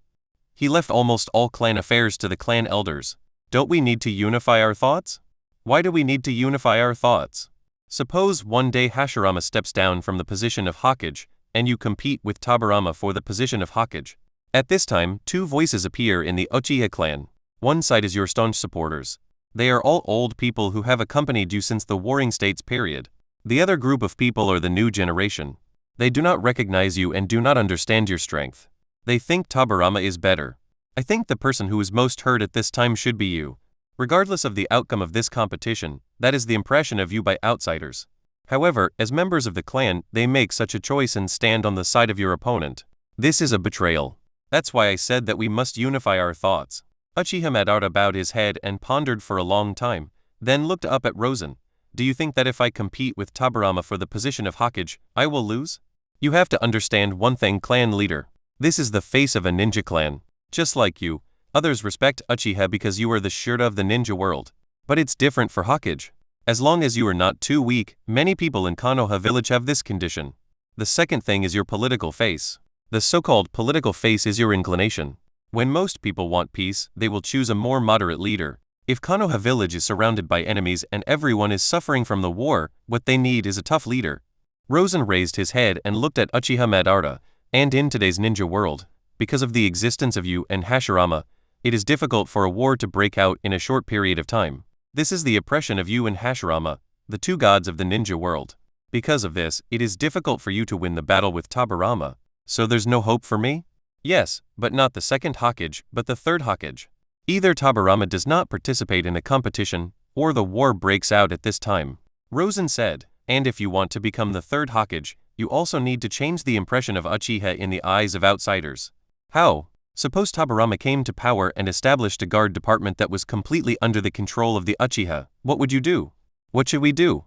He left almost all clan affairs to the clan elders. Don't we need to unify our thoughts? Why do we need to unify our thoughts? Suppose one day Hashirama steps down from the position of Hokage, and you compete with Tabarama for the position of Hokage. At this time, two voices appear in the Uchiha clan. One side is your staunch supporters. They are all old people who have accompanied you since the Warring States period. The other group of people are the new generation. They do not recognize you and do not understand your strength. They think Tabarama is better. I think the person who is most hurt at this time should be you. Regardless of the outcome of this competition, that is the impression of you by outsiders. However, as members of the clan, they make such a choice and stand on the side of your opponent. This is a betrayal. That's why I said that we must unify our thoughts. Uchiha Madara bowed his head and pondered for a long time, then looked up at Rosen. Do you think that if I compete with Tabarama for the position of Hokage, I will lose? You have to understand one thing, clan leader. This is the face of a ninja clan. Just like you, others respect Uchiha because you are the Shirta of the ninja world. But it's different for Hokage. As long as you are not too weak, many people in Konoha village have this condition. The second thing is your political face. The so-called political face is your inclination. When most people want peace, they will choose a more moderate leader. If Konoha village is surrounded by enemies and everyone is suffering from the war, what they need is a tough leader. Rosen raised his head and looked at Uchiha Madara, and in today's ninja world, because of the existence of you and Hashirama, it is difficult for a war to break out in a short period of time. This is the oppression of you and Hashirama, the two gods of the ninja world. Because of this, it is difficult for you to win the battle with Tabarama. So there's no hope for me? Yes, but not the second Hokage, but the third Hokage. Either Tabarama does not participate in the competition, or the war breaks out at this time. Rosen said, and if you want to become the third Hokage, you also need to change the impression of Uchiha in the eyes of outsiders. How? Suppose Tabarama came to power and established a guard department that was completely under the control of the Uchiha, what would you do? What should we do?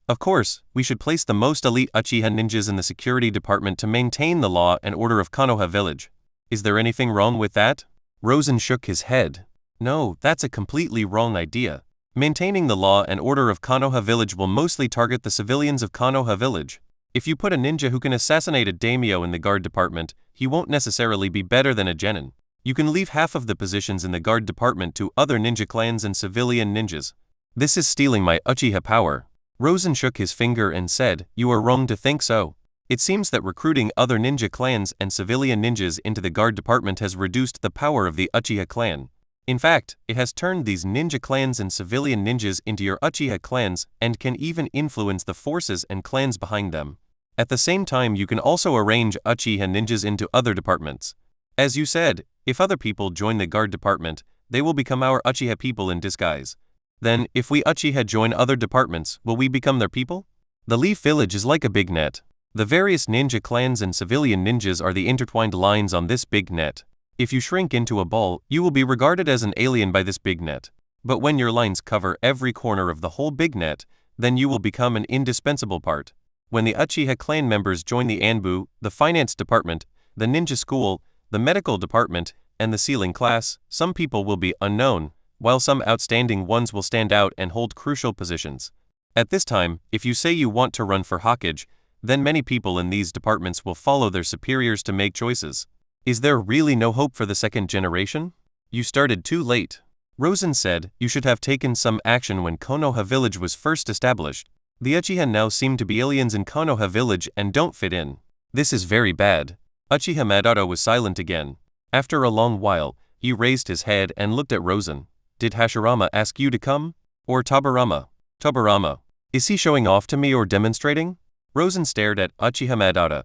Of course, we should place the most elite Uchiha ninjas in the security department to maintain the law and order of Konoha village. Is there anything wrong with that? Rosen shook his head. No, that's a completely wrong idea. Maintaining the law and order of Konoha village will mostly target the civilians of Konoha village. If you put a ninja who can assassinate a daimyo in the guard department, he won't necessarily be better than a genin. You can leave half of the positions in the guard department to other ninja clans and civilian ninjas. This is stealing my Uchiha power. Rosen shook his finger and said, you are wrong to think so. It seems that recruiting other ninja clans and civilian ninjas into the guard department has reduced the power of the Uchiha clan. In fact, it has turned these ninja clans and civilian ninjas into your Uchiha clans and can even influence the forces and clans behind them. At the same time, you can also arrange Uchiha ninjas into other departments. As you said, if other people join the guard department, they will become our Uchiha people in disguise. Then, if we Uchiha join other departments, will we become their people? The Leaf Village is like a big net. The various ninja clans and civilian ninjas are the intertwined lines on this big net. If you shrink into a ball, you will be regarded as an alien by this big net. But when your lines cover every corner of the whole big net, then you will become an indispensable part. When the Uchiha clan members join the Anbu, the finance department, the ninja school, the medical department, and the sealing class, some people will be unknown, while some outstanding ones will stand out and hold crucial positions. At this time, if you say you want to run for Hokage, then many people in these departments will follow their superiors to make choices. Is there really no hope for the second generation? You started too late. Rosen said, you should have taken some action when Konoha village was first established. The Uchiha now seem to be aliens in Konoha village and don't fit in. This is very bad. Uchiha Madara was silent again. After a long while, he raised his head and looked at Rosen. Did Hashirama ask you to come? Or Tobirama? Tobirama. Is he showing off to me or demonstrating? Rosen stared at Uchiha Madara.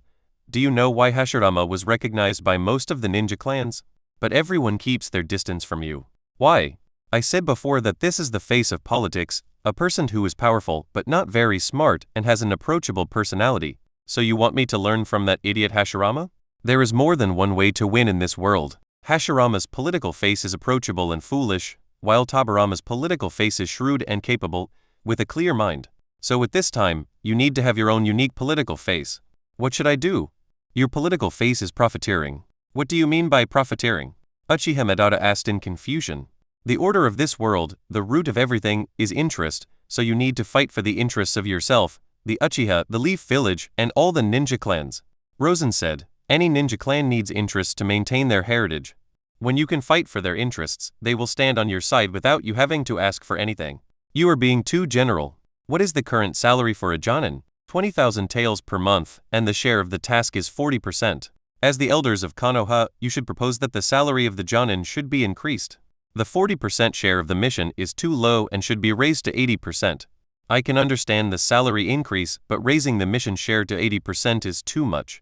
Do you know why Hashirama was recognized by most of the ninja clans? But everyone keeps their distance from you. Why? I said before that this is the face of politics, a person who is powerful but not very smart and has an approachable personality. So you want me to learn from that idiot Hashirama? There is more than one way to win in this world. Hashirama's political face is approachable and foolish, while Tobirama's political face is shrewd and capable, with a clear mind. So at this time, you need to have your own unique political face. What should I do? Your political face is profiteering. What do you mean by profiteering? Uchiha Madara asked in confusion. The order of this world, the root of everything, is interest, so you need to fight for the interests of yourself, the Uchiha, the Leaf Village, and all the ninja clans. Rosen said, any ninja clan needs interests to maintain their heritage. When you can fight for their interests, they will stand on your side without you having to ask for anything. You are being too general. What is the current salary for a Jonin? 20,000 taels per month, and the share of the task is 40%. As the elders of Konoha, you should propose that the salary of the Jonin should be increased. The 40% share of the mission is too low and should be raised to 80%. I can understand the salary increase, but raising the mission share to 80% is too much.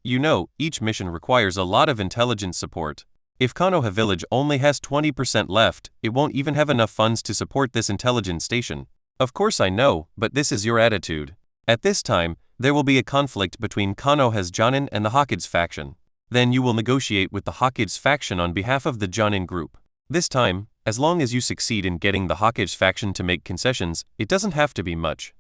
You know, each mission requires a lot of intelligence support. If Konoha village only has 20% left, it won't even have enough funds to support this intelligence station. Of course I know, but this is your attitude. At this time, there will be a conflict between Konoha's Jonin and the Hokage's faction. Then you will negotiate with the Hokage's faction on behalf of the Jonin group. This time, as long as you succeed in getting the Hokage's faction to make concessions, it doesn't have to be much.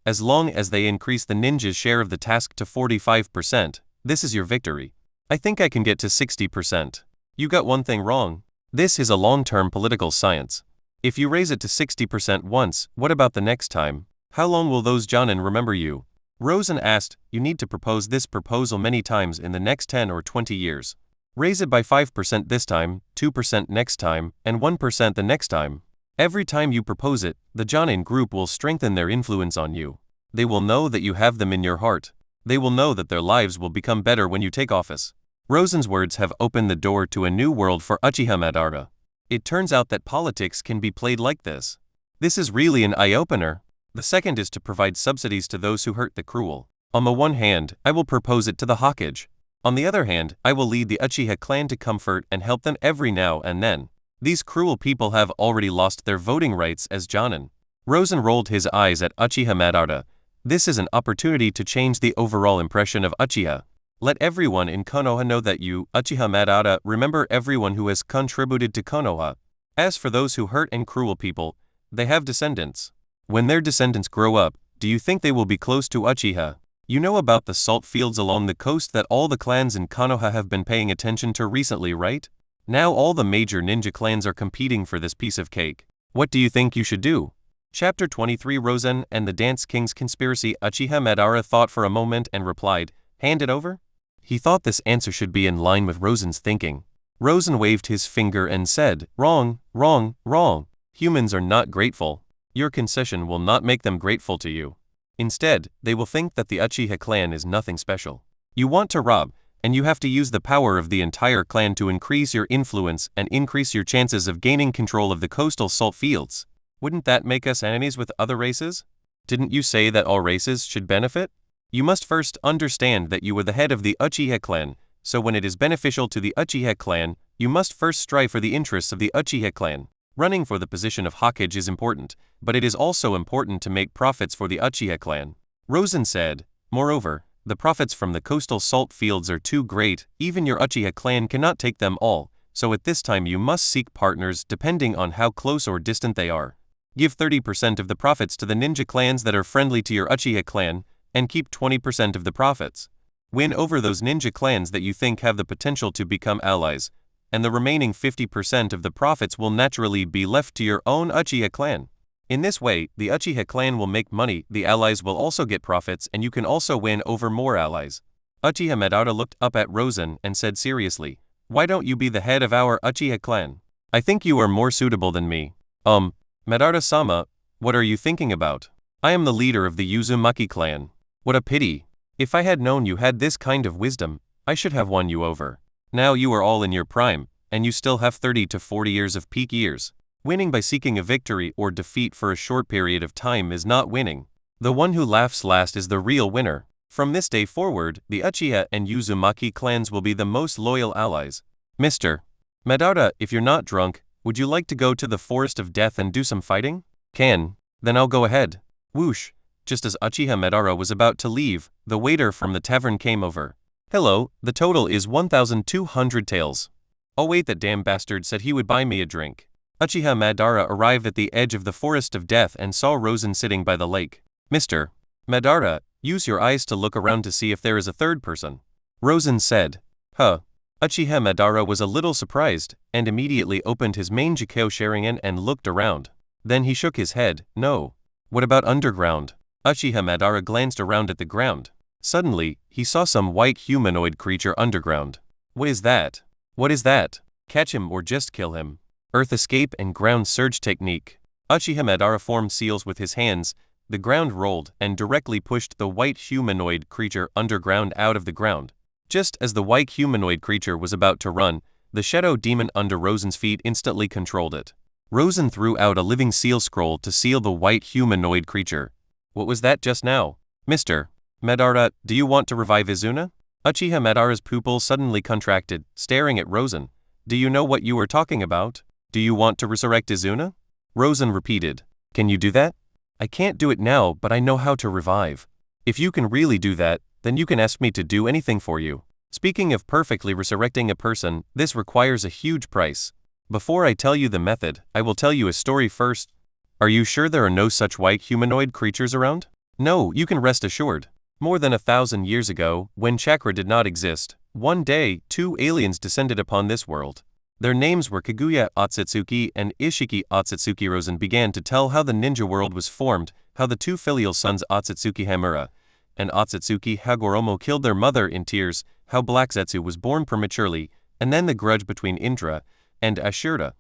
As long as they increase the ninja's share of the task to 45%, this is your victory. I think I can get to 60%. You got one thing wrong. This is a long-term political science. If you raise it to 60% once, what about the next time? How long will those Jonin remember you? Rosen asked, you need to propose this proposal many times in the next 10 or 20 years. Raise it by 5% this time, 2% next time, and 1% the next time. Every time you propose it, the Jonin group will strengthen their influence on you. They will know that you have them in your heart. They will know that their lives will become better when you take office. Rosen's words have opened the door to a new world for Uchiha Madara. It turns out that politics can be played like this. This is really an eye-opener. The second is to provide subsidies to those who hurt the cruel. On the one hand, I will propose it to the Hokage. On the other hand, I will lead the Uchiha clan to comfort and help them every now and then. These cruel people have already lost their voting rights as Jonin. Rosen rolled his eyes at Uchiha Madara. This is an opportunity to change the overall impression of Uchiha. Let everyone in Konoha know that you, Uchiha Madara, remember everyone who has contributed to Konoha. As for those who hurt and cruel people, they have descendants. When their descendants grow up, do you think they will be close to Uchiha? You know about the salt fields along the coast that all the clans in Konoha have been paying attention to recently, right? Now all the major ninja clans are competing for this piece of cake. What do you think you should do? Chapter 23 Rosen and the Dance King's Conspiracy. Uchiha Madara thought for a moment and replied, hand it over? He thought this answer should be in line with Rosen's thinking. Rosen waved his finger and said, wrong, wrong, wrong. Humans are not grateful. Your concession will not make them grateful to you. Instead, they will think that the Uchiha clan is nothing special. You want to rob, and you have to use the power of the entire clan to increase your influence and increase your chances of gaining control of the coastal salt fields. Wouldn't that make us enemies with other races? Didn't you say that all races should benefit? You must first understand that you are the head of the Uchiha clan, so when it is beneficial to the Uchiha clan, you must first strive for the interests of the Uchiha clan. Running for the position of Hokage is important, but it is also important to make profits for the Uchiha clan. Rosen said, moreover, the profits from the coastal salt fields are too great, even your Uchiha clan cannot take them all, so at this time you must seek partners depending on how close or distant they are. Give 30% of the profits to the ninja clans that are friendly to your Uchiha clan, and keep 20% of the profits. Win over those ninja clans that you think have the potential to become allies, and the remaining 50% of the profits will naturally be left to your own Uchiha clan. In this way, the Uchiha clan will make money, the allies will also get profits, and you can also win over more allies. Uchiha Madara looked up at Rosen and said seriously, why don't you be the head of our Uchiha clan? I think you are more suitable than me. Madara-sama, what are you thinking about? I am the leader of the Uzumaki clan. What a pity. If I had known you had this kind of wisdom, I should have won you over. Now you are all in your prime, and you still have 30 to 40 years of peak years. Winning by seeking a victory or defeat for a short period of time is not winning. The one who laughs last is the real winner. From this day forward, the Uchiha and Uzumaki clans will be the most loyal allies. Mr. Madara, if you're not drunk, would you like to go to the Forest of Death and do some fighting? Can. Then I'll go ahead. Whoosh. Just as Uchiha Madara was about to leave, the waiter from the tavern came over. Hello, the total is 1,200 taels. Oh wait, that damn bastard said he would buy me a drink. Uchiha Madara arrived at the edge of the Forest of Death and saw Rosen sitting by the lake. Mr. Madara, use your eyes to look around to see if there is a third person. Rosen said. Huh. Uchiha Madara was a little surprised, and immediately opened his main Jikyo Sharingan and looked around. Then he shook his head. No. What about underground? Uchiha Madara glanced around at the ground. Suddenly, he saw some white humanoid creature underground. What is that? What is that? Catch him or just kill him. Earth escape and ground surge technique. Uchiha Madara formed seals with his hands. The ground rolled and directly pushed the white humanoid creature underground out of the ground. Just as the white humanoid creature was about to run, the shadow demon under Rosen's feet instantly controlled it. Rosen threw out a living seal scroll to seal the white humanoid creature. What was that just now? Mr. Madara, do you want to revive Izuna? Uchiha Madara's pupil suddenly contracted, staring at Rosen. Do you know what you are talking about? Do you want to resurrect Izuna? Rosen repeated. Can you do that? I can't do it now, but I know how to revive. If you can really do that, then you can ask me to do anything for you. Speaking of perfectly resurrecting a person, this requires a huge price. Before I tell you the method, I will tell you a story first. Are you sure there are no such white humanoid creatures around? No, you can rest assured. More than 1,000 years ago, when chakra did not exist, one day, 2 aliens descended upon this world. Their names were Kaguya Otsutsuki and Ishiki Otsutsuki. Rosen began to tell how the ninja world was formed, how the 2 filial sons Otsutsuki Hamura and Otsutsuki Hagoromo killed their mother in tears, how Black Zetsu was born prematurely, and then the grudge between Indra and Ashura.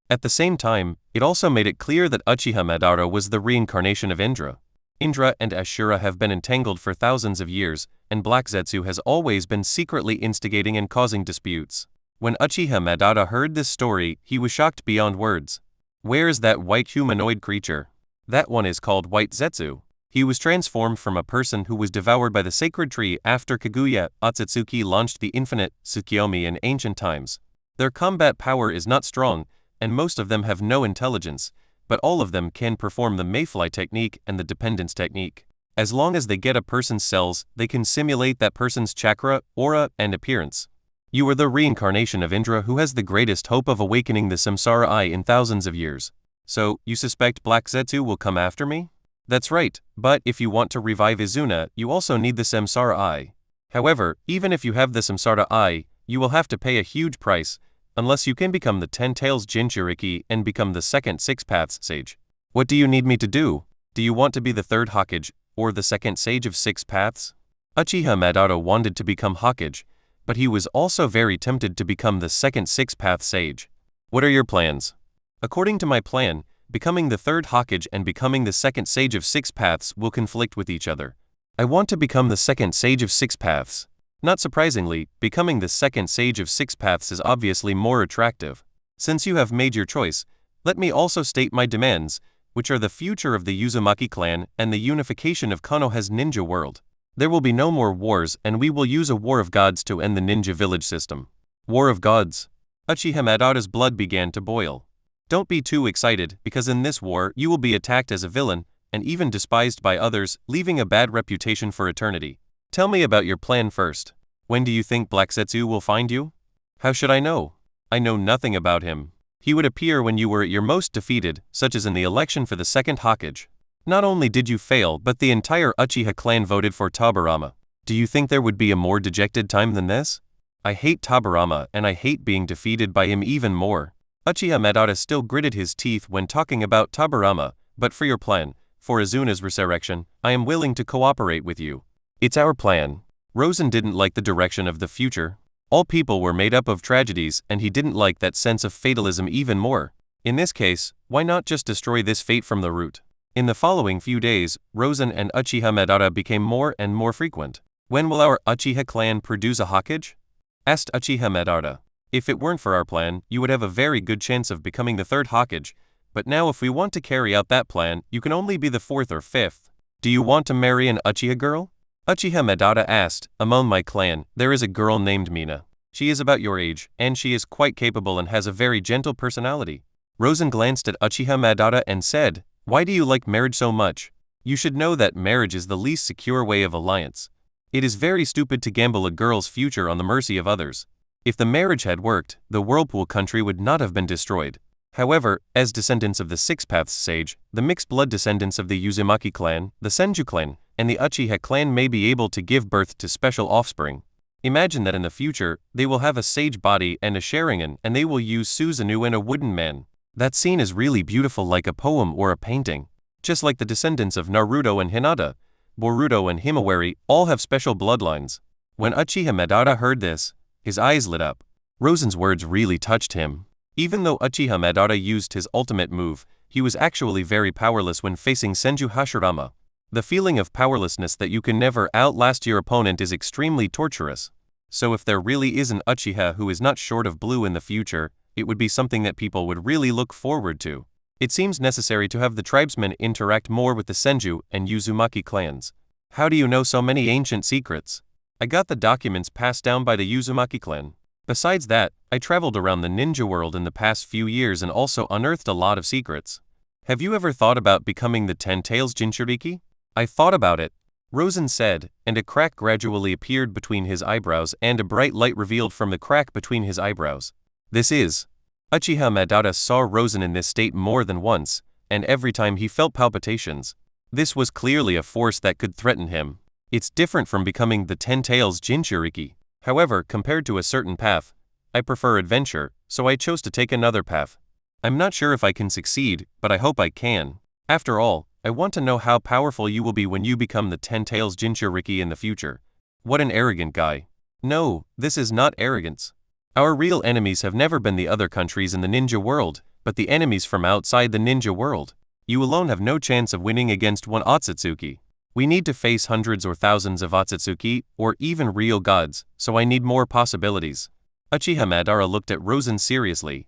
At the same time, it also made it clear that Uchiha Madara was the reincarnation of Indra. Indra and Ashura have been entangled for thousands of years, and Black Zetsu has always been secretly instigating and causing disputes. When Uchiha Madara heard this story, he was shocked beyond words. Where is that white humanoid creature? That one is called White Zetsu. He was transformed from a person who was devoured by the sacred tree after Kaguya Otsutsuki launched the infinite Tsukiyomi in ancient times. Their combat power is not strong, and most of them have no intelligence, but all of them can perform the mayfly technique and the dependence technique. As long as they get a person's cells, they can simulate that person's chakra, aura, and appearance. You are the reincarnation of Indra who has the greatest hope of awakening the Samsara Eye in thousands of years. So, you suspect Black Zetsu will come after me? That's right, but if you want to revive Izuna, you also need the Samsara Eye. However, even if you have the Samsara Eye, you will have to pay a huge price, unless you can become the 10 Tails Jinchuriki and become the second 6 Paths Sage. What do you need me to do? Do you want to be the third Hokage, or the second Sage of 6 Paths? Uchiha Madara wanted to become Hokage, but he was also very tempted to become the second 6 Path Sage. What are your plans? According to my plan, becoming the third Hokage and becoming the second Sage of 6 Paths will conflict with each other. I want to become the second Sage of 6 Paths. Not surprisingly, becoming the second Sage of 6 Paths is obviously more attractive. Since you have made your choice, let me also state my demands, which are the future of the Uzumaki clan and the unification of Konoha's ninja world. There will be no more wars, and we will use a war of gods to end the ninja village system. War of gods. Uchiha Madara's blood began to boil. Don't be too excited, because in this war you will be attacked as a villain, and even despised by others, leaving a bad reputation for eternity. Tell me about your plan first. When do you think Black Zetsu will find you? How should I know? I know nothing about him. He would appear when you were at your most defeated, such as in the election for the second Hokage. Not only did you fail, but the entire Uchiha clan voted for Tobirama. Do you think there would be a more dejected time than this? I hate Tobirama, and I hate being defeated by him even more. Uchiha Madara still gritted his teeth when talking about Tobirama, but for your plan, for Izuna's resurrection, I am willing to cooperate with you. It's our plan. Rosen didn't like the direction of the future. All people were made up of tragedies, and he didn't like that sense of fatalism even more. In this case, why not just destroy this fate from the root? In the following few days, Rosen and Uchiha Madara became more and more frequent. When will our Uchiha clan produce a Hokage? Asked Uchiha Madara. If it weren't for our plan, you would have a very good chance of becoming the third Hokage, but now if we want to carry out that plan, you can only be the fourth or fifth. Do you want to marry an Uchiha girl? Uchiha Madara asked. Among my clan, there is a girl named Mina. She is about your age, and she is quite capable and has a very gentle personality. Rosen glanced at Uchiha Madara and said, why do you like marriage so much? You should know that marriage is the least secure way of alliance. It is very stupid to gamble a girl's future on the mercy of others. If the marriage had worked, the Whirlpool country would not have been destroyed. However, as descendants of the Six Paths Sage, the mixed-blood descendants of the Uzumaki clan, the Senju clan, and the Uchiha clan may be able to give birth to special offspring. Imagine that in the future, they will have a sage body and a Sharingan, and they will use Susanoo and a wooden man. That scene is really beautiful, like a poem or a painting. Just like the descendants of Naruto and Hinata, Boruto and Himawari all have special bloodlines. When Uchiha Madara heard this, his eyes lit up. Rosen's words really touched him. Even though Uchiha Madara used his ultimate move, he was actually very powerless when facing Senju Hashirama. The feeling of powerlessness that you can never outlast your opponent is extremely torturous. So if there really is an Uchiha who is not short of blue in the future, it would be something that people would really look forward to. It seems necessary to have the tribesmen interact more with the Senju and Uzumaki clans. How do you know so many ancient secrets? I got the documents passed down by the Uzumaki clan. Besides that, I traveled around the ninja world in the past few years and also unearthed a lot of secrets. Have you ever thought about becoming the 10 Tails Jinchuriki? I thought about it, Rosen said, and a crack gradually appeared between his eyebrows and a bright light revealed from the crack between his eyebrows. This is. Uchiha Madara saw Rosen in this state more than once, and every time he felt palpitations. This was clearly a force that could threaten him. It's different from becoming the 10 Tails Jinchuriki. However, compared to a certain path, I prefer adventure, so I chose to take another path. I'm not sure if I can succeed, but I hope I can. After all, I want to know how powerful you will be when you become the 10 Tails Jinchuriki in the future. What an arrogant guy. No, this is not arrogance. Our real enemies have never been the other countries in the ninja world, but the enemies from outside the ninja world. You alone have no chance of winning against one Otsutsuki. We need to face hundreds or thousands of Otsutsuki, or even real gods, so I need more possibilities. Uchiha Madara looked at Rosen seriously.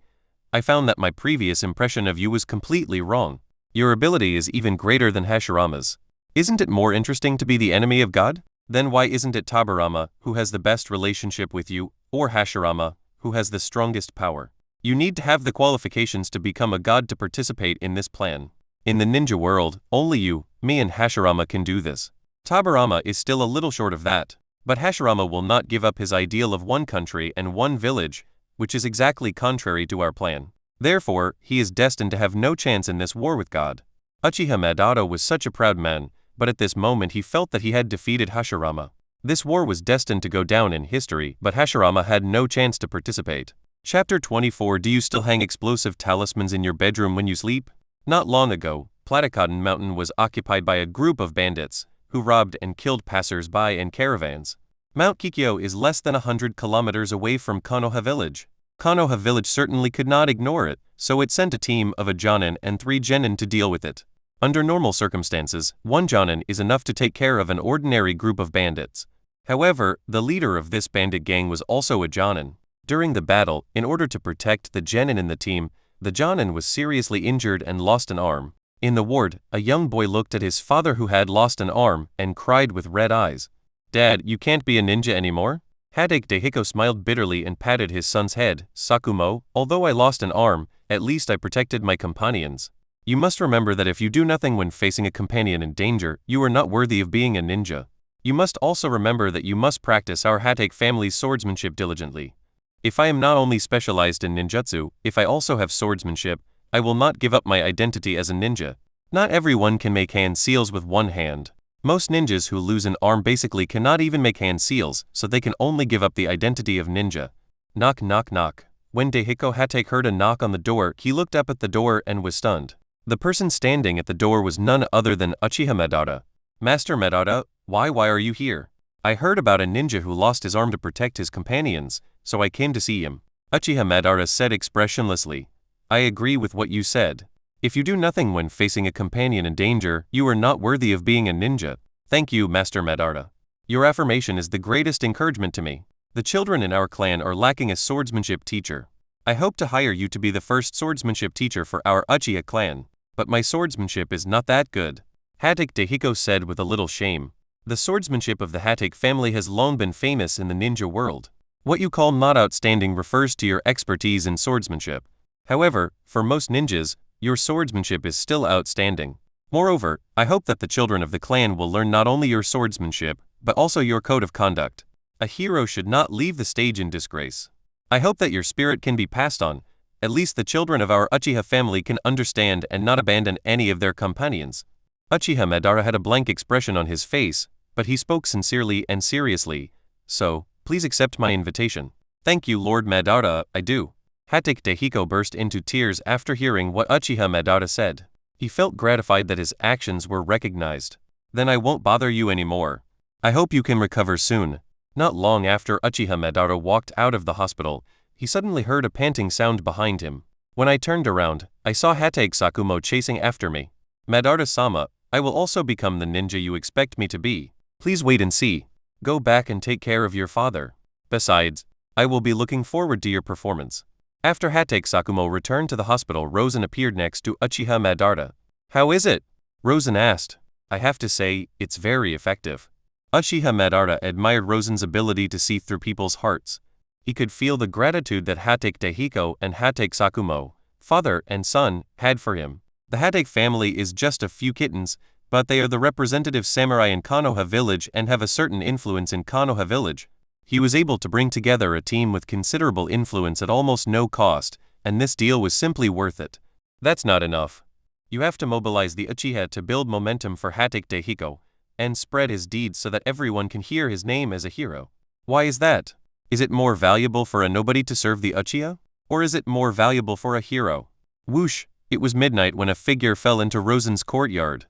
I found that my previous impression of you was completely wrong. Your ability is even greater than Hashirama's. Isn't it more interesting to be the enemy of God? Then why isn't it Tobirama, who has the best relationship with you, or Hashirama, who has the strongest power? You need to have the qualifications to become a god to participate in this plan. In the ninja world, only you, me and Hashirama can do this. Tobirama is still a little short of that, but Hashirama will not give up his ideal of one country and one village, which is exactly contrary to our plan. Therefore, he is destined to have no chance in this war with God. Uchiha Madara was such a proud man, but at this moment he felt that he had defeated Hashirama. This war was destined to go down in history, but Hashirama had no chance to participate. Chapter 24. Do you still hang explosive talismans in your bedroom when you sleep? Not long ago, Platicodon Mountain was occupied by a group of bandits, who robbed and killed passers-by and caravans. Mount Kikyo is less than 100 kilometers away from Konoha village. Konoha village certainly could not ignore it, so it sent a team of a Jonin and 3 Genin to deal with it. Under normal circumstances, 1 Jonin is enough to take care of an ordinary group of bandits. However, the leader of this bandit gang was also a Jonin. During the battle, in order to protect the Genin in the team, the Jonin was seriously injured and lost an arm. In the ward, a young boy looked at his father who had lost an arm and cried with red eyes. "Dad, you can't be a ninja anymore?" Hadake Dehiko smiled bitterly and patted his son's head. "Sakumo, although I lost an arm, at least I protected my companions. You must remember that if you do nothing when facing a companion in danger, you are not worthy of being a ninja. You must also remember that you must practice our Hadake family's swordsmanship diligently. If I am not only specialized in ninjutsu, if I also have swordsmanship, I will not give up my identity as a ninja. Not everyone can make hand seals with one hand. Most ninjas who lose an arm basically cannot even make hand seals, so they can only give up the identity of ninja." Knock knock knock. When Dehiko Hadake heard a knock on the door, he looked up at the door and was stunned. The person standing at the door was none other than Uchiha Madara. "Master Madara, why are you here?" I heard about a ninja who lost his arm to protect his companions, so I came to see him. Uchiha Madara said expressionlessly. I agree with what you said. If you do nothing when facing a companion in danger, you are not worthy of being a ninja. Thank you, Master Madara. Your affirmation is the greatest encouragement to me. The children in our clan are lacking a swordsmanship teacher. I hope to hire you to be the first swordsmanship teacher for our Uchiha clan, but my swordsmanship is not that good. Hatake Dehiko said with a little shame. The swordsmanship of the Hatake family has long been famous in the ninja world. What you call not outstanding refers to your expertise in swordsmanship. However, for most ninjas, your swordsmanship is still outstanding. Moreover, I hope that the children of the clan will learn not only your swordsmanship, but also your code of conduct. A hero should not leave the stage in disgrace. I hope that your spirit can be passed on. At least the children of our Uchiha family can understand and not abandon any of their companions. Uchiha Madara had a blank expression on his face, but he spoke sincerely and seriously. So, please accept my invitation. Thank you, Lord Madara, I do. Hatake Dehiko burst into tears after hearing what Uchiha Madara said. He felt gratified that his actions were recognized. Then I won't bother you anymore. I hope you can recover soon. Not long after Uchiha Madara walked out of the hospital, he suddenly heard a panting sound behind him. When I turned around, I saw Hatake Sakumo chasing after me. Madara-sama, I will also become the ninja you expect me to be. Please wait and see. Go back and take care of your father. Besides, I will be looking forward to your performance. After Hatake Sakumo returned to the hospital, Rosen appeared next to Uchiha Madara. How is it? Rosen asked. I have to say, it's very effective. Uchiha Madara admired Rosen's ability to see through people's hearts. He could feel the gratitude that Hatake Dehiko and Hatake Sakumo, father and son, had for him. The Hatake family is just a few kittens, but they are the representative samurai in Konoha village and have a certain influence in Konoha village. He was able to bring together a team with considerable influence at almost no cost, and this deal was simply worth it. That's not enough. You have to mobilize the Uchiha to build momentum for Hatake Dehiko, and spread his deeds so that everyone can hear his name as a hero. Why is that? Is it more valuable for a nobody to serve the Uchiha? Or is it more valuable for a hero? Whoosh! It was midnight when a figure fell into Rosen's courtyard.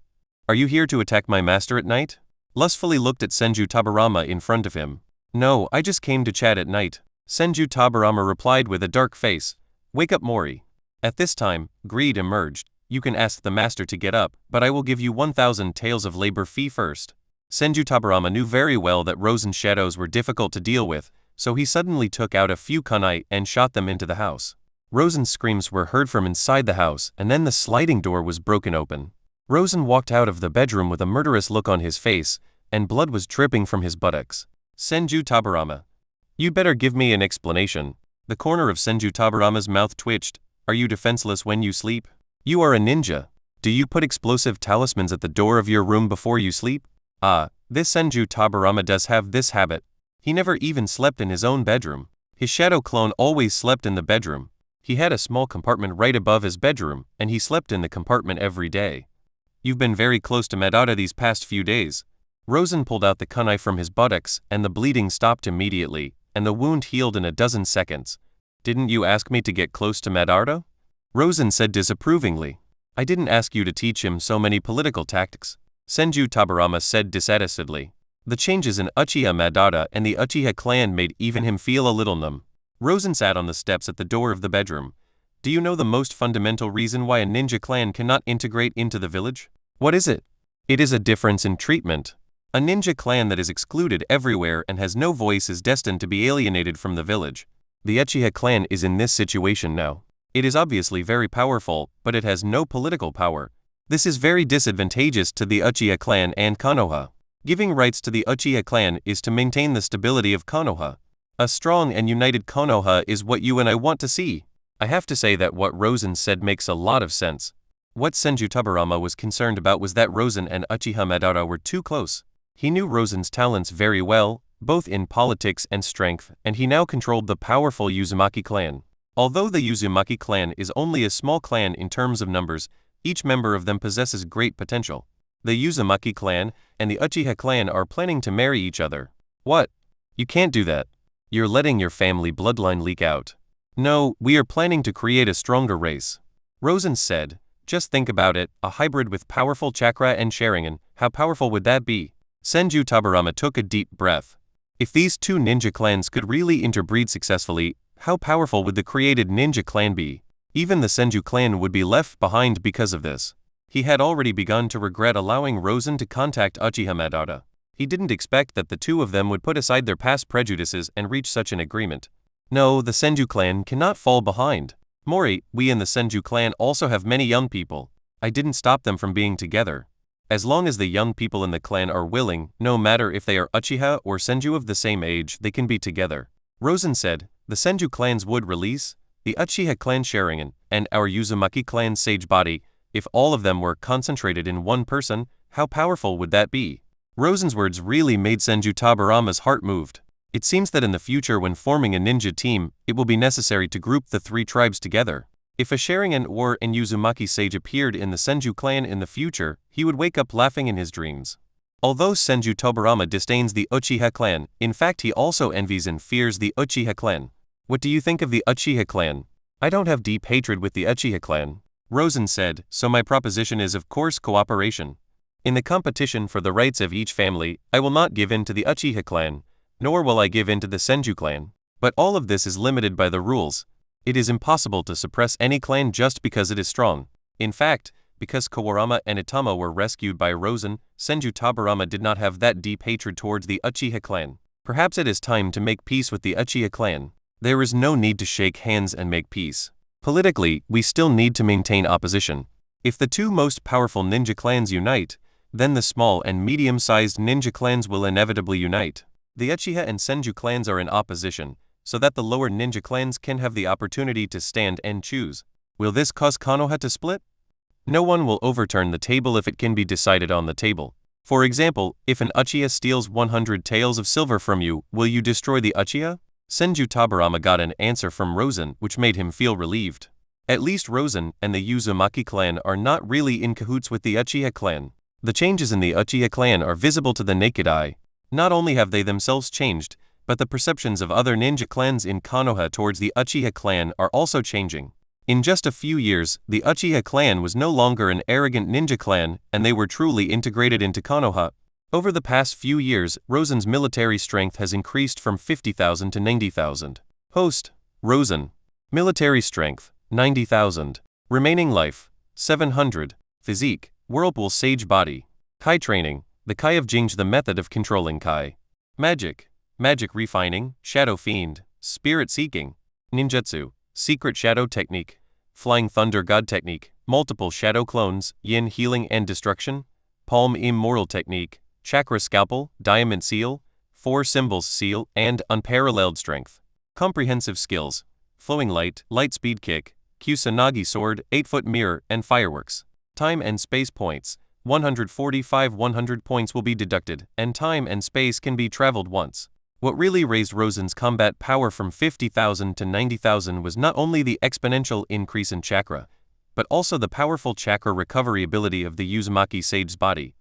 Are you here to attack my master at night? Lustfully looked at Senju Tabarama in front of him. No, I just came to chat at night. Senju Tabarama replied with a dark face. Wake up, Mori. At this time, greed emerged. You can ask the master to get up, but I will give you 1,000 taels of labor fee first. Senju Tabarama knew very well that Rosen's shadows were difficult to deal with, so he suddenly took out a few kunai and shot them into the house. Rosen's screams were heard from inside the house, and then the sliding door was broken open. Rosen walked out of the bedroom with a murderous look on his face, and blood was dripping from his buttocks. Senju Tabarama. You better give me an explanation. The corner of Senju Tabarama's mouth twitched. Are you defenseless when you sleep? You are a ninja. Do you put explosive talismans at the door of your room before you sleep? Ah, this Senju Tabarama does have this habit. He never even slept in his own bedroom. His shadow clone always slept in the bedroom. He had a small compartment right above his bedroom, and he slept in the compartment every day. You've been very close to Madara these past few days. Rosen pulled out the kunai from his buttocks, and the bleeding stopped immediately, and the wound healed in a dozen seconds. Didn't you ask me to get close to Madara? Rosen said disapprovingly. I didn't ask you to teach him so many political tactics. Senju Tabarama said dissatisfiedly. The changes in Uchiha Madara and the Uchiha clan made even him feel a little numb. Rosen sat on the steps at the door of the bedroom. Do you know the most fundamental reason why a ninja clan cannot integrate into the village? What is it? It is a difference in treatment. A ninja clan that is excluded everywhere and has no voice is destined to be alienated from the village. The Uchiha clan is in this situation now. It is obviously very powerful, but it has no political power. This is very disadvantageous to the Uchiha clan and Konoha. Giving rights to the Uchiha clan is to maintain the stability of Konoha. A strong and united Konoha is what you and I want to see. I have to say that what Rosen said makes a lot of sense. What Senju Tabarama was concerned about was that Rosen and Uchiha Madara were too close. He knew Rosen's talents very well, both in politics and strength, and he now controlled the powerful Uzumaki clan. Although the Uzumaki clan is only a small clan in terms of numbers, each member of them possesses great potential. The Uzumaki clan and the Uchiha clan are planning to marry each other. What? You can't do that. You're letting your family bloodline leak out. No, we are planning to create a stronger race. Rosen said, just think about it, a hybrid with powerful chakra and Sharingan, how powerful would that be? Senju Tabarama took a deep breath. If these two ninja clans could really interbreed successfully, how powerful would the created ninja clan be? Even the Senju clan would be left behind because of this. He had already begun to regret allowing Rosen to contact Uchiha Madara. He didn't expect that the two of them would put aside their past prejudices and reach such an agreement. No, the Senju clan cannot fall behind. Mori, we in the Senju clan also have many young people. I didn't stop them from being together. As long as the young people in the clan are willing, no matter if they are Uchiha or Senju of the same age, they can be together. Rosen said, the Senju clan's wood release, the Uchiha clan Sharingan, and our Uzumaki clan Sage Body, if all of them were concentrated in one person, how powerful would that be? Rosen's words really made Senju Tabarama's heart moved. It seems that in the future when forming a ninja team, it will be necessary to group the three tribes together. If a Sharingan or an Uzumaki sage appeared in the Senju clan in the future, he would wake up laughing in his dreams. Although Senju Tabarama disdains the Uchiha clan, in fact he also envies and fears the Uchiha clan. What do you think of the Uchiha clan? I don't have deep hatred with the Uchiha clan. Rosen said, so my proposition is of course cooperation. In the competition for the rights of each family, I will not give in to the Uchiha clan, nor will I give in to the Senju clan. But all of this is limited by the rules. It is impossible to suppress any clan just because it is strong. In fact, because Kawarama and Itama were rescued by Rosen, Senju Tabarama did not have that deep hatred towards the Uchiha clan. Perhaps it is time to make peace with the Uchiha clan. There is no need to shake hands and make peace. Politically, we still need to maintain opposition. If the two most powerful ninja clans unite, then the small and medium-sized ninja clans will inevitably unite. The Uchiha and Senju clans are in opposition, so that the lower ninja clans can have the opportunity to stand and choose. Will this cause Konoha to split? No one will overturn the table if it can be decided on the table. For example, if an Uchiha steals 100 taels of silver from you, will you destroy the Uchiha? Senju Tabarama got an answer from Rosen which made him feel relieved. At least Rosen and the Uzumaki clan are not really in cahoots with the Uchiha clan. The changes in the Uchiha clan are visible to the naked eye. Not only have they themselves changed, but the perceptions of other ninja clans in Konoha towards the Uchiha clan are also changing. In just a few years, the Uchiha clan was no longer an arrogant ninja clan, and they were truly integrated into Konoha. Over the past few years, Rosen's military strength has increased from 50,000 to 90,000. Host: Rosen. Military strength: 90,000. Remaining life: 700. Physique: Whirlpool Sage Body. Kai training: the Kai of Jingj, the method of controlling Kai. Magic: Magic refining, Shadow Fiend, Spirit Seeking. Ninjutsu: Secret Shadow Technique, Flying Thunder God Technique, Multiple Shadow Clones, Yin Healing and Destruction, Palm Immortal Technique, Chakra Scalpel, Diamond Seal, Four Symbols Seal, and Unparalleled Strength. Comprehensive Skills: Flowing Light, Light Speed Kick, Kusanagi Sword, 8-foot Mirror, and Fireworks. Time and Space Points: 145. 100 points will be deducted, and time and space can be traveled once. What really raised Rosen's combat power from 50,000 to 90,000 was not only the exponential increase in chakra, but also the powerful chakra recovery ability of the Uzumaki Sage's body.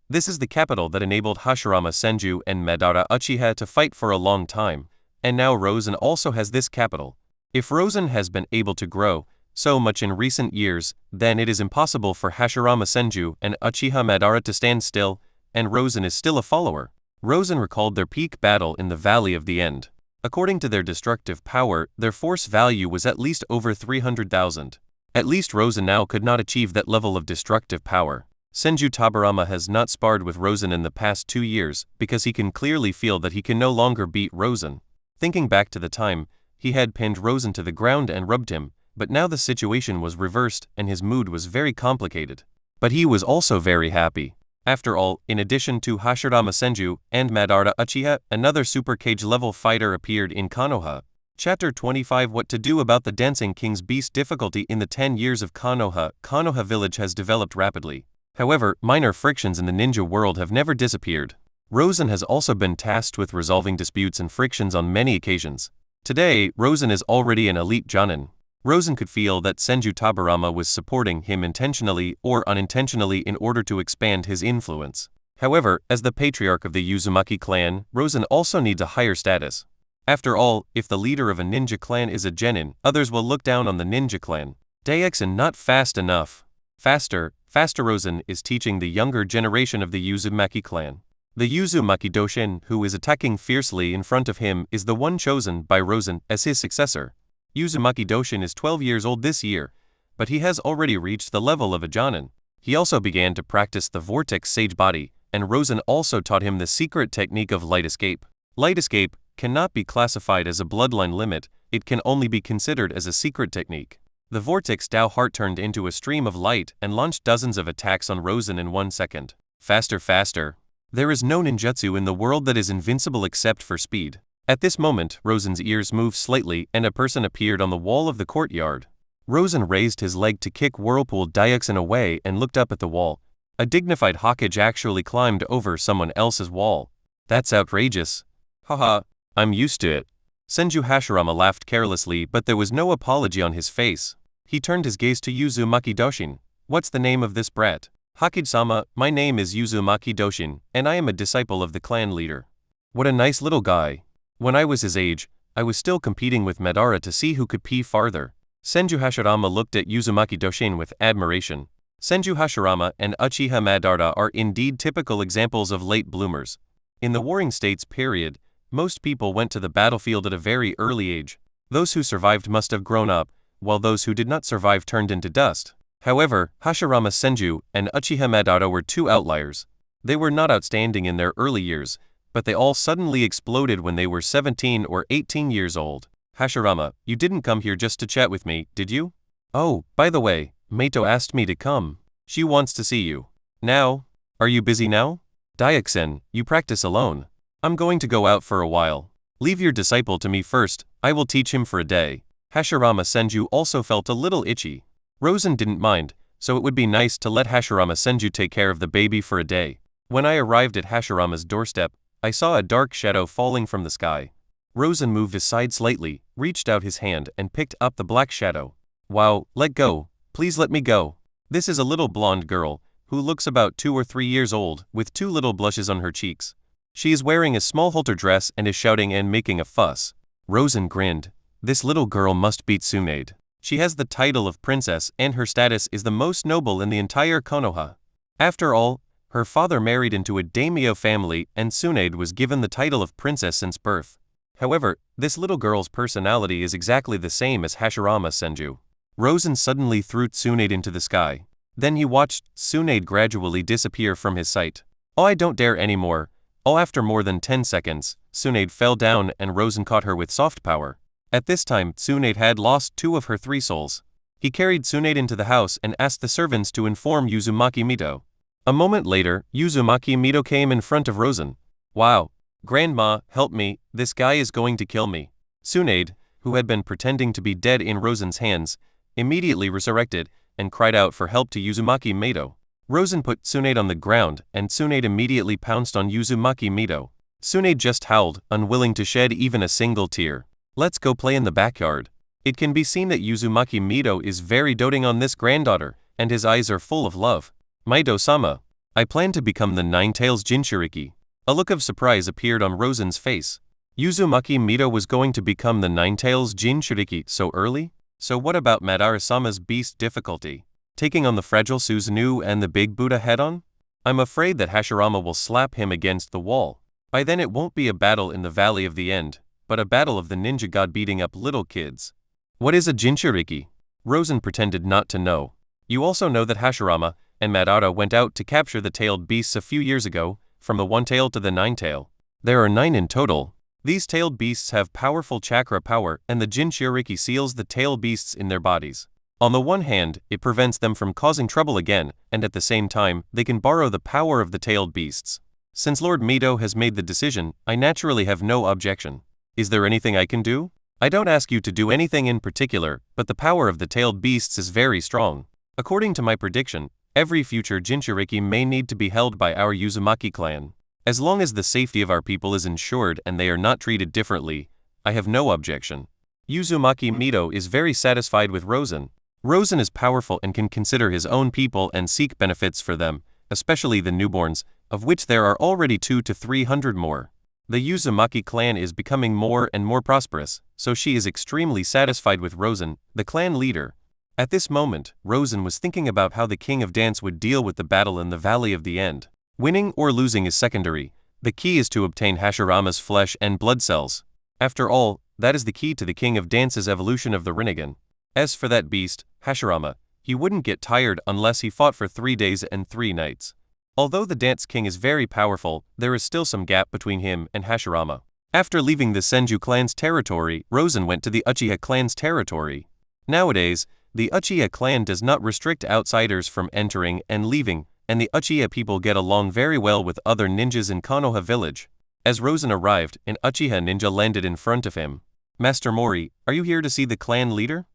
This is the capital that enabled Hashirama Senju and Madara Uchiha to fight for a long time, and now Rosen also has this capital. If Rosen has been able to grow so much in recent years, then it is impossible for Hashirama Senju and Uchiha Madara to stand still, and Rosen is still a follower. Rosen recalled their peak battle in the Valley of the End. According to their destructive power, their force value was at least over 300,000. At least Rosen now could not achieve that level of destructive power. Senju Tabarama has not sparred with Rosen in the past 2 years because he can clearly feel that he can no longer beat Rosen. Thinking back to the time, he had pinned Rosen to the ground and rubbed him, but now the situation was reversed and his mood was very complicated. But he was also very happy. After all, in addition to Hashirama Senju and Madara Uchiha, another Super Cage level fighter appeared in Konoha. Chapter 25: What to do about the Dancing King's Beast difficulty. In the 10 years of Konoha, Konoha village has developed rapidly. However, minor frictions in the ninja world have never disappeared. Rosen has also been tasked with resolving disputes and frictions on many occasions. Today, Rosen is already an elite jonin. Rosen could feel that Senju Tabarama was supporting him intentionally or unintentionally in order to expand his influence. However, as the patriarch of the Uzumaki clan, Rosen also needs a higher status. After all, if the leader of a ninja clan is a genin, others will look down on the ninja clan. Daixin not fast enough. Faster Rosen is teaching the younger generation of the Uzumaki clan. The Uzumaki Doshin who is attacking fiercely in front of him is the one chosen by Rosen as his successor. Uzumaki Doshin is 12 years old this year, but he has already reached the level of a Jonin. He also began to practice the Vortex Sage Body, and Rosen also taught him the secret technique of light escape. Light escape cannot be classified as a bloodline limit, it can only be considered as a secret technique. The Vortex Dao Heart turned into a stream of light and launched dozens of attacks on Rosen in 1 second. Faster, faster. There is no ninjutsu in the world that is invincible except for speed. At this moment, Rosen's ears moved slightly and a person appeared on the wall of the courtyard. Rosen raised his leg to kick Whirlpool Diaxin away and looked up at the wall. A dignified Hokage actually climbed over someone else's wall. That's outrageous. Haha, I'm used to it. Senju Hashirama laughed carelessly, but there was no apology on his face. He turned his gaze to Uzumaki Doshin. What's the name of this brat? Hokage-sama, my name is Uzumaki Doshin, and I am a disciple of the clan leader. What a nice little guy. When I was his age, I was still competing with Madara to see who could pee farther. Senju Hashirama looked at Uzumaki Doshin with admiration. Senju Hashirama and Uchiha Madara are indeed typical examples of late bloomers. In the Warring States period, most people went to the battlefield at a very early age. Those who survived must have grown up, while those who did not survive turned into dust. However, Hashirama Senju and Uchiha Madara were two outliers. They were not outstanding in their early years, but they all suddenly exploded when they were 17 or 18 years old. Hashirama, you didn't come here just to chat with me, did you? Oh, by the way, Meito asked me to come. She wants to see you. Now? Are you busy now? Diaxin, you practice alone. I'm going to go out for a while. Leave your disciple to me first, I will teach him for a day. Hashirama Senju also felt a little itchy. Rosen didn't mind, so it would be nice to let Hashirama Senju take care of the baby for a day. When I arrived at Hashirama's doorstep, I saw a dark shadow falling from the sky. Rosen moved aside slightly, reached out his hand and picked up the black shadow. Wow, let go, please let me go. This is a little blonde girl, who looks about 2 or 3 years old, with 2 little blushes on her cheeks. She is wearing a small halter dress and is shouting and making a fuss. Rosen grinned. This little girl must beat Tsunade. She has the title of princess and her status is the most noble in the entire Konoha. After all, her father married into a daimyo family and Tsunade was given the title of princess since birth. However, this little girl's personality is exactly the same as Hashirama Senju. Rosen suddenly threw Tsunade into the sky. Then he watched Tsunade gradually disappear from his sight. Oh, I don't dare anymore. Oh, after more than 10 seconds, Tsunade fell down and Rosen caught her with soft power. At this time, Tsunade had lost 2 of her 3 souls. He carried Tsunade into the house and asked the servants to inform Uzumaki Mito. A moment later, Uzumaki Mito came in front of Rosen. Wow. Grandma, help me, this guy is going to kill me. Tsunade, who had been pretending to be dead in Rosen's hands, immediately resurrected and cried out for help to Uzumaki Mito. Rosen put Tsunade on the ground and Tsunade immediately pounced on Uzumaki Mito. Tsunade just howled, unwilling to shed even a single tear. Let's go play in the backyard. It can be seen that Uzumaki Mito is very doting on this granddaughter, and his eyes are full of love. Mito-sama, I plan to become the Nine-Tails Jinchuriki. A look of surprise appeared on Rosen's face. Uzumaki Mito was going to become the Nine-Tails Jinchuriki so early? So what about Madara-sama's beast difficulty? Taking on the fragile Susanoo and the big Buddha head-on? I'm afraid that Hashirama will slap him against the wall. By then it won't be a battle in the Valley of the End, but a battle of the ninja god beating up little kids. What is a Jinchuriki? Rosen pretended not to know. You also know that Hashirama and Madara went out to capture the tailed beasts a few years ago, from the 1-tail to the 9-tail. There are 9 in total. These tailed beasts have powerful chakra power and the Jinchuriki seals the tailed beasts in their bodies. On the one hand, it prevents them from causing trouble again, and at the same time, they can borrow the power of the tailed beasts. Since Lord Mito has made the decision, I naturally have no objection. Is there anything I can do? I don't ask you to do anything in particular, but the power of the tailed beasts is very strong. According to my prediction, every future Jinchuriki may need to be held by our Uzumaki clan. As long as the safety of our people is ensured and they are not treated differently, I have no objection. Uzumaki Mito is very satisfied with Rosen. Rosen is powerful and can consider his own people and seek benefits for them, especially the newborns, of which there are already 200 to 300 more. The Uzumaki clan is becoming more and more prosperous, so she is extremely satisfied with Rosen, the clan leader. At this moment, Rosen was thinking about how the King of Dance would deal with the battle in the Valley of the End. Winning or losing is secondary, The key is to obtain Hashirama's flesh and blood cells. After all, that is the key to the King of Dance's evolution of the Rinnegan. As for that beast, Hashirama, he wouldn't get tired unless he fought for 3 days and 3 nights. Although the Dance King is very powerful, there is still some gap between him and Hashirama. After leaving the Senju clan's territory, Rosen went to the Uchiha clan's territory. Nowadays, the Uchiha clan does not restrict outsiders from entering and leaving, and the Uchiha people get along very well with other ninjas in Konoha village. As Rosen arrived, an Uchiha ninja landed in front of him. Master Mori, are you here to see the clan leader?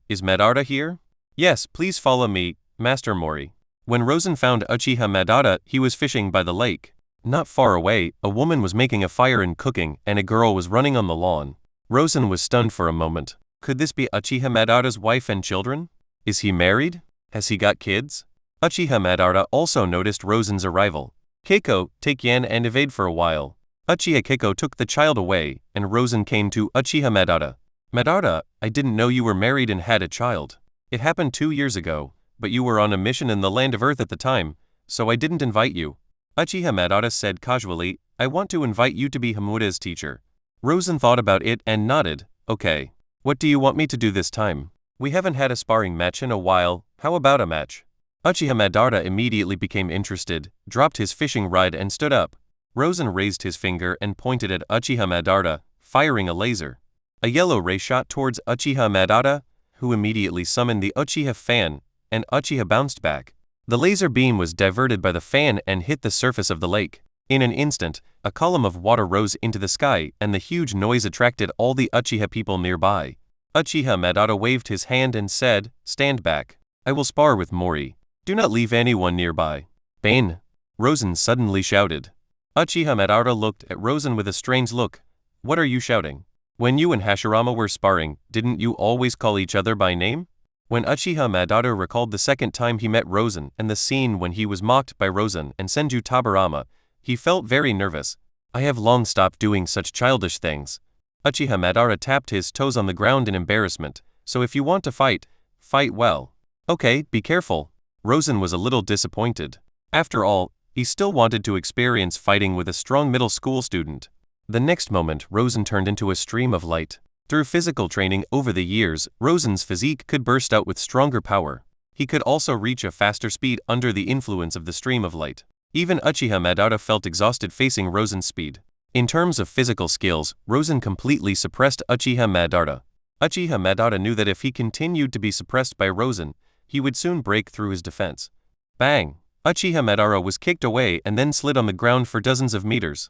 Is Madara here? Yes, please follow me, Master Mori. When Rosen found Uchiha Madara, he was fishing by the lake. Not far away, a woman was making a fire and cooking, and a girl was running on the lawn. Rosen was stunned for a moment. Could this be Uchiha Madara's wife and children? Is he married? Has he got kids? Uchiha Madara also noticed Rosen's arrival. Keiko, take Yan and evade for a while. Uchiha Keiko took the child away, and Rosen came to Uchiha Madara. Madara, I didn't know you were married and had a child. It happened 2 years ago, but you were on a mission in the land of Earth at the time, so I didn't invite you. Uchiha Madara said casually, I want to invite you to be Hamura's teacher. Rosen thought about it and nodded, okay. What do you want me to do this time? We haven't had a sparring match in a while, how about a match? Uchiha Madara immediately became interested, dropped his fishing rod and stood up. Rosen raised his finger and pointed at Uchiha Madara, firing a laser. A yellow ray shot towards Uchiha Madara, who immediately summoned the Uchiha fan, and Uchiha bounced back. The laser beam was diverted by the fan and hit the surface of the lake. In an instant, a column of water rose into the sky and the huge noise attracted all the Uchiha people nearby. Uchiha Madara waved his hand and said, stand back. I will spar with Mori. Do not leave anyone nearby. Bane! Rosen suddenly shouted. Uchiha Madara looked at Rosen with a strange look. What are you shouting? When you and Hashirama were sparring, didn't you always call each other by name? When Uchiha Madara recalled the second time he met Rosen and the scene when he was mocked by Rosen and Senju Tabarama, he felt very nervous. I have long stopped doing such childish things. Uchiha Madara tapped his toes on the ground in embarrassment, so if you want to fight, fight well. Okay, be careful. Rosen was a little disappointed. After all, he still wanted to experience fighting with a strong middle school student. The next moment, Rosen turned into a stream of light. Through physical training over the years, Rosen's physique could burst out with stronger power. He could also reach a faster speed under the influence of the stream of light. Even Uchiha Madara felt exhausted facing Rosen's speed. In terms of physical skills, Rosen completely suppressed Uchiha Madara. Uchiha Madara knew that if he continued to be suppressed by Rosen, he would soon break through his defense. Bang! Uchiha Madara was kicked away and then slid on the ground for dozens of meters.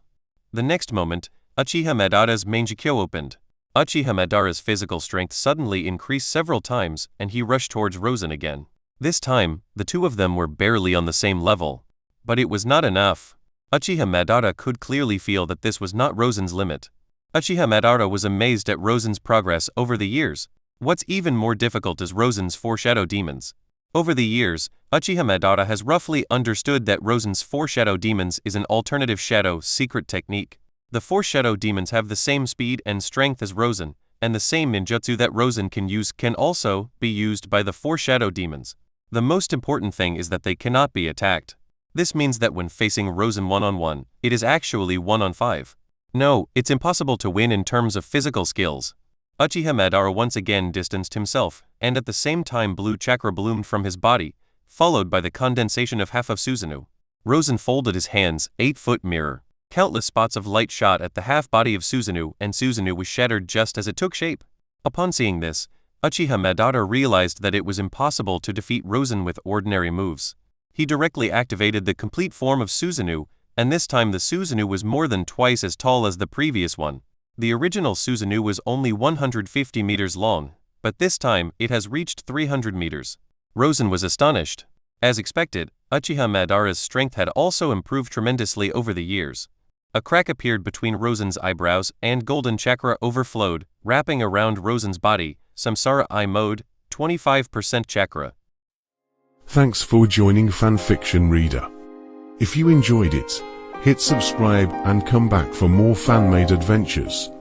The next moment, Uchiha Madara's Manjikyo opened. Uchiha Madara's physical strength suddenly increased several times and he rushed towards Rosen again. This time, the two of them were barely on the same level. But it was not enough. Uchiha Madara could clearly feel that this was not Rosen's limit. Uchiha Madara was amazed at Rosen's progress over the years. What's even more difficult is Rosen's 4 shadow demons. Over the years, Uchiha Madara has roughly understood that Rosen's 4 shadow demons is an alternative shadow secret technique. The 4 shadow demons have the same speed and strength as Rosen, and the same ninjutsu that Rosen can use can also be used by the 4 shadow demons. The most important thing is that they cannot be attacked. This means that when facing Rosen one-on-one, it is actually 1-on-5. No, it's impossible to win in terms of physical skills. Uchiha Madara once again distanced himself, and at the same time blue chakra bloomed from his body, followed by the condensation of half of Susanoo. Rosen folded his hands, 8-foot mirror. Countless spots of light shot at the half-body of Susanoo, and Susanoo was shattered just as it took shape. Upon seeing this, Uchiha Madara realized that it was impossible to defeat Rosen with ordinary moves. He directly activated the complete form of Susanoo, and this time the Susanoo was more than twice as tall as the previous one. The original Susanoo was only 150 meters long, but this time it has reached 300 meters. Rosen was astonished. As expected, Uchiha Madara's strength had also improved tremendously over the years. A crack appeared between Rosen's eyebrows and golden chakra overflowed, wrapping around Rosen's body. Samsara I mode, 25% chakra. Thanks for joining Fanfiction Reader. If you enjoyed it, hit subscribe and come back for more fan-made adventures.